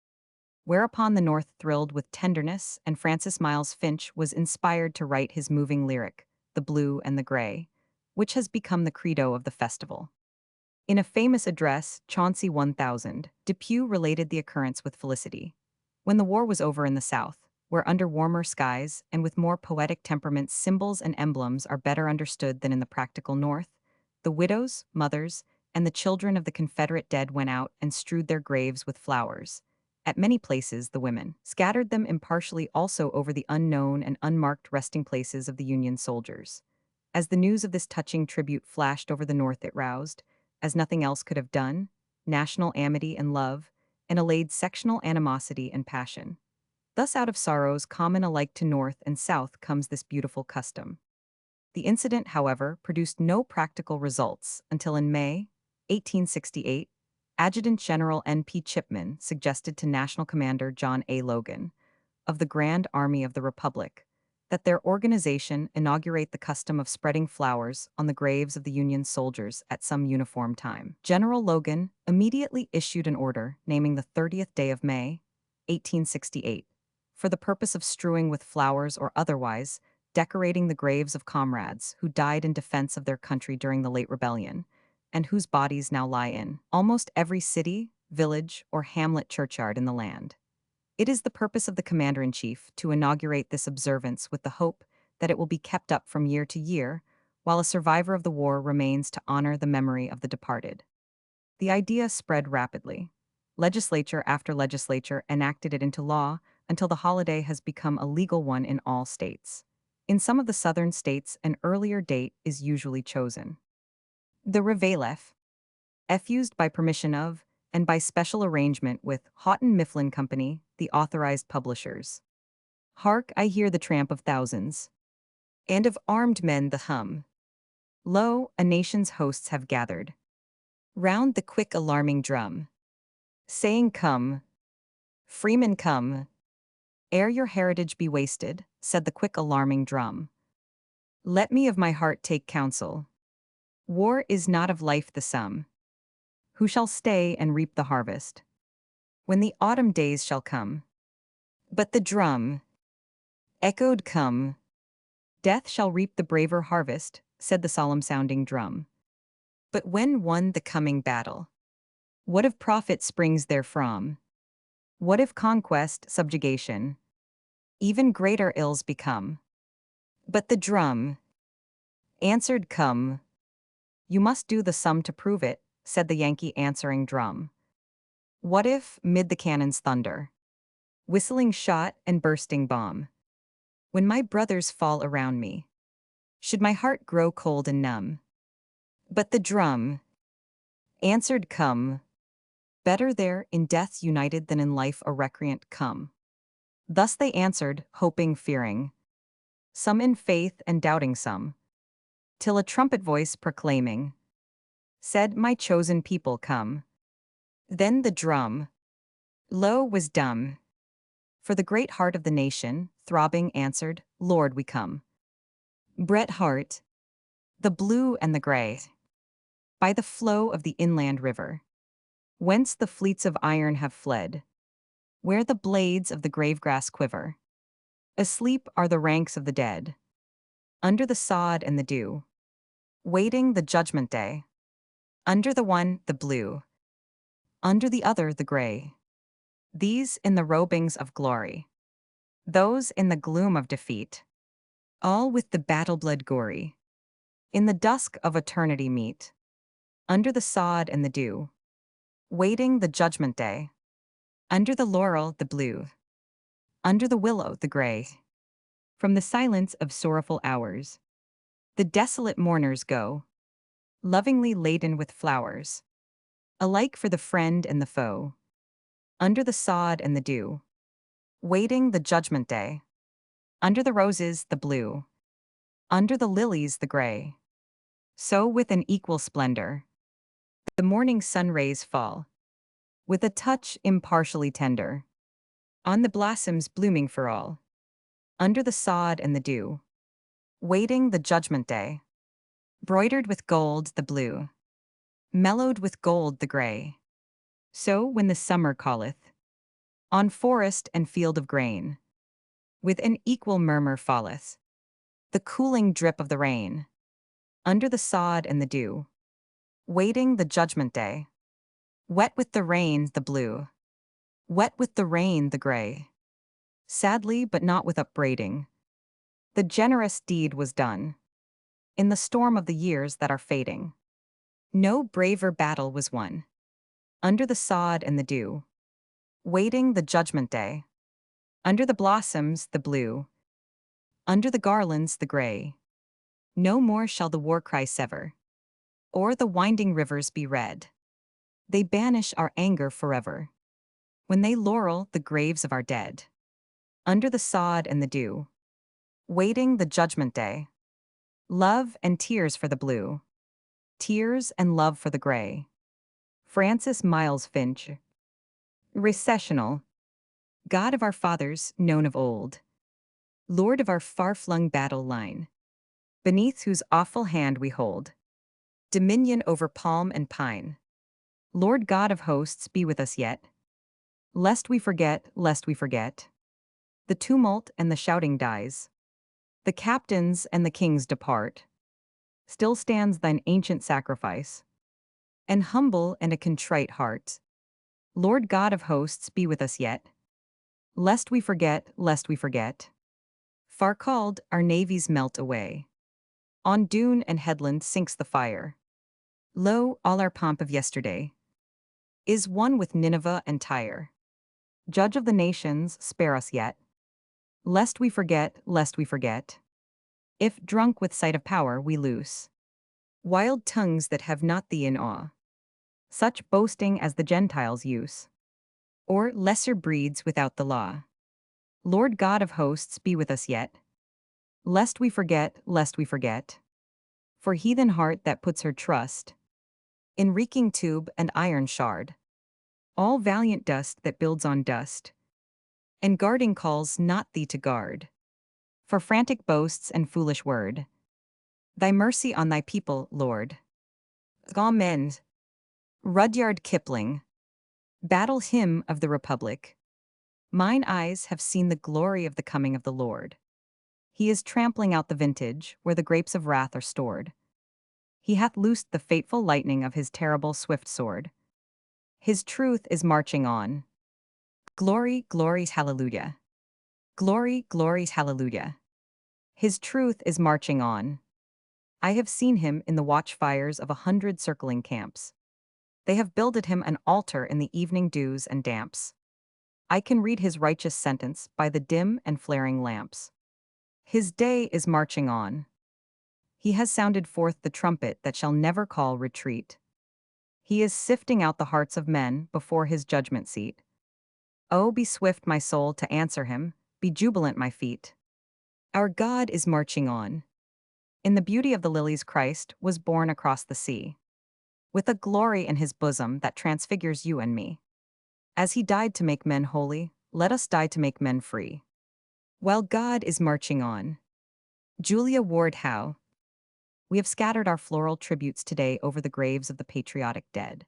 Whereupon the North thrilled with tenderness, and Francis Miles Finch was inspired to write his moving lyric, The Blue and the Gray, which has become the credo of the festival. In a famous address, Chauncey 1000, Depew related the occurrence with felicity. When the war was over in the South, where under warmer skies and with more poetic temperaments symbols and emblems are better understood than in the practical North, the widows, mothers, and the children of the Confederate dead went out and strewed their graves with flowers. At many places, the women scattered them impartially also over the unknown and unmarked resting places of the Union soldiers. As the news of this touching tribute flashed over the North, it roused, as nothing else could have done, national amity and love, and allayed sectional animosity and passion. Thus out of sorrows common alike to North and South comes this beautiful custom. The incident, however, produced no practical results until in May 1868, Adjutant General N.P. Chipman suggested to National Commander John A. Logan, of the Grand Army of the Republic, that their organization inaugurate the custom of spreading flowers on the graves of the Union soldiers at some uniform time. General Logan immediately issued an order naming the 30th day of May, 1868, for the purpose of strewing with flowers or otherwise decorating the graves of comrades who died in defense of their country during the late rebellion, and whose bodies now lie in almost every city, village, or hamlet churchyard in the land. It is the purpose of the Commander-in-Chief to inaugurate this observance with the hope that it will be kept up from year to year, while a survivor of the war remains to honor the memory of the departed. The idea spread rapidly. Legislature after legislature enacted it into law until the holiday has become a legal one in all states. In some of the southern states, an earlier date is usually chosen. The Reveillef, effused by permission of, and by special arrangement with Houghton Mifflin Company, the authorized publishers. Hark, I hear the tramp of thousands, and of armed men the hum. Lo, a nation's hosts have gathered round the quick alarming drum, saying, "Come, freemen, come, ere your heritage be wasted," said the quick alarming drum. "Let me of my heart take counsel. War is not of life the sum. Who shall stay and reap the harvest when the autumn days shall come?" But the drum echoed, "Come, death shall reap the braver harvest," said the solemn-sounding drum. "But when won the coming battle, what of profit springs therefrom? What if conquest, subjugation, even greater ills become?" But the drum answered, "Come, you must do the sum to prove it," said the Yankee answering drum. "What if, mid the cannon's thunder, whistling shot and bursting bomb, when my brothers fall around me, should my heart grow cold and numb?" But the drum answered, "Come, better there in death united than in life a recreant come." Thus they answered, hoping, fearing, some in faith and doubting some, till a trumpet voice proclaiming said, "My chosen people, come." Then the drum, lo, was dumb, for the great heart of the nation, throbbing, answered, "Lord, we come." Bret Harte, the blue and the gray, by the flow of the inland river, whence the fleets of iron have fled, where the blades of the grave grass quiver. Asleep are the ranks of the dead, under the sod and the dew, waiting the judgment day. Under the one, the blue, under the other, the gray. These in the robings of glory, those in the gloom of defeat, all with the battle blood gory, in the dusk of eternity meet, under the sod and the dew, waiting the judgment day. Under the laurel, the blue, under the willow, the gray. From the silence of sorrowful hours, the desolate mourners go, lovingly laden with flowers, alike for the friend and the foe. Under the sod and the dew, waiting the judgment day. Under the roses, the blue, under the lilies, the gray. So with an equal splendor, the morning sun rays fall, with a touch impartially tender, on the blossoms blooming for all. Under the sod and the dew, waiting the judgment day. Broidered with gold, the blue, mellowed with gold, the gray. So when the summer calleth, on forest and field of grain, with an equal murmur falleth the cooling drip of the rain. Under the sod and the dew, waiting the judgment day. Wet with the rain, the blue, wet with the rain, the gray. Sadly, but not with upbraiding, the generous deed was done. In the storm of the years that are fading, no braver battle was won. Under the sod and the dew, waiting the judgment day. Under the blossoms, the blue, under the garlands, the gray. No more shall the war cry sever, or the winding rivers be red. They banish our anger forever, when they laurel the graves of our dead. Under the sod and the dew, waiting the judgment day. Love and tears for the blue, tears and love for the gray. Francis Miles Finch. Recessional. God of our fathers, known of old, Lord of our far-flung battle line, beneath whose awful hand we hold dominion over palm and pine. Lord God of hosts, be with us yet, lest we forget, lest we forget. The tumult and the shouting dies, the captains and the kings depart. Still stands thine ancient sacrifice, an humble and a contrite heart. Lord God of hosts, be with us yet. Lest we forget, lest we forget. Far called, our navies melt away. On dune and headland sinks the fire. Lo, all our pomp of yesterday is one with Nineveh and Tyre. Judge of the nations, spare us yet. Lest we forget, lest we forget. If, drunk with sight of power, we loose wild tongues that have not thee in awe, such boasting as the Gentiles use, or lesser breeds without the law. Lord God of hosts, be with us yet. Lest we forget, lest we forget. For heathen heart that puts her trust in reeking tube and iron shard, all valiant dust that builds on dust, and guarding calls not thee to guard. For frantic boasts and foolish word, thy mercy on thy people, Lord. Amen. Rudyard Kipling. Battle Hymn of the Republic. Mine eyes have seen the glory of the coming of the Lord. He is trampling out the vintage, where the grapes of wrath are stored. He hath loosed the fateful lightning of his terrible swift sword. His truth is marching on. Glory, glories, hallelujah. Glory, glories, hallelujah. His truth is marching on. I have seen him in the watchfires of 100 circling camps. They have builded him an altar in the evening dews and damps. I can read his righteous sentence by the dim and flaring lamps. His day is marching on. He has sounded forth the trumpet that shall never call retreat. He is sifting out the hearts of men before his judgment seat. Oh, be swift, my soul, to answer him, be jubilant, my feet. Our God is marching on. In the beauty of the lilies Christ was born across the sea, with a glory in his bosom that transfigures you and me. As he died to make men holy, let us die to make men free. While God is marching on. Julia Ward Howe. We have scattered our floral tributes today over the graves of the patriotic dead.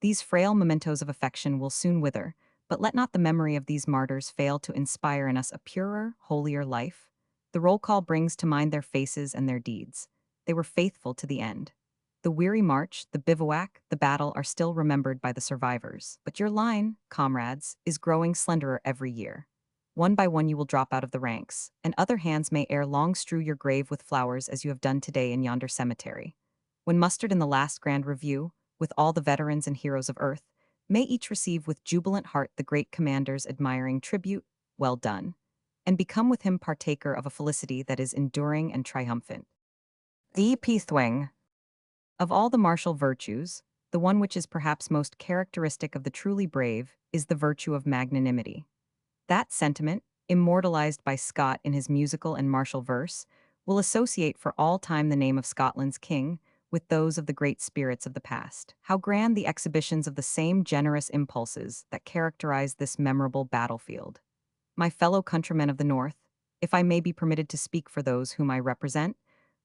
These frail mementos of affection will soon wither, but let not the memory of these martyrs fail to inspire in us a purer, holier life. The roll call brings to mind their faces and their deeds. They were faithful to the end. The weary march, the bivouac, the battle are still remembered by the survivors. But your line, comrades, is growing slenderer every year. One by one you will drop out of the ranks, and other hands may ere long strew your grave with flowers as you have done today in yonder cemetery. When mustered in the last grand review, with all the veterans and heroes of earth, may each receive with jubilant heart the great commander's admiring tribute, well done, and become with him partaker of a felicity that is enduring and triumphant. The Peathwing. Of all the martial virtues, the one which is perhaps most characteristic of the truly brave is the virtue of magnanimity. That sentiment, immortalized by Scott in his musical and martial verse, will associate for all time the name of Scotland's king with those of the great spirits of the past. How grand the exhibitions of the same generous impulses that characterize this memorable battlefield. My fellow countrymen of the North, if I may be permitted to speak for those whom I represent,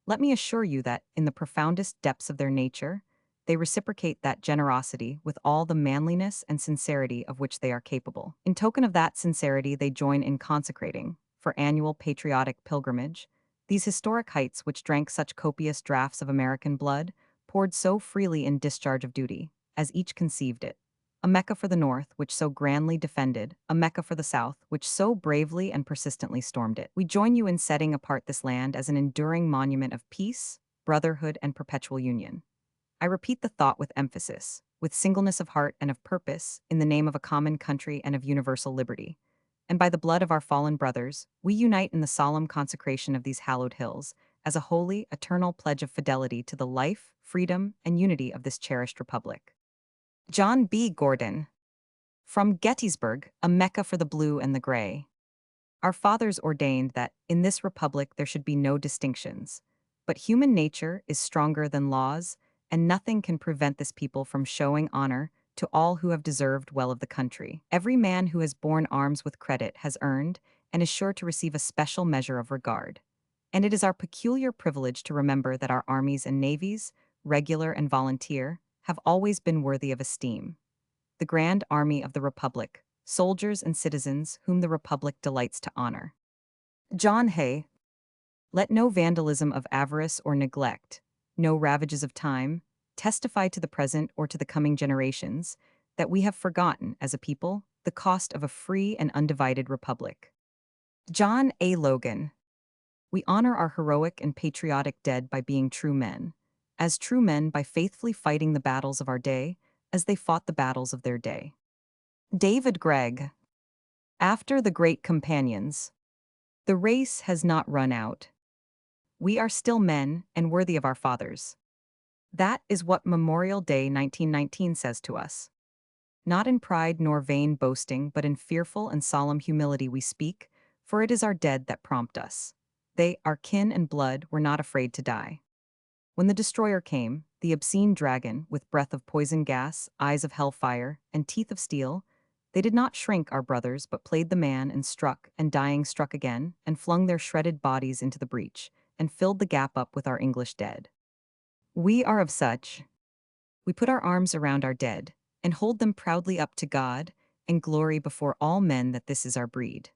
let me assure you that, in the profoundest depths of their nature, they reciprocate that generosity with all the manliness and sincerity of which they are capable. In token of that sincerity, they join in consecrating, for annual patriotic pilgrimage, these historic heights which drank such copious draughts of American blood, poured so freely in discharge of duty, as each conceived it. A Mecca for the North, which so grandly defended, a Mecca for the South, which so bravely and persistently stormed it. We join you in setting apart this land as an enduring monument of peace, brotherhood, and perpetual union. I repeat the thought with emphasis, with singleness of heart and of purpose, in the name of a common country and of universal liberty. And by the blood of our fallen brothers, we unite in the solemn consecration of these hallowed hills, as a holy, eternal pledge of fidelity to the life, freedom, and unity of this cherished republic. John B. Gordon. From Gettysburg, a Mecca for the blue and the gray. Our fathers ordained that, in this republic, there should be no distinctions. But human nature is stronger than laws, and nothing can prevent this people from showing honor to all who have deserved well of the country. Every man who has borne arms with credit has earned, and is sure to receive a special measure of regard. And it is our peculiar privilege to remember that our armies and navies, regular and volunteer, have always been worthy of esteem. The grand army of the Republic, soldiers and citizens whom the Republic delights to honor. John Hay. Let no vandalism of avarice or neglect, no ravages of time, testify to the present or to the coming generations that we have forgotten, as a people, the cost of a free and undivided republic. John A. Logan. We honor our heroic and patriotic dead by being true men, as true men by faithfully fighting the battles of our day as they fought the battles of their day. David Gregg. After the great companions, the race has not run out. We are still men and worthy of our fathers. That is what Memorial Day 1919 says to us. Not in pride nor vain boasting, but in fearful and solemn humility we speak, for it is our dead that prompt us. They, our kin and blood, were not afraid to die. When the destroyer came, the obscene dragon, with breath of poison gas, eyes of hellfire, and teeth of steel, they did not shrink, our brothers, but played the man and struck, and dying struck again, and flung their shredded bodies into the breach, and filled the gap up with our English dead. We are of such. We put our arms around our dead, and hold them proudly up to God, and glory before all men that this is our breed.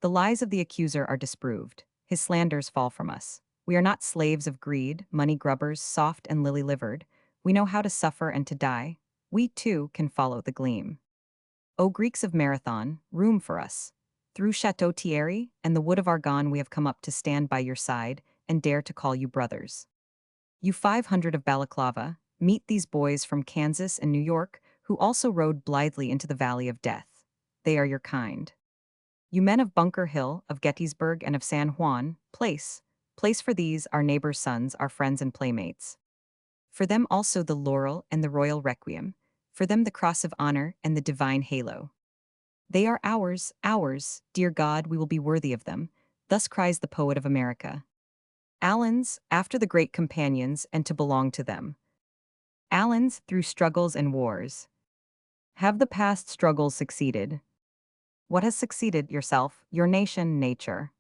The lies of the accuser are disproved, his slanders fall from us. We are not slaves of greed, money grubbers, soft and lily-livered. We know how to suffer and to die. We, too, can follow the gleam. O Greeks of Marathon, room for us. Through Chateau Thierry and the wood of Argonne we have come up to stand by your side and dare to call you brothers. You 500 of Balaclava, meet these boys from Kansas and New York who also rode blithely into the valley of death. They are your kind. You men of Bunker Hill, of Gettysburg, and of San Juan, place for these, our neighbors' sons, our friends and playmates. For them also the laurel and the royal requiem, for them the cross of honor and the divine halo. They are ours, ours, dear God, we will be worthy of them, thus cries the poet of America. Allen's, after the great companions, and to belong to them. Allen's, through struggles and wars. Have the past struggles succeeded? What has succeeded? Yourself, your nation, nature.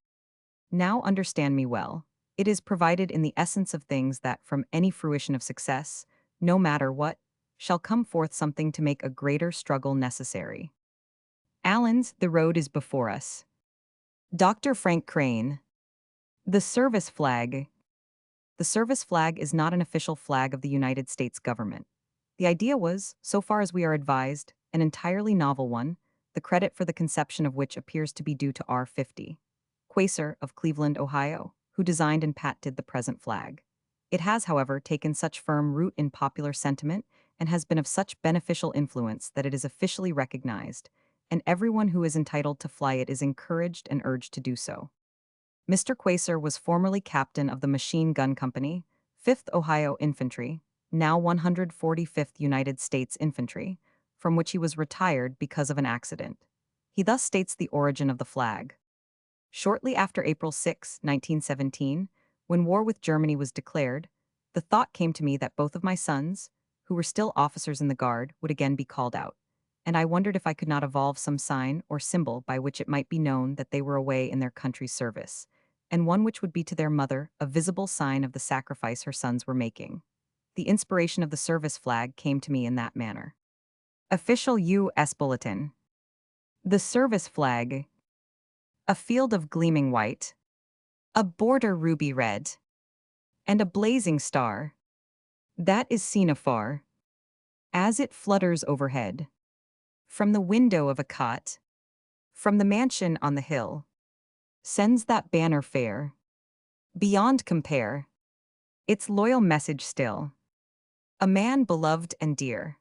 Now understand me well. It is provided in the essence of things that from any fruition of success, no matter what, shall come forth something to make a greater struggle necessary. Allen's, the road is before us. Dr. Frank Crane. The service flag. The service flag is not an official flag of the United States government. The idea was, so far as we are advised, an entirely novel one, the credit for the conception of which appears to be due to R. 50, Quaestor of Cleveland, Ohio, who designed and patented the present flag. It has, however, taken such firm root in popular sentiment and has been of such beneficial influence that it is officially recognized, and everyone who is entitled to fly it is encouraged and urged to do so. Mr. Quaestor was formerly captain of the Machine Gun Company, 5th Ohio Infantry, now 145th United States Infantry, from which he was retired because of an accident. He thus states the origin of the flag. Shortly after April 6, 1917, when war with Germany was declared, the thought came to me that both of my sons, who were still officers in the Guard, would again be called out, and I wondered if I could not evolve some sign or symbol by which it might be known that they were away in their country's service, and one which would be to their mother a visible sign of the sacrifice her sons were making. The inspiration of the service flag came to me in that manner. Official U.S. Bulletin. The service flag. A field of gleaming white, a border ruby red, and a blazing star. That is seen afar, as it flutters overhead. From the window of a cot, from the mansion on the hill, sends that banner fair, beyond compare, its loyal message still. A man beloved and dear.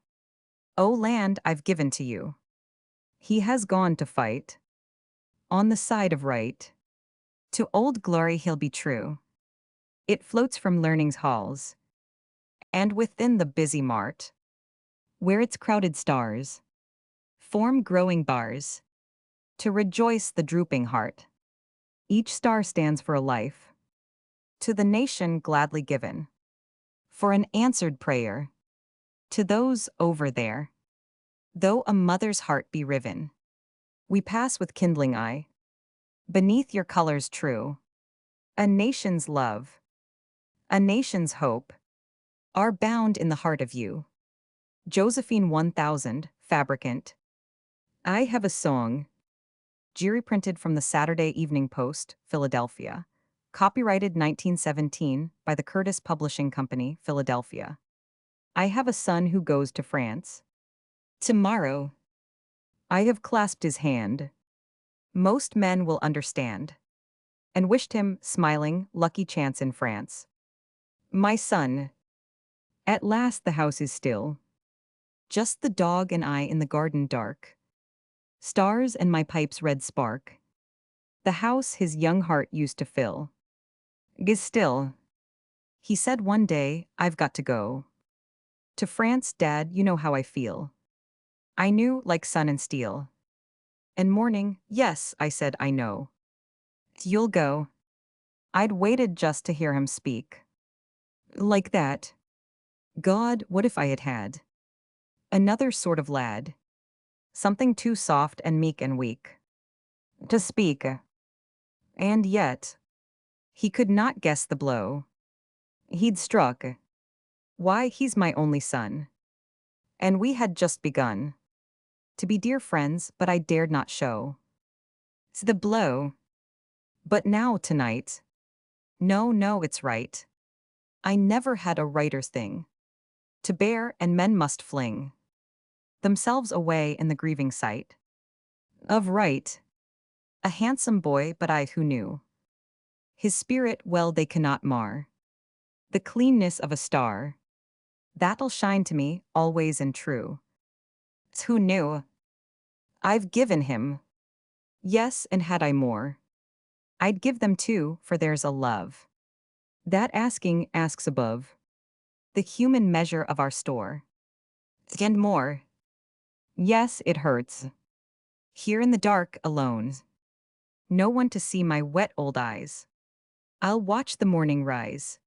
O land I've given to you. He has gone to fight. On the side of right. To old glory he'll be true. It floats from learning's halls. And within the busy mart, where its crowded stars form growing bars, to rejoice the drooping heart. Each star stands for a life, to the nation gladly given, for an answered prayer, to those over there. Though a mother's heart be riven, we pass with kindling eye, beneath your colors true. A nation's love, a nation's hope, are bound in the heart of you. Josephine 1000, Fabricant. I have a song. Jiri printed from the Saturday Evening Post, Philadelphia. Copyrighted 1917 by the Curtis Publishing Company, Philadelphia. I have a son who goes to France. Tomorrow. I have clasped his hand. Most men will understand. And wished him, smiling, lucky chance in France. My son. At last the house is still. Just the dog and I in the garden dark. Stars and my pipe's red spark. The house his young heart used to fill. Is still. He said one day, I've got to go. To France, Dad, you know how I feel. I knew, like sun and steel. And morning, yes, I said, I know. You'll go. I'd waited just to hear him speak. Like that. God, what if I had had another sort of lad? Something too soft and meek and weak to speak. And yet, he could not guess the blow he'd struck. Why, he's my only son. And we had just begun to be dear friends, but I dared not show the blow. But now, tonight, no, no, it's right. I never had a righter thing to bear, and men must fling themselves away in the grieving sight of right. A handsome boy, but I who knew his spirit well they cannot mar. The cleanness of a star that'll shine to me always and true. Who knew? I've given him. Yes, and had I more, I'd give them too, for there's a love that asking asks above the human measure of our store. And more. Yes, it hurts. Here in the dark, alone. No one to see my wet old eyes. I'll watch the morning rise.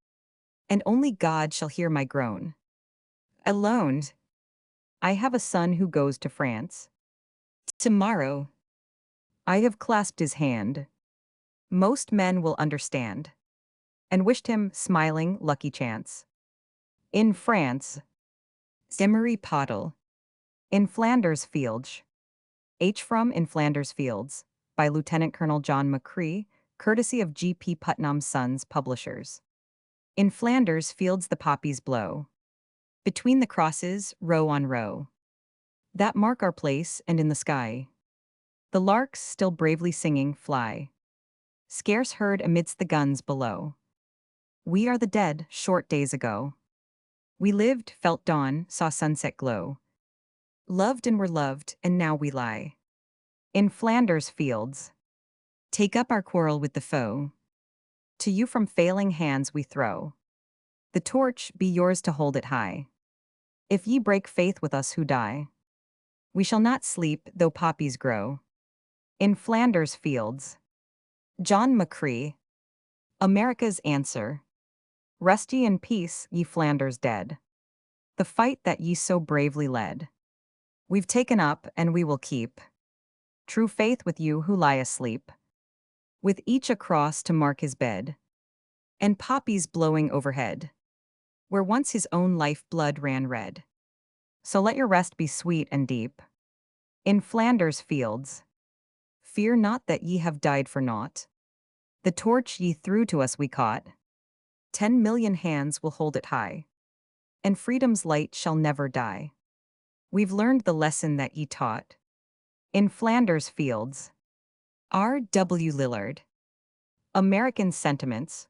And only God shall hear my groan. Alone. I have a son who goes to France. Tomorrow. I have clasped his hand. Most men will understand. And wished him, smiling, lucky chance. In France. Zimmery Pottle. In Flanders Fields. H. From In Flanders Fields, by Lieutenant Colonel John McCree, courtesy of G. P. Putnam's Sons, publishers. In Flanders Fields the poppies blow. Between the crosses, row on row. That mark our place, and in the sky. The larks, still bravely singing, fly. Scarce heard amidst the guns below. We are the dead, short days ago. We lived, felt dawn, saw sunset glow. Loved and were loved, and now we lie. In Flanders Fields. Take up our quarrel with the foe. To you from failing hands we throw. The torch be yours to hold it high. If ye break faith with us who die, we shall not sleep though poppies grow. In Flanders Fields. John McCree. America's answer. Rest ye in peace, ye Flanders dead. The fight that ye so bravely led, we've taken up and we will keep. True faith with you who lie asleep. With each a cross to mark his bed. And poppies blowing overhead. Where once his own life blood ran red. So let your rest be sweet and deep. In Flanders Fields. Fear not that ye have died for naught. The torch ye threw to us we caught. 10,000,000 hands will hold it high. And freedom's light shall never die. We've learned the lesson that ye taught. In Flanders Fields. R. W. Lillard. American Sentiments.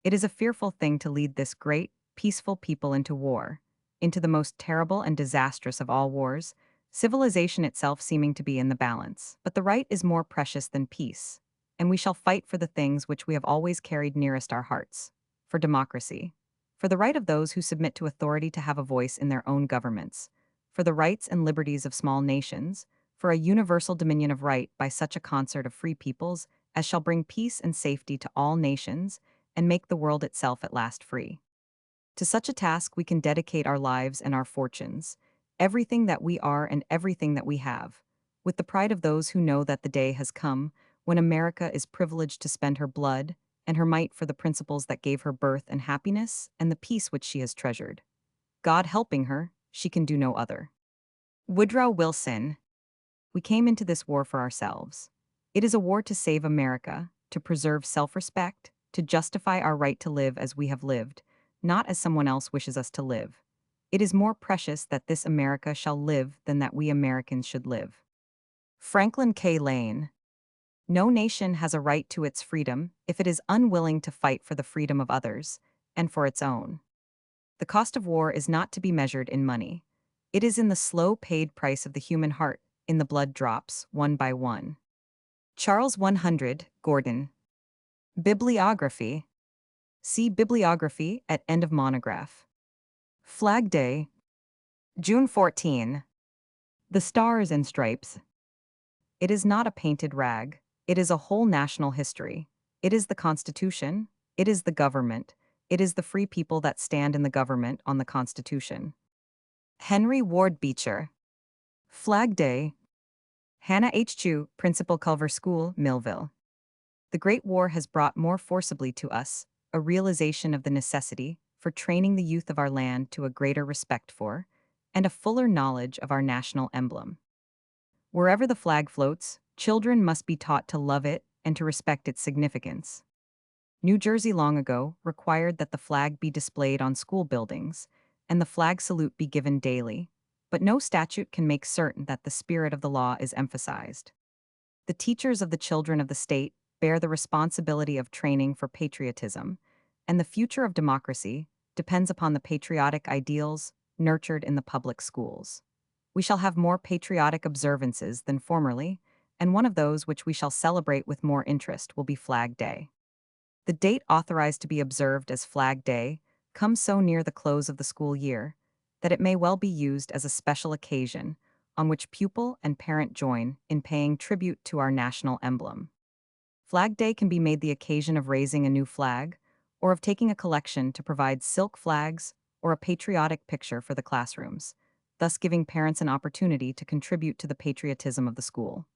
It is a fearful thing to lead this great, peaceful people into war, into the most terrible and disastrous of all wars, civilization itself seeming to be in the balance. But the right is more precious than peace, and we shall fight for the things which we have always carried nearest our hearts, for democracy, for the right of those who submit to authority to have a voice in their own governments, for the rights and liberties of small nations, for a universal dominion of right by such a concert of free peoples as shall bring peace and safety to all nations and make the world itself at last free. To such a task we can dedicate our lives and our fortunes, everything that we are and everything that we have, with the pride of those who know that the day has come when America is privileged to spend her blood and her might for the principles that gave her birth and happiness and the peace which she has treasured. God helping her, she can do no other. Woodrow Wilson. We came into this war for ourselves. It is a war to save America, to preserve self-respect, to justify our right to live as we have lived, not as someone else wishes us to live. It is more precious that this America shall live than that we Americans should live. Franklin K. Lane. No nation has a right to its freedom if it is unwilling to fight for the freedom of others and for its own. The cost of war is not to be measured in money. It is in the slow paid price of the human heart, in the blood drops, one by one. Charles 100, Gordon. Bibliography. See bibliography at end of monograph. Flag Day, June 14. The Stars and Stripes. It is not a painted rag. It is a whole national history. It is the Constitution. It is the government. It is the free people that stand in the government on the Constitution. Henry Ward Beecher. Flag Day. Hannah H. Chu, Principal Culver School, Millville. The Great War has brought more forcibly to us a realization of the necessity for training the youth of our land to a greater respect for and a fuller knowledge of our national emblem. Wherever the flag floats, children must be taught to love it and to respect its significance. New Jersey long ago required that the flag be displayed on school buildings and the flag salute be given daily, but no statute can make certain that the spirit of the law is emphasized. The teachers of the children of the state bear the responsibility of training for patriotism, and the future of democracy depends upon the patriotic ideals nurtured in the public schools. We shall have more patriotic observances than formerly, and one of those which we shall celebrate with more interest will be Flag Day. The date authorized to be observed as Flag Day comes so near the close of the school year that it may well be used as a special occasion on which pupil and parent join in paying tribute to our national emblem. Flag Day can be made the occasion of raising a new flag, or of taking a collection to provide silk flags or a patriotic picture for the classrooms, thus giving parents an opportunity to contribute to the patriotism of the school.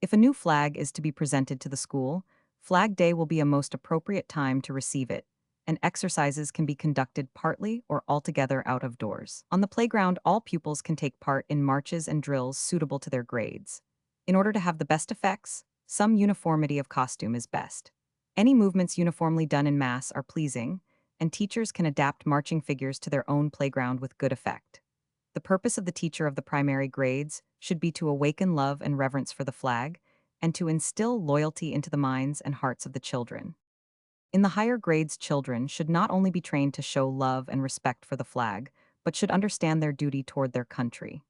If a new flag is to be presented to the school, Flag Day will be a most appropriate time to receive it, and exercises can be conducted partly or altogether out of doors. On the playground, all pupils can take part in marches and drills suitable to their grades. In order to have the best effects, some uniformity of costume is best. Any movements uniformly done in mass are pleasing, and teachers can adapt marching figures to their own playground with good effect. The purpose of the teacher of the primary grades should be to awaken love and reverence for the flag, and to instill loyalty into the minds and hearts of the children. In the higher grades, children should not only be trained to show love and respect for the flag, but should understand their duty toward their country.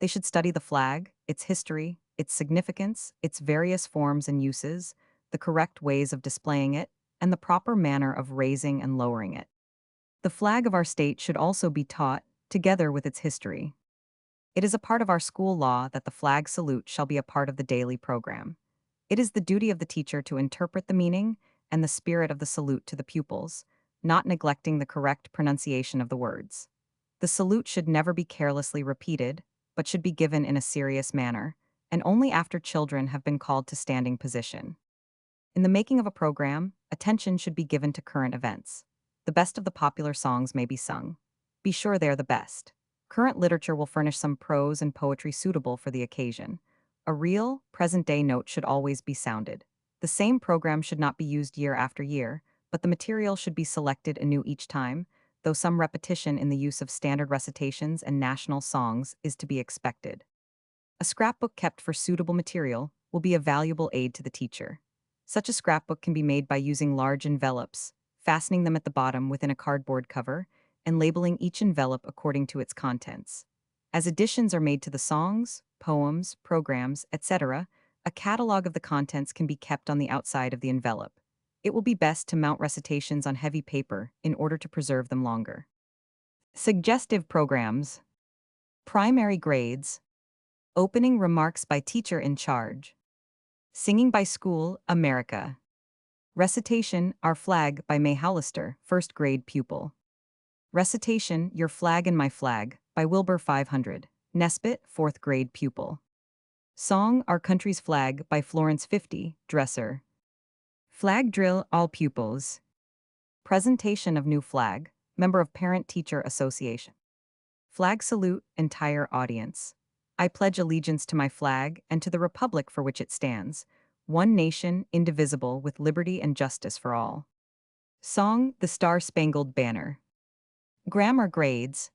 They should study the flag, its history, its significance, its various forms and uses, the correct ways of displaying it, and the proper manner of raising and lowering it. The flag of our state should also be taught, together with its history. It is a part of our school law that the flag salute shall be a part of the daily program. It is the duty of the teacher to interpret the meaning and the spirit of the salute to the pupils, not neglecting the correct pronunciation of the words. The salute should never be carelessly repeated, but should be given in a serious manner, and only after children have been called to standing position. In the making of a program, attention should be given to current events. The best of the popular songs may be sung. Be sure they are the best. Current literature will furnish some prose and poetry suitable for the occasion. A real, present-day note should always be sounded. The same program should not be used year after year, but the material should be selected anew each time, though some repetition in the use of standard recitations and national songs is to be expected. A scrapbook kept for suitable material will be a valuable aid to the teacher. Such a scrapbook can be made by using large envelopes, fastening them at the bottom within a cardboard cover, and labeling each envelope according to its contents. As additions are made to the songs, poems, programs, etc., a catalog of the contents can be kept on the outside of the envelope. It will be best to mount recitations on heavy paper in order to preserve them longer. Suggestive programs. Primary grades. Opening remarks by teacher in charge. Singing by School, America. Recitation, Our Flag by May Hollister, first grade pupil. Recitation, Your Flag and My Flag by Wilbur 500, Nesbitt, fourth grade pupil. Song, Our Country's Flag by Florence 50, dresser. Flag drill, all pupils. Presentation of new flag, member of Parent-Teacher Association. Flag salute, entire audience. I pledge allegiance to my flag and to the republic for which it stands, one nation, indivisible, with liberty and justice for all. Song, The Star-Spangled Banner. Grammar grades.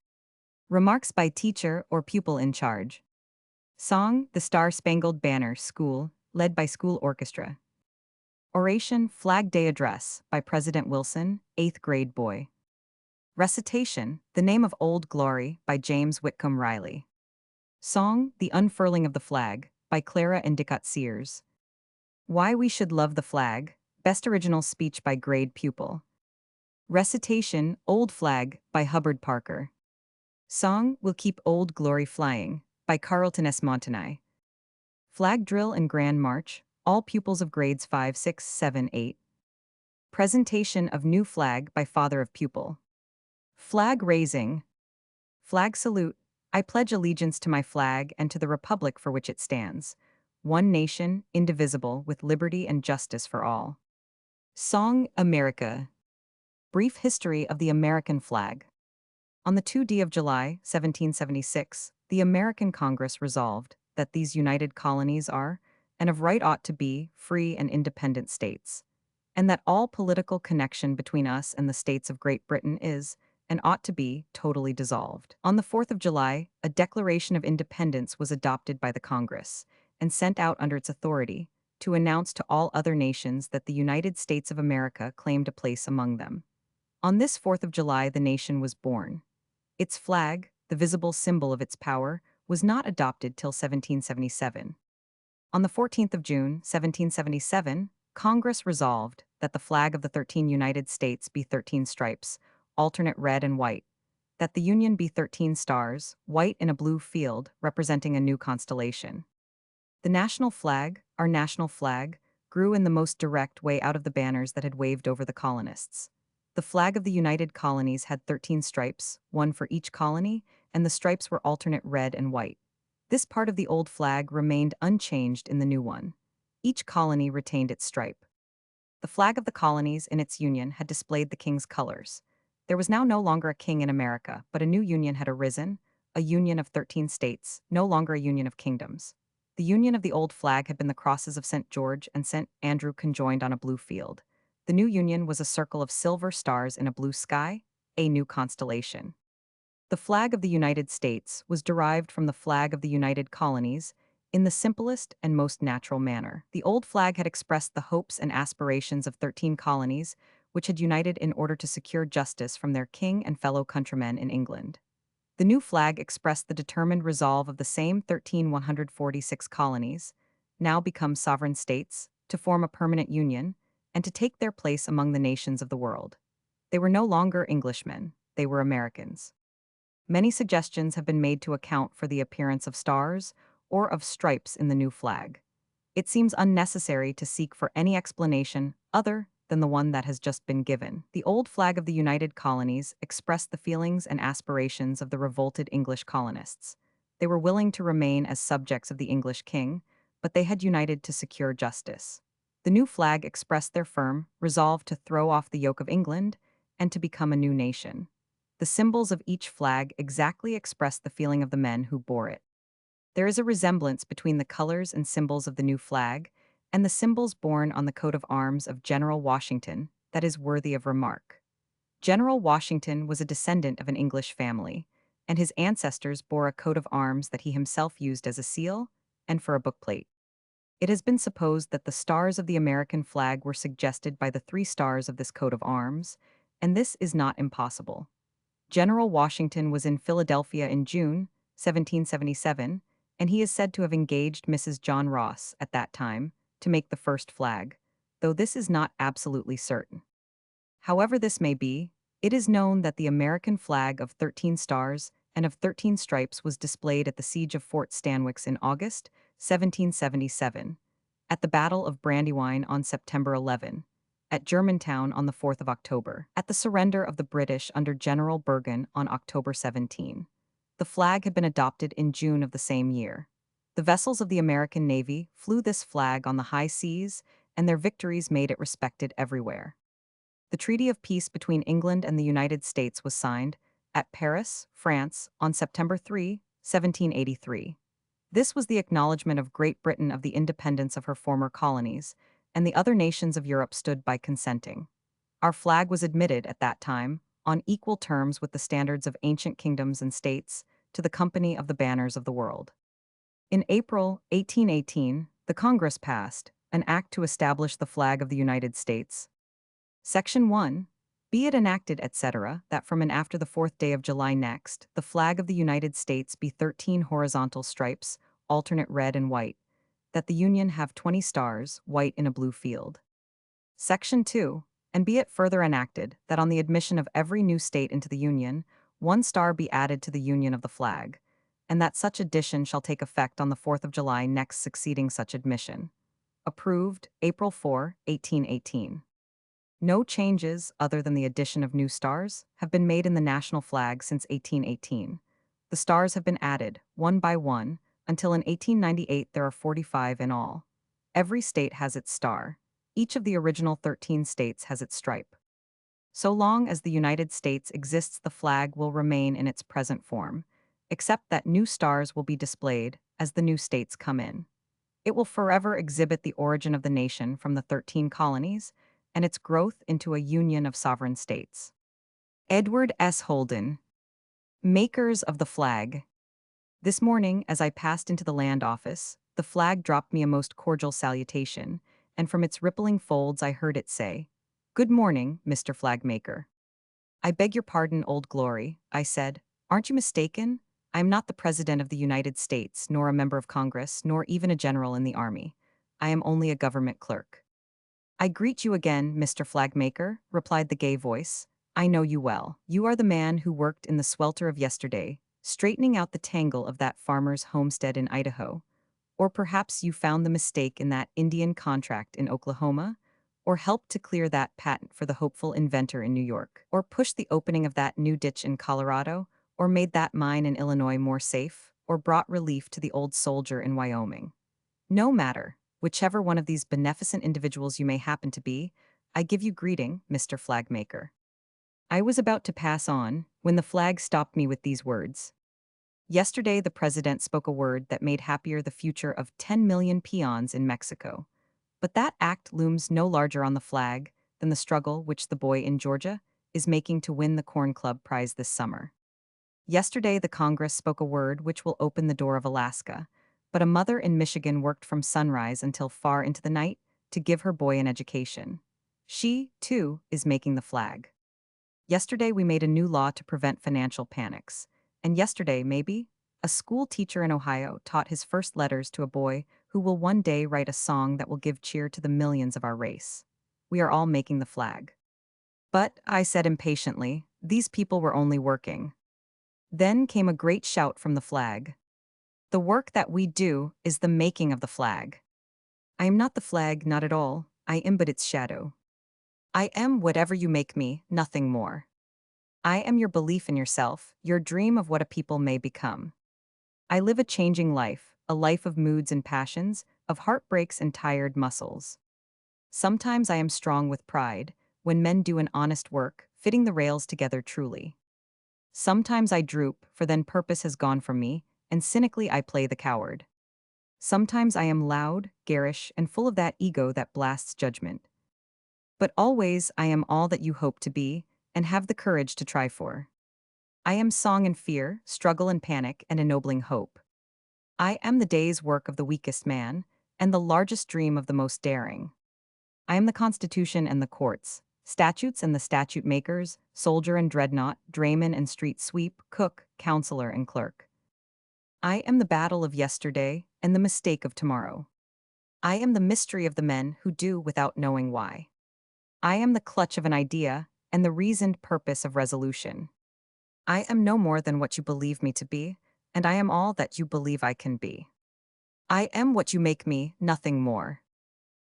Remarks by teacher or pupil in charge. Song, The Star-Spangled Banner, School, led by school orchestra. Oration, Flag Day Address, by President Wilson, 8th grade boy. Recitation, The Name of Old Glory, by James Whitcomb Riley. Song, The Unfurling of the Flag, by Clara Endicott Sears. Why We Should Love the Flag, Best Original Speech by grade pupil. Recitation, Old Flag, by Hubbard Parker. Song, We'll Keep Old Glory Flying, by Carlton S. Montanay. Flag Drill and Grand March, all pupils of grades 5, 6, 7, 8. Presentation of New Flag by Father of Pupil. Flag Raising. Flag Salute. I pledge allegiance to my flag and to the republic for which it stands, one nation, indivisible, with liberty and justice for all. Song, America. Brief history of the American flag. On the 2nd of July, 1776, the American Congress resolved that these united colonies are, and of right ought to be, free and independent states, and that all political connection between us and the states of Great Britain is, and ought to be, totally dissolved. On the 4th of July, a Declaration of Independence was adopted by the Congress, and sent out under its authority, to announce to all other nations that the United States of America claimed a place among them. On this 4th of July the nation was born. Its flag, the visible symbol of its power, was not adopted till 1777. On the 14th of June, 1777, Congress resolved that the flag of the 13 United States be 13 stripes, alternate red and white, that the Union be 13 stars, white in a blue field, representing a new constellation. The national flag, our national flag, grew in the most direct way out of the banners that had waved over the colonists. The flag of the United Colonies had 13 stripes, one for each colony, and the stripes were alternate red and white. This part of the old flag remained unchanged in the new one. Each colony retained its stripe. The flag of the colonies in its union had displayed the king's colors. There was now no longer a king in America, but a new union had arisen, a union of 13 states, no longer a union of kingdoms. The union of the old flag had been the crosses of St. George and St. Andrew conjoined on a blue field. The new union was a circle of silver stars in a blue sky, a new constellation. The flag of the United States was derived from the flag of the United Colonies in the simplest and most natural manner. The old flag had expressed the hopes and aspirations of 13 colonies, which had united in order to secure justice from their king and fellow countrymen in England. The new flag expressed the determined resolve of the same 13,146 colonies, now become sovereign states, to form a permanent union, and to take their place among the nations of the world. They were no longer Englishmen, they were Americans. Many suggestions have been made to account for the appearance of stars or of stripes in the new flag. It seems unnecessary to seek for any explanation other than the one that has just been given. The old flag of the United Colonies expressed the feelings and aspirations of the revolted English colonists. They were willing to remain as subjects of the English king, but they had united to secure justice. The new flag expressed their firm resolve to throw off the yoke of England and to become a new nation. The symbols of each flag exactly express the feeling of the men who bore it. There is a resemblance between the colors and symbols of the new flag and the symbols borne on the coat of arms of General Washington that is worthy of remark. General Washington was a descendant of an English family, and his ancestors bore a coat of arms that he himself used as a seal and for a bookplate. It has been supposed that the stars of the American flag were suggested by the 3 stars of this coat of arms, and this is not impossible. General Washington was in Philadelphia in June, 1777, and he is said to have engaged Mrs. John Ross, at that time, to make the first flag, though this is not absolutely certain. However this may be, it is known that the American flag of 13 stars and of 13 stripes was displayed at the siege of Fort Stanwix in August, 1777, at the Battle of Brandywine on September 11, at Germantown on the 4th of October, at the surrender of the British under General Bergen on October 17. The flag had been adopted in June of the same year. The vessels of the American Navy flew this flag on the high seas, and their victories made it respected everywhere. The Treaty of Peace between England and the United States was signed at Paris, France, on September 3, 1783. This was the acknowledgement of Great Britain of the independence of her former colonies, and the other nations of Europe stood by consenting. Our flag was admitted at that time, on equal terms with the standards of ancient kingdoms and states, to the company of the banners of the world. In April 1818, the Congress passed an act to establish the flag of the United States. Section 1. Be it enacted, etc., that from and after the 4th day of July next, the flag of the United States be 13 horizontal stripes, alternate red and white, that the Union have 20 stars, white in a blue field. Section 2. And be it further enacted that on the admission of every new state into the Union, 1 star be added to the union of the flag, and that such addition shall take effect on the 4th of July next succeeding such admission. Approved, April 4, 1818. No changes, other than the addition of new stars, have been made in the national flag since 1818. The stars have been added, one by one, until in 1898 there are 45 in all. Every state has its star. Each of the original 13 states has its stripe. So long as the United States exists, the flag will remain in its present form, except that new stars will be displayed as the new states come in. It will forever exhibit the origin of the nation from the 13 colonies and its growth into a union of sovereign states. Edward S. Holden, Makers of the Flag. This morning, as I passed into the land office, the flag dropped me a most cordial salutation, and from its rippling folds I heard it say, "Good morning, Mr. Flagmaker." "I beg your pardon, Old Glory," I said. "Aren't you mistaken? I am not the President of the United States, nor a member of Congress, nor even a general in the army. I am only a government clerk." "I greet you again, Mr. Flagmaker," replied the gay voice. "I know you well. You are the man who worked in the swelter of yesterday, straightening out the tangle of that farmer's homestead in Idaho. Or perhaps you found the mistake in that Indian contract in Oklahoma, or helped to clear that patent for the hopeful inventor in New York, or pushed the opening of that new ditch in Colorado, or made that mine in Illinois more safe, or brought relief to the old soldier in Wyoming. No matter, whichever one of these beneficent individuals you may happen to be, I give you greeting, Mr. Flagmaker." I was about to pass on, when the flag stopped me with these words. Yesterday the President spoke a word that made happier the future of 10 million peons in Mexico. But that act looms no larger on the flag than the struggle which the boy in Georgia is making to win the Corn Club prize this summer. Yesterday the Congress spoke a word which will open the door of Alaska, but a mother in Michigan worked from sunrise until far into the night to give her boy an education. She, too, is making the flag. Yesterday we made a new law to prevent financial panics. And yesterday, maybe, a school teacher in Ohio taught his first letters to a boy who will one day write a song that will give cheer to the millions of our race. We are all making the flag. But, I said impatiently, these people were only working. Then came a great shout from the flag. The work that we do is the making of the flag. I am not the flag, not at all. I am but its shadow. I am whatever you make me, nothing more. I am your belief in yourself, your dream of what a people may become. I live a changing life, a life of moods and passions, of heartbreaks and tired muscles. Sometimes I am strong with pride, when men do an honest work, fitting the rails together truly. Sometimes I droop, for then purpose has gone from me, and cynically I play the coward. Sometimes I am loud, garish, and full of that ego that blasts judgment. But always I am all that you hope to be, and have the courage to try for. I am song and fear, struggle and panic, and ennobling hope. I am the day's work of the weakest man, and the largest dream of the most daring. I am the Constitution and the courts, statutes and the statute makers, soldier and dreadnought, drayman and street sweep, cook, counselor and clerk. I am the battle of yesterday and the mistake of tomorrow. I am the mystery of the men who do without knowing why. I am the clutch of an idea and the reasoned purpose of resolution. I am no more than what you believe me to be, and I am all that you believe I can be. I am what you make me, nothing more.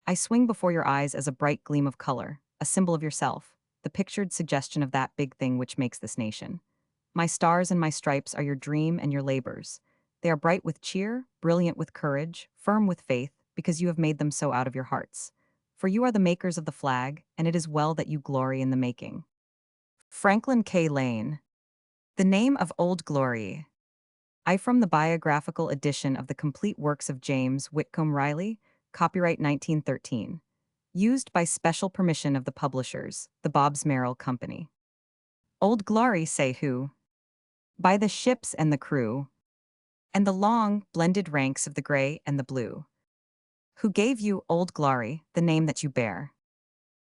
I swing before your eyes as a bright gleam of color, a symbol of yourself, the pictured suggestion of that big thing which makes this nation. My stars and my stripes are your dream and your labors. They are bright with cheer, brilliant with courage, firm with faith, because you have made them so out of your hearts. For you are the makers of the flag, and it is well that you glory in the making. Franklin K. Lane. The Name of Old Glory. I from the biographical edition of the complete works of James Whitcomb Riley, copyright 1913. Used by special permission of the publishers, the Bobbs-Merrill Company. Old Glory say who? By the ships and the crew, and the long, blended ranks of the gray and the blue. Who gave you, Old Glory, the name that you bear,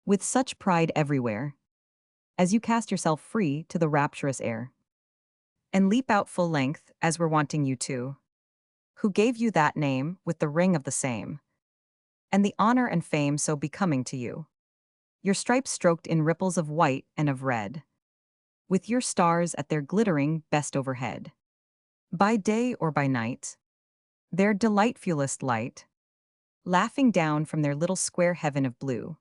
with such pride everywhere, as you cast yourself free to the rapturous air, and leap out full length as we're wanting you to. Who gave you that name with the ring of the same, and the honor and fame so becoming to you. Your stripes stroked in ripples of white and of red, with your stars at their glittering best overhead. By day or by night, their delightfulest light, laughing down from their little square heaven of blue.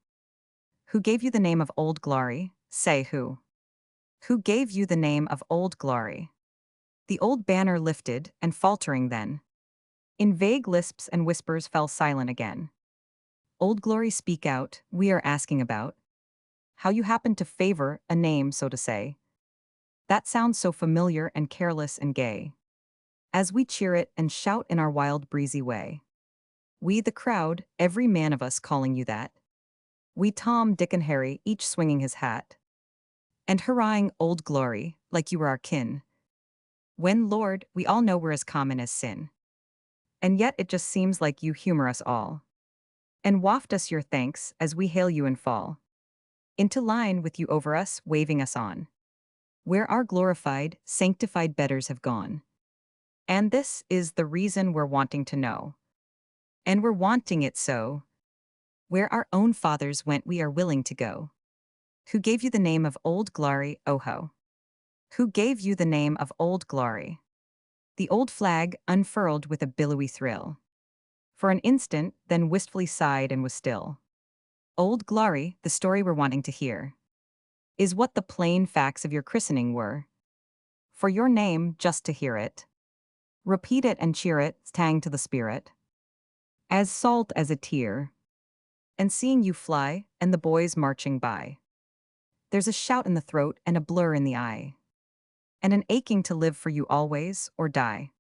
Who gave you the name of Old Glory? Say who? Who gave you the name of Old Glory? The old banner lifted and faltering then, in vague lisps and whispers fell silent again. Old Glory, speak out, we are asking about how you happen to favor a name, so to say, that sounds so familiar and careless and gay, as we cheer it and shout in our wild breezy way. We the crowd, every man of us calling you that. We Tom, Dick and Harry, each swinging his hat, and hurrahing Old Glory, like you were our kin. When, Lord, we all know we're as common as sin. And yet it just seems like you humor us all, and waft us your thanks as we hail you and fall into line with you over us, waving us on, where our glorified, sanctified betters have gone. And this is the reason we're wanting to know. And we're wanting it so. Where our own fathers went, we are willing to go. Who gave you the name of Old Glory, oh-ho? Who gave you the name of Old Glory? The old flag unfurled with a billowy thrill. For an instant, then wistfully sighed and was still. Old Glory, the story we're wanting to hear, is what the plain facts of your christening were. For your name, just to hear it, repeat it and cheer it, tang to the spirit, as salt as a tear, and seeing you fly, and the boys marching by. There's a shout in the throat and a blur in the eye, and an aching to live for you always, or die.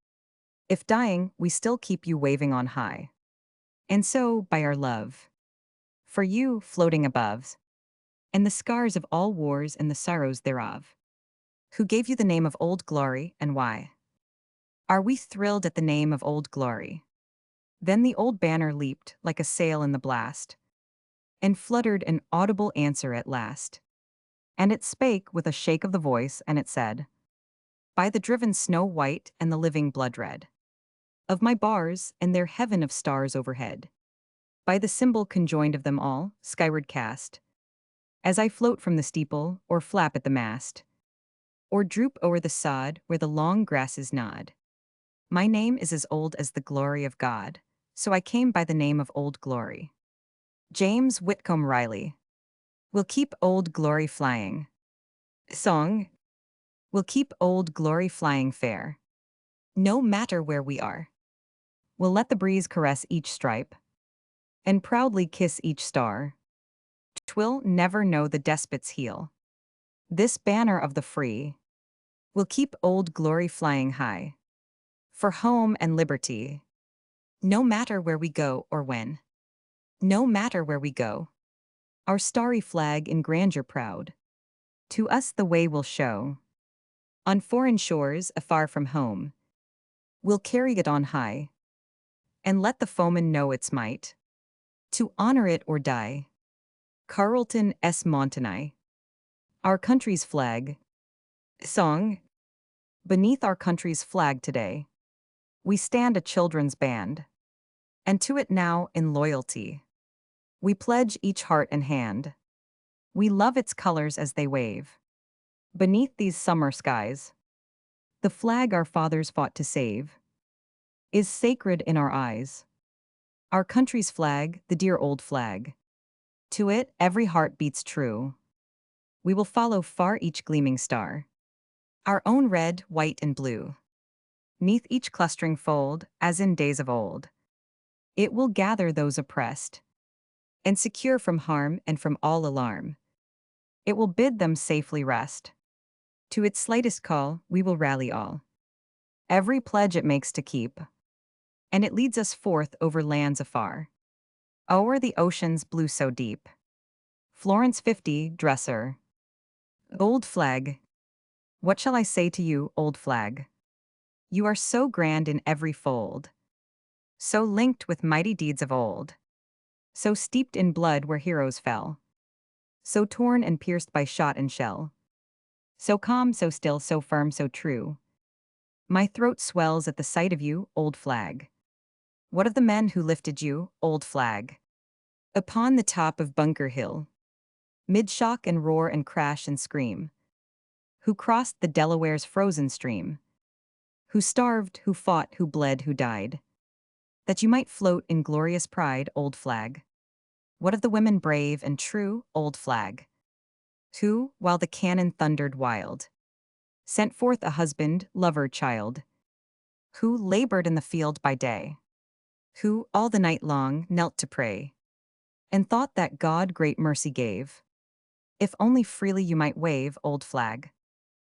If dying, we still keep you waving on high. And so, by our love, for you, floating above, and the scars of all wars and the sorrows thereof. Who gave you the name of Old Glory, and why? Are we thrilled at the name of Old Glory? Then the old banner leaped like a sail in the blast, and fluttered an audible answer at last. And it spake with a shake of the voice, and it said, by the driven snow white and the living blood red of my bars and their heaven of stars overhead, by the symbol conjoined of them all, skyward cast, as I float from the steeple, or flap at the mast, or droop o'er the sod where the long grasses nod. My name is as old as the glory of God, so I came by the name of Old Glory. James Whitcomb Riley. We'll keep Old Glory flying. Song. We'll keep Old Glory flying fair, no matter where we are. We'll let the breeze caress each stripe, and proudly kiss each star. 'Twill never know the despot's heel. This banner of the free will keep Old Glory flying high, for home and liberty, no matter where we go or when. No matter where we go, our starry flag in grandeur proud, to us the way will show. On foreign shores, afar from home, we'll carry it on high, and let the foeman know its might, to honor it or die. Carlton S. Montani. Our country's flag. Song. Beneath our country's flag today, we stand a children's band, and to it now in loyalty, we pledge each heart and hand. We love its colors as they wave beneath these summer skies. The flag our fathers fought to save is sacred in our eyes. Our country's flag, the dear old flag. To it, every heart beats true. We will follow far each gleaming star, our own red, white, and blue. Neath each clustering fold, as in days of old, it will gather those oppressed, and secure from harm and from all alarm. It will bid them safely rest. To its slightest call, we will rally all. Every pledge it makes to keep, and it leads us forth over lands afar, o'er the ocean's blue so deep. Florence 50, Dresser. Old flag. What shall I say to you, old flag? You are so grand in every fold, so linked with mighty deeds of old, so steeped in blood where heroes fell, so torn and pierced by shot and shell, so calm, so still, so firm, so true. My throat swells at the sight of you, old flag. What of the men who lifted you, old flag? Upon the top of Bunker Hill, mid shock and roar and crash and scream, who crossed the Delaware's frozen stream, who starved, who fought, who bled, who died, that you might float in glorious pride, old flag. What of the women brave and true, old flag, who, while the cannon thundered wild, sent forth a husband, lover, child, who labored in the field by day, who, all the night long, knelt to pray, and thought that God great mercy gave, if only freely you might wave, old flag.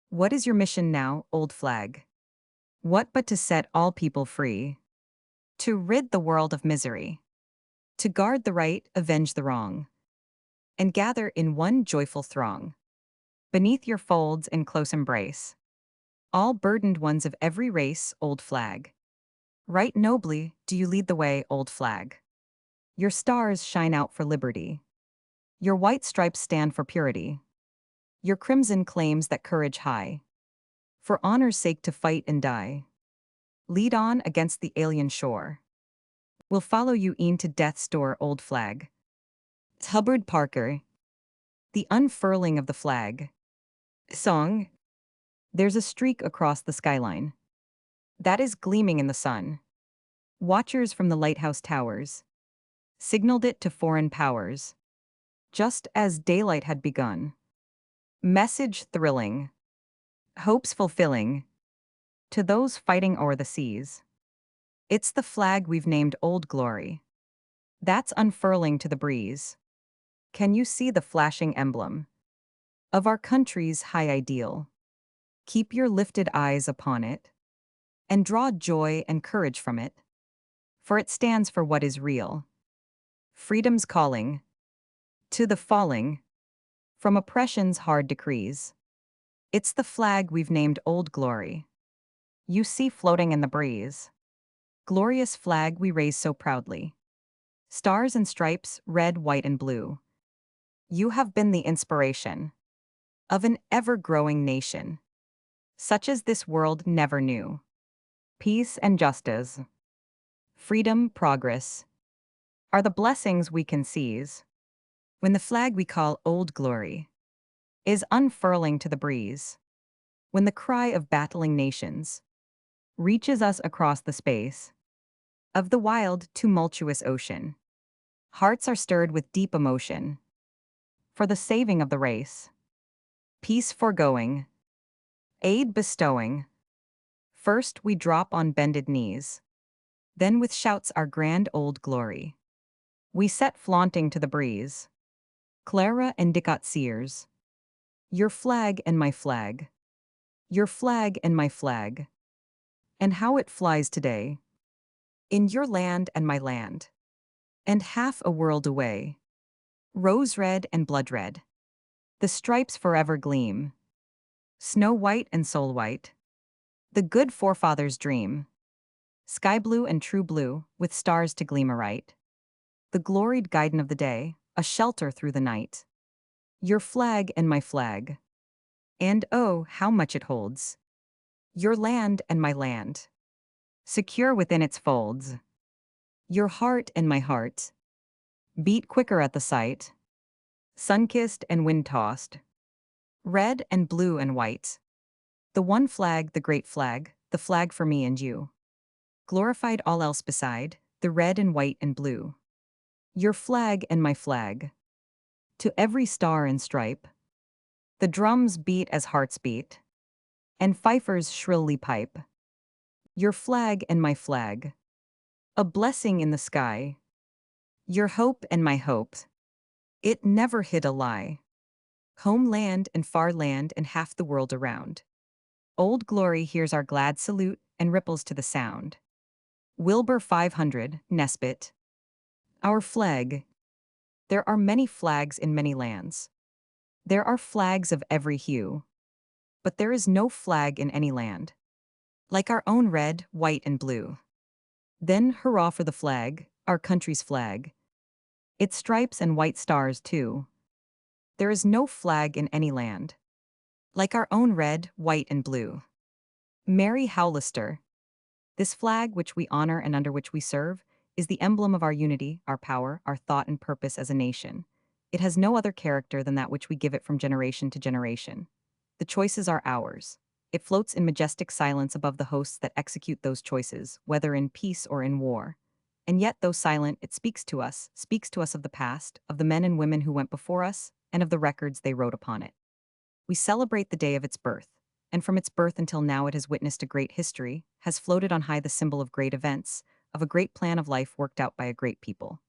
What is your mission now, old flag? What but to set all people free, to rid the world of misery, to guard the right, avenge the wrong, and gather in one joyful throng, beneath your folds and close embrace, all burdened ones of every race, old flag. Right nobly do you lead the way, old flag. Your stars shine out for liberty. Your white stripes stand for purity. Your crimson claims that courage high, for honor's sake to fight and die. Lead on against the alien shore. We'll follow you e'en to death's door, old flag. Hubbard Parker. The unfurling of the flag. Song. There's a streak across the skyline. That is gleaming in the sun. Watchers from the lighthouse towers signaled it to foreign powers, just as daylight had begun. Message thrilling, hopes fulfilling, to those fighting o'er the seas. It's the flag we've named Old Glory. That's unfurling to the breeze. Can you see the flashing emblem of our country's high ideal? Keep your lifted eyes upon it, and draw joy and courage from it, for it stands for what is real. Freedom's calling, to the falling, from oppression's hard decrees. It's the flag we've named Old Glory. You see floating in the breeze. Glorious flag we raise so proudly. Stars and stripes, red, white, and blue. You have been the inspiration of an ever-growing nation, such as this world never knew. Peace and justice, freedom, progress, are the blessings we can seize when the flag we call Old Glory is unfurling to the breeze, when the cry of battling nations reaches us across the space of the wild, tumultuous ocean. Hearts are stirred with deep emotion for the saving of the race, peace foregoing, aid bestowing. First we drop on bended knees, then with shouts our grand Old Glory we set flaunting to the breeze. Clara and Dicot Sears, your flag and my flag, your flag and my flag, and how it flies today, in your land and my land, and half a world away. Rose red and blood red, the stripes forever gleam, snow white and soul white, the good forefathers' dream. Sky blue and true blue, with stars to gleam aright, the gloried guidon of the day, a shelter through the night. Your flag and my flag, and oh, how much it holds. Your land and my land, secure within its folds. Your heart and my heart, beat quicker at the sight. Sun-kissed and wind-tossed, red and blue and white. The one flag, the great flag, the flag for me and you. Glorified all else beside, the red and white and blue. Your flag and my flag, to every star and stripe. The drums beat as hearts beat, and fifers shrilly pipe. Your flag and my flag, a blessing in the sky. Your hope and my hope, it never hid a lie. Homeland and far land and half the world around. Old Glory hears our glad salute and ripples to the sound. Wilbur 500, Nesbitt. Our flag. There are many flags in many lands. There are flags of every hue. but there is no flag in any land like our own red, white, and blue. Then hurrah for the flag, our country's flag. Its stripes and white stars, too. There is no flag in any land like our own red, white, and blue. Mary Howlester. This flag, which we honor and under which we serve, is the emblem of our unity, our power, our thought and purpose as a nation. It has no other character than that which we give it from generation to generation. The choices are ours. It floats in majestic silence above the hosts that execute those choices, whether in peace or in war. And yet, though silent, it speaks to us of the past, of the men and women who went before us, and of the records they wrote upon it. We celebrate the day of its birth, and from its birth until now it has witnessed a great history, has floated on high the symbol of great events, of a great plan of life worked out by a great people.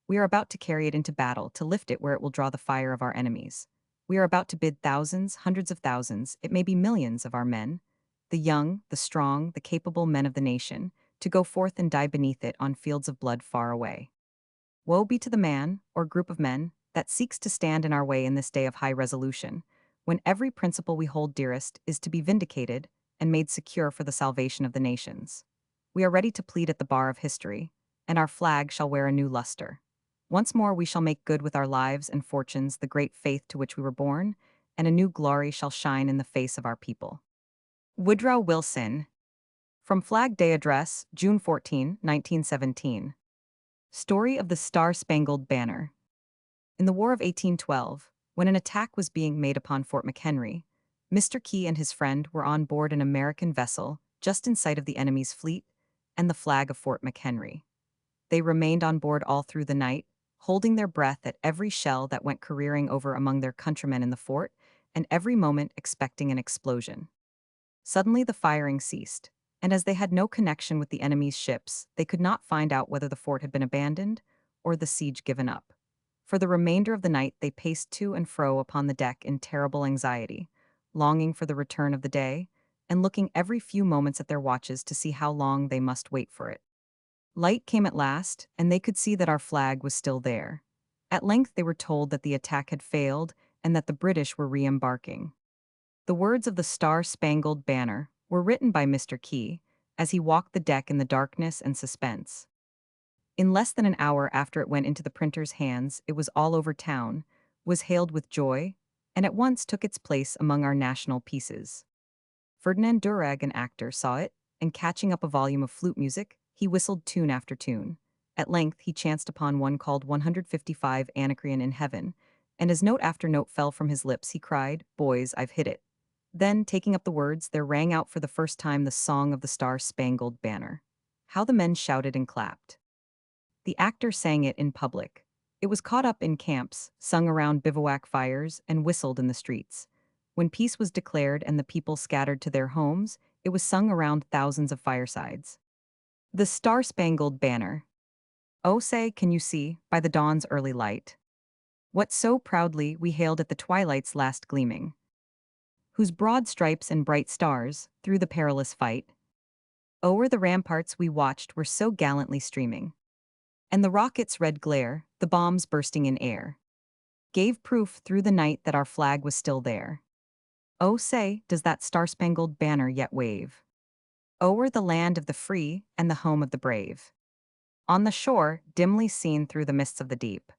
We are about to carry it into battle, to lift it where it will draw the fire of our enemies. We are about to bid thousands, hundreds of thousands, it may be millions of our men, the young, the strong, the capable men of the nation, to go forth and die beneath it on fields of blood far away. Woe be to the man, or group of men, that seeks to stand in our way in this day of high resolution, when every principle we hold dearest is to be vindicated and made secure for the salvation of the nations. We are ready to plead at the bar of history, and our flag shall wear a new luster. Once more we shall make good with our lives and fortunes the great faith to which we were born, and a new glory shall shine in the face of our people. Woodrow Wilson. From Flag Day Address, June 14, 1917. Story of the Star-Spangled Banner. In the War of 1812, when an attack was being made upon Fort McHenry, Mr. Key and his friend were on board an American vessel just in sight of the enemy's fleet and the flag of Fort McHenry. They remained on board all through the night, holding their breath at every shell that went careering over among their countrymen in the fort, and every moment expecting an explosion. Suddenly the firing ceased, and as they had no connection with the enemy's ships, they could not find out whether the fort had been abandoned or the siege given up. For the remainder of the night they paced to and fro upon the deck in terrible anxiety, longing for the return of the day, and looking every few moments at their watches to see how long they must wait for it. Light came at last, and they could see that our flag was still there. At length they were told that the attack had failed and that the British were re-embarking. The words of the Star-Spangled Banner were written by Mr. Key as he walked the deck in the darkness and suspense. In less than an hour after it went into the printer's hands, it was all over town, was hailed with joy, and at once took its place among our national pieces. Ferdinand Durag, an actor, saw it, and catching up a volume of flute music, he whistled tune after tune. At length he chanced upon one called 155 Anacreon in Heaven, and as note after note fell from his lips, he cried, "Boys, I've hit it." Then, taking up the words, there rang out for the first time the song of the Star-Spangled Banner. How the men shouted and clapped. The actor sang it in public. It was caught up in camps, sung around bivouac fires, and whistled in the streets. When peace was declared and the people scattered to their homes, it was sung around thousands of firesides. The Star-Spangled Banner. Oh, say, can you see, by the dawn's early light, what so proudly we hailed at the twilight's last gleaming, whose broad stripes and bright stars, through the perilous fight, o'er the ramparts we watched were so gallantly streaming, and the rocket's red glare, the bombs bursting in air, gave proof through the night that our flag was still there. Oh, say, does that star-spangled banner yet wave o'er the land of the free and the home of the brave? On the shore, dimly seen through the mists of the deep,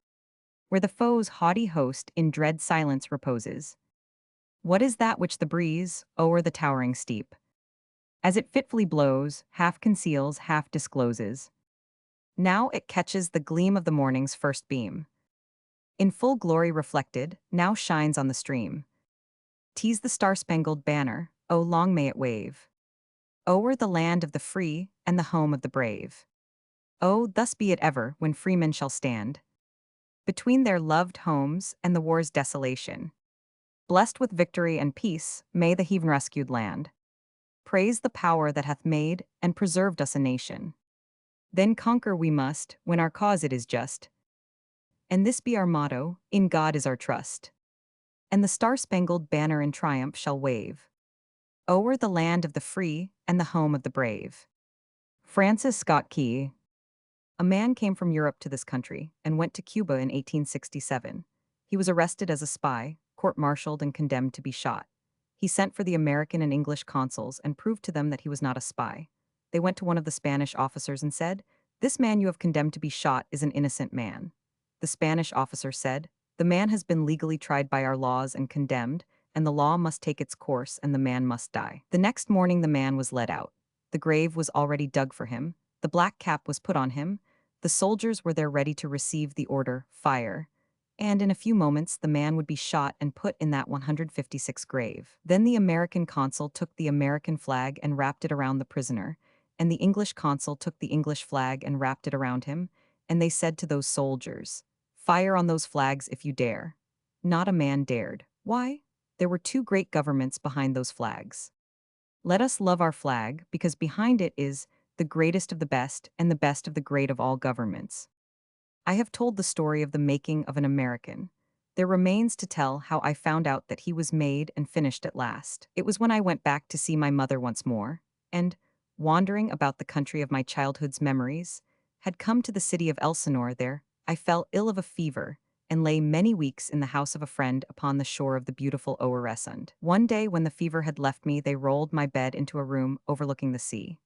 where the foe's haughty host in dread silence reposes, what is that which the breeze, o'er the towering steep, as it fitfully blows, half conceals, half discloses? Now it catches the gleam of the morning's first beam. In full glory reflected, now shines on the stream. 'Tis the star-spangled banner, oh long may it wave o'er the land of the free and the home of the brave. Oh, thus be it ever when freemen shall stand between their loved homes and the war's desolation. Blessed with victory and peace, may the heathen rescued land praise the power that hath made and preserved us a nation. Then conquer we must, when our cause it is just. And this be our motto, in God is our trust. And the star-spangled banner in triumph shall wave o'er the land of the free and the home of the brave. Francis Scott Key. A man came from Europe to this country and went to Cuba in 1867. He was arrested as a spy, court-martialed and condemned to be shot. He sent for the American and English consuls and proved to them that he was not a spy. They went to one of the Spanish officers and said, "This man you have condemned to be shot is an innocent man." The Spanish officer said, "The man has been legally tried by our laws and condemned, and the law must take its course and the man must die." The next morning the man was led out. The grave was already dug for him, the black cap was put on him, the soldiers were there ready to receive the order, "Fire," and in a few moments the man would be shot and put in that 156th grave. Then the American consul took the American flag and wrapped it around the prisoner, and the English consul took the English flag and wrapped it around him, and they said to those soldiers, "Fire on those flags if you dare." Not a man dared. Why? There were two great governments behind those flags. Let us love our flag, because behind it is the greatest of the best and the best of the great of all governments. I have told the story of the making of an American. There remains to tell how I found out that he was made and finished at last. It was when I went back to see my mother once more, and, wandering about the country of my childhood's memories, had come to the city of Elsinore. There, I fell ill of a fever, and lay many weeks in the house of a friend upon the shore of the beautiful Öresund. One day when the fever had left me, they rolled my bed into a room overlooking the sea.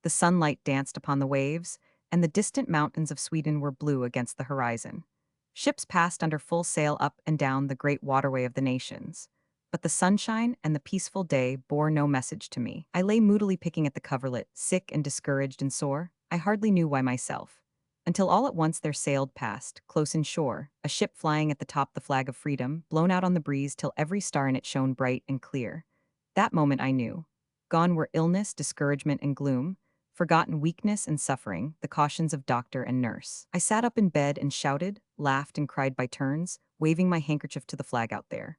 The sunlight danced upon the waves, and the distant mountains of Sweden were blue against the horizon. Ships passed under full sail up and down the great waterway of the nations. But the sunshine and the peaceful day bore no message to me. I lay moodily picking at the coverlet, sick and discouraged and sore, I hardly knew why myself. Until all at once there sailed past, close inshore, a ship flying at the top the flag of freedom, blown out on the breeze till every star in it shone bright and clear. That moment I knew. Gone were illness, discouragement, and gloom, forgotten weakness and suffering, the cautions of doctor and nurse. I sat up in bed and shouted, laughed, and cried by turns, waving my handkerchief to the flag out there.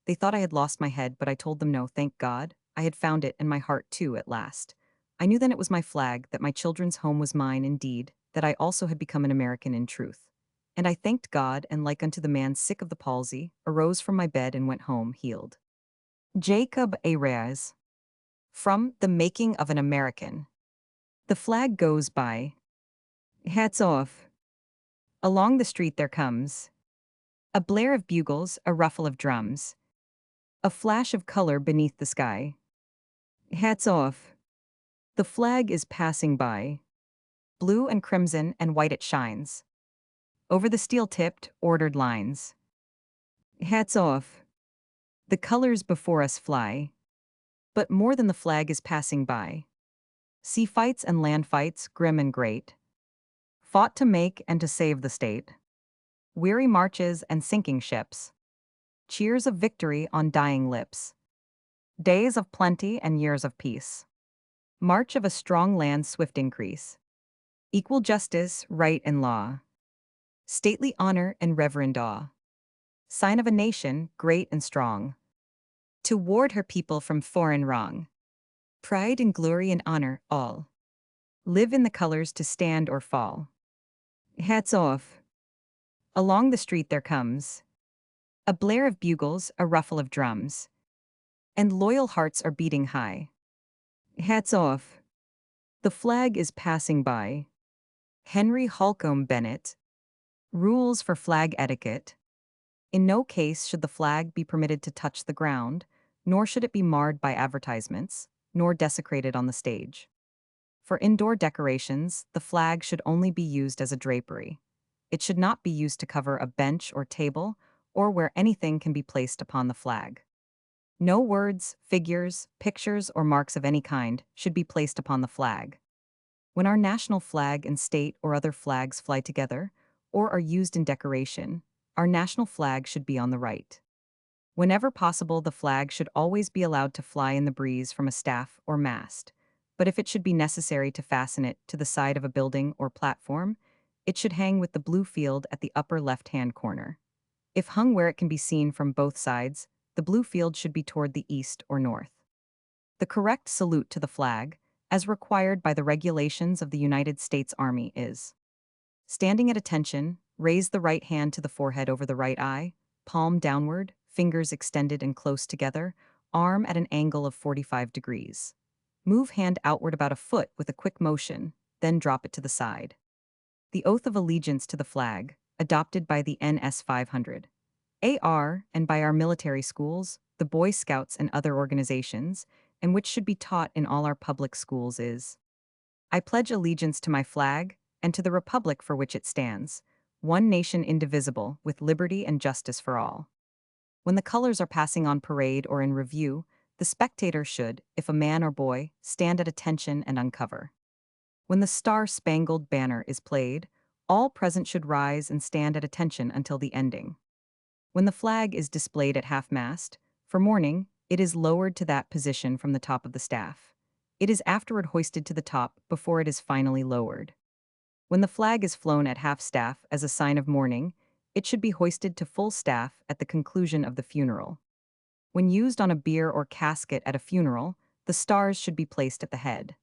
They thought I had lost my head, but I told them no, thank God. I had found it, and my heart too, at last. I knew then it was my flag, that my children's home was mine indeed, that I also had become an American in truth. And I thanked God, and like unto the man sick of the palsy, arose from my bed and went home healed. Jacob A. Reyes. From The Making of an American. The flag goes by. Hats off. Along the street there comes a blare of bugles, a ruffle of drums, a flash of color beneath the sky. Hats off. The flag is passing by. Blue and crimson and white it shines. Over the steel-tipped, ordered lines. Hats off. The colors before us fly. But more than the flag is passing by. Sea fights and land fights, grim and great, fought to make and to save the state. Weary marches and sinking ships. Cheers of victory on dying lips. Days of plenty and years of peace. March of a strong land's swift increase. Equal justice, right and law. Stately honor and reverend awe. Sign of a nation, great and strong. To ward her people from foreign wrong. Pride and glory and honor, all. Live in the colors to stand or fall. Hats off. Along the street there comes a blare of bugles, a ruffle of drums, and loyal hearts are beating high. Hats off. The flag is passing by. Henry Holcomb Bennett. Rules for flag etiquette. In no case should the flag be permitted to touch the ground, nor should it be marred by advertisements, nor desecrated on the stage. For indoor decorations, the flag should only be used as a drapery. It should not be used to cover a bench or table, or where anything can be placed upon the flag. No words, figures, pictures, or marks of any kind should be placed upon the flag. When our national flag and state or other flags fly together, or are used in decoration, our national flag should be on the right. Whenever possible, the flag should always be allowed to fly in the breeze from a staff or mast, but if it should be necessary to fasten it to the side of a building or platform, it should hang with the blue field at the upper left-hand corner. If hung where it can be seen from both sides, the blue field should be toward the east or north. The correct salute to the flag, as required by the regulations of the United States Army, is: standing at attention, raise the right hand to the forehead over the right eye, palm downward, fingers extended and close together, arm at an angle of 45 degrees. Move hand outward about a foot with a quick motion, then drop it to the side. The oath of allegiance to the flag, adopted by the NS 500 AR and by our military schools, the Boy Scouts and other organizations, and which should be taught in all our public schools is: I pledge allegiance to my flag and to the republic for which it stands, one nation indivisible, with liberty and justice for all. When the colors are passing on parade or in review, the spectator should, if a man or boy, stand at attention and uncover. When the Star-Spangled Banner is played, all present should rise and stand at attention until the ending. When the flag is displayed at half-mast, for mourning, it is lowered to that position from the top of the staff. It is afterward hoisted to the top before it is finally lowered. When the flag is flown at half-staff as a sign of mourning, it should be hoisted to full staff at the conclusion of the funeral. When used on a bier or casket at a funeral, the stars should be placed at the head.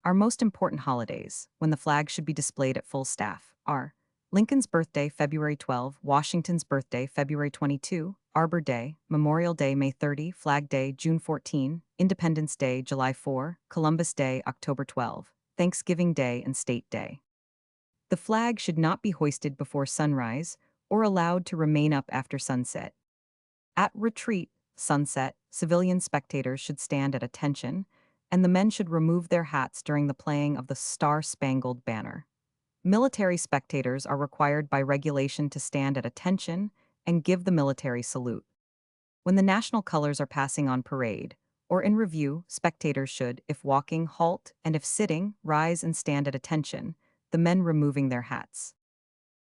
Our most important holidays, when the flag should be displayed at full staff, are Lincoln's birthday, February 12, Washington's birthday, February 22, Arbor Day, Memorial Day, May 30, Flag Day, June 14, Independence Day, July 4, Columbus Day, October 12, Thanksgiving Day, and State Day. The flag should not be hoisted before sunrise or allowed to remain up after sunset. At retreat, sunset, civilian spectators should stand at attention, and the men should remove their hats during the playing of the Star-Spangled Banner. Military spectators are required by regulation to stand at attention and give the military salute. When the national colors are passing on parade, or in review, spectators should, if walking, halt, and if sitting, rise and stand at attention, the men removing their hats.